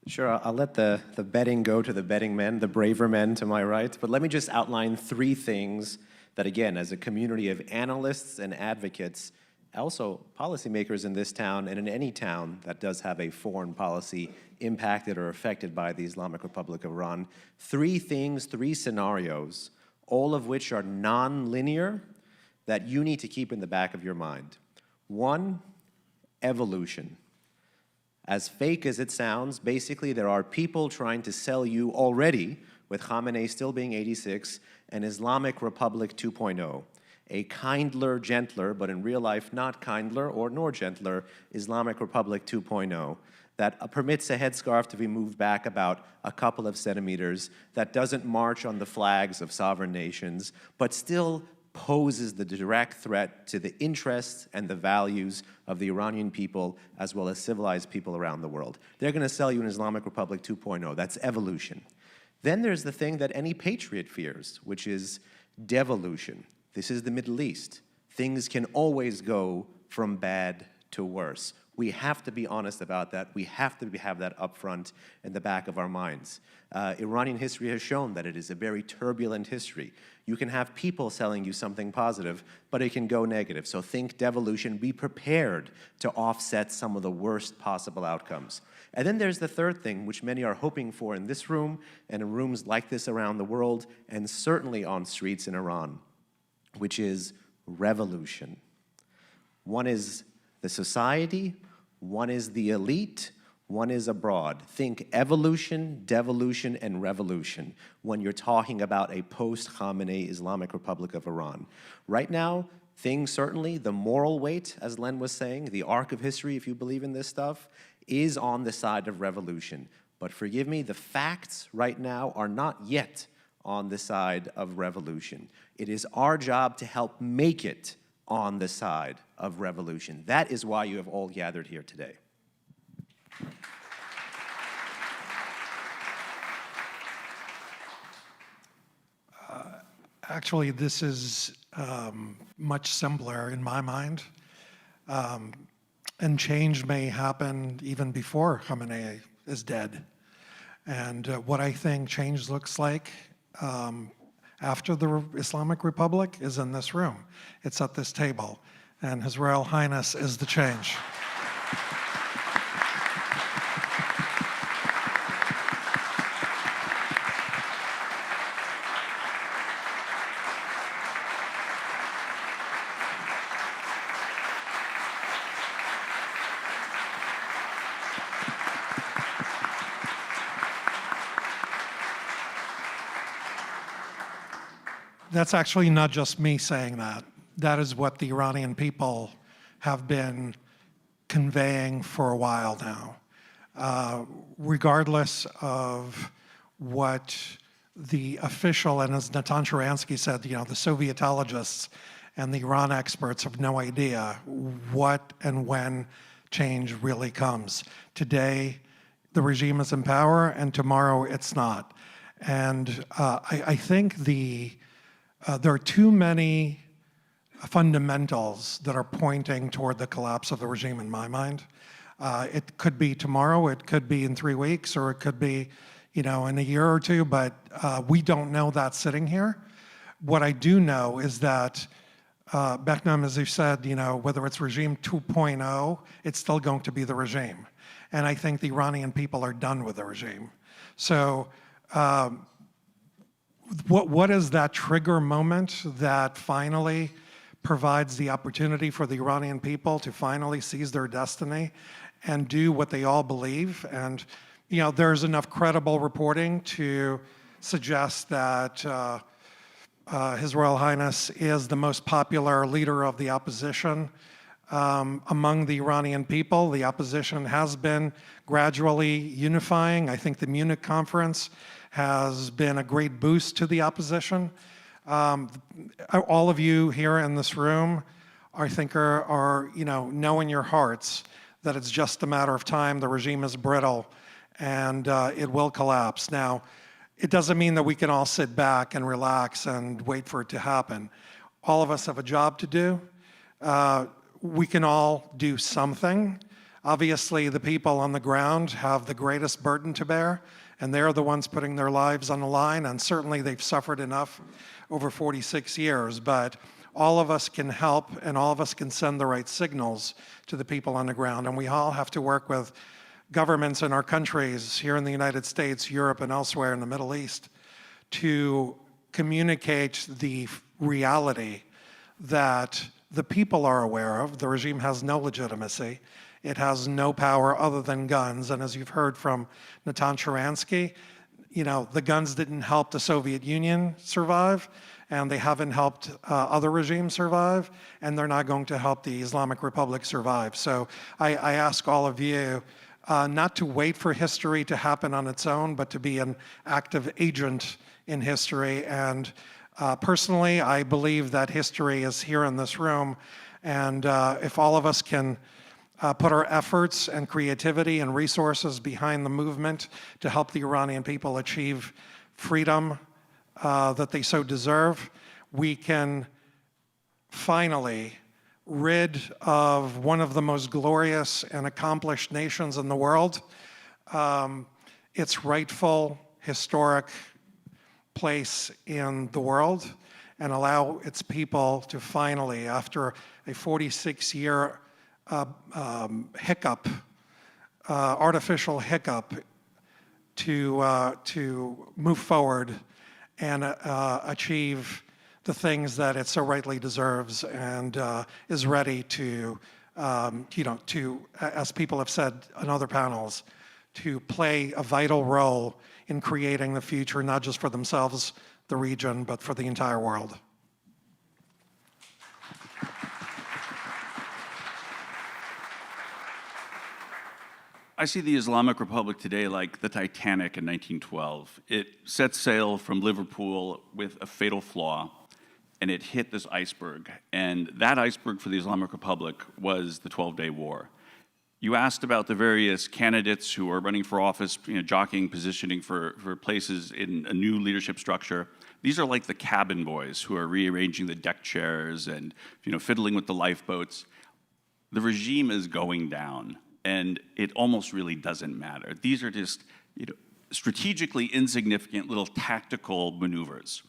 Sure, I'll let the betting go to the betting men, the braver men to my right. But let me just outline 3 things that, again, as a community of analysts and advocates, also policymakers in this town and in any town that does have a foreign policy impacted or affected by the Islamic Republic of Iran. 3 things, 3 scenarios, all of which are non-linear, that you need to keep in the back of your mind. 1, evolution. As fake as it sounds, basically there are people trying to sell you already, with Khamenei still being 86, an Islamic Republic 2.0. A kindler, gentler, but in real life not kindler or nor gentler Islamic Republic 2.0 that permits a headscarf to be moved back about a couple of centimeters, that doesn't march on the flags of sovereign nations, but still poses the direct threat to the interests and the values of the Iranian people as well as civilized people around the world. They're going to sell you an Islamic Republic 2.0. That's evolution. Then there's the thing that any patriot fears, which is devolution. This is the Middle East. Things can always go from bad to worse. We have to be honest about that. We have to have that upfront in the back of our minds. Iranian history has shown that it is a very turbulent history. You can have people selling you something positive, but it can go negative. So think devolution. Be prepared to offset some of the worst possible outcomes. And then there's the third thing, which many are hoping for in this room and in rooms like this around the world, and certainly on streets in Iran, which is revolution. One is the society, one is the elite, one is abroad. Think evolution, devolution, and revolution when you're talking about a post-Khamenei Islamic Republic of Iran. Right now, things certainly, the moral weight, as Len was saying, the arc of history, if you believe in this stuff, is on the side of revolution. But forgive me, the facts right now are not yet on the side of revolution. It is our job to help make it on the side of revolution. That is why you have all gathered here today. Actually, this is much simpler in my mind. And change may happen even before Khamenei is dead. And what I think change looks like after the Islamic Republic is in this room. It's at this table. And His Royal Highness is the change. That's actually not just me saying that. That is what the Iranian people have been conveying for a while now. Regardless of what the official, and as Natan Sharansky said, the Sovietologists and the Iran experts have no idea what and when change really comes. Today, the regime is in power, and tomorrow it's not. And I think there are too many fundamentals that are pointing toward the collapse of the regime in my mind. It could be tomorrow, it could be in 3 weeks, or it could be, in a year or two, but we don't know that sitting here. What I do know is that Behnam, as you said, whether it's regime 2.0, it's still going to be the regime. And I think the Iranian people are done with the regime. So what is that trigger moment that finally provides the opportunity for the Iranian people to finally seize their destiny and do what they all believe? And there's enough credible reporting to suggest that His Royal Highness is the most popular leader of the opposition among the Iranian people. The opposition has been gradually unifying. I think the Munich conference has been a great boost to the opposition. All of you here in this room, I think, are know in your hearts that it's just a matter of time. The regime is brittle, and it will collapse. Now, it doesn't mean that we can all sit back and relax and wait for it to happen. All of us have a job to do. We can all do something. Obviously, the people on the ground have the greatest burden to bear, and they're the ones putting their lives on the line, and certainly they've suffered enough over 46 years. But all of us can help, and all of us can send the right signals to the people on the ground, and we all have to work with governments in our countries, here in the United States, Europe, and elsewhere in the Middle East, to communicate the reality that the people are aware of. The regime has no legitimacy. It has no power other than guns. And as you've heard from Natan Sharansky, the guns didn't help the Soviet Union survive, and they haven't helped other regimes survive, and they're not going to help the Islamic Republic survive. So I ask all of you not to wait for history to happen on its own, but to be an active agent in history. And personally, I believe that history is here in this room, and if all of us can put our efforts and creativity and resources behind the movement to help the Iranian people achieve freedom that they so deserve, we can finally rid of one of the most glorious and accomplished nations in the world, its rightful historic place in the world, and allow its people to finally, after a 46-year hiccup, artificial hiccup, to move forward and achieve the things that it so rightly deserves, and is ready to, as people have said on other panels, to play a vital role in creating the future, not just for themselves, the region, but for the entire world. I see the Islamic Republic today like the Titanic in 1912. It set sail from Liverpool with a fatal flaw, and it hit this iceberg. And that iceberg for the Islamic Republic was the 12-Day War. You asked about the various candidates who are running for office, jockeying, positioning for places in a new leadership structure. These are like the cabin boys who are rearranging the deck chairs and fiddling with the lifeboats. The regime is going down, and it almost really doesn't matter. These are just strategically insignificant little tactical maneuvers.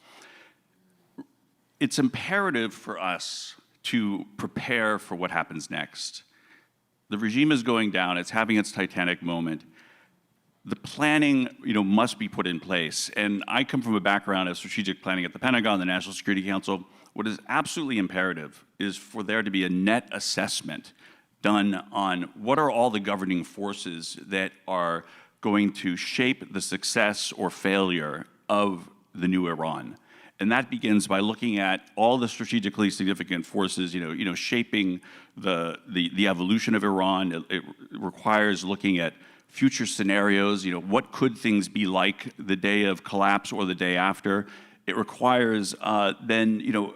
It's imperative for us to prepare for what happens next. The regime is going down, it's having its Titanic moment. The planning, must be put in place. And I come from a background of strategic planning at the Pentagon, the National Security Council. What is absolutely imperative is for there to be a net assessment done on what are all the governing forces that are going to shape the success or failure of the new Iran. And that begins by looking at all the strategically significant forces, shaping the evolution of Iran. It requires looking at future scenarios, what could things be like the day of collapse or the day after. It requires then,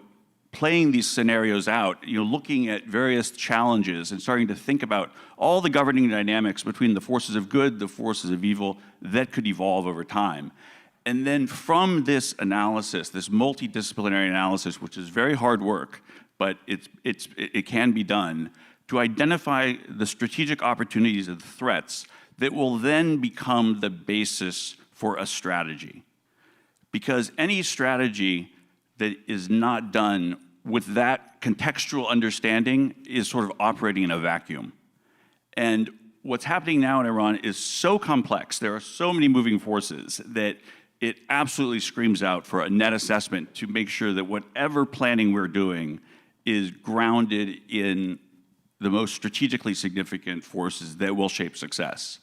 playing these scenarios out, looking at various challenges and starting to think about all the governing dynamics between the forces of good, the forces of evil that could evolve over time. And then from this analysis, this multidisciplinary analysis, which is very hard work, but it can be done, to identify the strategic opportunities and the threats that will then become the basis for a strategy. Because any strategy that is not done with that contextual understanding is sort of operating in a vacuum. And what's happening now in Iran is so complex, there are so many moving forces, that it absolutely screams out for a net assessment to make sure that whatever planning we're doing is grounded in the most strategically significant forces that will shape success.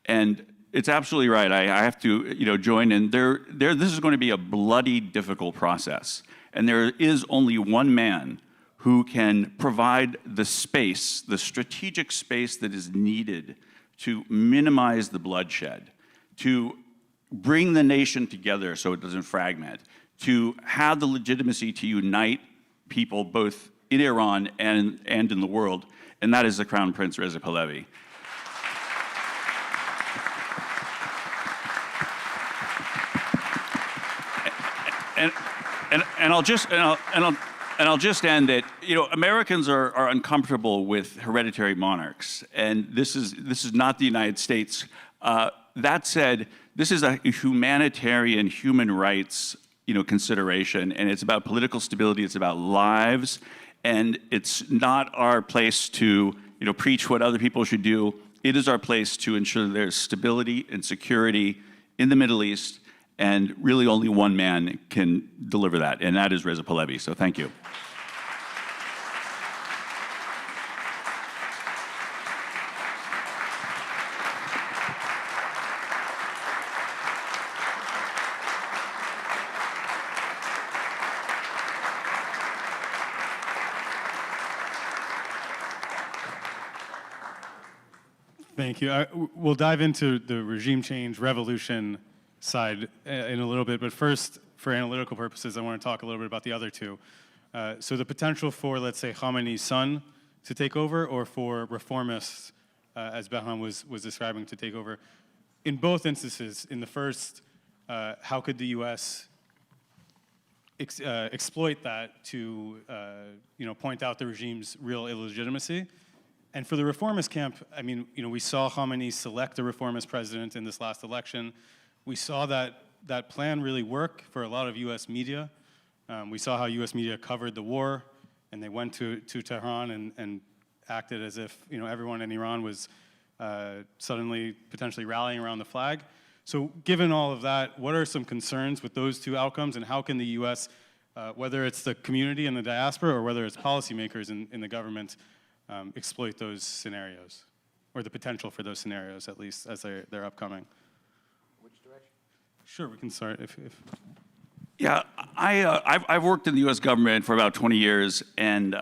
And it's absolutely right. I have to join in. This is going to be a bloody, difficult process. And there is only one man who can provide the space, the strategic space that is needed to minimize the bloodshed, to bring the nation together so it doesn't fragment, to have the legitimacy to unite people both in Iran and in the world, and that is the Crown Prince Reza Pahlavi. And I'll just end that Americans are uncomfortable with hereditary monarchs, and this is not the United States. That said, this is a humanitarian, human rights consideration, and it's about political stability. It's about lives, and it's not our place to preach what other people should do. It is our place to ensure there's stability and security in the Middle East. And really only one man can deliver that, and that is Reza Pahlavi. So thank you. Thank you. We'll dive into the regime change revolution side in a little bit, but first, for analytical purposes, I want to talk a little bit about the other two. So the potential for, let's say, Khamenei's son to take over, or for reformists, as Behram was describing, to take over. In both instances, in the first, how could the U.S. exploit that to point out the regime's real illegitimacy. And for the reformist camp, I mean, we saw Khamenei select a reformist president in this last election. We saw that plan really work for a lot of U.S. media. We saw how U.S. media covered the war, and they went to Tehran and acted as if everyone in Iran was suddenly potentially rallying around the flag. So given all of that, what are some concerns with those two outcomes, and how can the U.S., whether it's the community and the diaspora or whether it's policymakers in the government, exploit those scenarios, or the potential for those scenarios, at least as they're upcoming? Which direction? Sure, we can start if. Yeah, I've worked in the U.S. government for about 20 years, and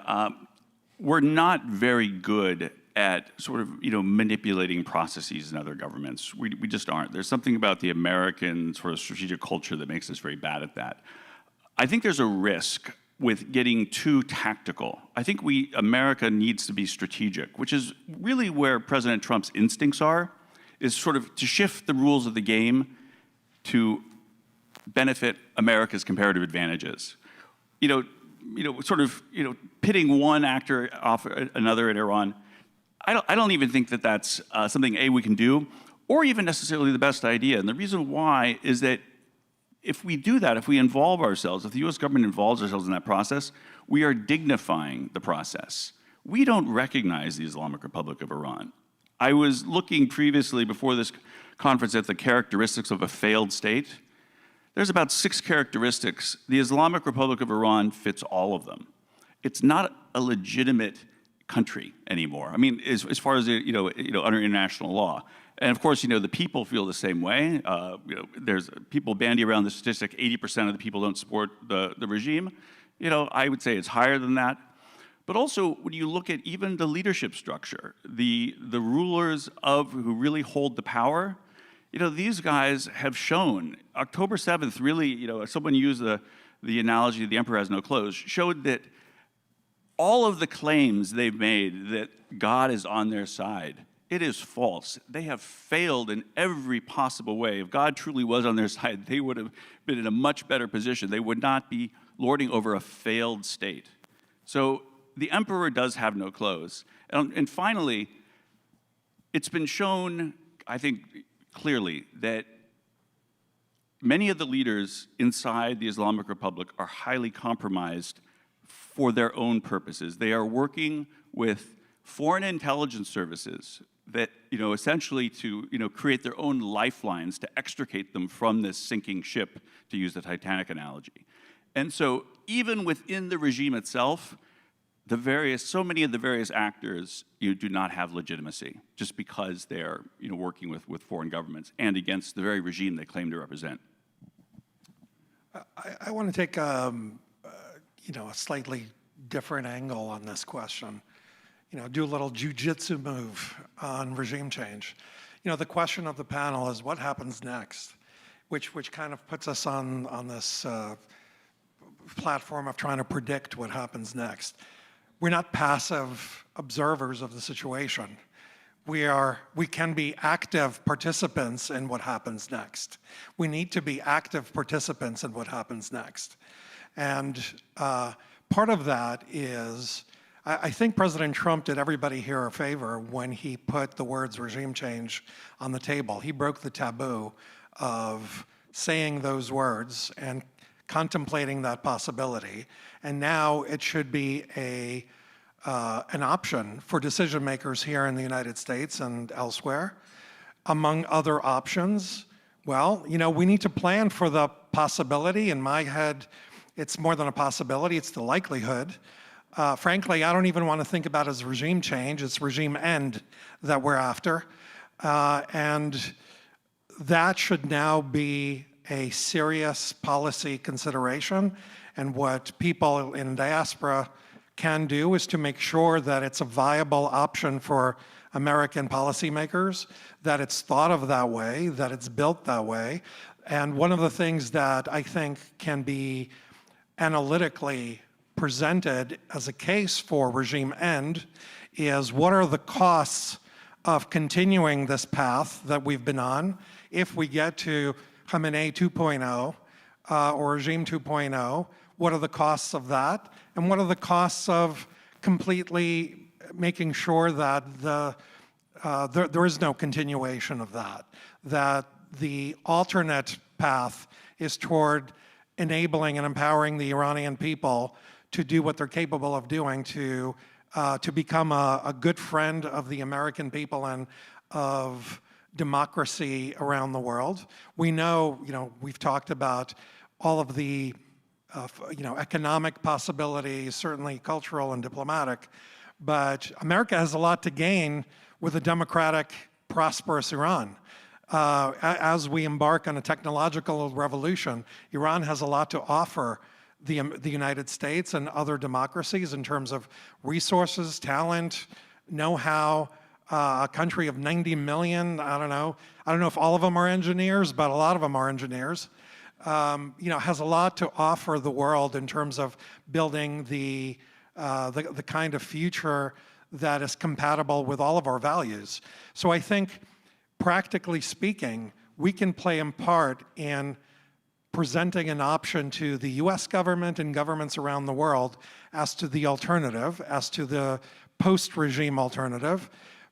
we're not very good at sort of manipulating processes in other governments. We just aren't. There's something about the American sort of strategic culture that makes us very bad at that. I think there's a risk with getting too tactical. I think America needs to be strategic, which is really where President Trump's instincts are, is sort of to shift the rules of the game to benefit America's comparative advantages. Pitting one actor off another in Iran, I don't even think that that's something we can do, or even necessarily the best idea. And the reason why is that if we do that, if we involve ourselves, if the U.S. government involves ourselves in that process, we are dignifying the process. We don't recognize the Islamic Republic of Iran. I was looking previously before this conference at the characteristics of a failed state. There's about 6 characteristics. The Islamic Republic of Iran fits all of them. It's not a legitimate country anymore. I mean, as far as under international law. And of course, the people feel the same way. There's people bandy around the statistic, 80% of the people don't support the regime. I would say it's higher than that. But also, when you look at even the leadership structure, the rulers who really hold the power, these guys have shown. October 7th really, someone used the analogy, the emperor has no clothes, showed that all of the claims they've made that God is on their side, it is false. They have failed in every possible way. If God truly was on their side, they would have been in a much better position. They would not be lording over a failed state. So the emperor does have no clothes. And finally, it's been shown, I think, clearly that many of the leaders inside the Islamic Republic are highly compromised for their own purposes. They are working with foreign intelligence services that, essentially to, create their own lifelines to extricate them from this sinking ship, to use the Titanic analogy. And so even within the regime itself, so many of the various actors do not have legitimacy just because they're working with foreign governments and against the very regime they claim to represent. I want to take a slightly different angle on this question. Do a little jujitsu move on regime change. The question of the panel is what happens next, which kind of puts us on this platform of trying to predict what happens next. We're not passive observers of the situation. We can be active participants in what happens next. We need to be active participants in what happens next. And part of that is, I think President Trump did everybody here a favor when he put the words regime change on the table. He broke the taboo of saying those words and contemplating that possibility. And now it should be an option for decision makers here in the United States and elsewhere. Among other options, well, we need to plan for the possibility. In my head, it's more than a possibility, it's the likelihood. Frankly, I don't even want to think about it as regime change, it's regime end that we're after. And that should now be a serious policy consideration. And what people in diaspora can do is to make sure that it's a viable option for American policymakers, that it's thought of that way, that it's built that way. And one of the things that I think can be analytically presented as a case for regime end is what are the costs of continuing this path that we've been on if we get to Khamenei 2.0 or regime 2.0? What are the costs of that? And what are the costs of completely making sure that there is no continuation of that, that the alternate path is toward enabling and empowering the Iranian people to do what they're capable of doing to become a good friend of the American people and of democracy around the world. We know, we've talked about all of the, economic possibilities, certainly cultural and diplomatic, but America has a lot to gain with a democratic, prosperous Iran. As we embark on a technological revolution, Iran has a lot to offer the United States and other democracies in terms of resources, talent, know-how. A country of 90 million, I don't know if all of them are engineers, but a lot of them are engineers, has a lot to offer the world in terms of building the kind of future that is compatible with all of our values. So I think, practically speaking, we can play a part in presenting an option to the US government and governments around the world as to the alternative, as to the post-regime alternative.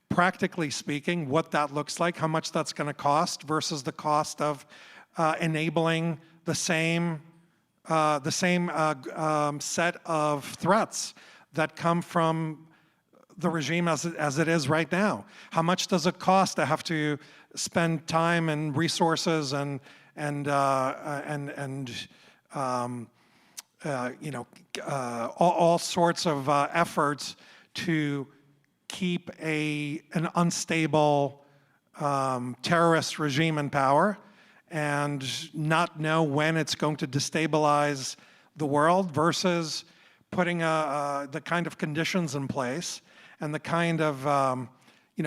Practically speaking, what that looks like, how much that's going to cost versus the cost of enabling the same set of threats that come from the regime as it is right now. How much does it cost to have to spend time and resources and all sorts of efforts to keep an unstable terrorist regime in power and not know when it's going to destabilize the world versus putting the kind of conditions in place and the kind of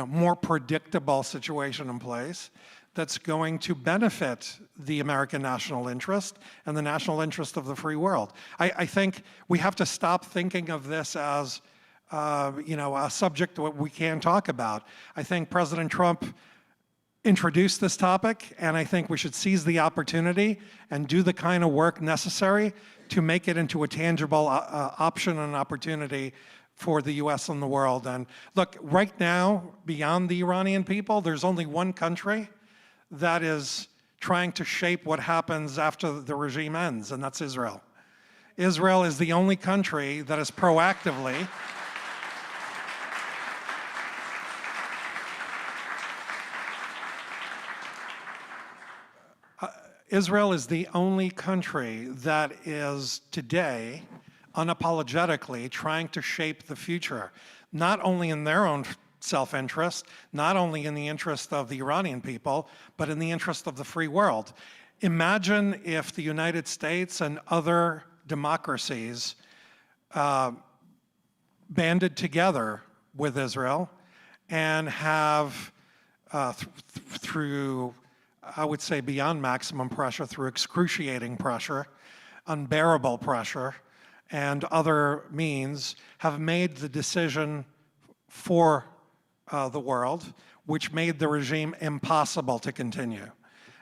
more predictable situation in place that's going to benefit the American national interest and the national interest of the free world. I think we have to stop thinking of this as a subject that we can talk about. I think President Trump introduced this topic, and I think we should seize the opportunity and do the kind of work necessary to make it into a tangible option and opportunity for the US and the world. And look, right now, beyond the Iranian people, there's only one country that is trying to shape what happens after the regime ends, and that's Israel. Israel is the only country that is proactively Israel is the only country that is today unapologetically trying to shape the future, not only in their own self-interest, not only in the interest of the Iranian people, but in the interest of the free world. Imagine if the United States and other democracies banded together with Israel and have, through, I would say beyond maximum pressure, through excruciating pressure, unbearable pressure, and other means, have made the decision for the world, which made the regime impossible to continue.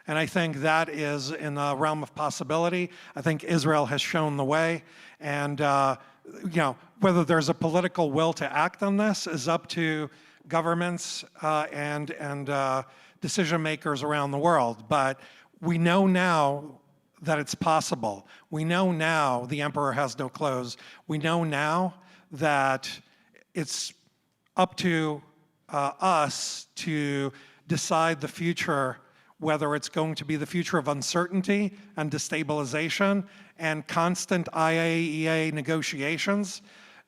And I think that is in the realm of possibility. I think Israel has shown the way. And whether there's a political will to act on this is up to governments and decision makers around the world. But we know now that it's possible. We know now the emperor has no clothes. We know now that it's up to us to decide the future, whether it's going to be the future of uncertainty and destabilization and constant IAEA negotiations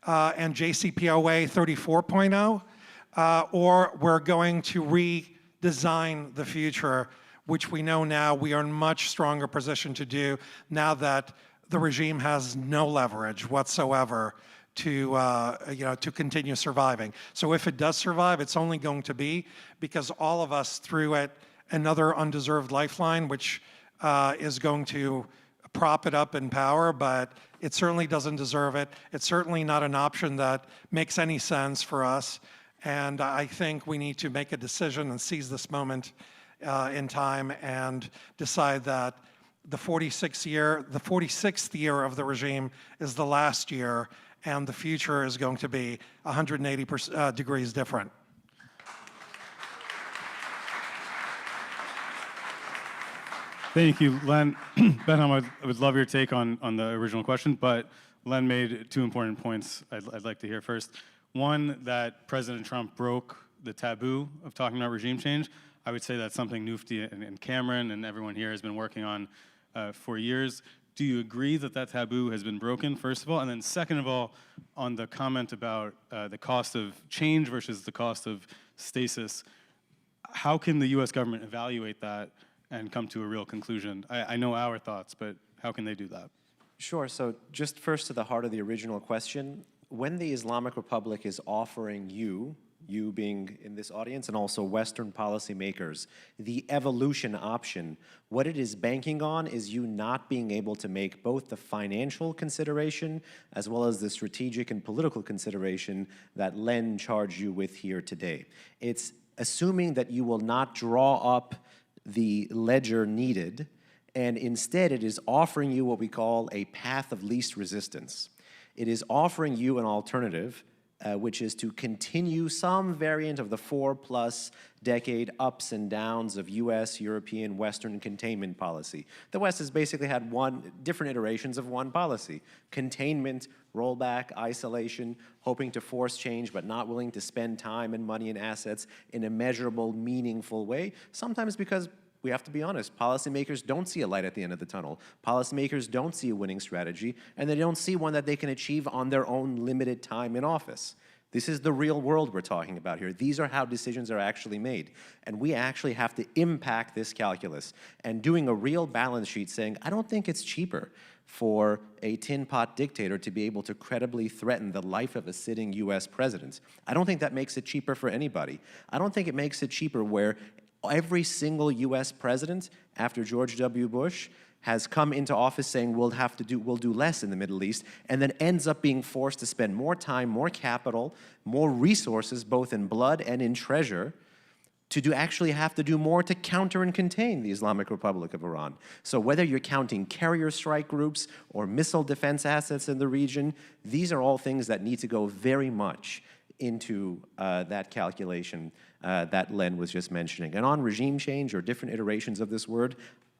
and JCPOA 34.0, or we're going to redesign the future, which we know now we are in much stronger position to do now that the regime has no leverage whatsoever to continue surviving. So if it does survive, it's only going to be because all of us threw it another undeserved lifeline, which is going to prop it up in power, but it certainly doesn't deserve it. It's certainly not an option that makes any sense for us. And I think we need to make a decision and seize this moment in time and decide that the 46th year of the regime is the last year, and the future is going to be 180 degrees different. Thank you, Len. Benham, I would love your take on the original question, but Len made two important points I'd like to hear first. One, that President Trump broke the taboo of talking about regime change. I would say that's something NUFDI and Cameron and everyone here has been working on for years. Do you agree that that taboo has been broken, first of all? And then second of all, on the comment about the cost of change versus the cost of stasis, how can the US government evaluate that and come to a real conclusion? I know our thoughts, but how can they do that? Sure. So just first to the heart of the original question, when the Islamic Republic is offering you being in this audience and also Western policymakers, the evolution option, what it is banking on is you not being able to make both the financial consideration as well as the strategic and political consideration that Len charged you with here today. It's assuming that you will not draw up the ledger needed, and instead it is offering you what we call a path of least resistance. It is offering you an alternative, which is to continue some variant of the 4+ decade ups and downs of US, European, Western containment policy. The West has basically had different iterations of one policy: containment, rollback, isolation, hoping to force change but not willing to spend time and money and assets in a measurable, meaningful way, sometimes because we have to be honest, policymakers don't see a light at the end of the tunnel. Policymakers don't see a winning strategy, and they don't see one that they can achieve on their own limited time in office. This is the real world we're talking about here. These are how decisions are actually made. And we actually have to impact this calculus. And doing a real balance sheet saying, I don't think it's cheaper for a tin pot dictator to be able to credibly threaten the life of a sitting US president. I don't think that makes it cheaper for anybody. I don't think it makes it cheaper where every single US president after George W. Bush has come into office saying we'll do less in the Middle East, and then ends up being forced to spend more time, more capital, more resources, both in blood and in treasure, to actually have to do more to counter and contain the Islamic Republic of Iran. So whether you're counting carrier strike groups or missile defense assets in the region, these are all things that need to go very much into that calculation that Len was just mentioning. And on regime change or different iterations of this word,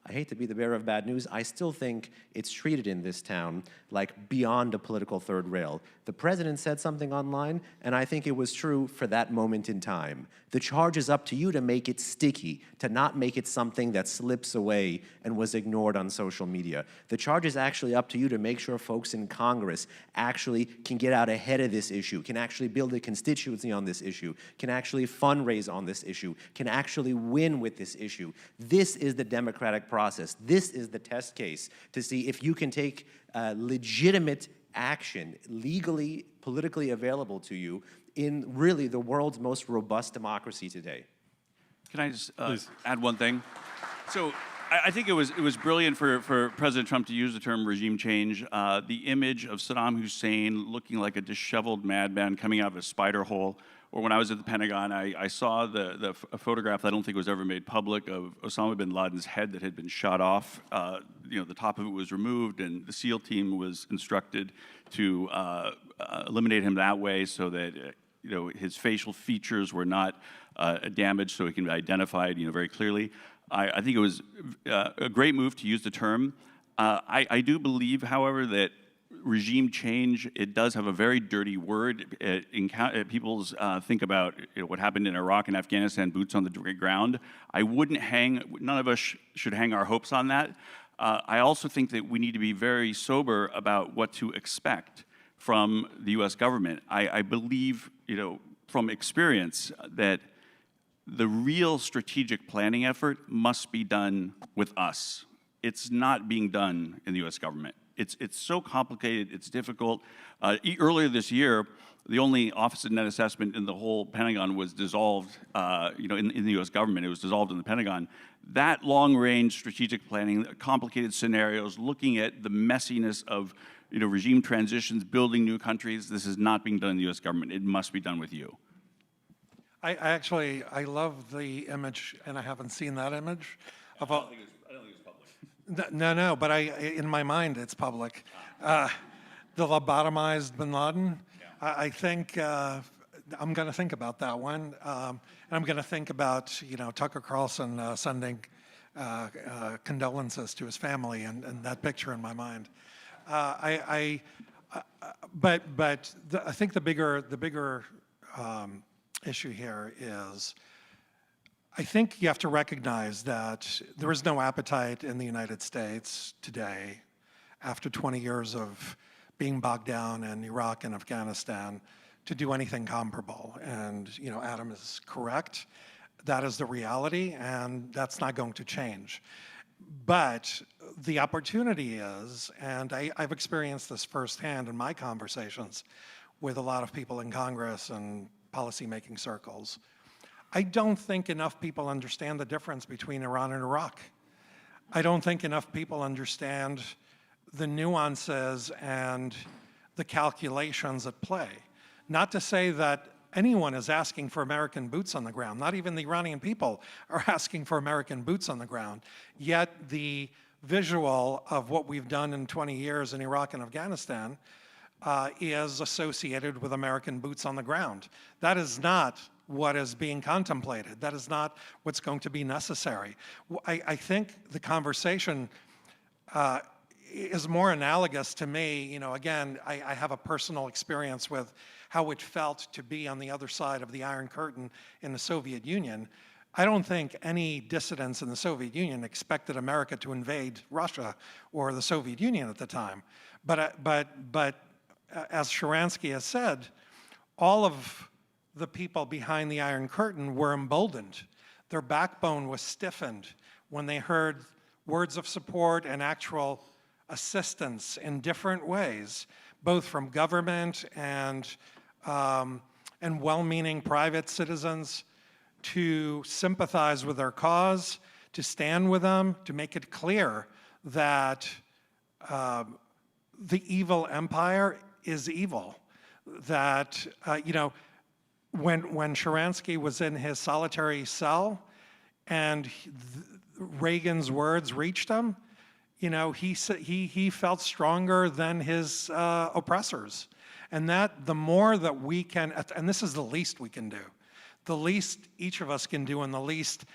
I hate to be the bearer of bad news, I still think it's treated in this town like beyond a political third rail. The president said something online, and I think it was true for that moment in time. The charge is up to you to make it sticky, to not make it something that slips away and was ignored on social media. The charge is actually up to you to make sure folks in Congress actually can get out ahead of this issue, can actually build a constituency on this issue, can actually fundraise on this issue, can actually win with this issue. This is the democratic process. This is the test case to see if you can take legitimate action, legally, politically available to you in really the world's most robust democracy today. Can I just add one thing? So I think it was brilliant for President Trump to use the term regime change. The image of Saddam Hussein looking like a disheveled madman coming out of a spider hole, or when I was at the Pentagon, I saw a photograph that I don't think was ever made public of Osama bin Laden's head that had been shot off. The top of it was removed, and the SEAL team was instructed to eliminate him that way so that his facial features were not damaged, so he can be identified very clearly. I think it was a great move to use the term. I do believe, however, that regime change, it does have a very dirty word. People think about what happened in Iraq and Afghanistan, boots on the ground. None of us should hang our hopes on that. I also think that we need to be very sober about what to expect from the US government. I believe, from experience, that the real strategic planning effort must be done with us. It's not being done in the US government. It's so complicated, it's difficult. Earlier this year, the only Office of Net Assessment in the whole Pentagon was dissolved, in the US government. It was dissolved in the Pentagon. That long-range strategic planning, complicated scenarios, looking at the messiness of regime transitions, building new countries, this is not being done in the US government. It must be done with you. I love the image, and I haven't seen that image. I don't think it's public. No, but in my mind, it's public. The lobotomized bin Laden, I think I'm going to think about that one. And I'm going to think about, Tucker Carlson sending condolences to his family and that picture in my mind. I think the bigger issue here is I think you have to recognize that there is no appetite in the United States today, after 20 years of being bogged down in Iraq and Afghanistan, to do anything comparable. And, Adam is correct. That is the reality, and that's not going to change. But the opportunity is, and I've experienced this firsthand in my conversations with a lot of people in Congress and policymaking circles, I don't think enough people understand the difference between Iran and Iraq. I don't think enough people understand the nuances and the calculations at play. Not to say that anyone is asking for American boots on the ground. Not even the Iranian people are asking for American boots on the ground. Yet the visual of what we've done in 20 years in Iraq and Afghanistan is associated with American boots on the ground. That is not what is being contemplated. That is not what's going to be necessary. I think the conversation is more analogous to me. Again, I have a personal experience with how it felt to be on the other side of the Iron Curtain in the Soviet Union. I don't think any dissidents in the Soviet Union expected America to invade Russia or the Soviet Union at the time. But as Sharansky has said, all of the people behind the Iron Curtain were emboldened. Their backbone was stiffened when they heard words of support and actual assistance in different ways, both from government and well-meaning private citizens, to sympathize with their cause, to stand with them, to make it clear that the evil empire is evil. That, when Sharansky was in his solitary cell and Reagan's words reached him, he felt stronger than his oppressors. And that the more that we can, and this is the least we can do, the least each of us can do and the least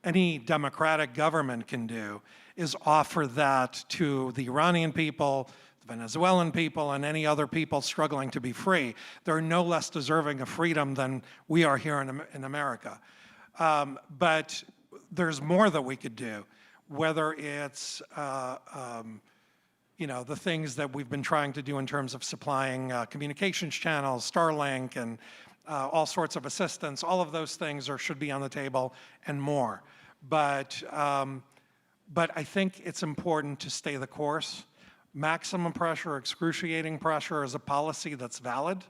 any democratic government can do is offer that to the Iranian people, the Venezuelan people, and any other people struggling to be free. They're no less deserving of freedom than we are here in America. But there's more that we could do, whether it's the things that we've been trying to do in terms of supplying communications channels, Starlink, and all sorts of assistance. All of those things should be on the table and more. But I think it's important to stay the course. Maximum pressure, excruciating pressure is a policy that's valid.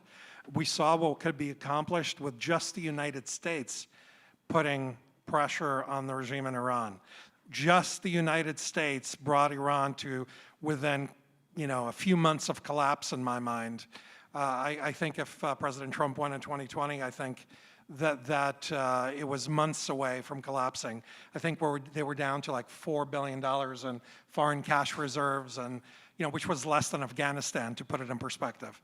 We saw what could be accomplished with just the United States putting pressure on the regime in Iran. Just the United States brought Iran to within, a few months of collapse in my mind. I think if President Trump won in 2020, I think that it was months away from collapsing. I think they were down to like $4 billion in foreign cash reserves, and which was less than Afghanistan, to put it in perspective.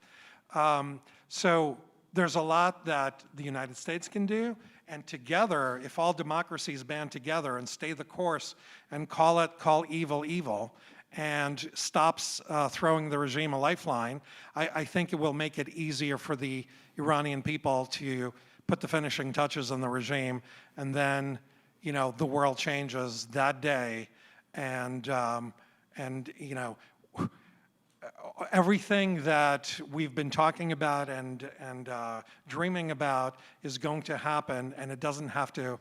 So there's a lot that the United States can do, and together, if all democracies band together and stay the course and call evil evil, and stops throwing the regime a lifeline, I think it will make it easier for the Iranian people to put the finishing touches on the regime, and then the world changes that day, and everything that we've been talking about and dreaming about is going to happen, and it doesn't have to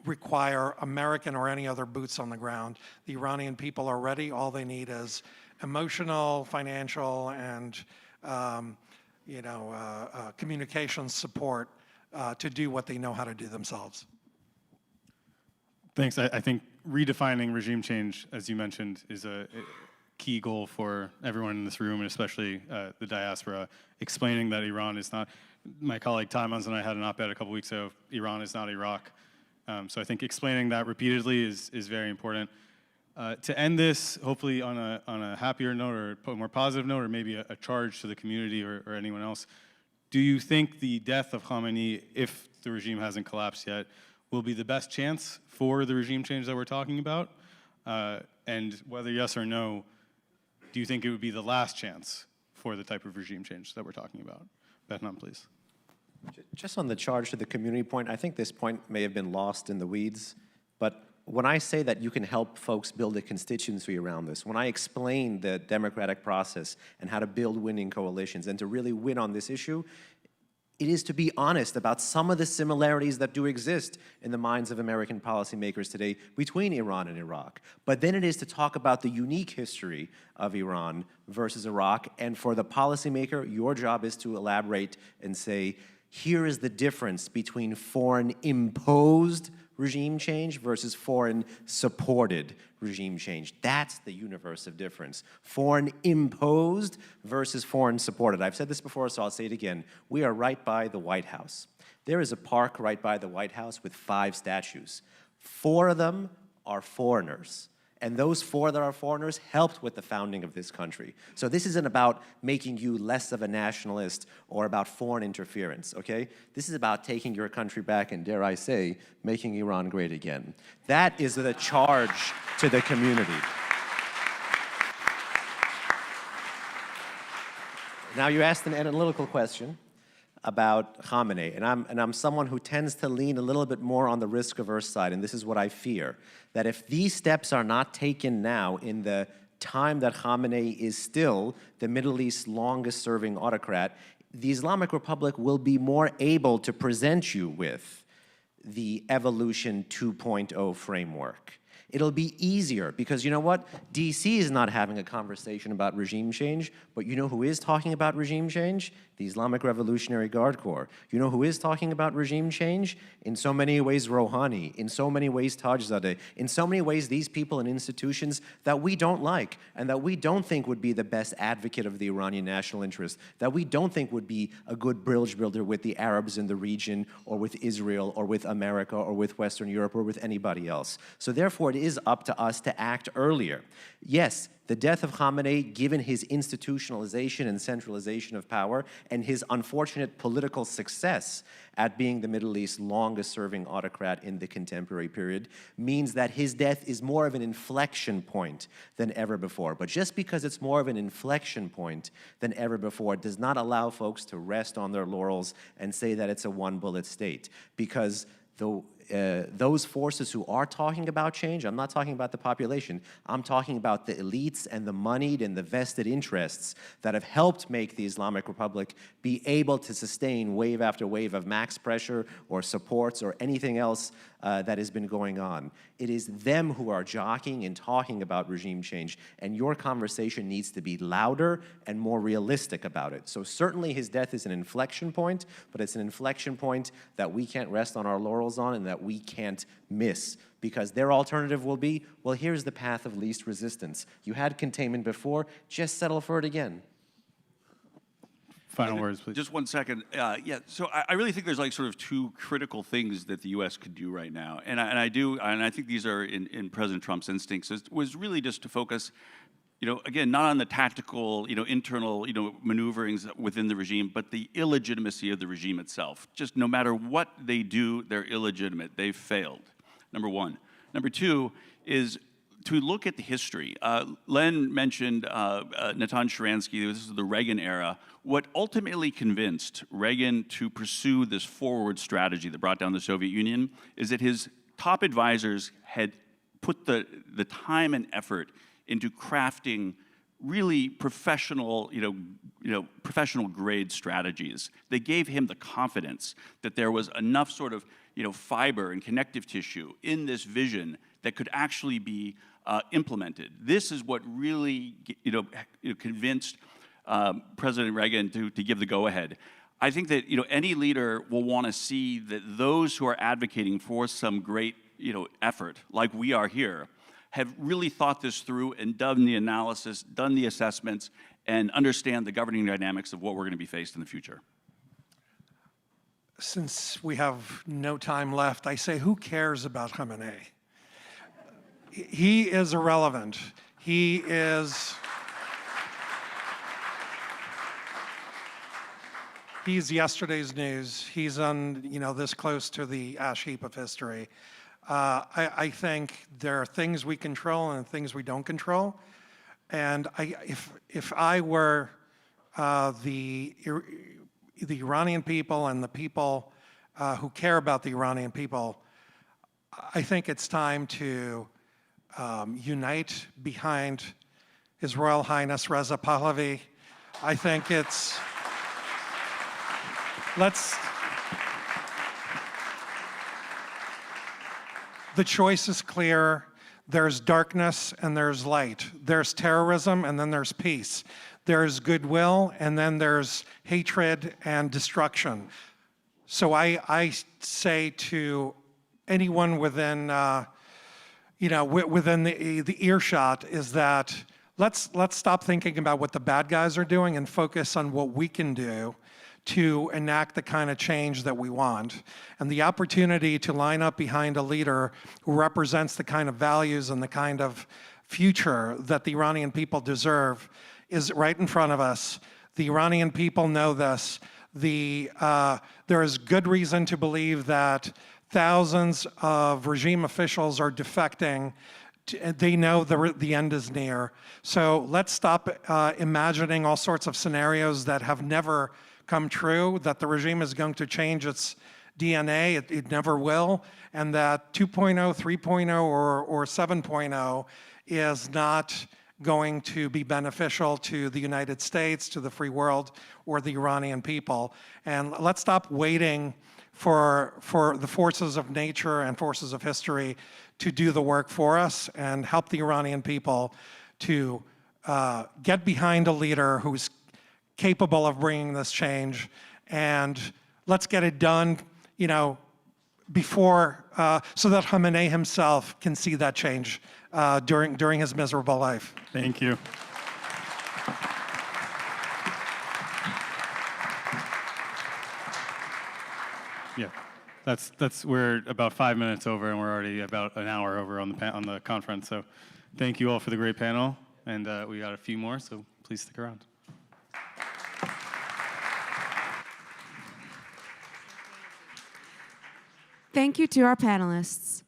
require American or any other boots on the ground. The Iranian people are ready. All they need is emotional, financial, and communications support to do what they know how to do themselves. Thanks. I think redefining regime change, as you mentioned, is a key goal for everyone in this room, and especially the diaspora, explaining that Iran is not, my colleague Timans and I had an op-ed a couple weeks ago, Iran is not Iraq. So I think explaining that repeatedly is very important. To end this, hopefully on a happier note or a more positive note, or maybe a charge to the community or anyone else, do you think the death of Khamenei, if the regime hasn't collapsed yet, will be the best chance for the regime change that we're talking about? And whether yes or no, do you think it would be the last chance for the type of regime change that we're talking about? Bethnam, please. Just on the charge to the community point, I think this point may have been lost in the weeds, but when I say that you can help folks build a constituency around this, when I explain the democratic process and how to build winning coalitions and to really win on this issue, it is to be honest about some of the similarities that do exist in the minds of American policymakers today between Iran and Iraq. But then it is to talk about the unique history of Iran versus Iraq, and for the policymaker, your job is to elaborate and say, here is the difference between foreign imposed regime change versus foreign supported regime change. That's the universe of difference. Foreign imposed versus foreign supported. I've said this before, so I'll say it again. We are right by the White House. There is a park right by the White House with 5 statues. 4 of them are foreigners. And those 4 that are foreigners helped with the founding of this country. So this isn't about making you less of a nationalist or about foreign interference, okay? This is about taking your country back and, dare I say, making Iran great again. That is the charge to the community. Now, you asked an analytical question about Khamenei, and I'm someone who tends to lean a little bit more on the risk-averse side, and this is what I fear, that if these steps are not taken now in the time that Khamenei is still the Middle East's longest-serving autocrat, the Islamic Republic will be more able to present you with the Evolution 2.0 framework. It'll be easier because, you know what? DC is not having a conversation about regime change, but you know who is talking about regime change? The Islamic Revolutionary Guard Corps. You know who is talking about regime change? In so many ways, Rouhani. In so many ways, Tajzadeh. In so many ways, these people and institutions that we don't like and that we don't think would be the best advocate of the Iranian national interest, that we don't think would be a good bridge builder with the Arabs in the region or with Israel or with America or with Western Europe or with anybody else. So therefore, it is up to us to act earlier. Yes, the death of Khamenei, given his institutionalization and centralization of power and his unfortunate political success at being the Middle East's longest-serving autocrat in the contemporary period, means that his death is more of an inflection point than ever before. But just because it's more of an inflection point than ever before does not allow folks to rest on their laurels and say that it's a one-bullet state. Because those forces who are talking about change, I'm not talking about the population, I'm talking about the elites and the moneyed and the vested interests that have helped make the Islamic Republic be able to sustain wave after wave of max pressure or supports or anything else that has been going on. It is them who are jockeying and talking about regime change, and your conversation needs to be louder and more realistic about it. So certainly his death is an inflection point, but it's an inflection point that we can't rest on our laurels on and that we can't miss, because their alternative will be, well, here's the path of least resistance. You had containment before, just settle for it again. Final words, please. Just 1 second. Yeah, so I really think there's like sort of 2 critical things that the U.S. could do right now. And I think these are in President Trump's instincts, was really just to focus, again, not on the tactical, internal, maneuverings within the regime, but the illegitimacy of the regime itself. Just no matter what they do, they're illegitimate. They've failed, number 1. Number 2 is to look at the history. Len mentioned Natan Sharansky. This is the Reagan era. What ultimately convinced Reagan to pursue this forward strategy that brought down the Soviet Union is that his top advisors had put the time and effort into crafting really professional, professional grade strategies. They gave him the confidence that there was enough sort of, fiber and connective tissue in this vision that could actually be implemented. This is what really, convinced President Reagan to give the go-ahead. I think that any leader will want to see that those who are advocating for some great effort, like we are here, have really thought this through and done the analysis, done the assessments, and understand the governing dynamics of what we're going to be faced in the future. Since we have no time left, I say, who cares about Khamenei? he is irrelevant. He's yesterday's news. He's on, this close to the ash heap of history. I think there are things we control and things we don't control. And if I were the Iranian people and the people who care about the Iranian people, I think it's time to unite behind His Royal Highness Reza Pahlavi. I think the choice is clear. There's darkness and there's light. There's terrorism and then there's peace. There's goodwill and then there's hatred and destruction. So I say to anyone within, within the earshot is that let's stop thinking about what the bad guys are doing and focus on what we can do to enact the kind of change that we want. And the opportunity to line up behind a leader who represents the kind of values and the kind of future that the Iranian people deserve is right in front of us. The Iranian people know this. There is good reason to believe that thousands of regime officials are defecting. They know the end is near. So let's stop imagining all sorts of scenarios that have never come true, that the regime is going to change its DNA, it never will, and that 2.0, 3.0, or 7.0 is not going to be beneficial to the United States, to the free world, or the Iranian people. And let's stop waiting for the forces of nature and forces of history to do the work for us and help the Iranian people to get behind a leader who's capable of bringing this change, and let's get it done, before, so that Khamenei himself can see that change during his miserable life. Thank you. Yeah, we're about 5 minutes over, and we're already about an hour over on the conference. So, thank you all for the great panel, and we got a few more, so please stick around. Thank you to our panelists.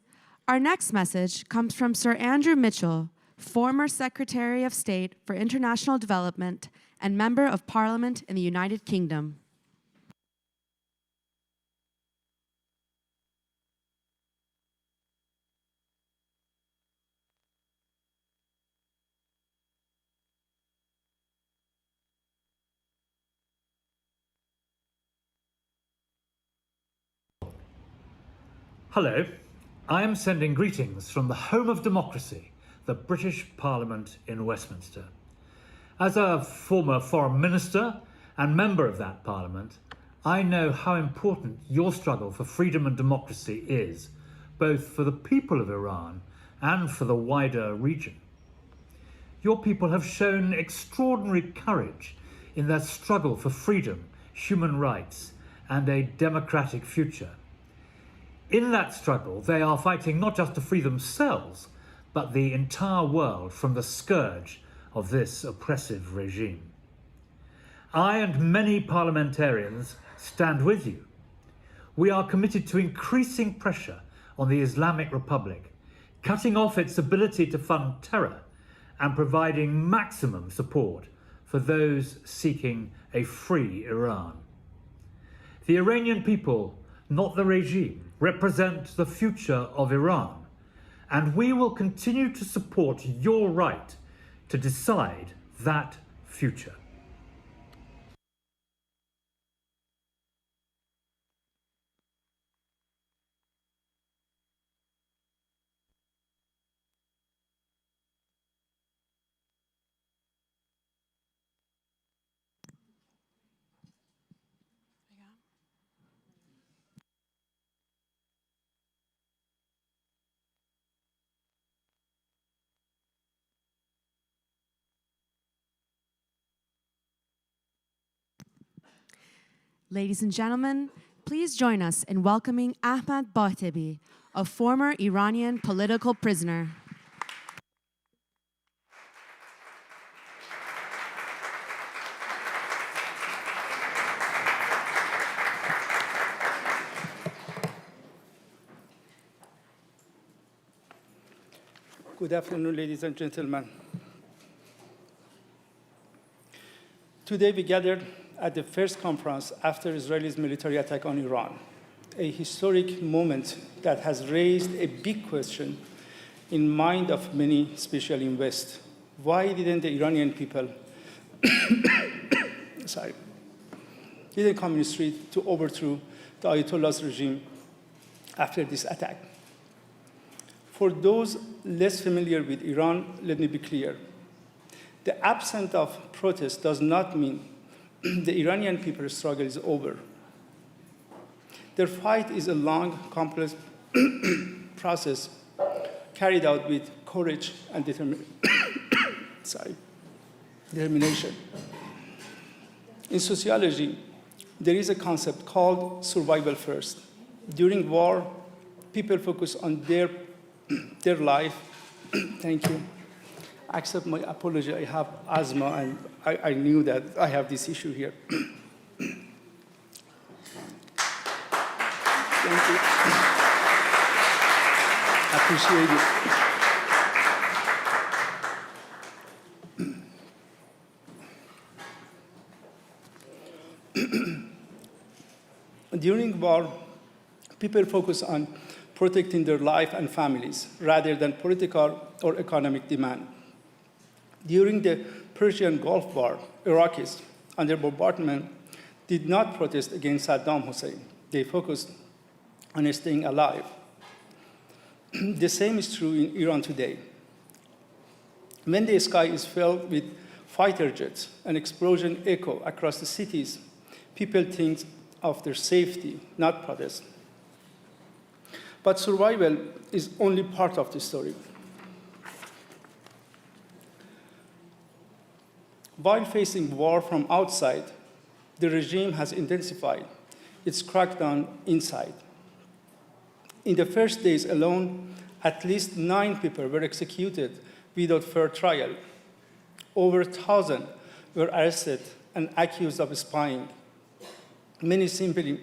Our next message comes from Sir Andrew Mitchell, former Secretary of State for International Development and Member of Parliament in the United Kingdom. Hello, I am sending greetings from the home of democracy, the British Parliament in Westminster. As a former foreign minister and member of that Parliament, I know how important your struggle for freedom and democracy is, both for the people of Iran and for the wider region. Your people have shown extraordinary courage in their struggle for freedom, human rights, and a democratic future. In that struggle, they are fighting not just to free themselves, but the entire world from the scourge of this oppressive regime. I and many parliamentarians stand with you. We are committed to increasing pressure on the Islamic Republic, cutting off its ability to fund terror, and providing maximum support for those seeking a free Iran. The Iranian people, not the regime, represent the future of Iran, and we will continue to support your right to decide that future. Ladies and gentlemen, please join us in welcoming Ahmad Bahtebi, a former Iranian political prisoner. Good afternoon, ladies and gentlemen. Today we gathered at the first conference after Israel's military attack on Iran, a historic moment that has raised a big question in mind of many, especially in West. Why didn't the Iranian people didn't come in the street to overthrow the Ayatollah's regime after this attack? For those less familiar with Iran, let me be clear. The absence of protest does not mean the Iranian people's struggle is over. Their fight is a long, complex process carried out with courage and determination. In sociology, there is a concept called survival first. During war, people focus on their life. Thank you. Accept my apology. I have asthma, and I knew that I have this issue here. Thank you. Appreciate it. During war, people focus on protecting their life and families rather than political or economic demand. During the Persian Gulf War, Iraqis, under bombardment, did not protest against Saddam Hussein. They focused on staying alive. The same is true in Iran today. When the sky is filled with fighter jets and explosions echo across the cities, people think of their safety, not protest. But survival is only part of the story. While facing war from outside, the regime has intensified its crackdown inside. In the first days alone, at least 9 people were executed without fair trial. Over 1,000 were arrested and accused of spying, many simply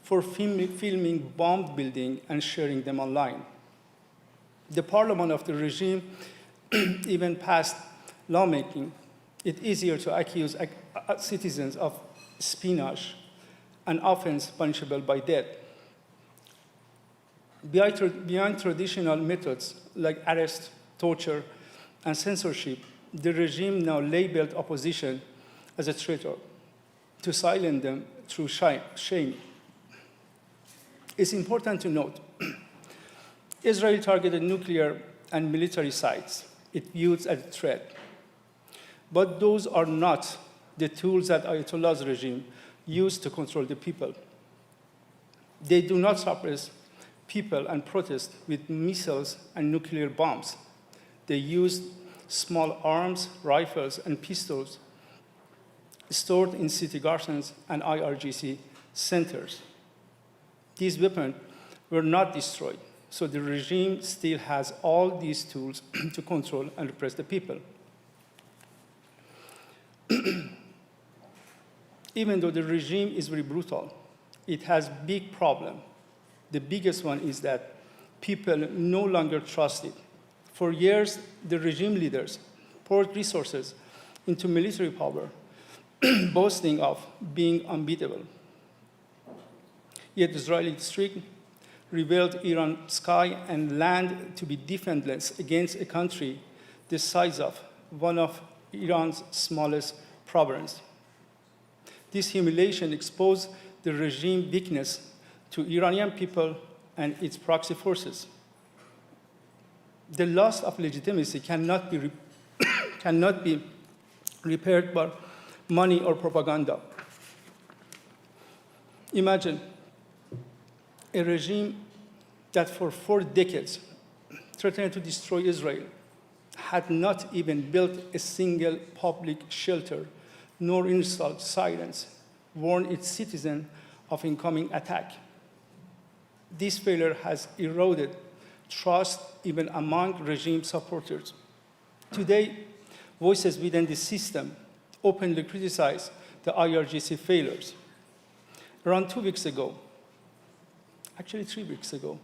for filming bombed buildings and sharing them online. The parliament of the regime even passed lawmaking it easier to accuse citizens of espionage, an offense punishable by death. Beyond traditional methods like arrest, torture, and censorship, the regime now labeled opposition as a traitor to silence them through shame. It's important to note Israel targeted nuclear and military sites it views as a threat. But those are not the tools that Ayatollah's regime used to control the people. They do not suppress people and protest with missiles and nuclear bombs. They use small arms, rifles, and pistols stored in city gardens and IRGC centers. These weapons were not destroyed, so the regime still has all these tools to control and repress the people. Even though the regime is very brutal, it has big problems. The biggest one is that people no longer trust it. For years, the regime leaders poured resources into military power, boasting of being unbeatable. Yet Israeli strict revealed Iran's sky and land to be defenseless against a country the size of one of Iran's smallest provinces. This humiliation exposed the regime weakness to Iranian people and its proxy forces. The loss of legitimacy cannot be repaired by money or propaganda. Imagine a regime that for 4 decades threatened to destroy Israel had not even built a single public shelter, nor installed sirens, warned its citizens of incoming attack. This failure has eroded trust even among regime supporters. Today, voices within the system openly criticize the IRGC failures. Around 2 weeks ago, actually 3 weeks ago,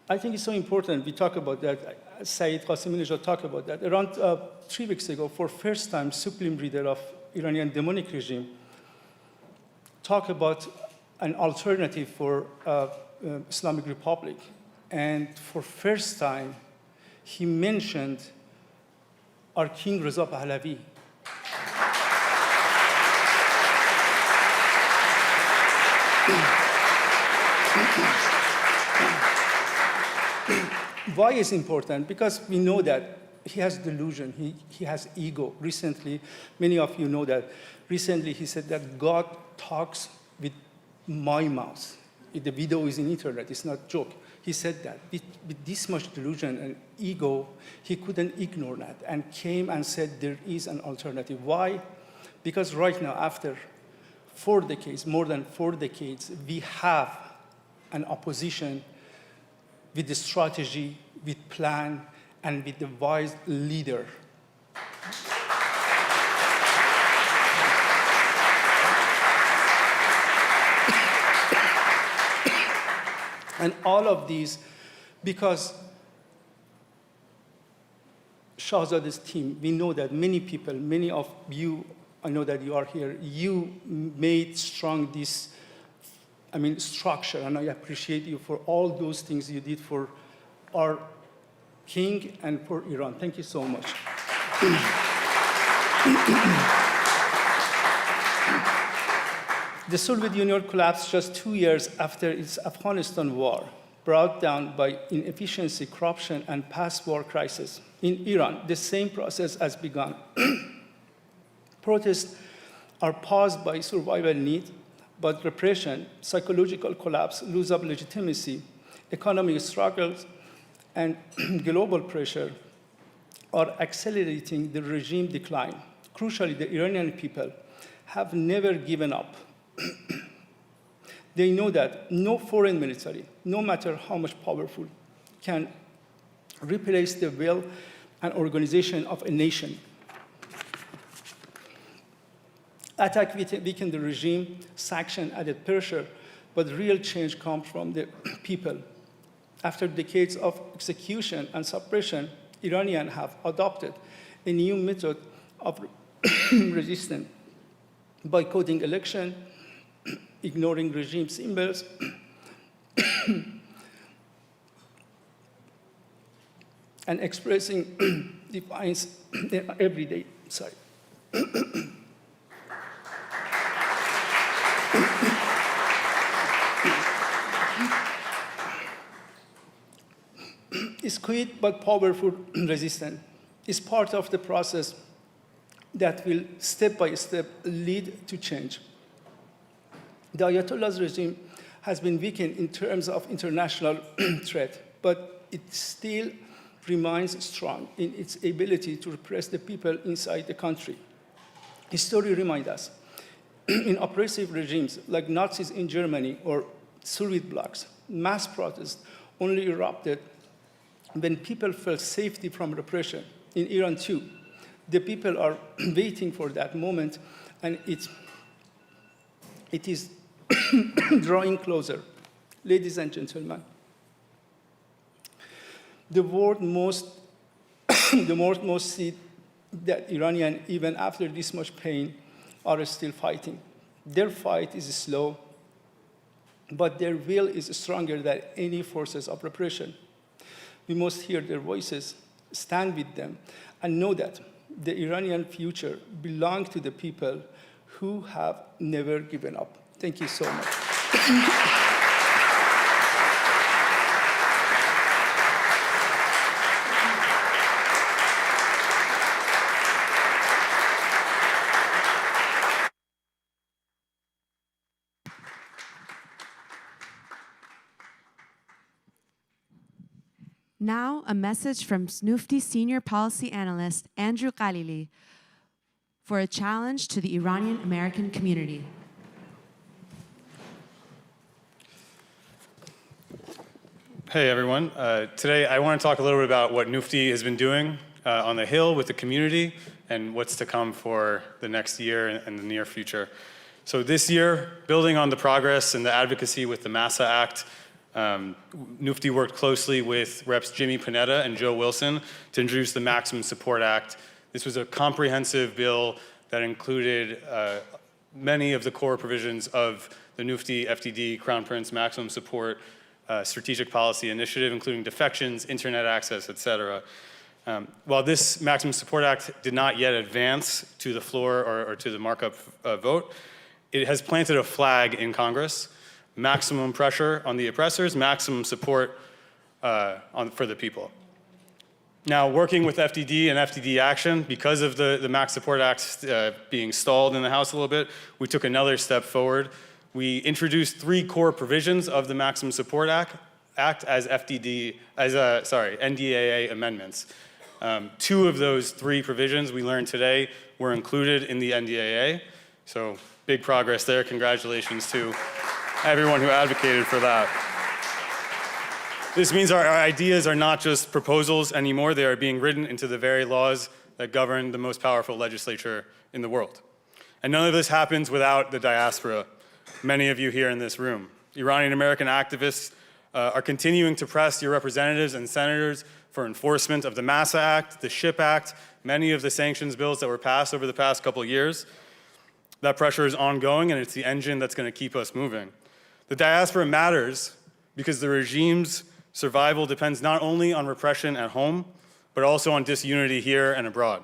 I think it's so important we talk about that. Saeed Qassemi-Nejad talked about that. Around 3 weeks ago, for first time, Supreme Leader of Iranian demonic regime talked about an alternative for Islamic Republic. And for first time, he mentioned our King Reza Pahlavi. Why is important? Because we know that he has delusion, he has ego. Recently, many of you know that, recently he said that God talks with my mouth. The video is in internet, it's not a joke. He said that with this much delusion and ego, he couldn't ignore that and came and said there is an alternative. Why? Because right now, after 4 decades, more than 4 decades, we have an opposition with the strategy, with plan, and with the wise leader. And all of these, because Shahzadeh's team, we know that many people, many of you, I know that you are here, you made strong this, structure, and I appreciate you for all those things you did for our king and for Iran. Thank you so much. The Soviet Union collapsed just 2 years after its Afghanistan war, brought down by inefficiency, corruption, and past war crisis. In Iran, the same process has begun. Protests are paused by survival need, but repression, psychological collapse, lose of legitimacy, economic struggles, and global pressure are accelerating the regime decline. Crucially, the Iranian people have never given up. They know that no foreign military, no matter how much powerful, can replace the will and organization of a nation. Attack weakened the regime, sanction added pressure, but real change comes from the people. After decades of execution and suppression, Iranians have adopted a new method of resistance, boycotting election, ignoring regime symbols, and expressing defiance every day. Sorry. It's quick but powerful resistance. It's part of the process that will step by step lead to change. The Ayatollah's regime has been weakened in terms of international threat, but it still remains strong in its ability to repress the people inside the country. History reminds us, in oppressive regimes like Nazis in Germany or Soviet blocs, mass protests only erupted when people felt safety from repression. In Iran too, the people are waiting for that moment, and it is drawing closer. Ladies and gentlemen, the world most see that Iranians, even after this much pain, are still fighting. Their fight is slow, but their will is stronger than any forces of repression. We must hear their voices, stand with them, and know that the Iranian future belongs to the people who have never given up. Thank you so much. Now, a message from NUFDI Senior Policy Analyst Andrew Khalili for a challenge to the Iranian American community. Hey, everyone. Today, I want to talk a little bit about what NUFDI has been doing on the Hill with the community and what's to come for the next year and the near future. So this year, building on the progress and the advocacy with the MASA Act, NUFDI worked closely with Reps Jimmy Panetta and Joe Wilson to introduce the Maximum Support Act. This was a comprehensive bill that included many of the core provisions of the NUFDI, FDD, Crown Prince Maximum Support Strategic Policy Initiative, including defections, internet access, et cetera. While this Maximum Support Act did not yet advance to the floor or to the markup vote, it has planted a flag in Congress: maximum pressure on the oppressors, maximum support for the people. Now, working with FDD and FDD Action, because of the Max Support Act being stalled in the House a little bit, we took another step forward. We introduced 3 core provisions of the Maximum Support Act as NDAA amendments. 2 of those 3 provisions we learned today were included in the NDAA, so big progress there. Congratulations to everyone who advocated for that. This means our ideas are not just proposals anymore, they are being written into the very laws that govern the most powerful legislature in the world. And none of this happens without the diaspora, many of you here in this room. Iranian American activists are continuing to press your representatives and senators for enforcement of the MASA Act, the SHIP Act, many of the sanctions bills that were passed over the past couple of years. That pressure is ongoing, and it's the engine that's going to keep us moving. The diaspora matters because the regime's survival depends not only on repression at home, but also on disunity here and abroad.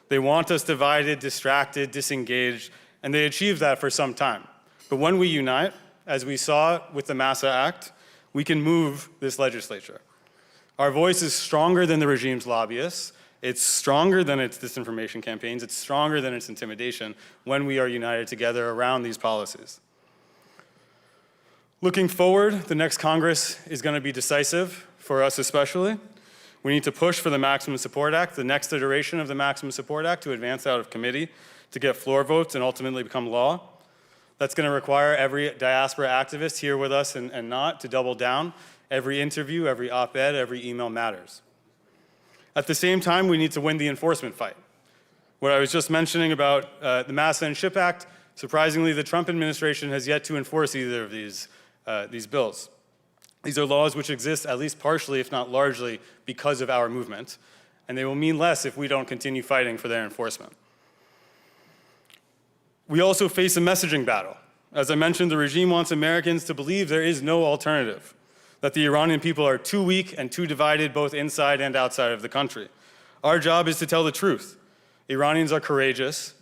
They want us divided, distracted, disengaged, and they achieved that for some time. But when we unite, as we saw with the MASA Act, we can move this legislature. Our voice is stronger than the regime's lobbyists. It's stronger than its disinformation campaigns. It's stronger than its intimidation when we are united together around these policies. Looking forward, the next Congress is going to be decisive, for us especially. We need to push for the Maximum Support Act, the next iteration of the Maximum Support Act, to advance out of committee, to get floor votes and ultimately become law. That's going to require every diaspora activist here with us and not to double down. Every interview, every op-ed, every email matters. At the same time, we need to win the enforcement fight. What I was just mentioning about the MASA and SHIP Act, surprisingly, the Trump administration has yet to enforce either of these bills. These are laws which exist at least partially, if not largely, because of our movement, and they will mean less if we don't continue fighting for their enforcement. We also face a messaging battle. As I mentioned, the regime wants Americans to believe there is no alternative, that the Iranian people are too weak and too divided both inside and outside of the country. Our job is to tell the truth. Iranians are courageous,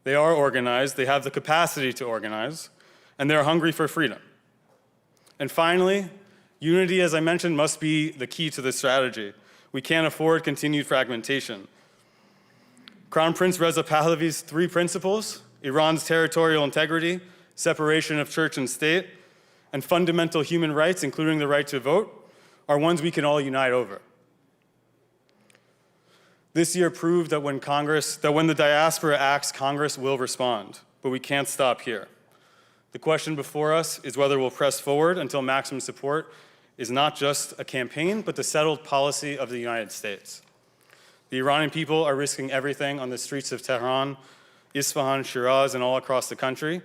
they are organized, they have the capacity to organize, and they're hungry for freedom. And finally, unity, as I mentioned, must be the key to this strategy. We can't afford continued fragmentation. Crown Prince Reza Pahlavi's 3 principles, Iran's territorial integrity, separation of church and state, and fundamental human rights, including the right to vote, are ones we can all unite over. This year proved that when the diaspora acts, Congress will respond, but we can't stop here. The question before us is whether we'll press forward until maximum support is not just a campaign, but the settled policy of the United States. The Iranian people are risking everything on the streets of Tehran, Isfahan, Shiraz, and all across the country.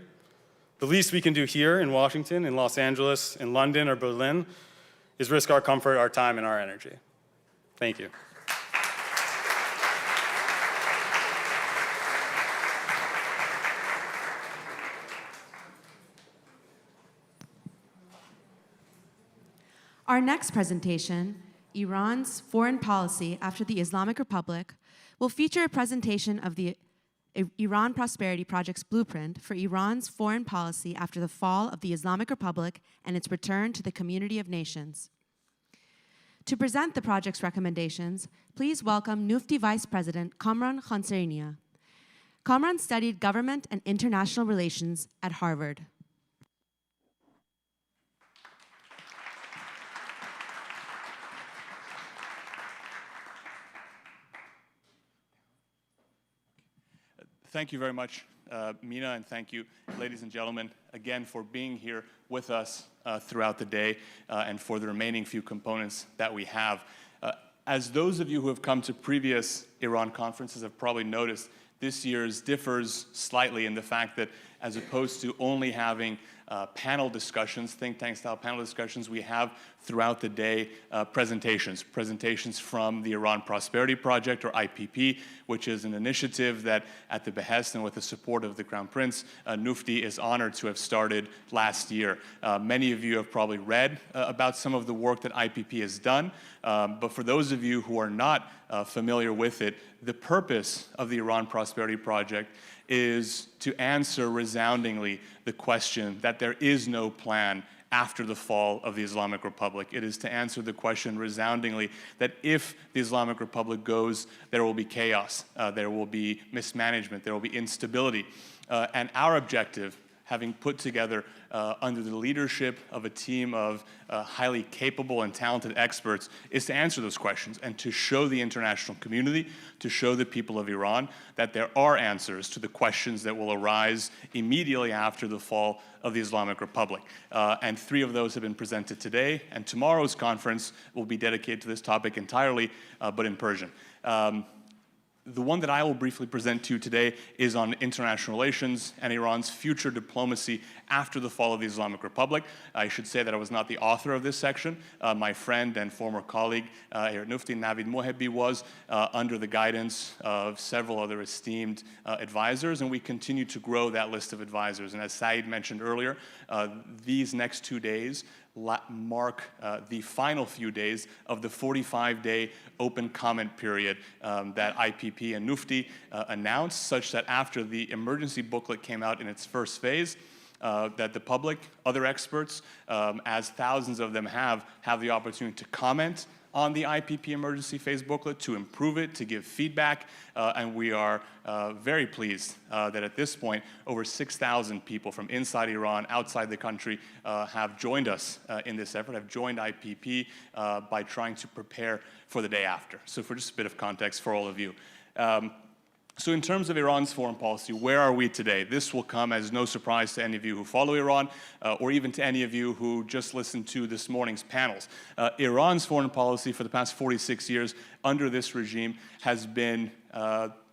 The least we can do here in Washington, in Los Angeles, in London, or Berlin is risk our comfort, our time, and our energy. Thank you. Our next presentation, Iran's Foreign Policy After the Islamic Republic, will feature a presentation of the Iran Prosperity Project's blueprint for Iran's foreign policy after the fall of the Islamic Republic and its return to the community of nations. To present the project's recommendations, please welcome NUFDI Vice President Kamran Khansarynia. Kamran studied government and international relations at Harvard. Thank you very much, Mina, and thank you, ladies and gentlemen, again for being here with us throughout the day and for the remaining few components that we have. As those of you who have come to previous Iran conferences have probably noticed, this year's differs slightly in the fact that as opposed to only having panel discussions, think tank style panel discussions, we have throughout the day presentations from the Iran Prosperity Project, or IPP, which is an initiative that, at the behest and with the support of the Crown Prince, NUFDI is honored to have started last year. Many of you have probably read about some of the work that IPP has done, but for those of you who are not familiar with it, the purpose of the Iran Prosperity Project is to answer resoundingly the question that there is no plan after the fall of the Islamic Republic. It is to answer the question resoundingly that if the Islamic Republic goes, there will be chaos, there will be mismanagement, there will be instability. And our objective, having put together under the leadership of a team of highly capable and talented experts, is to answer those questions and to show the international community, to show the people of Iran that there are answers to the questions that will arise immediately after the fall of the Islamic Republic. And 3 of those have been presented today, and tomorrow's conference will be dedicated to this topic entirely, but in Persian. The one that I will briefly present to you today is on international relations and Iran's future diplomacy after the fall of the Islamic Republic. I should say that I was not the author of this section. My friend and former colleague here at NUFDI, Navid Mohebi, was under the guidance of several other esteemed advisors, and we continue to grow that list of advisors. And as Saeed mentioned earlier, these next 2 days mark the final few days of the 45-day open comment period that IPP and NUFDI announced, such that after the emergency booklet came out in its first phase, that the public, other experts, as thousands of them have the opportunity to comment on the IPP emergency phase booklet, to improve it, to give feedback, and we are very pleased that at this point over 6,000 people from inside Iran, outside the country, have joined us in this effort, have joined IPP by trying to prepare for the day after. So for just a bit of context for all of you. So in terms of Iran's foreign policy, where are we today? This will come as no surprise to any of you who follow Iran, or even to any of you who just listened to this morning's panels. Iran's foreign policy for the past 46 years under this regime has been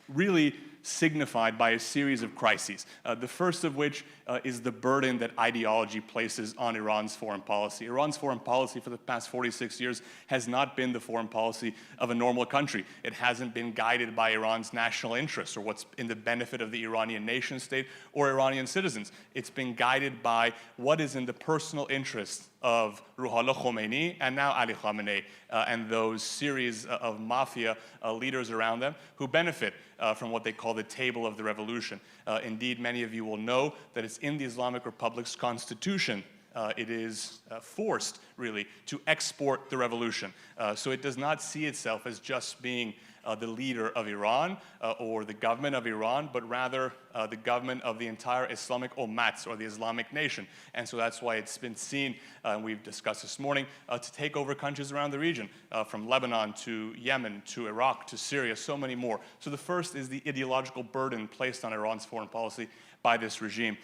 really signified by a series of crises. The first of which is the burden that ideology places on Iran's foreign policy. Iran's foreign policy for the past 46 years has not been the foreign policy of a normal country. It hasn't been guided by Iran's national interests or what's in the benefit of the Iranian nation state or Iranian citizens. It's been guided by what is in the personal interests of Ruhollah Khomeini and now Ali Khamenei and those series of mafia leaders around them who benefit from what they call the table of the revolution. Indeed, many of you will know that it's in the Islamic Republic's constitution. It is forced, really, to export the revolution. So it does not see itself as just being the leader of Iran or the government of Iran, but rather the government of the entire Islamic Ummats, or the Islamic nation. And so that's why it's been seen, and we've discussed this morning, to take over countries around the region, from Lebanon to Yemen to Iraq to Syria, so many more. So the first is the ideological burden placed on Iran's foreign policy by this regime.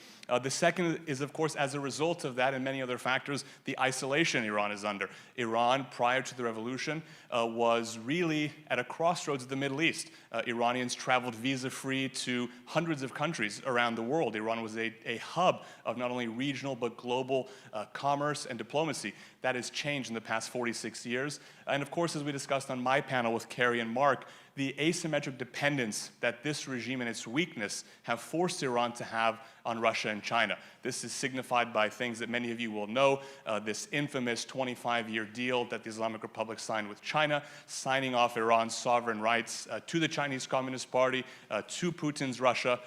The second is, of course, as a result of that and many other factors, the isolation Iran is under. Iran, prior to the revolution, was really at a crossroads of the Middle East. Iranians traveled visa-free to hundreds of countries around the world. Iran was a hub of not only regional but global commerce and diplomacy. That has changed in the past 46 years. And of course, as we discussed on my panel with Carrie and Mark, the asymmetric dependence that this regime and its weakness have forced Iran to have on Russia and China. This is signified by things that many of you will know, this infamous 25-year deal that the Islamic Republic signed with China, signing off Iran's sovereign rights to the Chinese Communist Party, to Putin's Russia,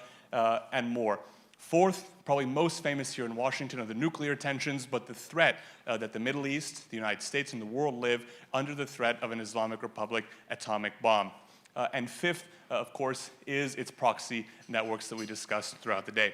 and more. Fourth, probably most famous here in Washington, are the nuclear tensions, but the threat that the Middle East, the United States, and the world live under the threat of an Islamic Republic atomic bomb. And fifth, of course, is its proxy networks that we discussed throughout the day.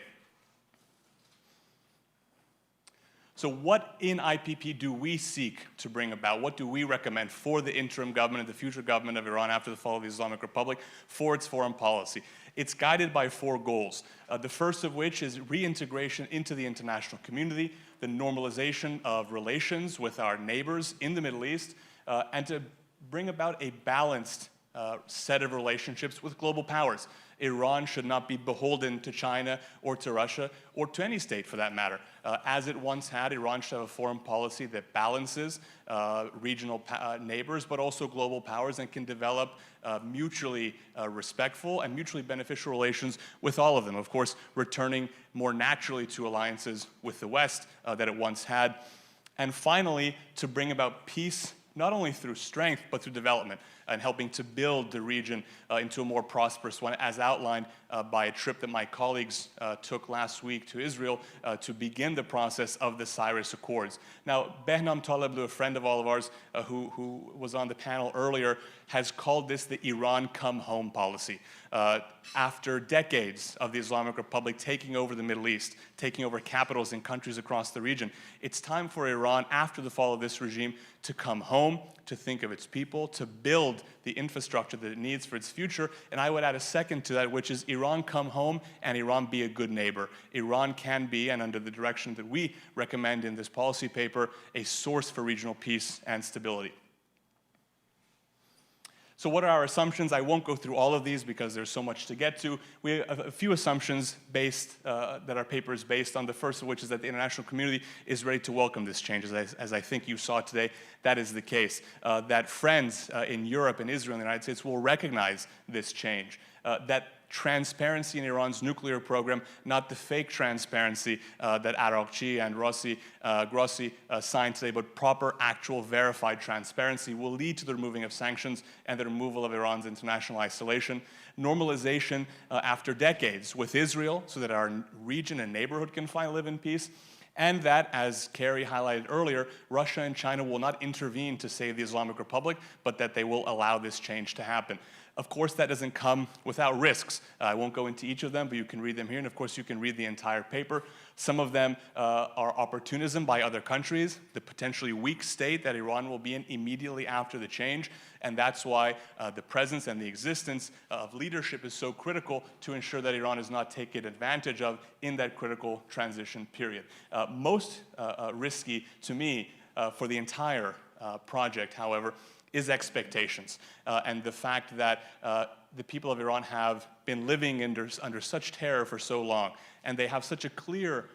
So what in IPP do we seek to bring about? What do we recommend for the interim government and the future government of Iran after the fall of the Islamic Republic for its foreign policy? It's guided by 4 goals, the first of which is reintegration into the international community, the normalization of relations with our neighbors in the Middle East, and to bring about a balanced set of relationships with global powers. Iran should not be beholden to China or to Russia or to any state for that matter. As it once had, Iran should have a foreign policy that balances regional neighbors, but also global powers, and can develop mutually respectful and mutually beneficial relations with all of them. Of course, returning more naturally to alliances with the West that it once had. And finally, to bring about peace, not only through strength, but through development, and helping to build the region into a more prosperous one, as outlined by a trip that my colleagues took last week to Israel to begin the process of the Cyrus Accords. Now, Behnam Taleblu, a friend of all of ours who was on the panel earlier, has called this the Iran come home policy. After decades of the Islamic Republic taking over the Middle East, taking over capitals in countries across the region, it's time for Iran, after the fall of this regime, to come home, to think of its people, to build the infrastructure that it needs for its future. And I would add a second to that, which is Iran come home and Iran be a good neighbor. Iran can be, and under the direction that we recommend in this policy paper, a source for regional peace and stability. So what are our assumptions? I won't go through all of these because there's so much to get to. We have a few assumptions based, that our paper is based on. The first of which is that the international community is ready to welcome this change. As I think you saw today, that is the case. That friends in Europe and Israel and the United States will recognize this change. That transparency in Iran's nuclear program, not the fake transparency that Arakchi and Grossi signed today, but proper, actual, verified transparency will lead to the removing of sanctions and the removal of Iran's international isolation. Normalization after decades with Israel so that our region and neighborhood can finally live in peace. And that, as Kerry highlighted earlier, Russia and China will not intervene to save the Islamic Republic, but that they will allow this change to happen. Of course, that doesn't come without risks. I won't go into each of them, but you can read them here, and of course, you can read the entire paper. Some of them are opportunism by other countries, the potentially weak state that Iran will be in immediately after the change, and that's why the presence and the existence of leadership is so critical to ensure that Iran is not taken advantage of in that critical transition period. Most risky to me for the entire project, however, is expectations, and the fact that the people of Iran have been living under such terror for so long, and they have such a clear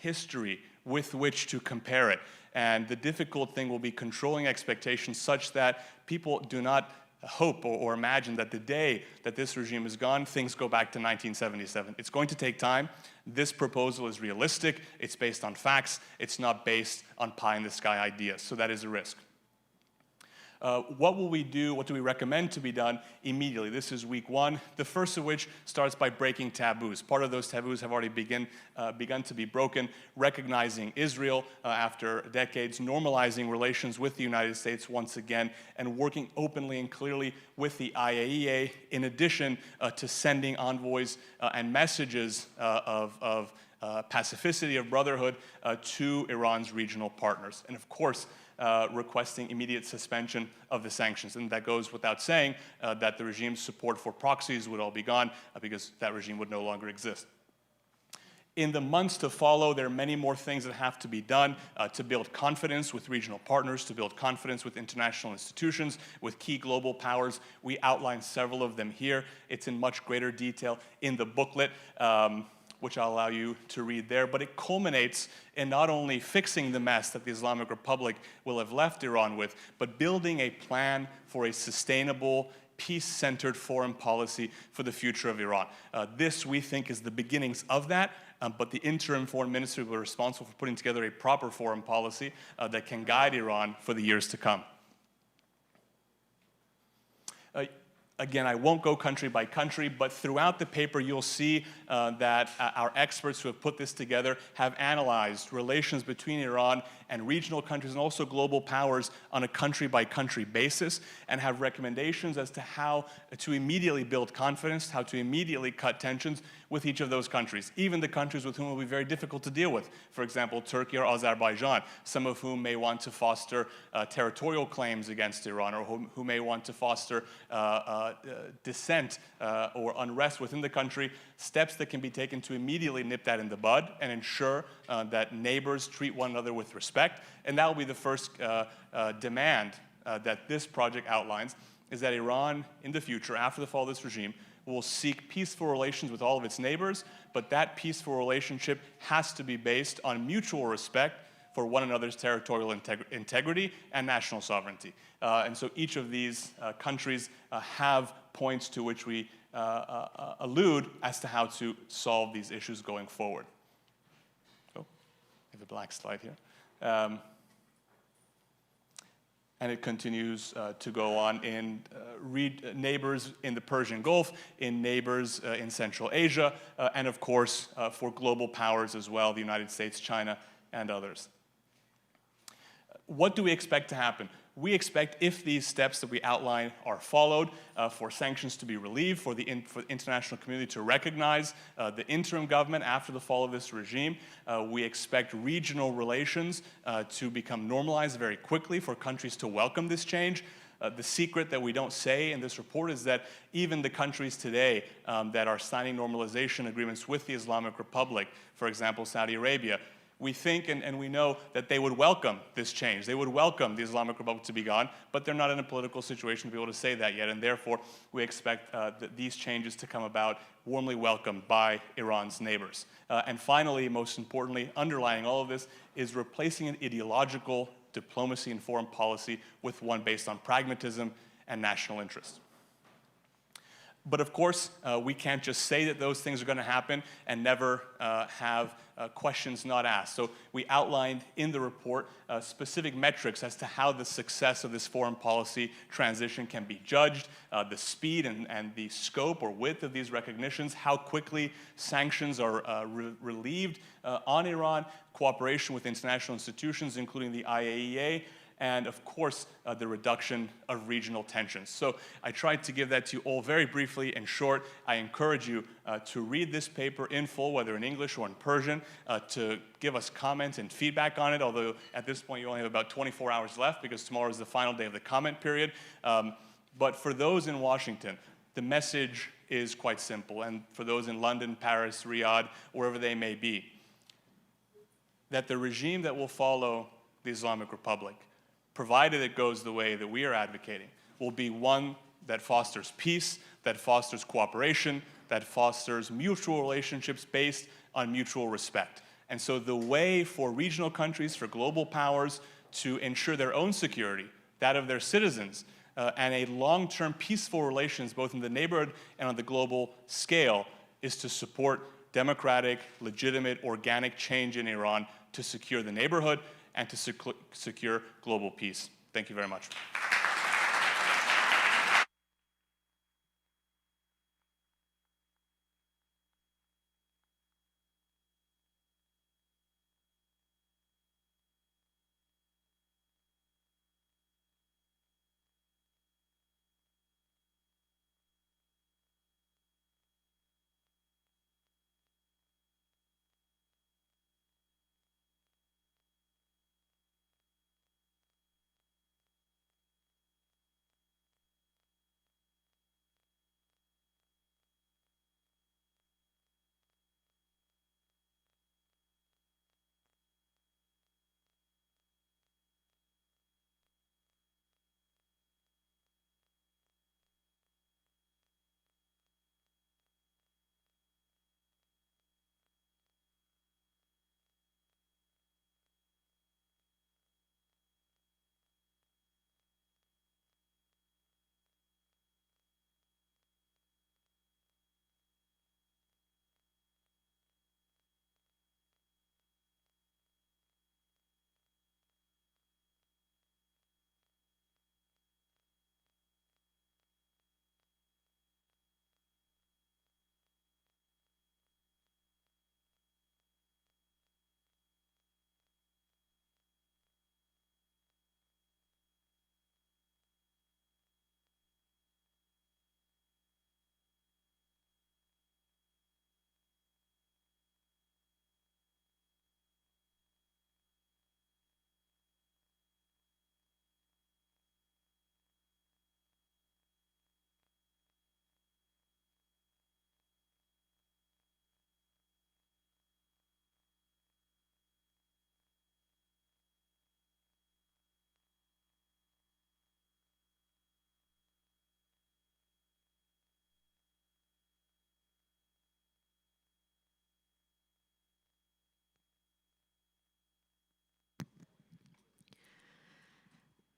history with which to compare it. And the difficult thing will be controlling expectations such that people do not hope or imagine that the day that this regime is gone, things go back to 1977. It's going to take time. This proposal is realistic. It's based on facts. It's not based on pie-in-the-sky ideas. So that is a risk. What will we do? What do we recommend to be done immediately? This is week one, the first of which starts by breaking taboos. Part of those taboos have already begun to be broken, recognizing Israel after decades, normalizing relations with the United States once again, and working openly and clearly with the IAEA, in addition to sending envoys and messages of pacificity, of brotherhood to Iran's regional partners. And of course, requesting immediate suspension of the sanctions. And that goes without saying that the regime's support for proxies would all be gone because that regime would no longer exist. In the months to follow, there are many more things that have to be done to build confidence with regional partners, to build confidence with international institutions, with key global powers. We outline several of them here. It's in much greater detail in the booklet, which I'll allow you to read there, but it culminates in not only fixing the mess that the Islamic Republic will have left Iran with, but building a plan for a sustainable, peace-centered foreign policy for the future of Iran. This, we think, is the beginnings of that, but the interim foreign minister will be responsible for putting together a proper foreign policy that can guide Iran for the years to come. Again, I won't go country by country, but throughout the paper, you'll see that our experts who have put this together have analyzed relations between Iran and regional countries and also global powers on a country-by-country basis, and have recommendations as to how to immediately build confidence, how to immediately cut tensions with each of those countries, even the countries with whom it will be very difficult to deal with. For example, Turkey or Azerbaijan, some of whom may want to foster territorial claims against Iran, or who may want to foster dissent or unrest within the country, steps that can be taken to immediately nip that in the bud and ensure that neighbors treat one another with respect. And that will be the first demand that this project outlines, is that Iran, in the future, after the fall of this regime, will seek peaceful relations with all of its neighbors, but that peaceful relationship has to be based on mutual respect for one another's territorial integrity and national sovereignty. And so each of these countries have points to which we allude as to how to solve these issues going forward. Oh, I have a black slide here. And it continues to go on in neighbors in the Persian Gulf, in neighbors in Central Asia, and of course for global powers as well, the United States, China, and others. What do we expect to happen? We expect, if these steps that we outline are followed, for sanctions to be relieved, for the international community to recognize the interim government after the fall of this regime. We expect regional relations to become normalized very quickly, for countries to welcome this change. The secret that we don't say in this report is that even the countries today that are signing normalization agreements with the Islamic Republic, for example, Saudi Arabia, we think and we know that they would welcome this change. They would welcome the Islamic Republic to be gone, but they're not in a political situation to be able to say that yet, and therefore we expect these changes to come about warmly welcomed by Iran's neighbors. And finally, most importantly, underlying all of this is replacing an ideological diplomacy and foreign policy with one based on pragmatism and national interest. But of course, we can't just say that those things are going to happen and never have questions not asked. So we outlined in the report specific metrics as to how the success of this foreign policy transition can be judged, the speed and the scope or width of these recognitions, how quickly sanctions are relieved on Iran, cooperation with international institutions, including the IAEA, and of course, the reduction of regional tensions. So I tried to give that to you all very briefly and short. I encourage you to read this paper in full, whether in English or in Persian, to give us comments and feedback on it, although at this point you only have about 24 hours left because tomorrow is the final day of the comment period. But for those in Washington, the message is quite simple, and for those in London, Paris, Riyadh, wherever they may be, that the regime that will follow the Islamic Republic, provided it goes the way that we are advocating, will be one that fosters peace, that fosters cooperation, that fosters mutual relationships based on mutual respect. And so the way for regional countries, for global powers, to ensure their own security, that of their citizens, and a long-term peaceful relations both in the neighborhood and on the global scale is to support democratic, legitimate, organic change in Iran to secure the neighborhood and to secure global peace. Thank you very much.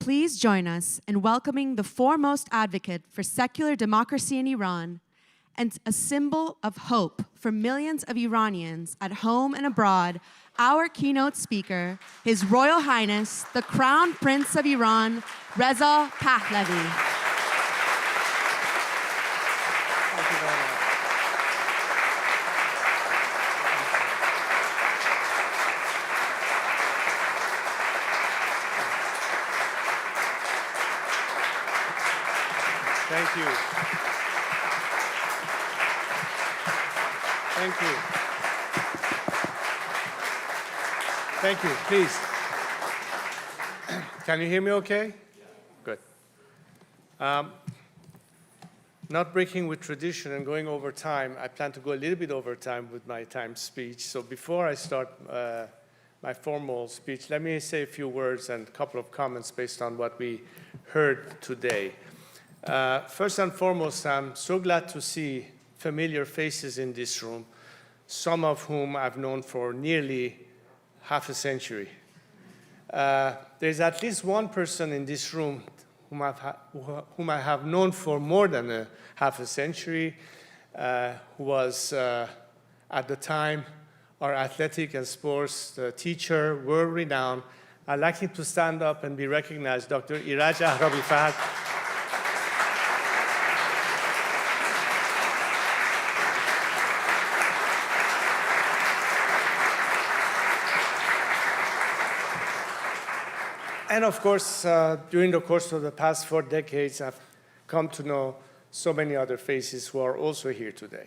please join us in welcoming the foremost advocate for secular democracy in Iran and a symbol of hope for millions of Iranians at home and abroad, our keynote speaker, His Royal Highness, the Crown Prince of Iran, Reza Pahlavi. Thank you very much. Thank you. Thank you. Thank you. Please. Can you hear me okay? Good. Not breaking with tradition and going over time, I plan to go a little bit over time with my timed speech. So before I start my formal speech, let me say a few words and a couple of comments based on what we heard today. First and foremost, I'm so glad to see familiar faces in this room, some of whom I've known for nearly half a century. There's at least one person in this room whom I have known for more than half a century, who was at the time our athletic and sports teacher, world-renowned. I'd like him to stand up and be recognized, Dr. Iraj Ahrabi-Fard. And of course, during the course of the past 4 decades, I've come to know so many other faces who are also here today.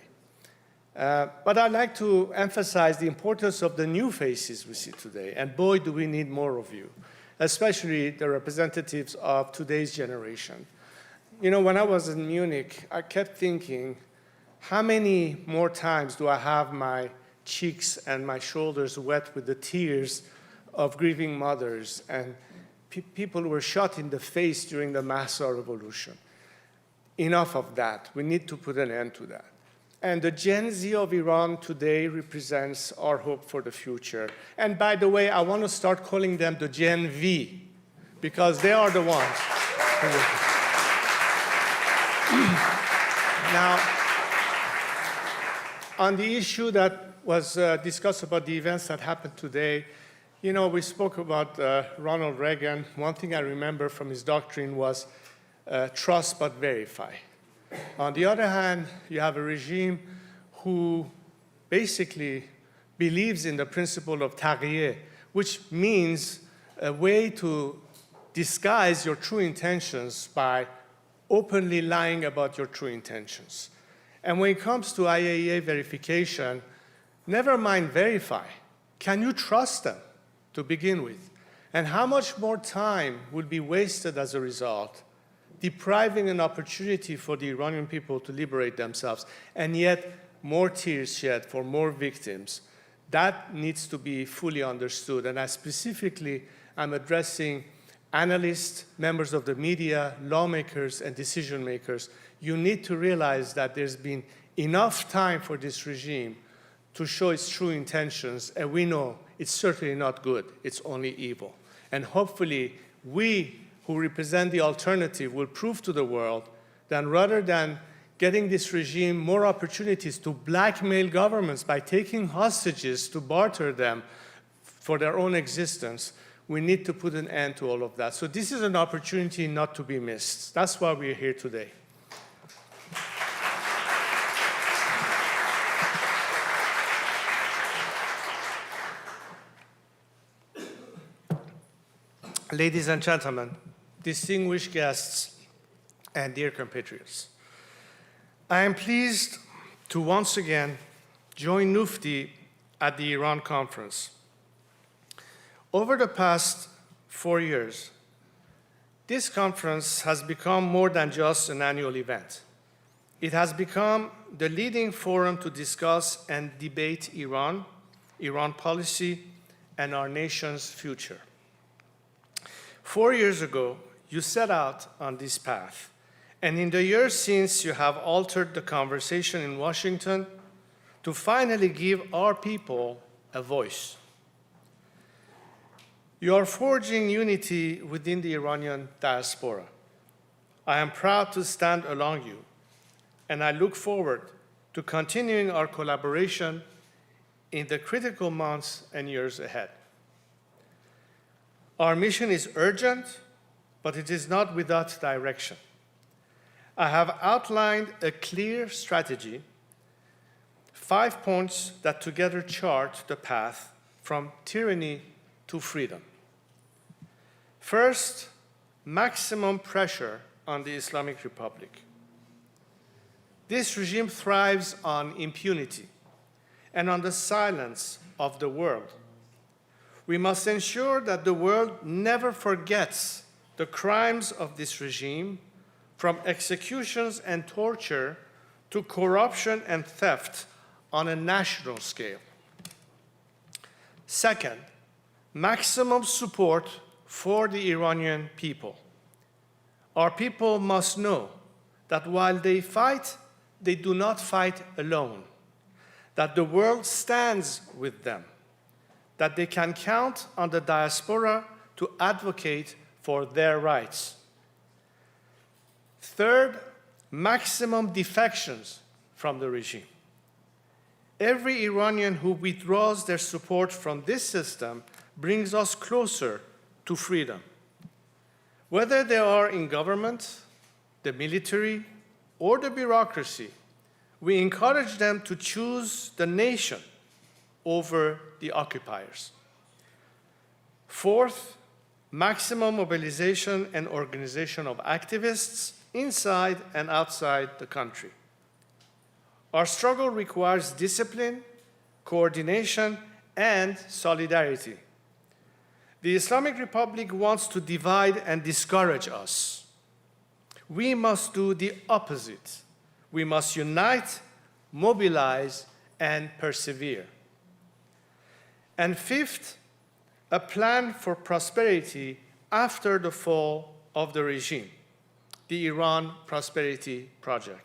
But I'd like to emphasize the importance of the new faces we see today. And boy, do we need more of you, especially the representatives of today's generation. You know, when I was in Munich, I kept thinking, how many more times do I have my cheeks and my shoulders wet with the tears of grieving mothers and people who were shot in the face during the Mahsa Revolution? Enough of that. We need to put an end to that. And the Gen Z of Iran today represents our hope for the future. And by the way, I want to start calling them the Gen V, because they are the ones. Now, on the issue that was discussed about the events that happened today, you know, we spoke about Ronald Reagan. One thing I remember from his doctrine was trust but verify. On the other hand, you have a regime who basically believes in the principle of taqiyya, which means a way to disguise your true intentions by openly lying about your true intentions. And when it comes to IAEA verification, never mind verify. Can you trust them to begin with? And how much more time will be wasted as a result, depriving an opportunity for the Iranian people to liberate themselves, and yet more tears shed for more victims? That needs to be fully understood. And I specifically am addressing analysts, members of the media, lawmakers, and decision makers. You need to realize that there's been enough time for this regime to show its true intentions, and we know it's certainly not good, it's only evil. And hopefully, we who represent the alternative will prove to the world that rather than getting this regime more opportunities to blackmail governments by taking hostages to barter them for their own existence, we need to put an end to all of that. So this is an opportunity not to be missed. That's why we're here today. Ladies and gentlemen, distinguished guests, and dear compatriots, I am pleased to once again join NUFDI at the Iran conference. Over the past 4 years, this conference has become more than just an annual event. It has become the leading forum to discuss and debate Iran, Iran policy, and our nation's future. 4 years ago, you set out on this path, and in the years since, you have altered the conversation in Washington to finally give our people a voice. You are forging unity within the Iranian diaspora. I am proud to stand along you, and I look forward to continuing our collaboration in the critical months and years ahead. Our mission is urgent, but it is not without direction. I have outlined a clear strategy, 5 points that together chart the path from tyranny to freedom. First, maximum pressure on the Islamic Republic. This regime thrives on impunity and on the silence of the world. We must ensure that the world never forgets the crimes of this regime, from executions and torture to corruption and theft on a national scale. Second, maximum support for the Iranian people. Our people must know that while they fight, they do not fight alone, that the world stands with them, that they can count on the diaspora to advocate for their rights. Third, maximum defections from the regime. Every Iranian who withdraws their support from this system brings us closer to freedom. Whether they are in government, the military, or the bureaucracy, we encourage them to choose the nation over the occupiers. Fourth, maximum mobilization and organization of activists inside and outside the country. Our struggle requires discipline, coordination, and solidarity. The Islamic Republic wants to divide and discourage us. We must do the opposite. We must unite, mobilize, and persevere. And fifth, a plan for prosperity after the fall of the regime, the Iran Prosperity Project.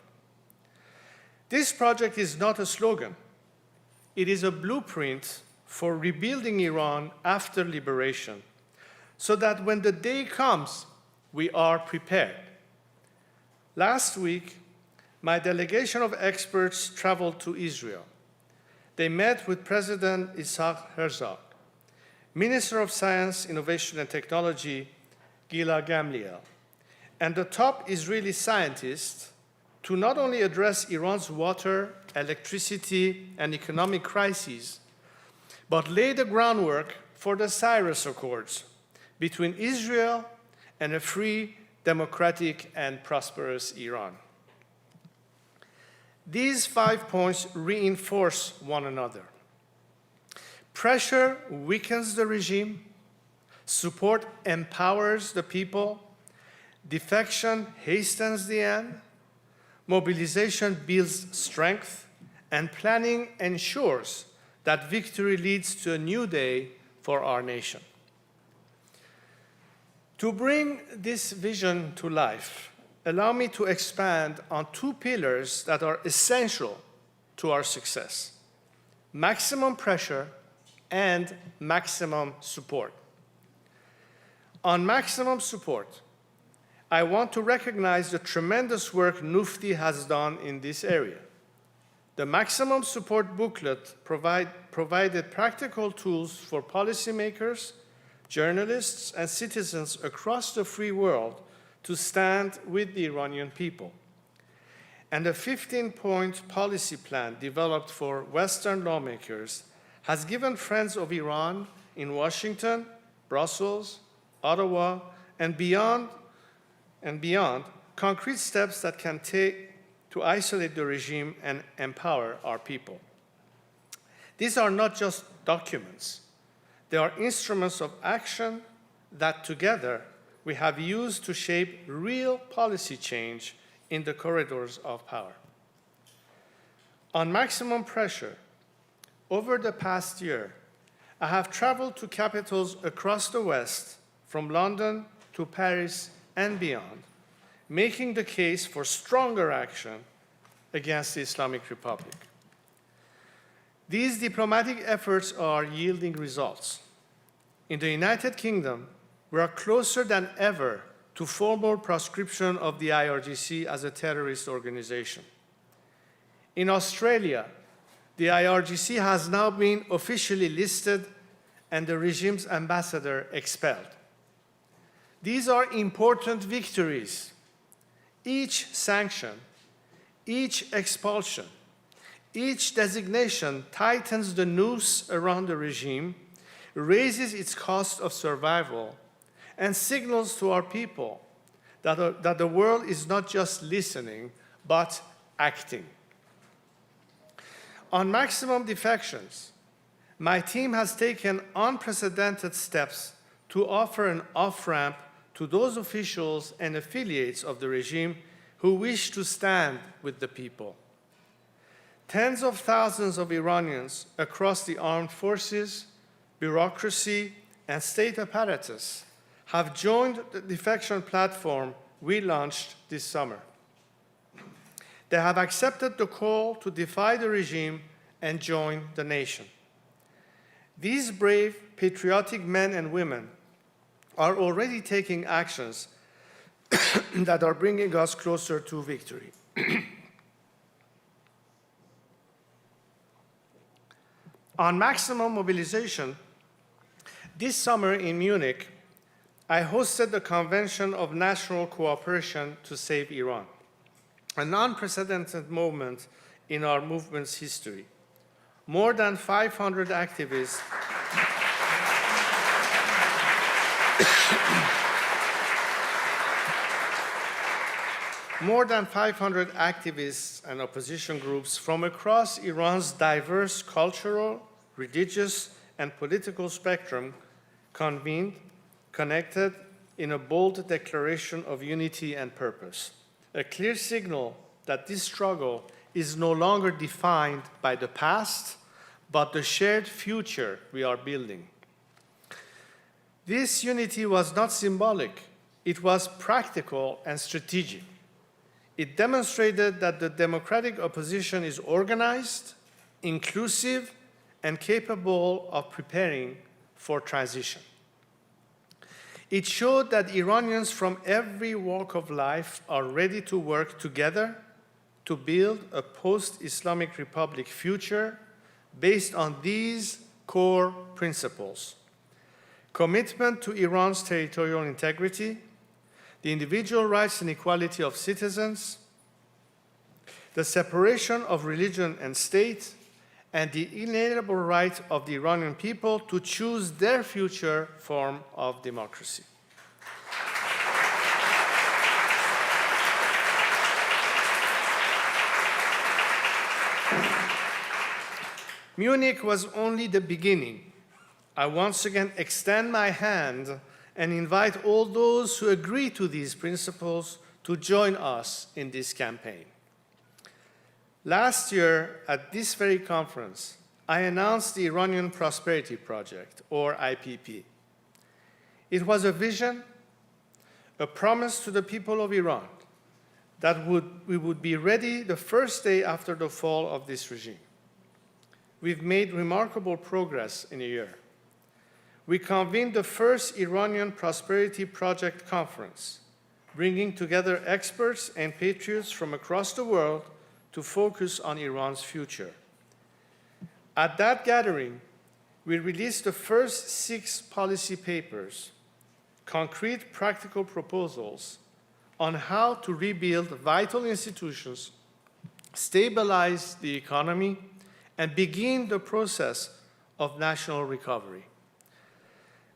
This project is not a slogan. It is a blueprint for rebuilding Iran after liberation, so that when the day comes, we are prepared. Last week, my delegation of experts traveled to Israel. They met with President Isaac Herzog, Minister of Science, Innovation and Technology, Gila Gamliel, and the top Israeli scientists to not only address Iran's water, electricity, and economic crises, but lay the groundwork for the Cyrus Accords between Israel and a free, democratic, and prosperous Iran. These 5 points reinforce one another. Pressure weakens the regime, support empowers the people, defection hastens the end, mobilization builds strength, and planning ensures that victory leads to a new day for our nation. To bring this vision to life, allow me to expand on 2 pillars that are essential to our success: maximum pressure and maximum support. On maximum support, I want to recognize the tremendous work NUFDI has done in this area. The maximum support booklet provided practical tools for policymakers, journalists, and citizens across the free world to stand with the Iranian people. And a 15-point policy plan developed for Western lawmakers has given friends of Iran in Washington, Brussels, Ottawa, and beyond concrete steps that can take to isolate the regime and empower our people. These are not just documents. They are instruments of action that together we have used to shape real policy change in the corridors of power. On maximum pressure, over the past year, I have traveled to capitals across the West, from London to Paris and beyond, making the case for stronger action against the Islamic Republic. These diplomatic efforts are yielding results. In the United Kingdom, we are closer than ever to formal proscription of the IRGC as a terrorist organization. In Australia, the IRGC has now been officially listed and the regime's ambassador expelled. These are important victories. Each sanction, each expulsion, each designation tightens the noose around the regime, raises its cost of survival, and signals to our people that the world is not just listening, but acting. On maximum defections, my team has taken unprecedented steps to offer an off-ramp to those officials and affiliates of the regime who wish to stand with the people. Tens of thousands of Iranians across the armed forces, bureaucracy, and state apparatus have joined the defection platform we launched this summer. They have accepted the call to defy the regime and join the nation. These brave, patriotic men and women are already taking actions that are bringing us closer to victory. On maximum mobilization, this summer in Munich, I hosted the Convention of National Cooperation to Save Iran, an unprecedented moment in our movement's history. More than 500 activists More than 500 activists and opposition groups from across Iran's diverse cultural, religious, and political spectrum convened, connected in a bold declaration of unity and purpose, a clear signal that this struggle is no longer defined by the past, but the shared future we are building. This unity was not symbolic, it was practical and strategic. It demonstrated that the democratic opposition is organized, inclusive, and capable of preparing for transition. It showed that Iranians from every walk of life are ready to work together to build a post-Islamic Republic future based on these core principles: commitment to Iran's territorial integrity, the individual rights and equality of citizens, the separation of religion and state, and the inalienable right of the Iranian people to choose their future form of democracy. Munich was only the beginning. I once again extend my hand and invite all those who agree to these principles to join us in this campaign. Last year, at this very conference, I announced the Iranian Prosperity Project, or IPP. It was a vision, a promise to the people of Iran that we would be ready the first day after the fall of this regime. We've made remarkable progress in a year. We convened the first Iranian Prosperity Project conference, bringing together experts and patriots from across the world to focus on Iran's future. At that gathering, we released the first 6 policy papers, concrete practical proposals on how to rebuild vital institutions, stabilize the economy, and begin the process of national recovery.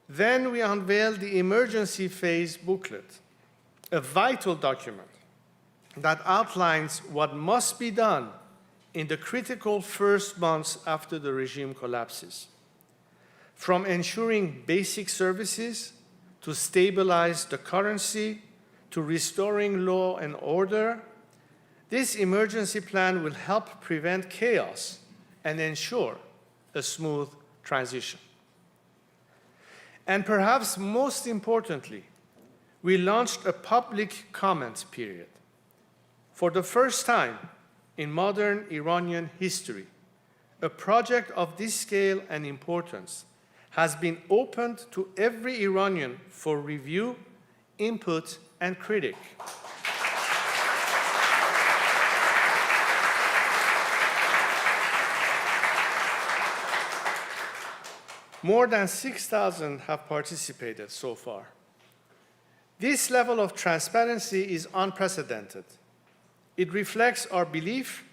Then we unveiled the emergency phase booklet, a vital document that outlines what must be done in the critical first months after the regime collapses. From ensuring basic services, to stabilize the currency, to restoring law and order, this emergency plan will help prevent chaos and ensure a smooth transition. And perhaps most importantly, we launched a public comment period. For the first time in modern Iranian history, a project of this scale and importance has been opened to every Iranian for review, input, and critique. More than 6,000 have participated so far. This level of transparency is unprecedented. It reflects our belief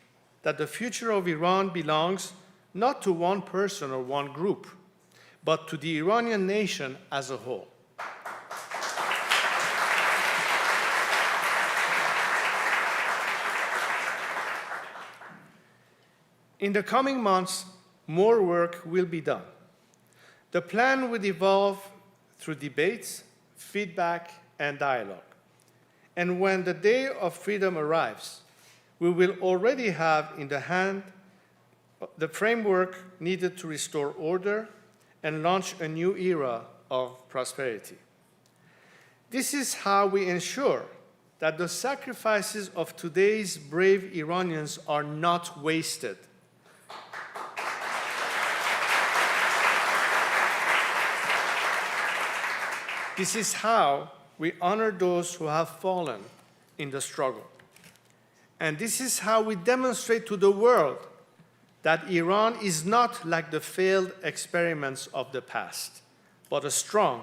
that the future of Iran belongs not to one person or one group, but to the Iranian nation as a whole. In the coming months, more work will be done. The plan will evolve through debates, feedback, and dialogue. And when the day of freedom arrives, we will already have in the hand the framework needed to restore order and launch a new era of prosperity. This is how we ensure that the sacrifices of today's brave Iranians are not wasted. This is how we honor those who have fallen in the struggle. And this is how we demonstrate to the world that Iran is not like the failed experiments of the past, but a strong,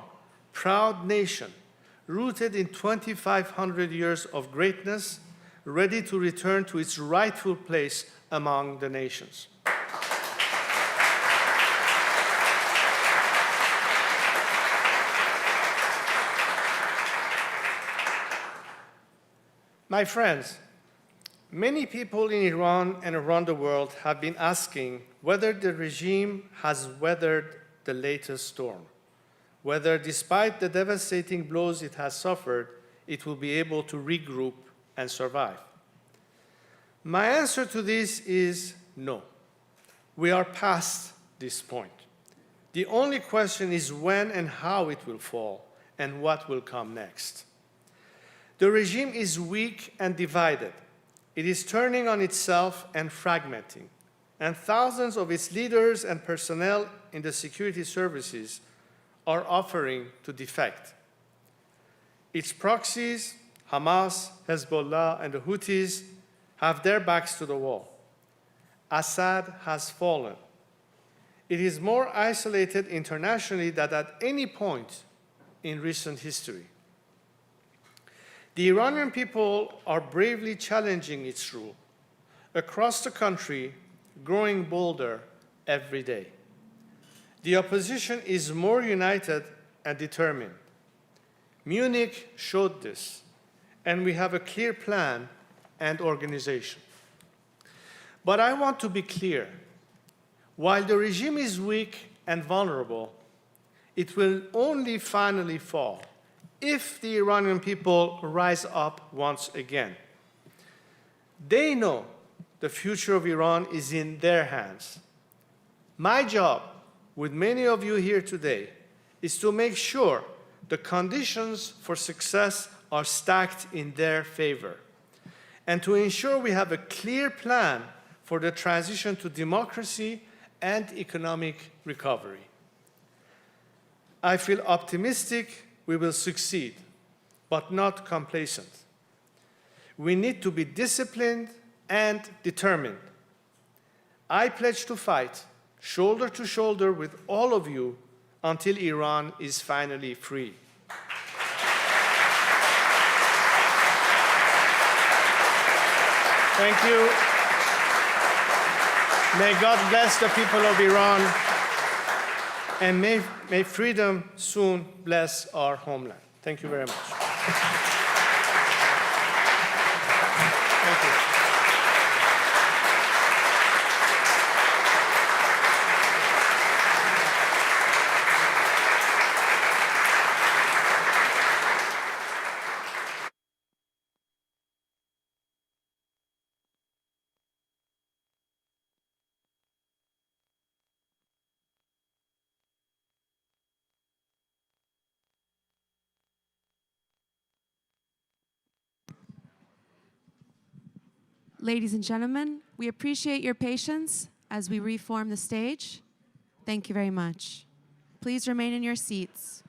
proud nation rooted in 2,500 years of greatness, ready to return to its rightful place among the nations. My friends, many people in Iran and around the world have been asking whether the regime has weathered the latest storm, whether despite the devastating blows it has suffered, it will be able to regroup and survive. My answer to this is no. We are past this point. The only question is when and how it will fall and what will come next. The regime is weak and divided. It is turning on itself and fragmenting, and thousands of its leaders and personnel in the security services are offering to defect. Its proxies, Hamas, Hezbollah, and the Houthis, have their backs to the wall. Assad has fallen. It is more isolated internationally than at any point in recent history. The Iranian people are bravely challenging its rule across the country, growing bolder every day. The opposition is more united and determined. Munich showed this, and we have a clear plan and organization. But I want to be clear. While the regime is weak and vulnerable, it will only finally fall if the Iranian people rise up once again. They know the future of Iran is in their hands. My job, with many of you here today, is to make sure the conditions for success are stacked in their favor, and to ensure we have a clear plan for the transition to democracy and economic recovery. I feel optimistic we will succeed, but not complacent. We need to be disciplined and determined. I pledge to fight shoulder to shoulder with all of you until Iran is finally free. Thank you. May God bless the people of Iran, and may freedom soon bless our homeland. Thank you very much. Thank you. Ladies and gentlemen, we appreciate your patience as we reform the stage. Thank you very much. please remain in your seats.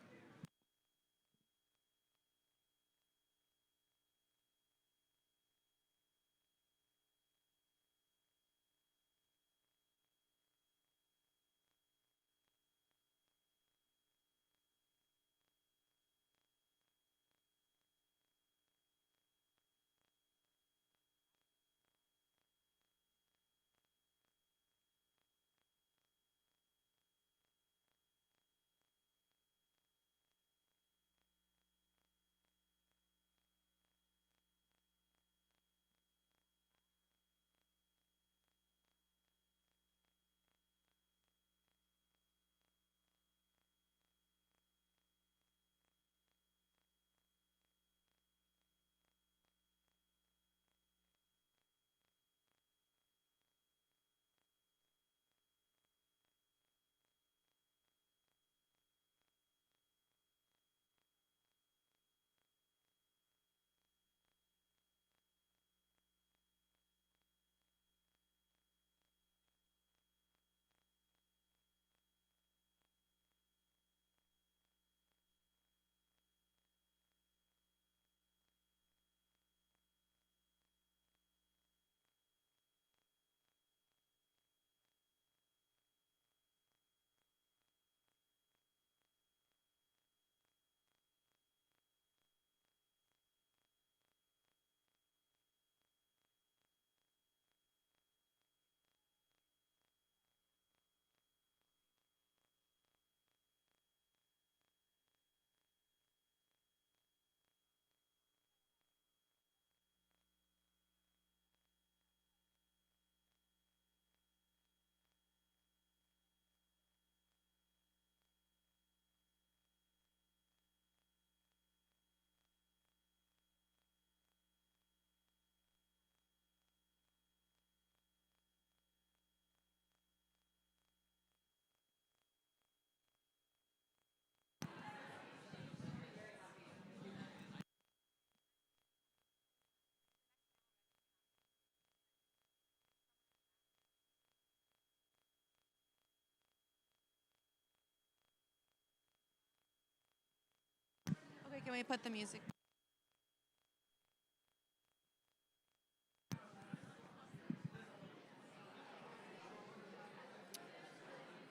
Okay, can we put the music?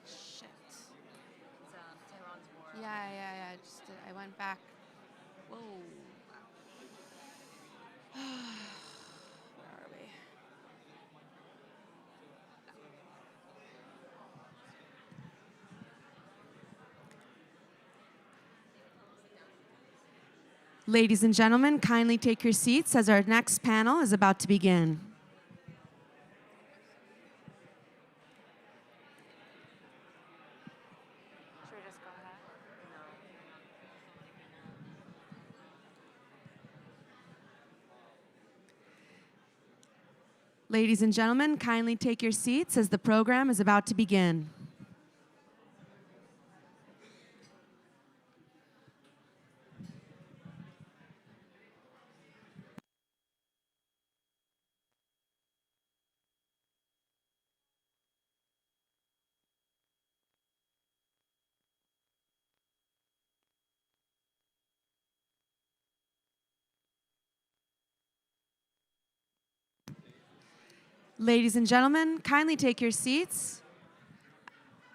Shit. Tehran's war. Yeah. I went back. Whoa. Where are we? Ladies and gentlemen, kindly take your seats as our next panel is about to begin. Should we just go ahead? Ladies and gentlemen, kindly take your seats as the program is about to begin. Ladies and gentlemen, kindly take your seats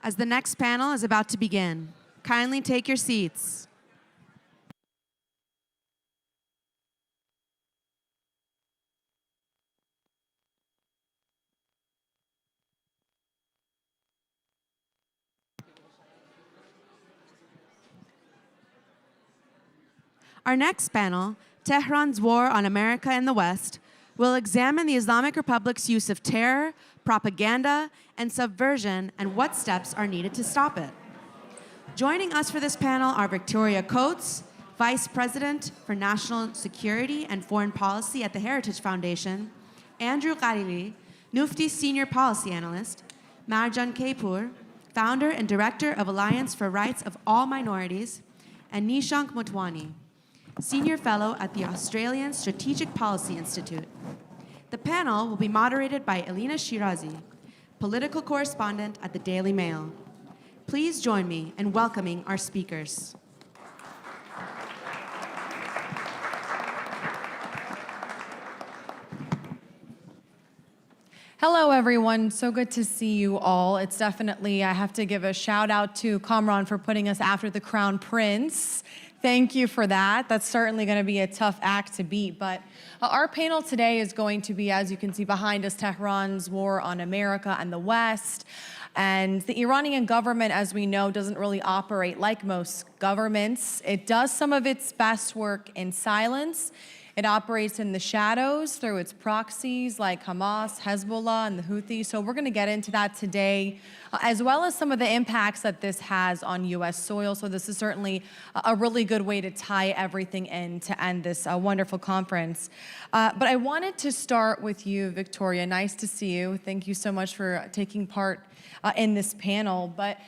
as the next panel is about to begin. Kindly take your seats. Our next panel, Tehran's War on America and the West, will examine the Islamic Republic's use of terror, propaganda, and subversion and what steps are needed to stop it. Joining us for this panel are Victoria Coates, Vice President for National Security and Foreign Policy at the Heritage Foundation, Andrew Ghariri, NUFDI Senior Policy Analyst, Marjan Kapoor, Founder and Director of Alliance for Rights of All Minorities, and Nishank Motwani, Senior Fellow at the Australian Strategic Policy Institute. The panel will be moderated by Elena Shirazi, political correspondent at the Daily Mail. Please join me in welcoming our speakers. Hello, everyone. So good to see you all. It's definitely, I have to give a shout out to Kamran for putting us after the Crown Prince. Thank you for that. That's certainly going to be a tough act to beat. But our panel today is going to be, as you can see behind us, Tehran's war on America and the West. And the Iranian government, as we know, doesn't really operate like most governments. It does some of its best work in silence. It operates in the shadows through its proxies like Hamas, Hezbollah, and the Houthis. So we're going to get into that today, as well as some of the impacts that this has on U.S. soil. So this is certainly a really good way to tie everything in to end this wonderful conference. But I wanted to start with you, Victoria. Nice to see you. Thank you so much for taking part in this panel. But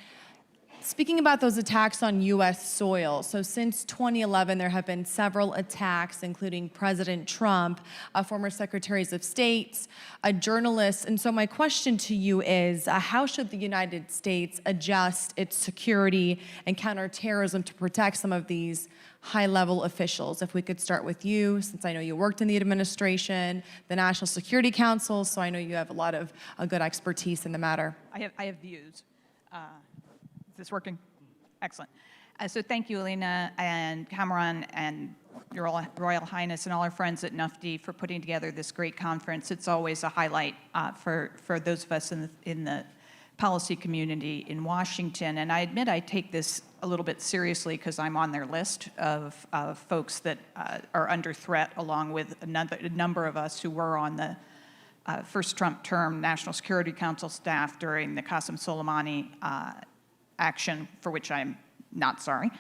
speaking about those attacks on U.S. soil, so since 2011, there have been several attacks, including President Trump, former secretaries of state, journalists. And so my question to you is, how should the United States adjust its security and counterterrorism to protect some of these high-level officials? If we could start with you, since I know you worked in the administration, the National Security Council, so I know you have a lot of good expertise in the matter. I have views. Is this working? Excellent. So thank you, Alina and Kamran and Your Royal Highness and all our friends at NUFDI for putting together this great conference. It's always a highlight for those of us in the policy community in Washington. And I admit I take this a little bit seriously because I'm on their list of folks that are under threat, along with a number of us who were on the first Trump term National Security Council staff during the Qasem Soleimani action, for which I'm not sorry.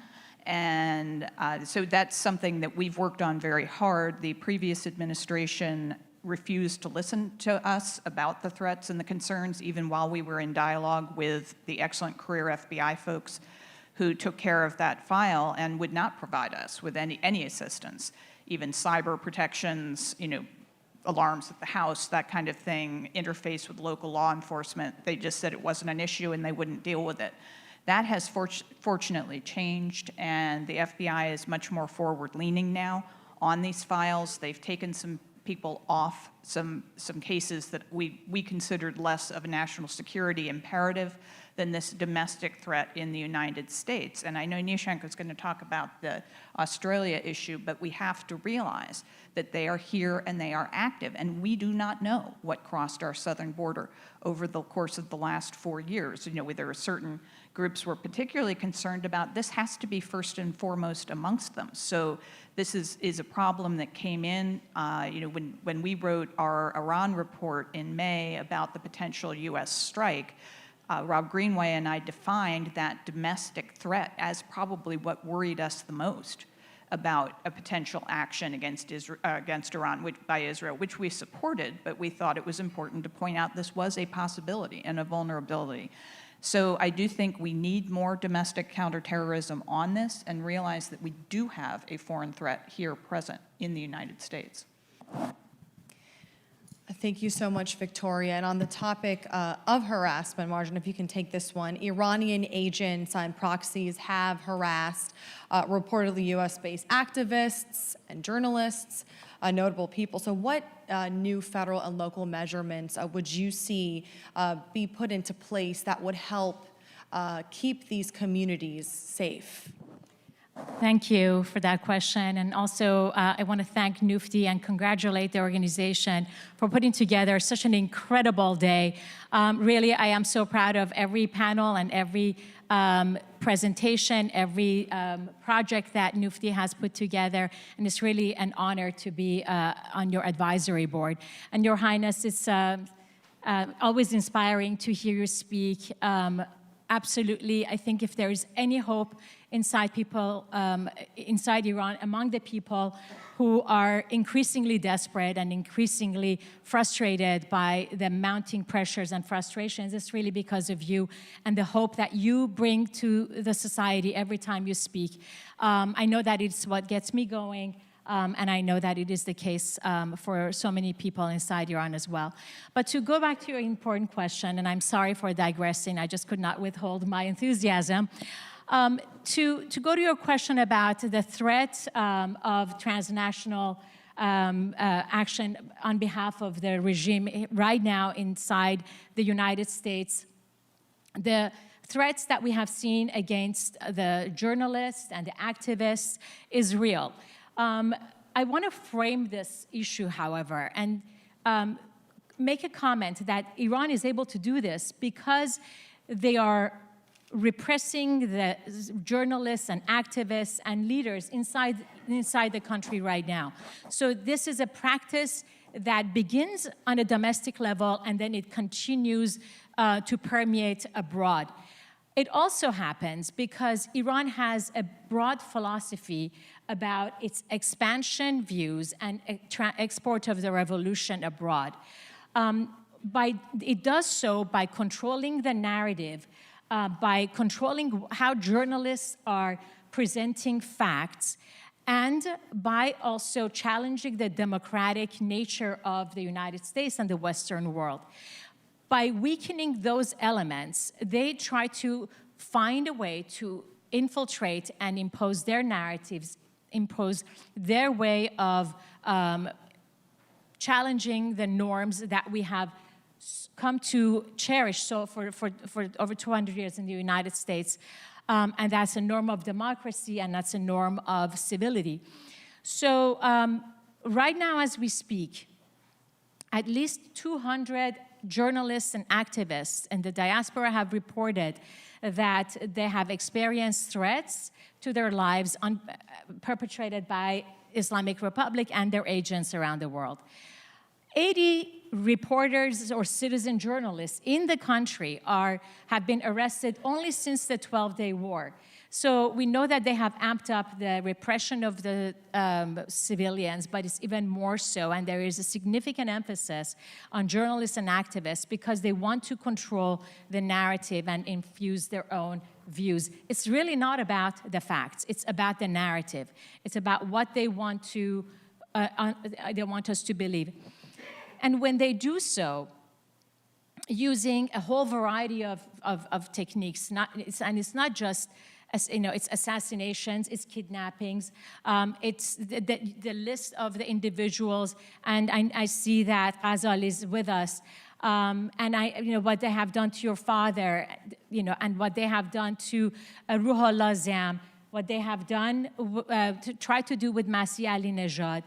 And so that's something that we've worked on very hard. The previous administration refused to listen to us about the threats and the concerns, even while we were in dialogue with the excellent career FBI folks who took care of that file and would not provide us with any assistance, even cyber protections, alarms at the house, that kind of thing, interface with local law enforcement. They just said it wasn't an issue and they wouldn't deal with it. That has fortunately changed, and the FBI is much more forward-leaning now on these files. They've taken some people off some cases that we considered less of a national security imperative than this domestic threat in the United States. And I know Nishank is going to talk about the Australia issue, but we have to realize that they are here and they are active, and we do not know what crossed our southern border over the course of the last 4 years. There are certain groups we're particularly concerned about. This has to be first and foremost amongst them. So this is a problem that came in, when we wrote our Iran report in May about the potential U.S. strike. Rob Greenway and I defined that domestic threat as probably what worried us the most about a potential action against Iran by Israel, which we supported, but we thought it was important to point out this was a possibility and a vulnerability. So I do think we need more domestic counterterrorism on this and realize that we do have a foreign threat here present in the United States. Thank you so much, Victoria. And on the topic of harassment, Marjan, if you can take this one, Iranian agents and proxies have harassed reportedly US-based activists and journalists, notable people. So what new federal and local measurements would you see be put into place that would help keep these communities safe? Thank you for that question. And also, I want to thank NUFDI and congratulate the organization for putting together such an incredible day. Really, I am so proud of every panel and every presentation, every project that NUFDI has put together. And it's really an honor to be on your advisory board. And Your Highness, it's always inspiring to hear you speak. Absolutely, I think if there is any hope inside people, inside Iran, among the people who are increasingly desperate and increasingly frustrated by the mounting pressures and frustrations, it's really because of you and the hope that you bring to the society every time you speak. I know that it's what gets me going. And I know that it is the case for so many people inside Iran as well. But to go back to your important question, and I'm sorry for digressing, I just could not withhold my enthusiasm. To go to your question about the threat of transnational action on behalf of the regime right now inside the United States, the threats that we have seen against the journalists and the activists is real. I want to frame this issue, however, and make a comment that Iran is able to do this because they are repressing the journalists and activists and leaders inside the country right now. So this is a practice that begins on a domestic level and then it continues to permeate abroad. It also happens because Iran has a broad philosophy about its expansion views and export of the revolution abroad. It does so by controlling the narrative, by controlling how journalists are presenting facts, and by also challenging the democratic nature of the United States and the Western world. By weakening those elements, they try to find a way to infiltrate and impose their narratives, impose their way of challenging the norms that we have come to cherish for over 200 years in the United States. And that's a norm of democracy, and that's a norm of civility. So right now, as we speak, at least 200 journalists and activists in the diaspora have reported that they have experienced threats to their lives perpetrated by Islamic Republic and their agents around the world. 80 reporters or citizen journalists in the country have been arrested only since the 12-day war. So we know that they have amped up the repression of the civilians, but it's even more so, and there is a significant emphasis on journalists and activists because they want to control the narrative and infuse their own views. It's really not about the facts, it's about the narrative. It's about what they want us to believe. And when they do so, using a whole variety of techniques, it's not just, it's assassinations, it's kidnappings, it's the list of the individuals, and I see that Ghazal is with us, and what they have done to your father, and what they have done to Ruhollah Zam, what they have done to try to do with Masih Ali-Nejad.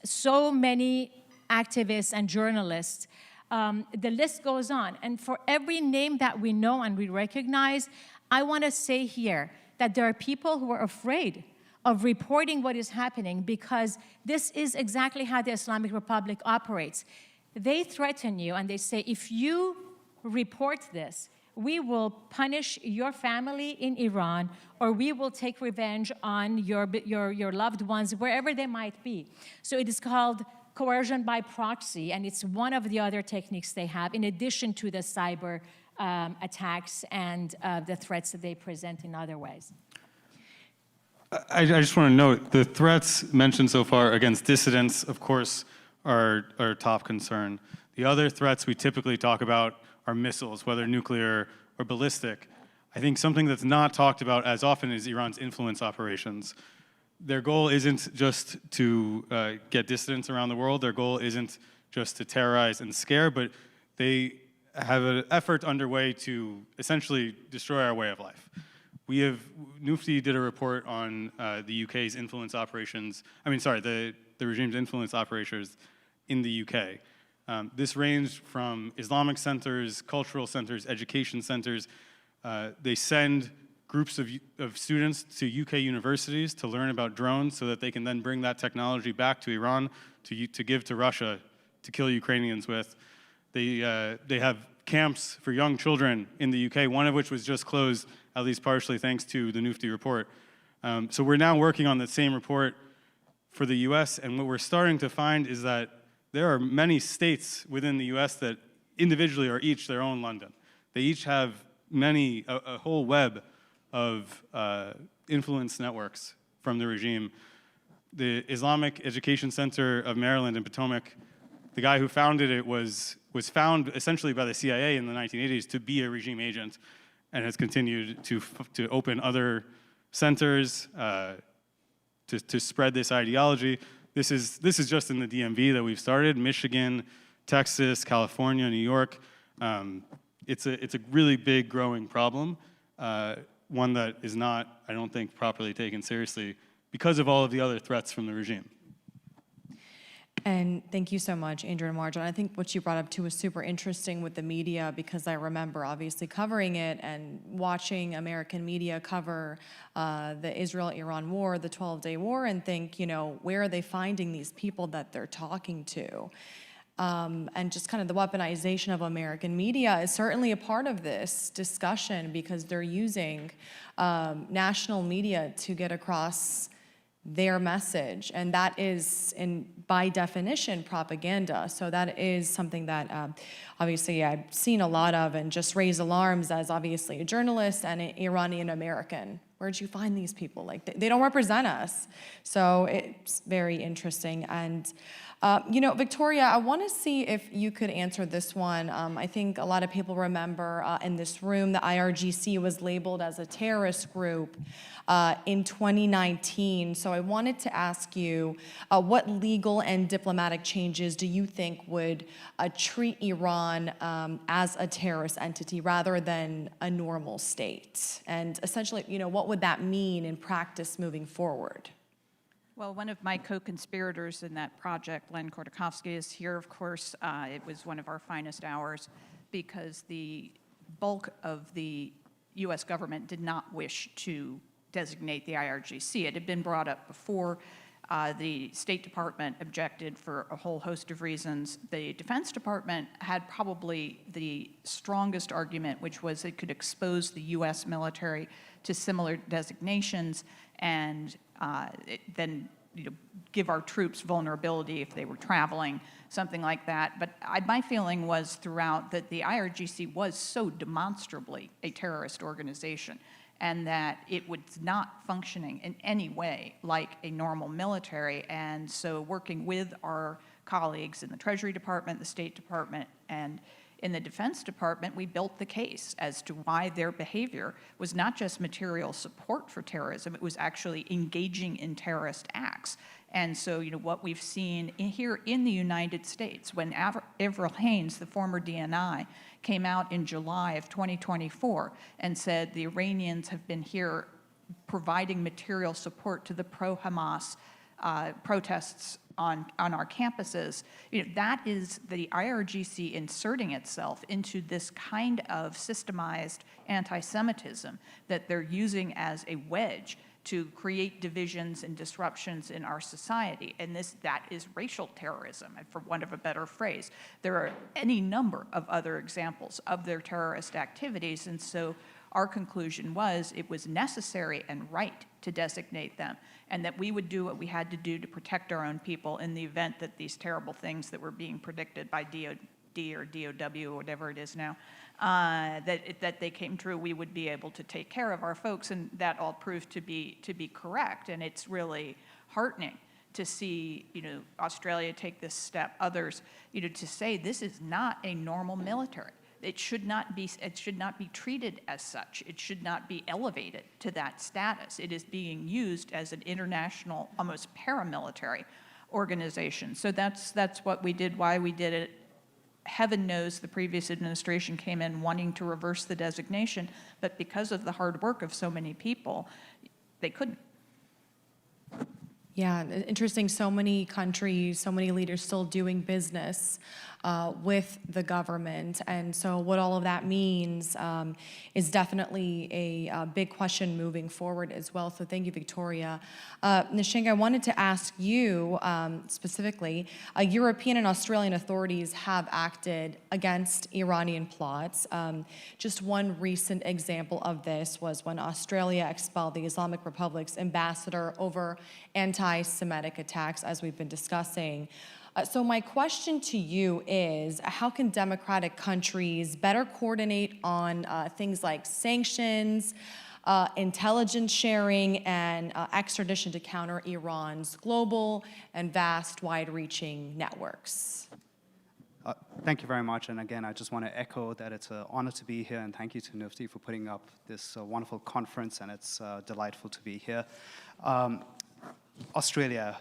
So many activists and journalists. The list goes on. And for every name that we know and we recognize, I want to say here that there are people who are afraid of reporting what is happening because this is exactly how the Islamic Republic operates. They threaten you and they say, if you report this, we will punish your family in Iran, or we will take revenge on your loved ones, wherever they might be. So it is called coercion by proxy, and it's one of the other techniques they have, in addition to the cyber attacks and the threats that they present in other ways. I just want to note, the threats mentioned so far against dissidents, of course, are our top concern. The other threats we typically talk about are missiles, whether nuclear or ballistic. I think something that's not talked about as often is Iran's influence operations. Their goal isn't just to get dissidents around the world. Their goal isn't just to terrorize and scare, but they have an effort underway to essentially destroy our way of life. NUFDI did a report on the UK's influence operations, the regime's influence operations in the UK. This ranged from Islamic centers, cultural centers, education centers. They send groups of students to UK universities to learn about drones so that they can then bring that technology back to Iran to give to Russia to kill Ukrainians with. They have camps for young children in the UK, one of which was just closed, at least partially thanks to the NUFDI report. So we're now working on the same report for the US, and what we're starting to find is that there are many states within the US that individually are each their own London. They each have a whole web of influence networks from the regime. the Islamic Education Center of Maryland in Potomac, the guy who founded it was found essentially by the CIA in the 1980s to be a regime agent, and has continued to open other centers to spread this ideology. This is just in the DMV that we've started. Michigan, Texas, California, New York. It's a really big growing problem, one that is not, I don't think, properly taken seriously because of all of the other threats from the regime. And thank you so much, Andrew and Marjan. I think what you brought up too was super interesting with the media, because I remember obviously covering it and watching American media cover the Israel-Iran war, the 12-day war, and think, you know, where are they finding these people that they're talking to? And just kind of the weaponization of American media is certainly a part of this discussion, because they're using national media to get across their message, and that is, by definition, propaganda. So that is something that obviously I've seen a lot of, and just raise alarms as obviously a journalist and an Iranian American. Where'd you find these people? Like, they don't represent us. So it's very interesting. And you know, Victoria, I want to see if you could answer this one. I think a lot of people remember in this room, the IRGC was labeled as a terrorist group in 2019. So I wanted to ask you, what legal and diplomatic changes do you think would treat Iran as a terrorist entity rather than a normal state? And essentially, you know, what would that mean in practice moving forward? Well, one of my co-conspirators in that project, Len Kordakovsky, is here, of course. It was one of our finest hours because the bulk of the U.S. government did not wish to designate the IRGC. It had been brought up before. The State Department objected for a whole host of reasons. The Defense Department had probably the strongest argument, which was it could expose the U.S. military to similar designations and then give our troops vulnerability if they were traveling, something like that. But my feeling was throughout that the IRGC was so demonstrably a terrorist organization, and that it was not functioning in any way like a normal military. And so working with our colleagues in the Treasury Department, the State Department, and in the Defense Department, we built the case as to why their behavior was not just material support for terrorism, it was actually engaging in terrorist acts. And so, you know, what we've seen here in the United States, when Avril Haines, the former DNI, came out in July of 2024 and said the Iranians have been here providing material support to the pro-Hamas protests on our campuses, you know, that is the IRGC inserting itself into this kind of systemized anti-Semitism that they're using as a wedge to create divisions and disruptions in our society. And that is racial terrorism, for want of a better phrase. There are any number of other examples of their terrorist activities, and so our conclusion was it was necessary and right to designate them, and that we would do what we had to do to protect our own people in the event that these terrible things that were being predicted by DOD or DOW or whatever it is now, that they came true, we would be able to take care of our folks, and that all proved to be correct. And it's really heartening to see, you know, Australia take this step, others, you know, to say this is not a normal military. It should not be treated as such. It should not be elevated to that status. It is being used as an international, almost paramilitary organization. So that's what we did, why we did it. Heaven knows the previous administration came in wanting to reverse the designation, but because of the hard work of so many people, they couldn't. Yeah, interesting. So many countries, so many leaders still doing business with the government. And so what all of that means is definitely a big question moving forward as well. So thank you, Victoria. Nishink, I wanted to ask you specifically, European and Australian authorities have acted against Iranian plots. Just one recent example of this was when Australia expelled the Islamic Republic's ambassador over anti-Semitic attacks, as we've been discussing. So my question to you is, how can democratic countries better coordinate on things like sanctions, intelligence sharing, and extradition to counter Iran's global and vast, wide-reaching networks. Thank you very much. And again, I just want to echo that it's an honor to be here, and thank you to NUFDI for putting up this wonderful conference, and it's delightful to be here. Australia,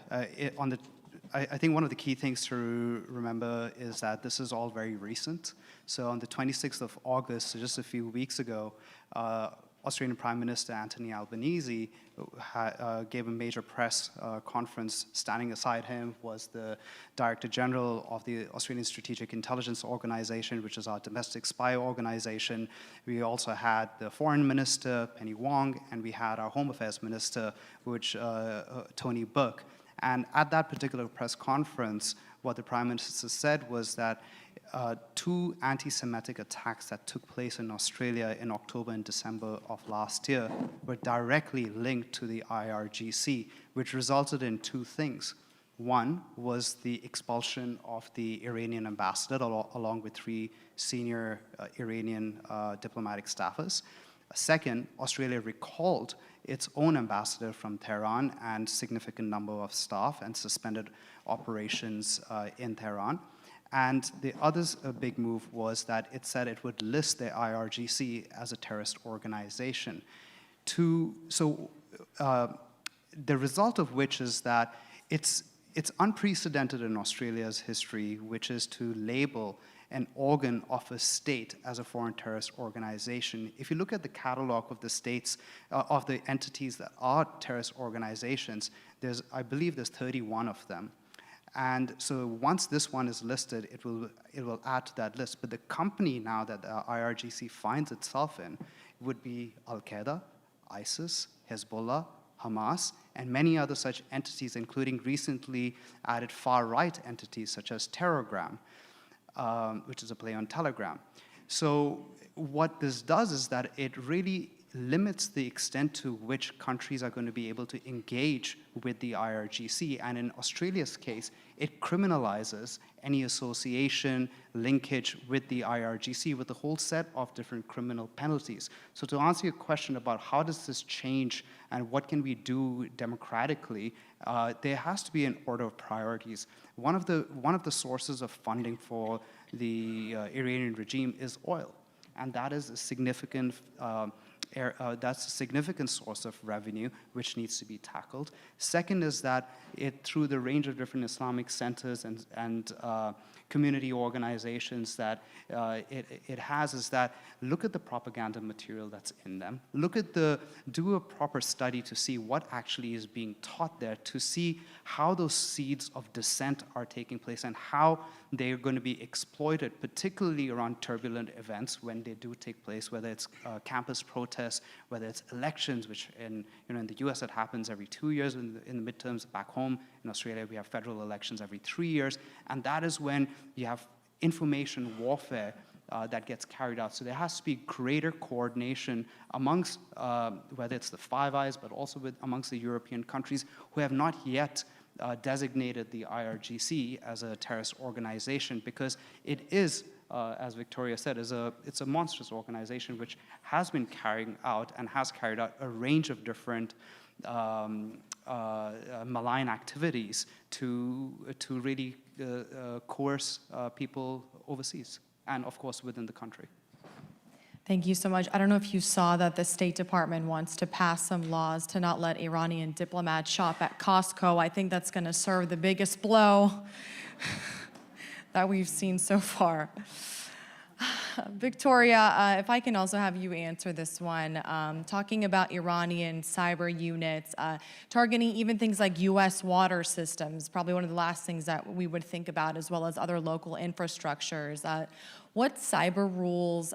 I think one of the key things to remember is that this is all very recent. So on the 26th of August, so just a few weeks ago, Australian Prime Minister Anthony Albanese gave a major press conference. Standing aside him was the Director General of the Australian Strategic Intelligence Organization, which is our domestic spy organization. We also had the Foreign Minister, Penny Wong, and we had our Home Affairs Minister, Tony Burke. And at that particular press conference, what the Prime Minister said was that two anti-Semitic attacks that took place in Australia in October and December of last year were directly linked to the IRGC, which resulted in two things. One was the expulsion of the Iranian ambassador along with three senior Iranian diplomatic staffers. Second, Australia recalled its own ambassador from Tehran and significant number of staff and suspended operations in Tehran. And the other big move was that it said it would list the IRGC as a terrorist organization. The result of which is that it's unprecedented in Australia's history, which is to label an organ of a state as a foreign terrorist organization. If you look at the catalog of the states, of the entities that are terrorist organizations, I believe there's 31 of them. And so once this one is listed, it will add to that list. But the company now that the IRGC finds itself in would be Al-Qaeda, ISIS, Hezbollah, Hamas, and many other such entities, including recently added far-right entities such as Terrorgram, which is a play on Telegram. So what this does is that it really limits the extent to which countries are going to be able to engage with the IRGC. And in Australia's case, it criminalizes any association, linkage with the IRGC with a whole set of different criminal penalties. So to answer your question about how does this change and what can we do democratically, there has to be an order of priorities. One of the sources of funding for the Iranian regime is oil, and that is a significant that's a significant source of revenue which needs to be tackled. Second is that through the range of different Islamic centers and community organizations that it has is that look at the propaganda material that's in them. Do a proper study to see what actually is being taught there, to see how those seeds of dissent are taking place and how they are going to be exploited, particularly around turbulent events when they do take place, whether it's campus protests, whether it's elections, which in the US it happens every 2 years in the midterms. Back home in Australia, we have federal elections every 3 years, and that is when you have information warfare that gets carried out. So there has to be greater coordination amongst, whether it's the Five Eyes, but also amongst the European countries who have not yet designated the IRGC as a terrorist organization, because it is, as Victoria said, it's a monstrous organization which has been carrying out and has carried out a range of different malign activities to really coerce people overseas and, of course, within the country. Thank you so much. I don't know if you saw that the State Department wants to pass some laws to not let Iranian diplomats shop at Costco. I think that's going to serve the biggest blow that we've seen so far. Victoria, if I can also have you answer this one, talking about Iranian cyber units, targeting even things like US water systems, probably one of the last things that we would think about, as well as other local infrastructures. What cyber rules,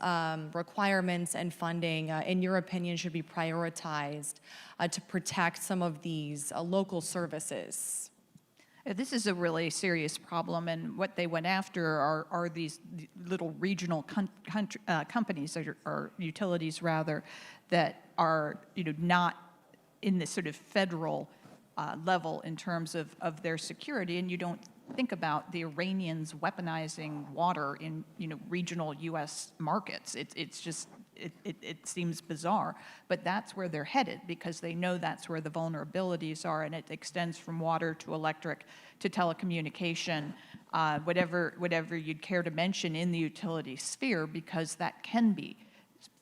requirements, and funding, in your opinion, should be prioritized to protect some of these local services? This is a really serious problem, and what they went after are these little regional companies, or utilities rather, that are not in this sort of federal level in terms of their security. And you don't think about the Iranians weaponizing water in regional U.S. markets. It's just it seems bizarre, but that's where they're headed because they know that's where the vulnerabilities are, and it extends from water to electric to telecommunication, whatever you'd care to mention in the utility sphere, because that can be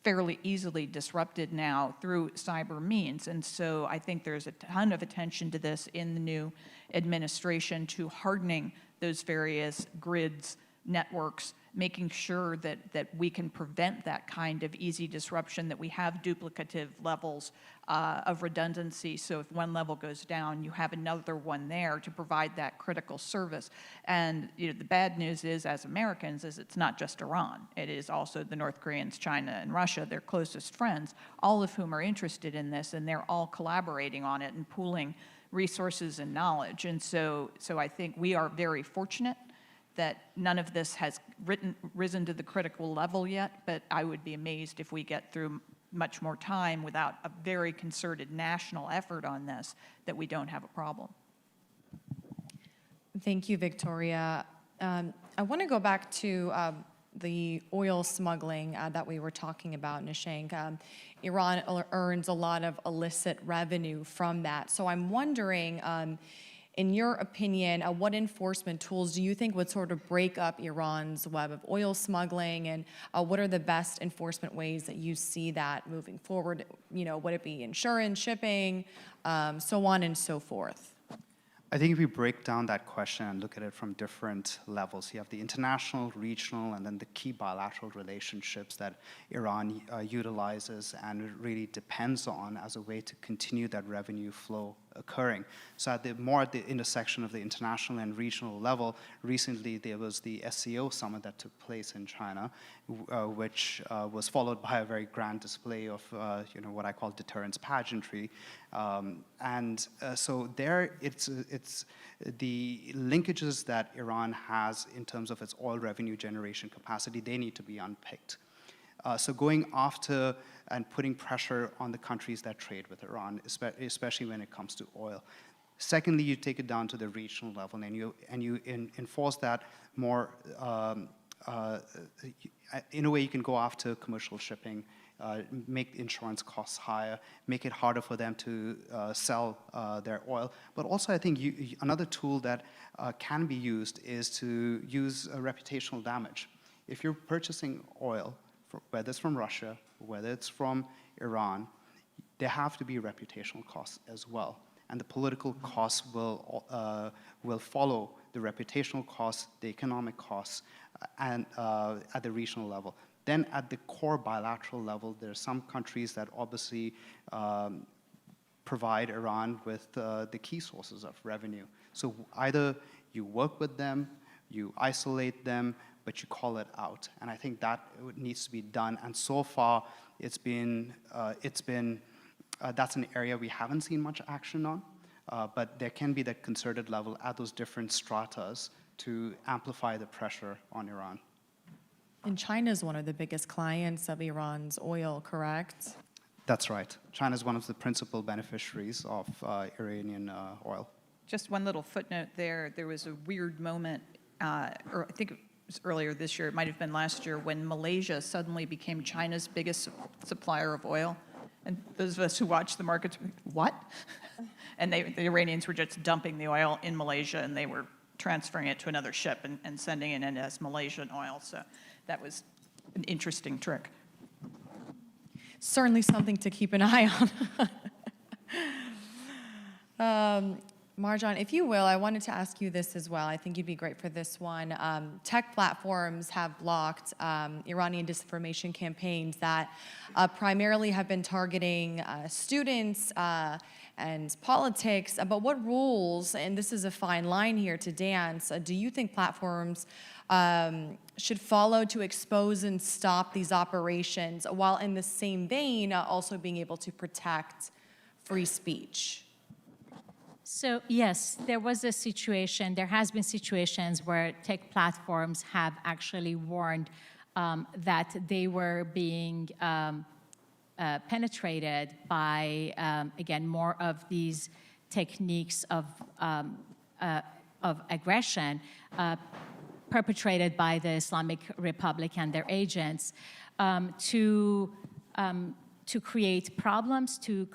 fairly easily disrupted now through cyber means. And so I think there's a ton of attention to this in the new administration, to hardening those various grids, networks, making sure that we can prevent that kind of easy disruption, that we have duplicative levels of redundancy. So if one level goes down, you have another one there to provide that critical service. And the bad news is, as Americans, is it's not just Iran. It is also the North Koreans, China, and Russia, their closest friends, all of whom are interested in this, and they're all collaborating on it and pooling resources and knowledge. And so I think we are very fortunate that none of this has risen to the critical level yet, but I would be amazed if we get through much more time without a very concerted national effort on this, that we don't have a problem. Thank you, Victoria. I want to go back to the oil smuggling that we were talking about, Nishank. Iran earns a lot of illicit revenue from that. So I'm wondering, in your opinion, what enforcement tools do you think would sort of break up Iran's web of oil smuggling, and what are the best enforcement ways that you see that moving forward? Would it be insurance, shipping, so on and so forth? I think if you break down that question and look at it from different levels, you have the international, regional, and then the key bilateral relationships that Iran utilizes and really depends on as a way to continue that revenue flow occurring. So at the intersection of the international and regional level, recently there was the SCO summit that took place in China, which was followed by a very grand display of what I call deterrence pageantry. So there, it's the linkages that Iran has in terms of its oil revenue generation capacity, they need to be unpicked. So going after and putting pressure on the countries that trade with Iran, especially when it comes to oil. Secondly, you take it down to the regional level, and you enforce that more. In a way, you can go after commercial shipping, make insurance costs higher, make it harder for them to sell their oil. But also, I think another tool that can be used is to use reputational damage. If you're purchasing oil, whether it's from Russia, whether it's from Iran, there have to be reputational costs as well. And the political costs will follow the reputational costs, the economic costs, and at the regional level. Then at the core bilateral level, there are some countries that obviously provide Iran with the key sources of revenue. So either you work with them, you isolate them, but you call it out. And I think that needs to be done. And so far, that's an area we haven't seen much action on. But there can be that concerted level at those different stratas to amplify the pressure on Iran. And China is one of the biggest clients of Iran's oil, correct? That's right. China is one of the principal beneficiaries of Iranian oil. Just one little footnote there. There was a weird moment, or I think it was earlier this year, it might have been last year, when Malaysia suddenly became China's biggest supplier of oil. And those of us who watch the markets, what? And the Iranians were just dumping the oil in Malaysia, and they were transferring it to another ship and sending it in as Malaysian oil. So that was an interesting trick. Certainly something to keep an eye on. Marjan, if you will, I wanted to ask you this as well. I think you'd be great for this one. Tech platforms have blocked Iranian disinformation campaigns that primarily have been targeting students and politics. But what rules, and this is a fine line here to dance, do you think platforms should follow to expose and stop these operations, while in the same vein also being able to protect free speech? So yes, there was a situation, there has been situations where tech platforms have actually warned that they were being penetrated by, again, more of these techniques of aggression, perpetrated by the Islamic Republic and their agents to create problems, to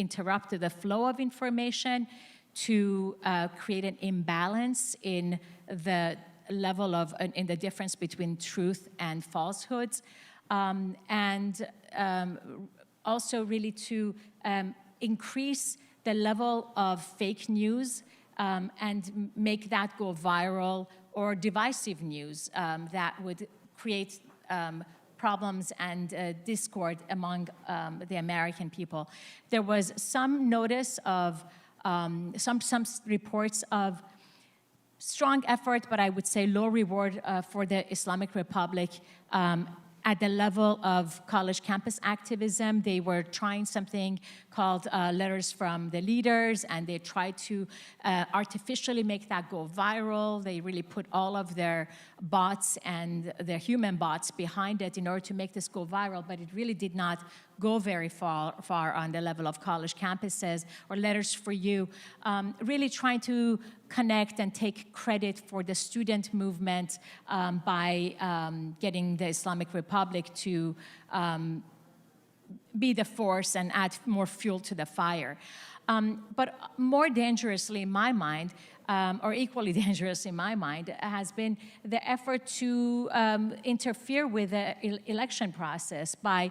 interrupt the flow of information, to create an imbalance in the level of, in the difference between truth and falsehoods, and also really to increase the level of fake news and make that go viral, or divisive news that would create problems and discord among the American people. There was some notice of some reports of strong effort, but I would say low reward for the Islamic Republic at the level of college campus activism. They were trying something called letters from the leaders, and they tried to artificially make that go viral. They really put all of their bots and their human bots behind it in order to make this go viral, but it really did not go very far on the level of college campuses or letters for you, really trying to connect and take credit for the student movement by getting the Islamic Republic to be the force and add more fuel to the fire. But more dangerously in my mind, or equally dangerous in my mind, has been the effort to interfere with the election process by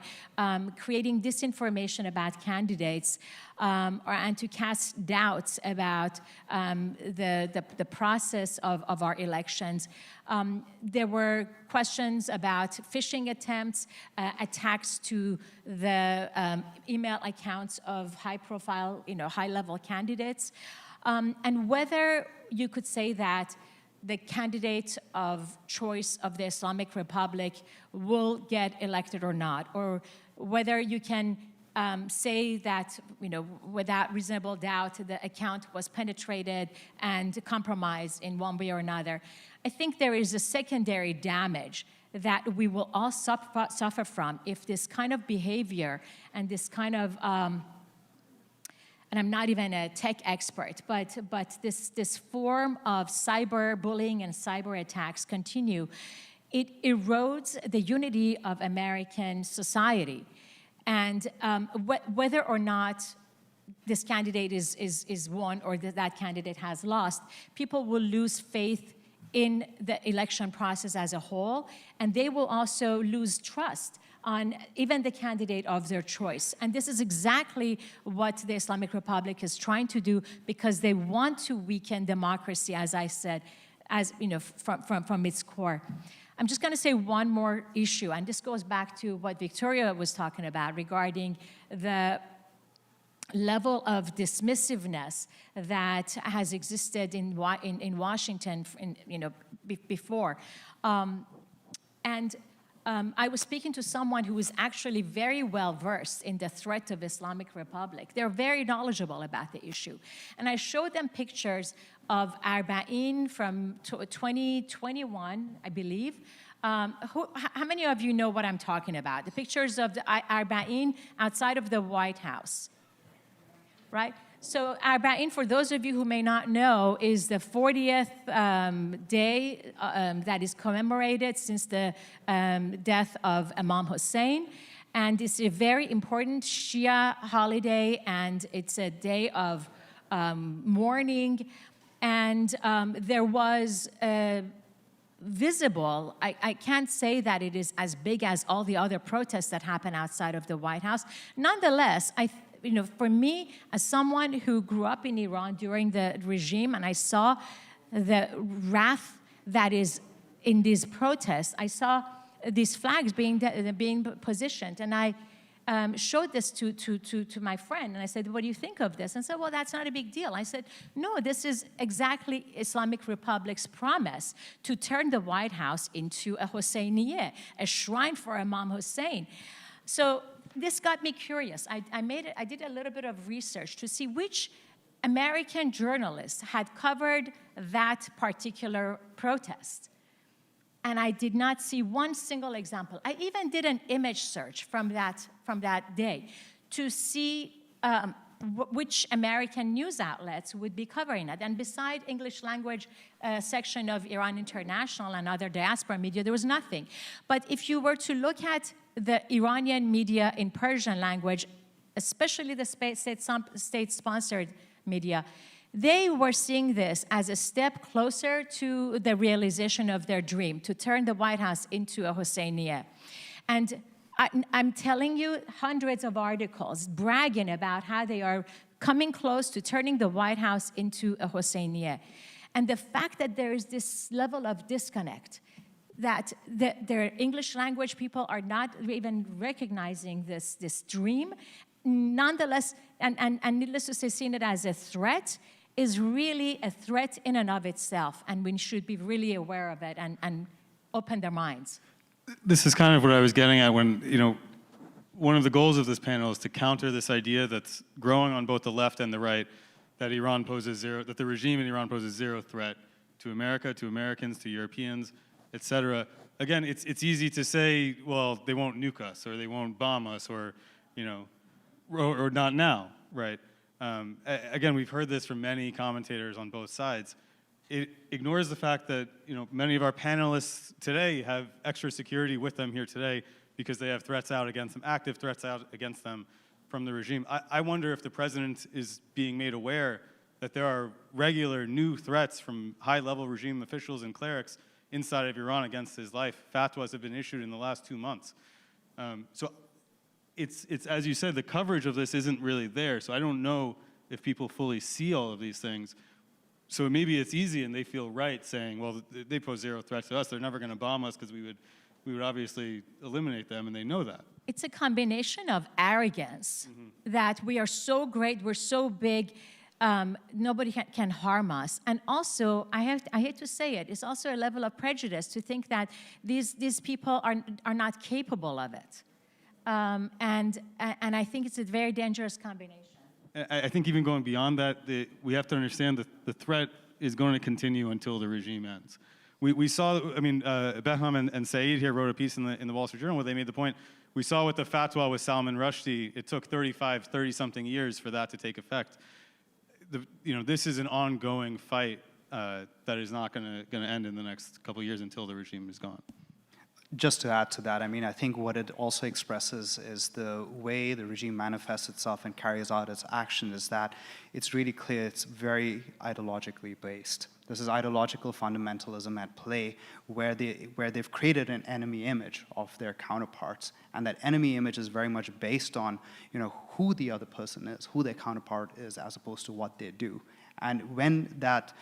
creating disinformation about candidates and to cast doubts about the process of our elections. There were questions about phishing attempts, attacks to the email accounts of high-profile, high-level candidates. And whether you could say that the candidate of choice of the Islamic Republic will get elected or not, or whether you can say that, without reasonable doubt, the account was penetrated and compromised in one way or another. I think there is a secondary damage that we will all suffer from if this kind of behavior and this kind of and I'm not even a tech expert, but this form of cyberbullying and cyber attacks continue. It erodes the unity of American society. And whether or not this candidate is won or that candidate has lost, people will lose faith in the election process as a whole, and they will also lose trust on even the candidate of their choice. And this is exactly what the Islamic Republic is trying to do, because they want to weaken democracy, as I said, from its core. I'm just going to say one more issue, and this goes back to what Victoria was talking about regarding the level of dismissiveness that has existed in Washington, before. I was speaking to someone who was actually very well versed in the threat of Islamic Republic. They're very knowledgeable about the issue. And I showed them pictures of Arba'in from 2021, I believe. How many of you know what I'm talking about? The pictures of the Arba'in outside of the White House, right? So Arba'in, for those of you who may not know, is the 40th day that is commemorated since the death of Imam Hussein. And it's a very important Shia holiday, and it's a day of mourning. And there was visible, I can't say that it is as big as all the other protests that happen outside of the White House. Nonetheless, for me, as someone who grew up in Iran during the regime, and I saw the wrath that is in these protests, I saw these flags being positioned, and I showed this to my friend, and I said, "What do you think of this?" And said, "Well, that's not a big deal." I said, "No, this is exactly Islamic Republic's promise to turn the White House into a Husseiniye, a shrine for Imam Hussein." So this got me curious. I did a little bit of research to see which American journalists had covered that particular protest. And I did not see one single example. I even did an image search from that day to see which American news outlets would be covering it. And beside English language section of Iran International and other diaspora media, there was nothing. But if you were to look at the Iranian media in Persian language, especially the state-sponsored media, they were seeing this as a step closer to the realization of their dream, to turn the White House into a Hosseinieh. And I'm telling you, hundreds of articles bragging about how they are coming close to turning the White House into a Hosseinieh. And the fact that there is this level of disconnect, that their English language people are not even recognizing this dream, nonetheless, and needless to say, seeing it as a threat, is really a threat in and of itself, and we should be really aware of it and open their minds. This is kind of what I was getting at when, one of the goals of this panel is to counter this idea that's growing on both the left and the right, that that the regime in Iran poses zero threat to America, to Americans, to Europeans, et cetera. Again, it's easy to say, well, they won't nuke us, or they won't bomb us, or not now, right? Again, we've heard this from many commentators on both sides. It ignores the fact that many of our panelists today have extra security with them here today because they have threats out against them, active threats out against them from the regime. I wonder if the president is being made aware that there are regular new threats from high-level regime officials and clerics inside of Iran against his life. Fatwas have been issued in the last 2 months. So it's as you said, the coverage of this isn't really there. So I don't know if people fully see all of these things. So maybe it's easy and they feel right saying, well, they pose zero threat to us. They're never going to bomb us because we would obviously eliminate them, and they know that. It's a combination of arrogance, that we are so great, we're so big, nobody can harm us. And also, I hate to say it, it's also a level of prejudice to think that these people are not capable of it. And I think it's a very dangerous combination. I think even going beyond that, we have to understand that the threat is going to continue until the regime ends. We saw, Beham and Saeed here wrote a piece in the Wall Street Journal where they made the point, we saw with the fatwa with Salman Rushdie, it took 30-something years for that to take effect. This is an ongoing fight that is not going to end in the next couple of years until the regime is gone. Just to add to that, I think what it also expresses is the way the regime manifests itself and carries out its action is that it's really clear it's very ideologically based. This is ideological fundamentalism at play where they've created an enemy image of their counterparts, and that enemy image is very much based on who the other person is, who their counterpart is, as opposed to what they do. And when that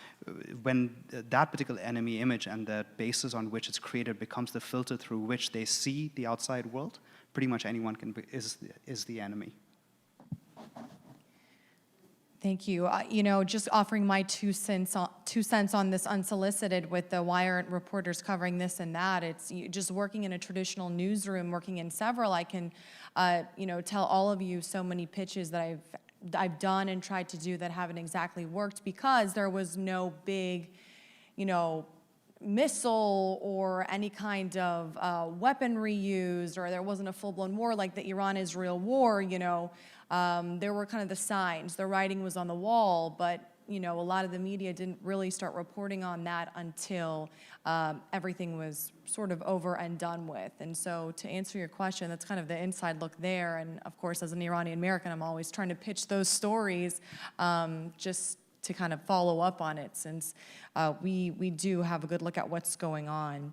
particular enemy image and the basis on which it's created becomes the filter through which they see the outside world, pretty much anyone is the enemy. Thank you. Just offering my 2 cents on this unsolicited, with the why aren't reporters covering this and that. It's just working in a traditional newsroom, working in several. I can, tell all of you so many pitches that I've done and tried to do that haven't exactly worked because there was no big, missile or any kind of weaponry used, or there wasn't a full-blown war like the Iran-Israel war. There were kind of the signs. The writing was on the wall, but a lot of the media didn't really start reporting on that until everything was sort of over and done with. And so to answer your question, that's kind of the inside look there. And of course, as an Iranian American, I'm always trying to pitch those stories just to kind of follow up on it, since we do have a good look at what's going on.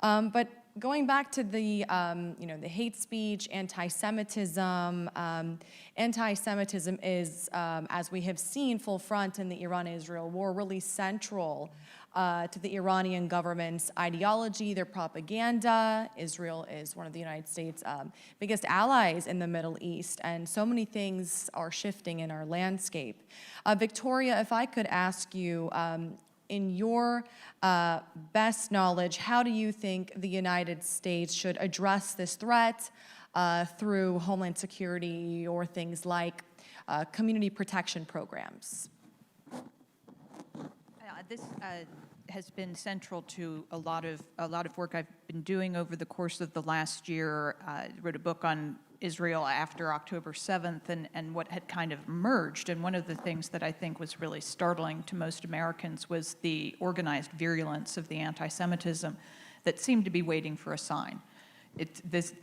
But going back to the the hate speech, anti-Semitism. Anti-Semitism is, as we have seen, full front in the Iran-Israel war, really central to the Iranian government's ideology, their propaganda. Israel is one of the United States' biggest allies in the Middle East, and so many things are shifting in our landscape. Victoria, if I could ask you, in your best knowledge, how do you think the United States should address this threat through Homeland Security or things like community protection programs? This has been central to a lot of work I've been doing over the course of the last year. I wrote a book on Israel after October 7th and what had kind of emerged. And one of the things that I think was really startling to most Americans was the organized virulence of the anti-Semitism that seemed to be waiting for a sign. This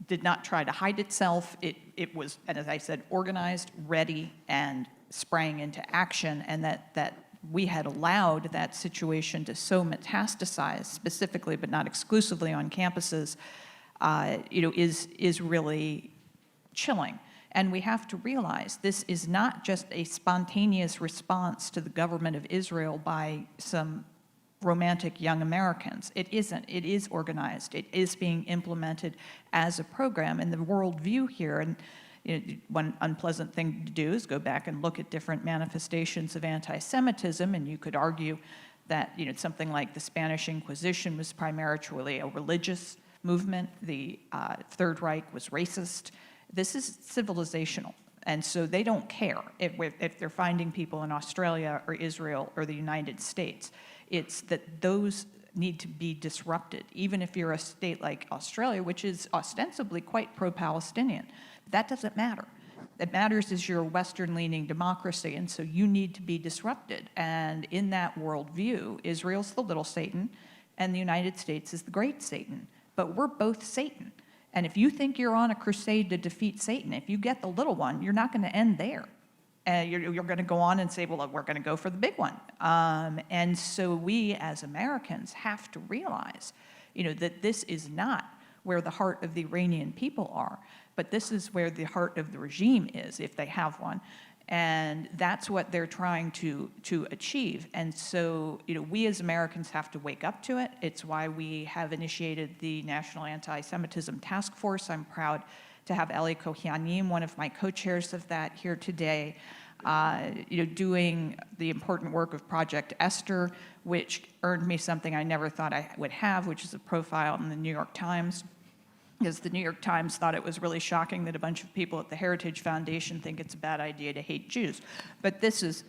did not try to hide itself. It was, and as I said, organized, ready, and sprang into action, and that we had allowed that situation to so metastasize, specifically but not exclusively on campuses, is really chilling. And we have to realize this is not just a spontaneous response to the government of Israel by some romantic young Americans. It isn't. It is organized. It is being implemented as a program. And the worldview here, and one unpleasant thing to do is go back and look at different manifestations of anti-Semitism, and you could argue that something like the Spanish Inquisition was primarily a religious movement. The Third Reich was racist. This is civilizational, and so they don't care if they're finding people in Australia or Israel or the United States. It's that those need to be disrupted, even if you're a state like Australia, which is ostensibly quite pro-Palestinian. That doesn't matter. What matters is you're a Western-leaning democracy, and so you need to be disrupted. And in that worldview, Israel's the little Satan, and the United States is the great Satan. But we're both Satan. And if you think you're on a crusade to defeat Satan, if you get the little one, you're not going to end there. You're going to go on and say, well, we're going to go for the big one. And so we, as Americans, have to realize, that this is not where the heart of the Iranian people are, but this is where the heart of the regime is, if they have one. And that's what they're trying to achieve. And so, we as Americans have to wake up to it. It's why we have initiated the National Anti-Semitism Task Force. I'm proud to have Eli Kohianim, one of my co-chairs of that, here today, doing the important work of Project Esther, which earned me something I never thought I would have, which is a profile in the New York Times. Because the New York Times thought it was really shocking that a bunch of people at the Heritage Foundation think it's a bad idea to hate Jews. But this is,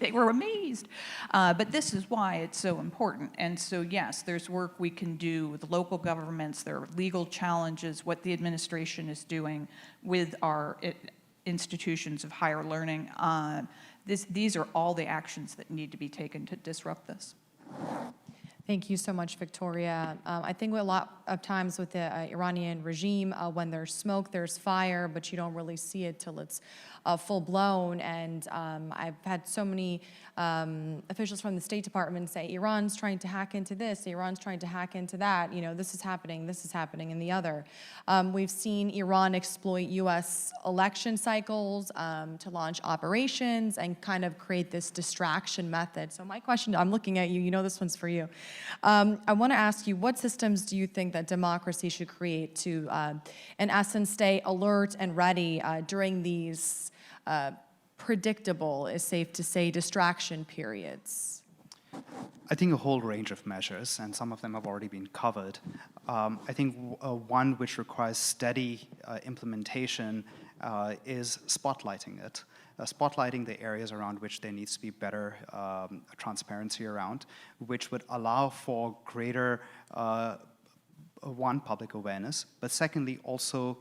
they were amazed. But this is why it's so important. And so, yes, there's work we can do with local governments. There are legal challenges, what the administration is doing with our institutions of higher learning. These are all the actions that need to be taken to disrupt this. Thank you so much, Victoria. I think a lot of times with the Iranian regime, when there's smoke, there's fire, but you don't really see it till it's full-blown. And I've had so many officials from the State Department say, Iran's trying to hack into this, Iran's trying to hack into that, this is happening, and the other. We've seen Iran exploit U.S. election cycles to launch operations and kind of create this distraction method. So my question, I'm looking at you, this one's for you. I want to ask you, what systems do you think that democracy should create to, in essence, stay alert and ready during these predictable, is safe to say, distraction periods? I think a whole range of measures, and some of them have already been covered. I think one which requires steady implementation is spotlighting it. Spotlighting the areas around which there needs to be better transparency around, which would allow for greater, one, public awareness, but secondly, also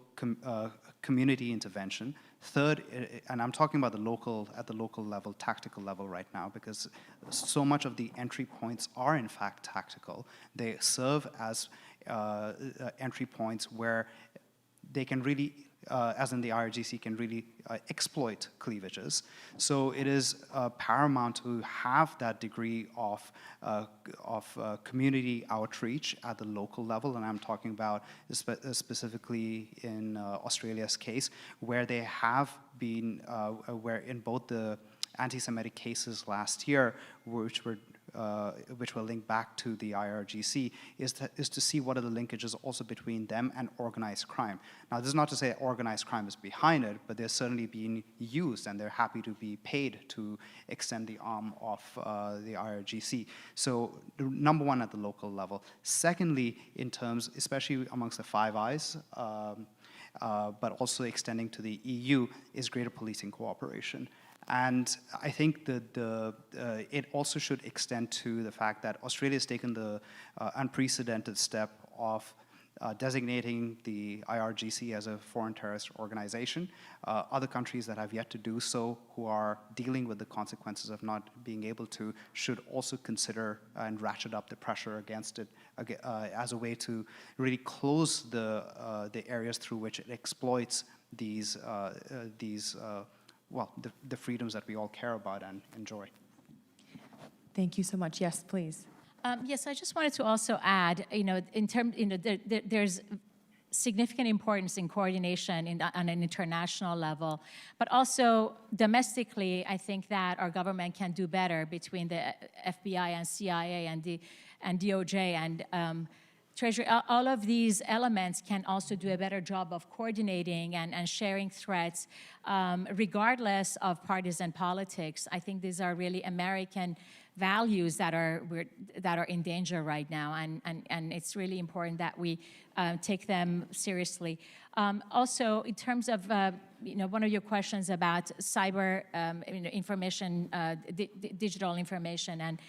community intervention. Third, and I'm talking about at the local level, tactical level right now, because so much of the entry points are in fact tactical. They serve as entry points where they can really, as in the IRGC, can really exploit cleavages. So it is paramount to have that degree of community outreach at the local level, and I'm talking about specifically in Australia's case, where they have been, where in both the anti-Semitic cases last year, which were linked back to the IRGC, is to see what are the linkages also between them and organized crime. Now, this is not to say organized crime is behind it, but they're certainly being used, and they're happy to be paid to extend the arm of the IRGC. So, number one, at the local level. Secondly, in terms, especially amongst the Five Eyes, but also extending to the EU, is greater policing cooperation. And I think that it also should extend to the fact that Australia has taken the unprecedented step of designating the IRGC as a foreign terrorist organization. Other countries that have yet to do so, who are dealing with the consequences of not being able to, should also consider and ratchet up the pressure against it as a way to really close the areas through which it exploits these the freedoms that we all care about and enjoy. Thank you so much. Yes, please. Yes, I just wanted to also add, there's significant importance in coordination on an international level, but also domestically, I think that our government can do better between the FBI and CIA and DOJ and Treasury. All of these elements can also do a better job of coordinating and sharing threats, regardless of partisan politics. I think these are really American values that are in danger right now, and it's really important that we take them seriously. Also, in terms of one of your questions about cyber information, digital information, and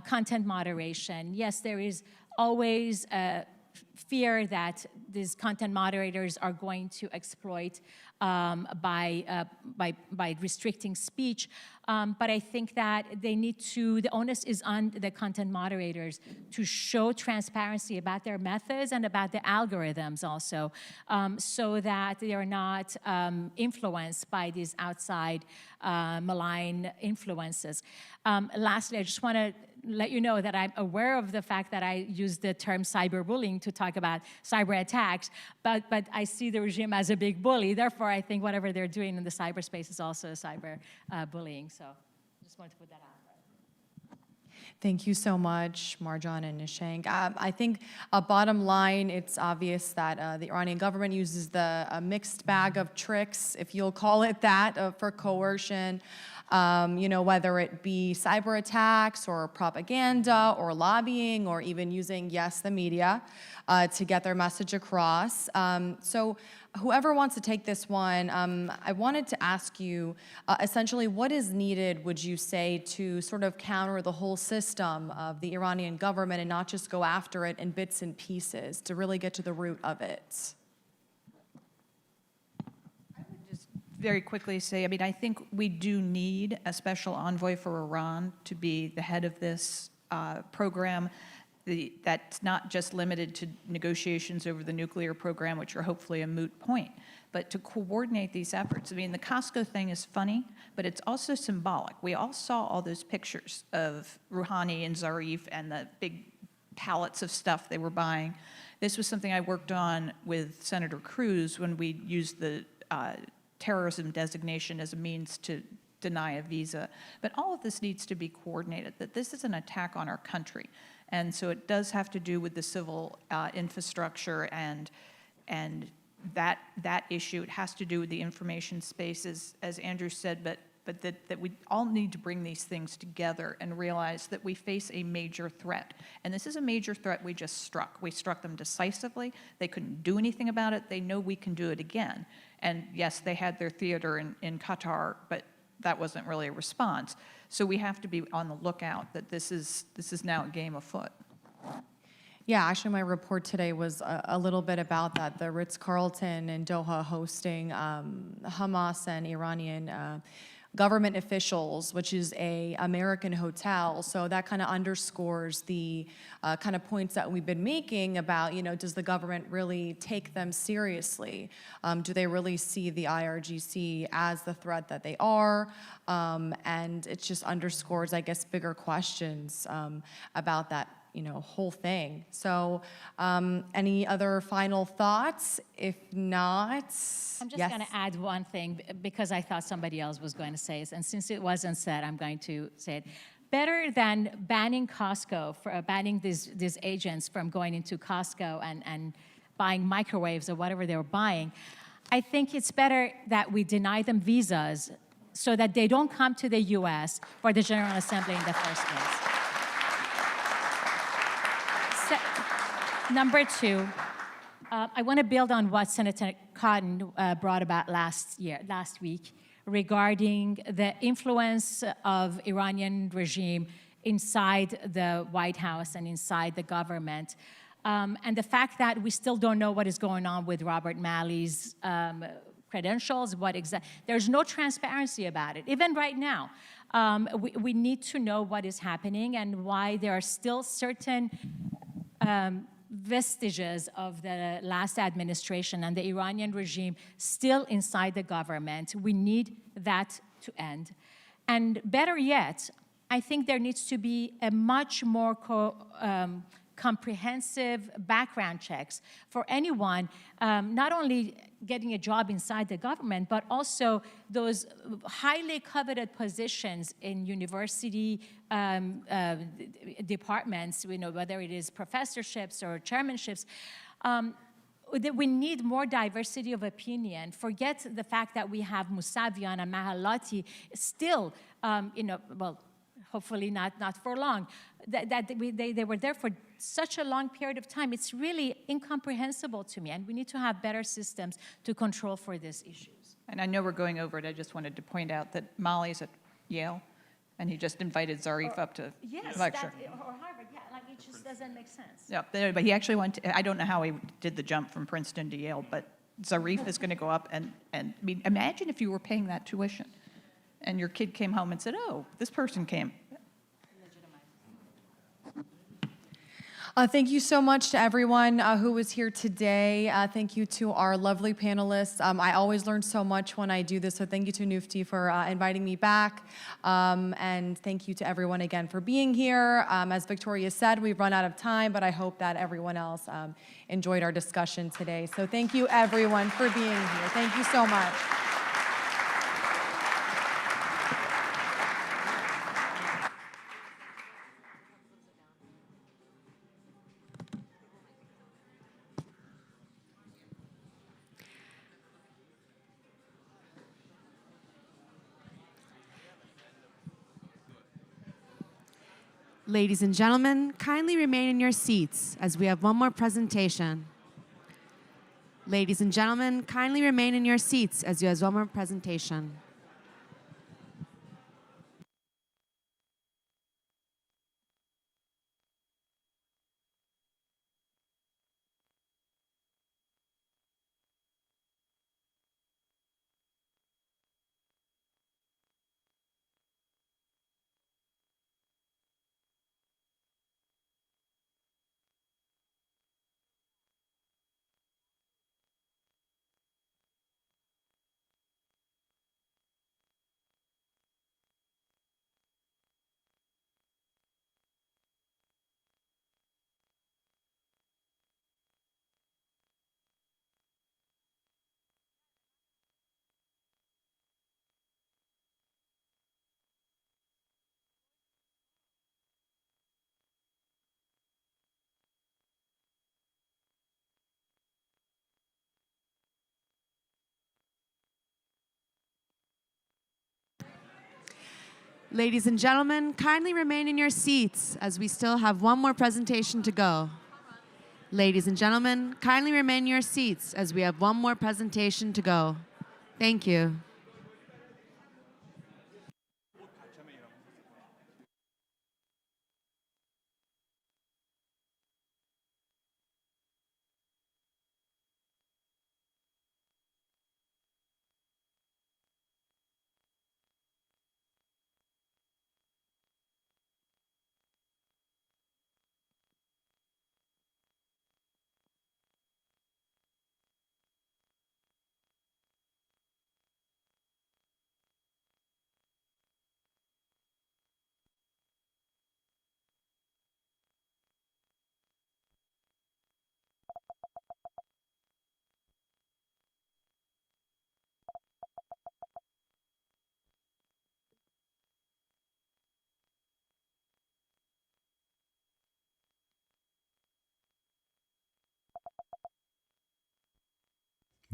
content moderation. Yes, there is always fear that these content moderators are going to exploit by restricting speech. But I think that the onus is on the content moderators to show transparency about their methods and about the algorithms also, so that they are not influenced by these outside malign influences. Lastly, I just want to let you know that I'm aware of the fact that I use the term cyberbullying to talk about cyber attacks, but I see the regime as a big bully. Therefore, I think whatever they're doing in the cyberspace is also cyber bullying. So just wanted to put that out. Thank you so much, Marjan and Nishank. I think bottom line, it's obvious that the Iranian government uses a mixed bag of tricks, if you'll call it that, for coercion. Whether it be cyber attacks or propaganda or lobbying or even using, yes, the media to get their message across. So whoever wants to take this one, I wanted to ask you, essentially, what is needed, would you say, to sort of counter the whole system of the Iranian government and not just go after it in bits and pieces, to really get to the root of it? Very quickly say, I think we do need a special envoy for Iran to be the head of this program. That's not just limited to negotiations over the nuclear program, which are hopefully a moot point, but to coordinate these efforts. The Costco thing is funny, but it's also symbolic. We all saw all those pictures of Rouhani and Zarif and the big pallets of stuff they were buying. This was something I worked on with Senator Cruz when we used the terrorism designation as a means to deny a visa. But all of this needs to be coordinated, that this is an attack on our country. And so it does have to do with the civil infrastructure and that issue. It has to do with the information spaces, as Andrew said, but that we all need to bring these things together and realize that we face a major threat. And this is a major threat we just struck. We struck them decisively. They couldn't do anything about it. They know we can do it again. And yes, they had their theater in Qatar, but that wasn't really a response. So we have to be on the lookout that this is now a game afoot. Yeah, actually my report today was a little bit about that. The Ritz-Carlton in Doha hosting Hamas and Iranian government officials, which is a American hotel. So that kind of underscores the kind of points that we've been making about, does the government really take them seriously? Do they really see the IRGC as the threat that they are? And it just underscores, I guess, bigger questions about that whole thing. So any other final thoughts? If not, I'm just going to add one thing because I thought somebody else was going to say it. And since it wasn't said, I'm going to say it. Better than banning Costco, for banning these agents from going into Costco and buying microwaves or whatever they were buying, I think it's better that we deny them visas so that they don't come to the U.S. for the General Assembly in the first place. Number two, I want to build on what Senator Cotton brought about last week regarding the influence of Iranian regime inside the White House and inside the government. And the fact that we still don't know what is going on with Robert Malley's credentials, there's no transparency about it. Even right now, we need to know what is happening and why there are still certain vestiges of the last administration and the Iranian regime still inside the government. We need that to end. And better yet, I think there needs to be a much more comprehensive background checks for anyone, not only getting a job inside the government, but also those highly coveted positions in university departments, whether it is professorships or chairmanships. We need more diversity of opinion. Forget the fact that we have Mousavian and Mahalati still, well, hopefully not for long, they were there for such a long period of time. It's really incomprehensible to me, and we need to have better systems to control for these issues. And I know we're going over it. I just wanted to point out that Molly's at Yale, and he just invited Zarif up to lecture. Or Harvard, yeah, like it just doesn't make sense. Yeah, but he actually went to, I don't know how he did the jump from Princeton to Yale, but Zarif is going to go up and I mean, imagine if you were paying that tuition and your kid came home and said, oh, this person came. Thank you so much to everyone who was here today. Thank you to our lovely panelists. I always learn so much when I do this, so thank you to NUFDI for inviting me back. And thank you to everyone again for being here. As Victoria said, we've run out of time, but I hope that everyone else enjoyed our discussion today. So thank you everyone for being here. Thank you so much. Ladies and gentlemen, kindly remain in your seats as we have one more presentation. Ladies and gentlemen, kindly remain in your seats as you have one more presentation. Ladies and gentlemen, kindly remain in your seats as we still have one more presentation to go. Ladies and gentlemen, kindly remain in your seats as we have one more presentation to go. Thank you.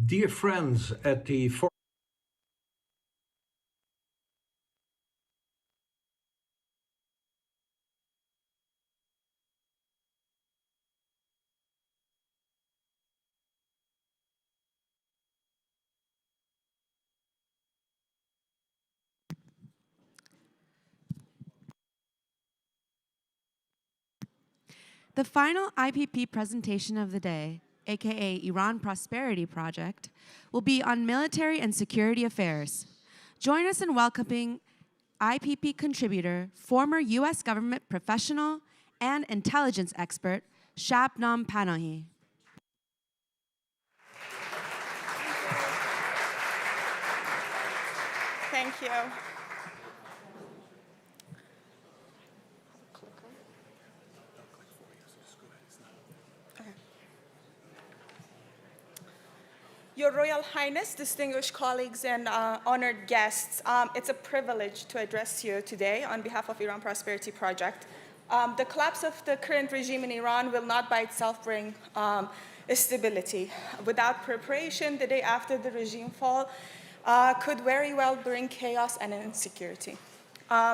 Dear friends at the The final IPP presentation of the day, aka Iran Prosperity Project, will be on military and security affairs. Join us in welcoming IPP contributor, former U.S. government professional, and intelligence expert, Shabnam Panahi. Thank you. Your Royal Highness, distinguished colleagues, and honored guests, it's a privilege to address you today on behalf of Iran Prosperity Project. The collapse of the current regime in Iran will not by itself bring stability. Without preparation, the day after the regime fall could very well bring chaos and insecurity.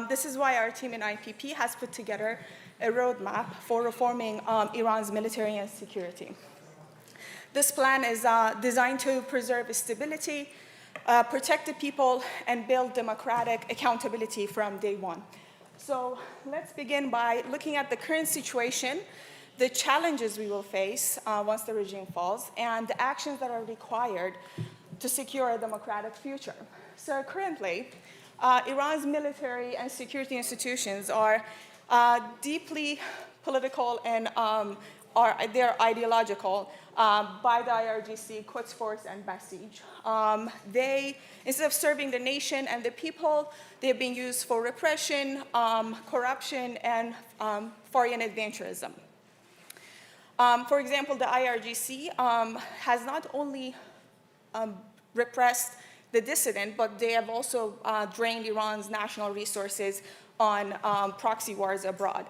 This is why our team in IPP has put together a roadmap for reforming Iran's military and security. This plan is designed to preserve stability, protect the people, and build democratic accountability from day one. So let's begin by looking at the current situation, the challenges we will face once the regime falls, and the actions that are required to secure a democratic future. So currently, Iran's military and security institutions are deeply political and they're ideological by the IRGC, Quds Force, and Basij. They, instead of serving the nation and the people, they're being used for repression, corruption, and foreign adventurism. For example, the IRGC has not only repressed the dissident, but they have also drained Iran's national resources on proxy wars abroad.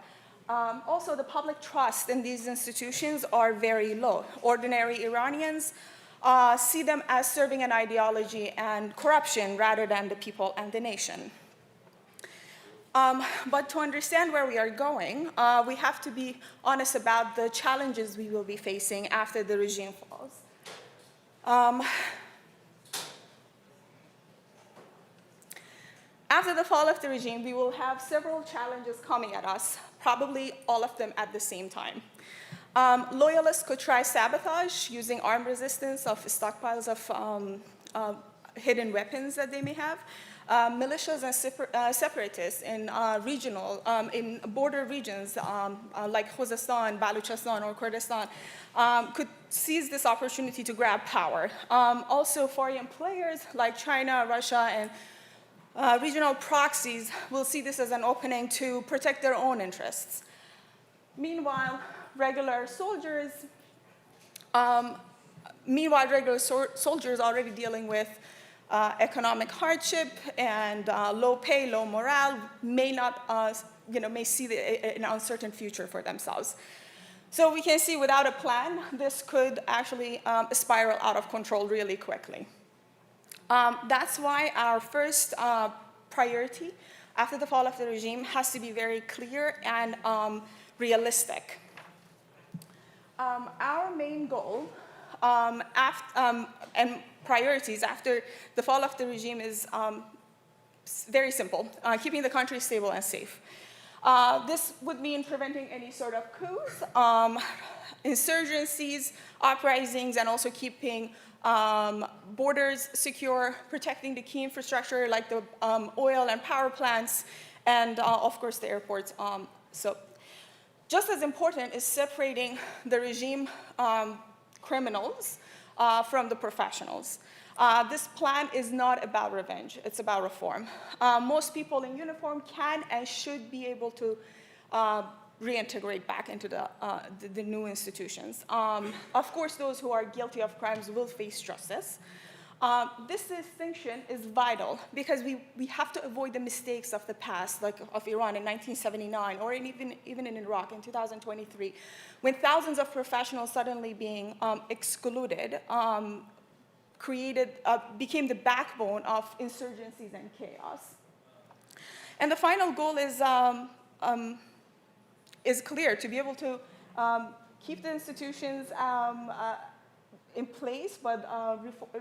Also, the public trust in these institutions are very low. Ordinary Iranians see them as serving an ideology and corruption rather than the people and the nation. But to understand where we are going, we have to be honest about the challenges we will be facing after the regime falls. After the fall of the regime, we will have several challenges coming at us, probably all of them at the same time. Loyalists could try sabotage using armed resistance of stockpiles of hidden weapons that they may have. Militias and separatists in in border regions like Khuzestan, Baluchistan, or Kurdistan could seize this opportunity to grab power. Also, foreign players like China, Russia, and regional proxies will see this as an opening to protect their own interests. Meanwhile, regular soldiers already dealing with economic hardship and low pay, low morale, may see an uncertain future for themselves. So we can see without a plan, this could actually spiral out of control really quickly. That's why our first priority after the fall of the regime has to be very clear and realistic. Our main goal and priorities after the fall of the regime is very simple, keeping the country stable and safe. This would mean preventing any sort of coups, insurgencies, uprisings, and also keeping borders secure, protecting the key infrastructure like the oil and power plants, and of course the airports. So just as important is separating the regime criminals from the professionals. This plan is not about revenge, it's about reform. Most people in uniform can and should be able to reintegrate back into the new institutions. Of course, those who are guilty of crimes will face justice. This distinction is vital because we have to avoid the mistakes of the past, like of Iran in 1979, or even in Iraq in 2023, when thousands of professionals suddenly being excluded became the backbone of insurgencies and chaos. And the final goal is clear, to be able to keep the institutions in place, but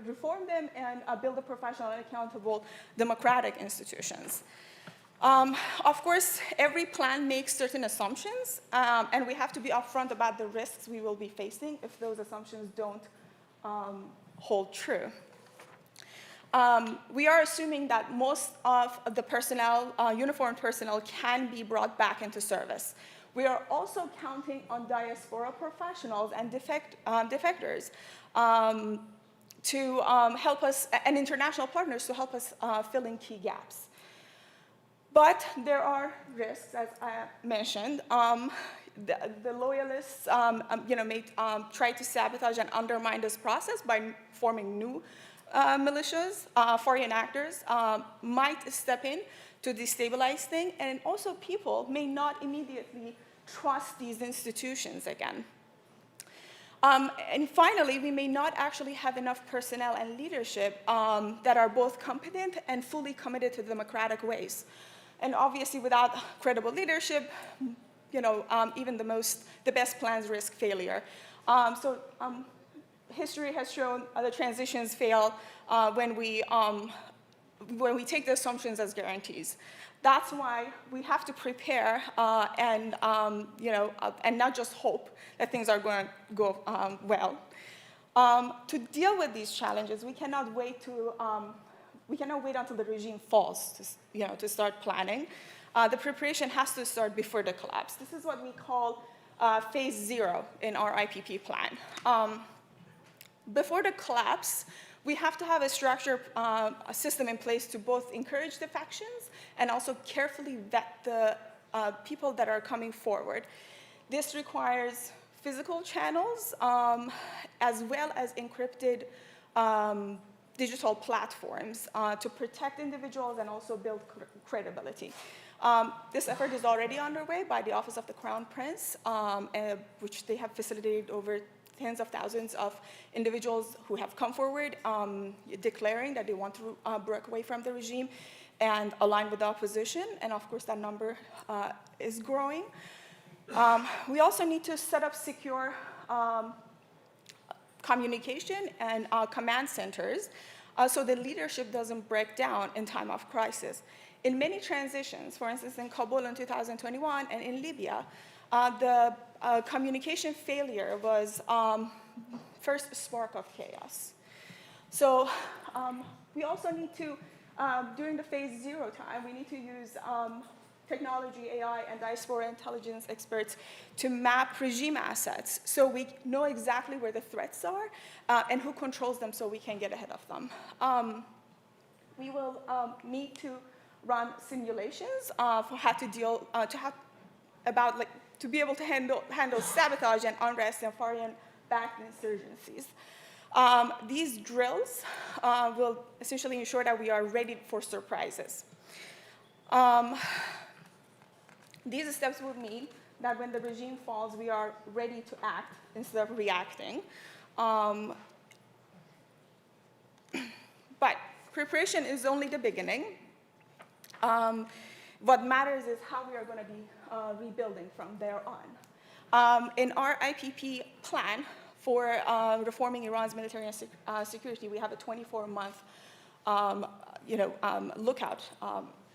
reform them and build a professional and accountable democratic institutions. Of course, every plan makes certain assumptions, and we have to be upfront about the risks we will be facing if those assumptions don't hold true. We are assuming that most of the personnel, uniformed personnel, can be brought back into service. We are also counting on diaspora professionals and defectors to help us, and international partners to help us fill in key gaps. But there are risks, as I mentioned. The loyalists may try to sabotage and undermine this process by forming new militias. Foreign actors might step in to destabilize things, and also people may not immediately trust these institutions again. And finally, we may not actually have enough personnel and leadership that are both competent and fully committed to democratic ways. And obviously, without credible leadership, even the best plans risk failure. History has shown the transitions fail when we take the assumptions as guarantees. That's why we have to prepare and not just hope that things are going to go well. To deal with these challenges, we cannot wait until the regime falls to start planning. The preparation has to start before the collapse. This is what we call phase 0 in our IPP plan. Before the collapse, we have to have a structure, a system in place to both encourage defections and also carefully vet the people that are coming forward. This requires physical channels as well as encrypted digital platforms to protect individuals and also build credibility. This effort is already underway by the Office of the Crown Prince, which they have facilitated over tens of thousands of individuals who have come forward declaring that they want to break away from the regime and align with the opposition. And of course, that number is growing. We also need to set up secure communication and command centers so the leadership doesn't break down in time of crisis. In many transitions, for instance, in Kabul in 2021 and in Libya, the communication failure was first spark of chaos. So we also need to, during the phase 0 time, we need to use technology, AI, and diaspora intelligence experts to map regime assets so we know exactly where the threats are and who controls them so we can get ahead of them. We will need to run simulations for how to deal, to be able to handle sabotage and unrest and foreign-backed insurgencies. These drills will essentially ensure that we are ready for surprises. These steps would mean that when the regime falls, we are ready to act instead of reacting. But preparation is only the beginning. What matters is how we are going to be rebuilding from there on. In our IPP plan for reforming Iran's military and security, we have a 24-month lookout,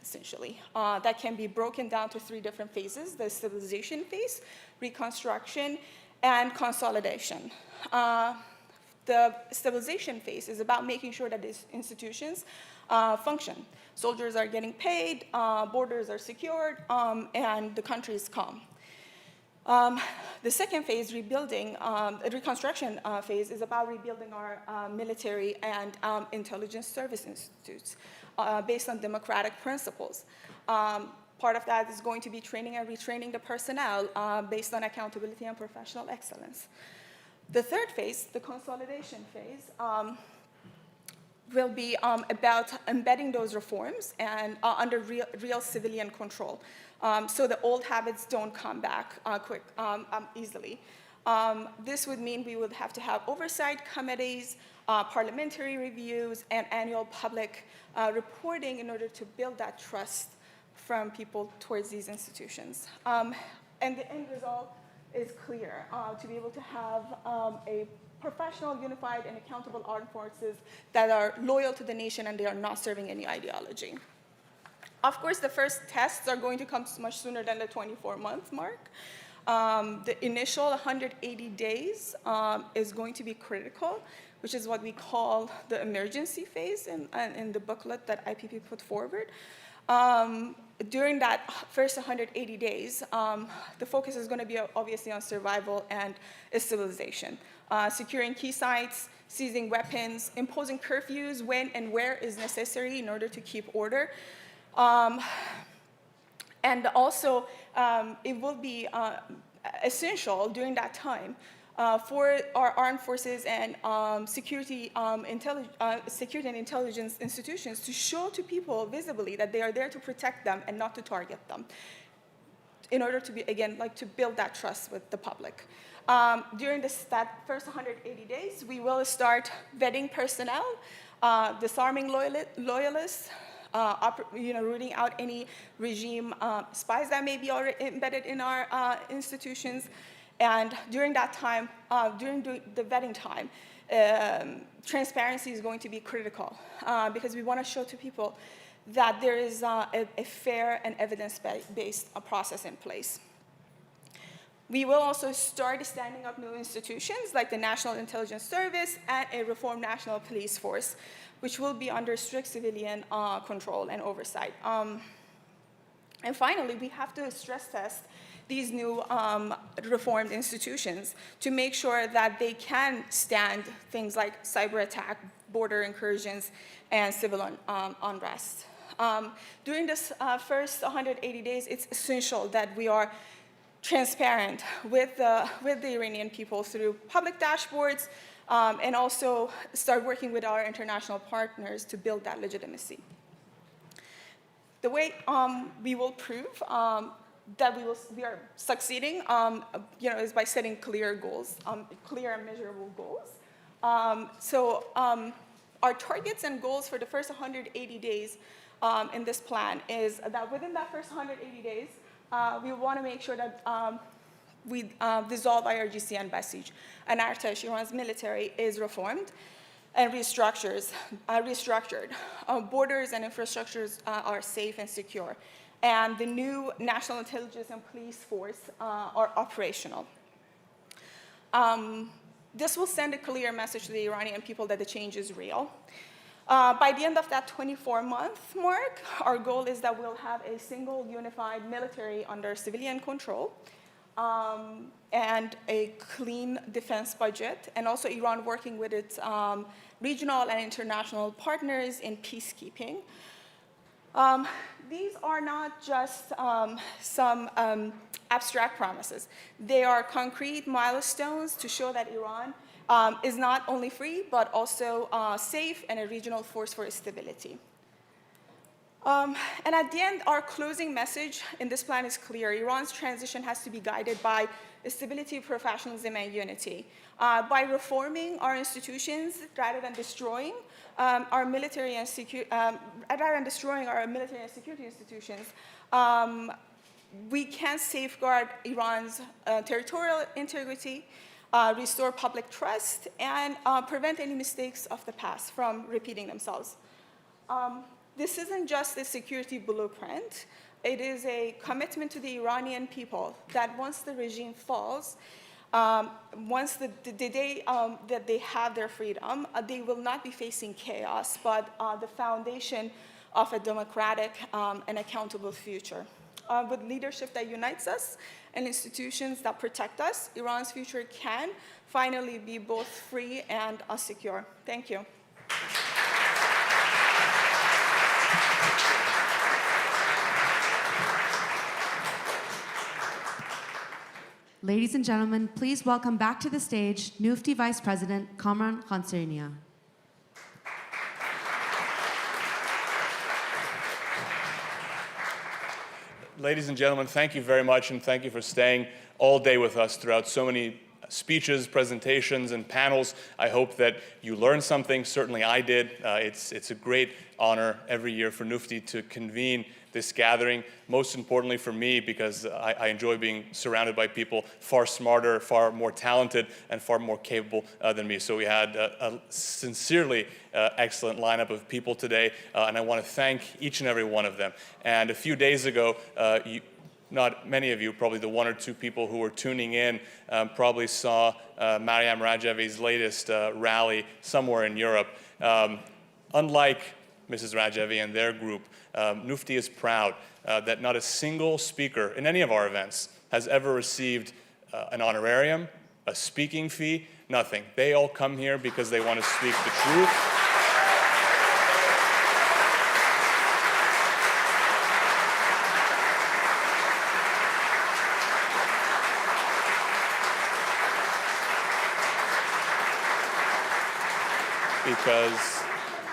essentially, that can be broken down to 3 different phases: the stabilization phase, reconstruction, and consolidation. The stabilization phase is about making sure that these institutions function. Soldiers are getting paid, borders are secured, and the country is calm. The second phase, reconstruction phase, is about rebuilding our military and intelligence service institutes based on democratic principles. Part of that is going to be training and retraining the personnel based on accountability and professional excellence. The third phase, the consolidation phase, will be about embedding those reforms and under real civilian control, so the old habits don't come back easily. This would mean we would have to have oversight committees, parliamentary reviews, and annual public reporting in order to build that trust from people towards these institutions. And the end result is clear, to be able to have a professional, unified, and accountable armed forces that are loyal to the nation and they are not serving any ideology. Of course, the first tests are going to come much sooner than the 24-month mark. The initial 180 days is going to be critical, which is what we call the emergency phase in the booklet that IPP put forward. During that first 180 days, the focus is going to be obviously on survival and stabilization, securing key sites, seizing weapons, imposing curfews when and where is necessary in order to keep order. And also, it will be essential during that time for our armed forces and security and intelligence institutions to show to people visibly that they are there to protect them and not to target them, in order to be, again, like to build that trust with the public. During that first 180 days, we will start vetting personnel, disarming loyalists, rooting out any regime spies that may be already embedded in our institutions. And during that time, during the vetting time, transparency is going to be critical because we want to show to people that there is a fair and evidence-based process in place. We will also start standing up new institutions like the National Intelligence Service and a reformed National Police Force, which will be under strict civilian control and oversight. And finally, we have to stress test these new reformed institutions to make sure that they can stand things like cyber attack, border incursions, and civil unrest. During this first 180 days, it's essential that we are transparent with the Iranian people through public dashboards and also start working with our international partners to build that legitimacy. The way we will prove that we are succeeding, is by setting clear goals, clear and measurable goals. Our targets and goals for the first 180 days in this plan is that within that first 180 days, we want to make sure that we dissolve IRGC and Basij, and Artesh, Iran's military, is reformed and restructured. Borders and infrastructures are safe and secure. And the new National Intelligence and Police Force are operational. This will send a clear message to the Iranian people that the change is real. By the end of that 24-month mark, our goal is that we'll have a single unified military under civilian control and a clean defense budget, and also Iran working with its regional and international partners in peacekeeping. These are not just some abstract promises. They are concrete milestones to show that Iran is not only free, but also safe and a regional force for stability. And at the end, our closing message in this plan is clear. Iran's transition has to be guided by stability, professionalism, and unity. By reforming our institutions rather than destroying our military and security institutions, we can safeguard Iran's territorial integrity, restore public trust, and prevent any mistakes of the past from repeating themselves. This isn't just a security blueprint. It is a commitment to the Iranian people that once the regime falls, once the day that they have their freedom, they will not be facing chaos, but the foundation of a democratic and accountable future. With leadership that unites us and institutions that protect us, Iran's future can finally be both free and secure. Thank you. Ladies and gentlemen, please welcome back to the stage NUFDI Vice President Kamran Khansarinia. Ladies and gentlemen, thank you very much, and thank you for staying all day with us throughout so many speeches, presentations, and panels. I hope that you learned something. Certainly I did. It's a great honor every year for NUFDI to convene this gathering, most importantly for me, because I enjoy being surrounded by people far smarter, far more talented, and far more capable than me. So we had a sincerely excellent lineup of people today, and I want to thank each and every one of them. And a few days ago, not many of you, probably the one or two people who were tuning in, probably saw Maryam Rajavi's latest rally somewhere in Europe. Unlike Mrs. Rajavi and their group, NUFDI is proud that not a single speaker in any of our events has ever received an honorarium, a speaking fee, nothing. They all come here because they want to speak the truth.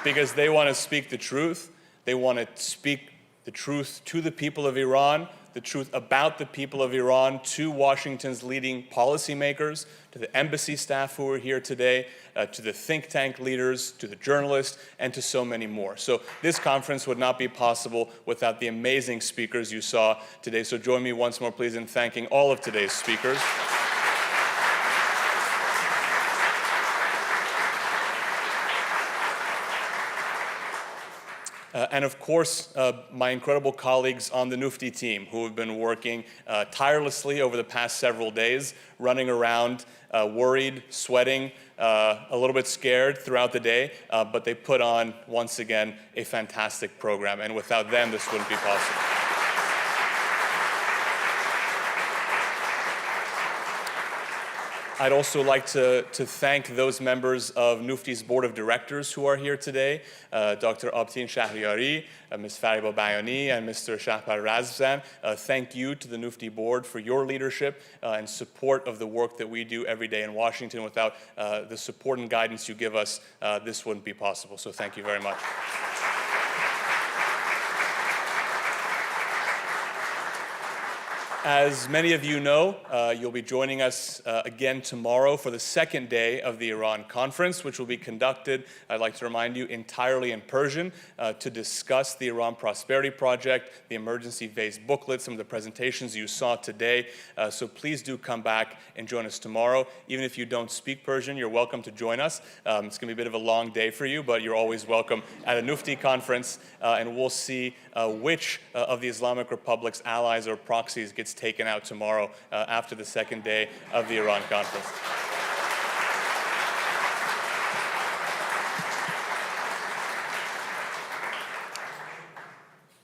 Because they want to speak the truth. They want to speak the truth to the people of Iran, the truth about the people of Iran, to Washington's leading policymakers, to the embassy staff who are here today, to the think tank leaders, to the journalists, and to so many more. So this conference would not be possible without the amazing speakers you saw today. So join me once more, please, in thanking all of today's speakers. And of course, my incredible colleagues on the NUFDI team who have been working tirelessly over the past several days, running around worried, sweating, a little bit scared throughout the day, but they put on, once again, a fantastic program. And without them, this wouldn't be possible. I'd also like to thank those members of NUFDI's board of directors who are here today, Dr. Abtin Shahriari, Ms. Fariba Bayani, and Mr. Shahpar Razvan. Thank you to the NUFDI board for your leadership and support of the work that we do every day in Washington. Without the support and guidance you give us, this wouldn't be possible. So thank you very much. As many of you know, you'll be joining us again tomorrow for the second day of the Iran conference, which will be conducted, I'd like to remind you, entirely in Persian to discuss the Iran Prosperity Project, the emergency phase booklet, some of the presentations you saw today. So please do come back and join us tomorrow. Even if you don't speak Persian, you're welcome to join us. It's going to be a bit of a long day for you, but you're always welcome at a NUFDI conference, and we'll see which of the Islamic Republic's allies or proxies gets taken out tomorrow after the second day of the Iran conference.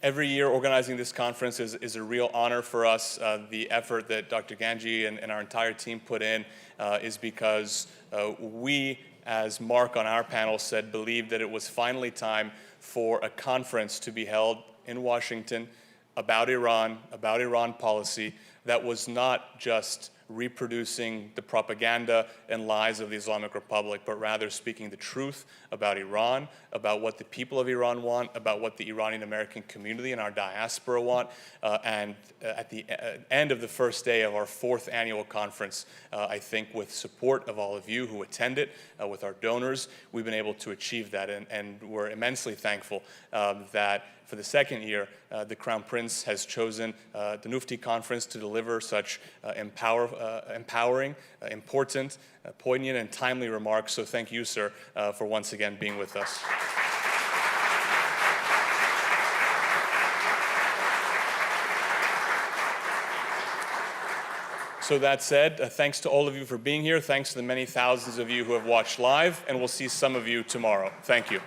Every year, organizing this conference is a real honor for us. The effort that Dr. Ganji and our entire team put in is because we, as Mark on our panel said, believed that it was finally time for a conference to be held in Washington about Iran policy that was not just reproducing the propaganda and lies of the Islamic Republic, but rather speaking the truth about Iran, about what the people of Iran want, about what the Iranian American community and our diaspora want. And at the end of the first day of our fourth annual conference, I think with support of all of you who attend it, with our donors, we've been able to achieve that. And we're immensely thankful that for the second year, the Crown Prince has chosen the NUFDI conference to deliver such empowering, important, poignant, and timely remarks. So thank you, sir, for once again being with us. So that said, thanks to all of you for being here. Thanks to the many thousands of you who have watched live, and we'll see some of you tomorrow. Thank you.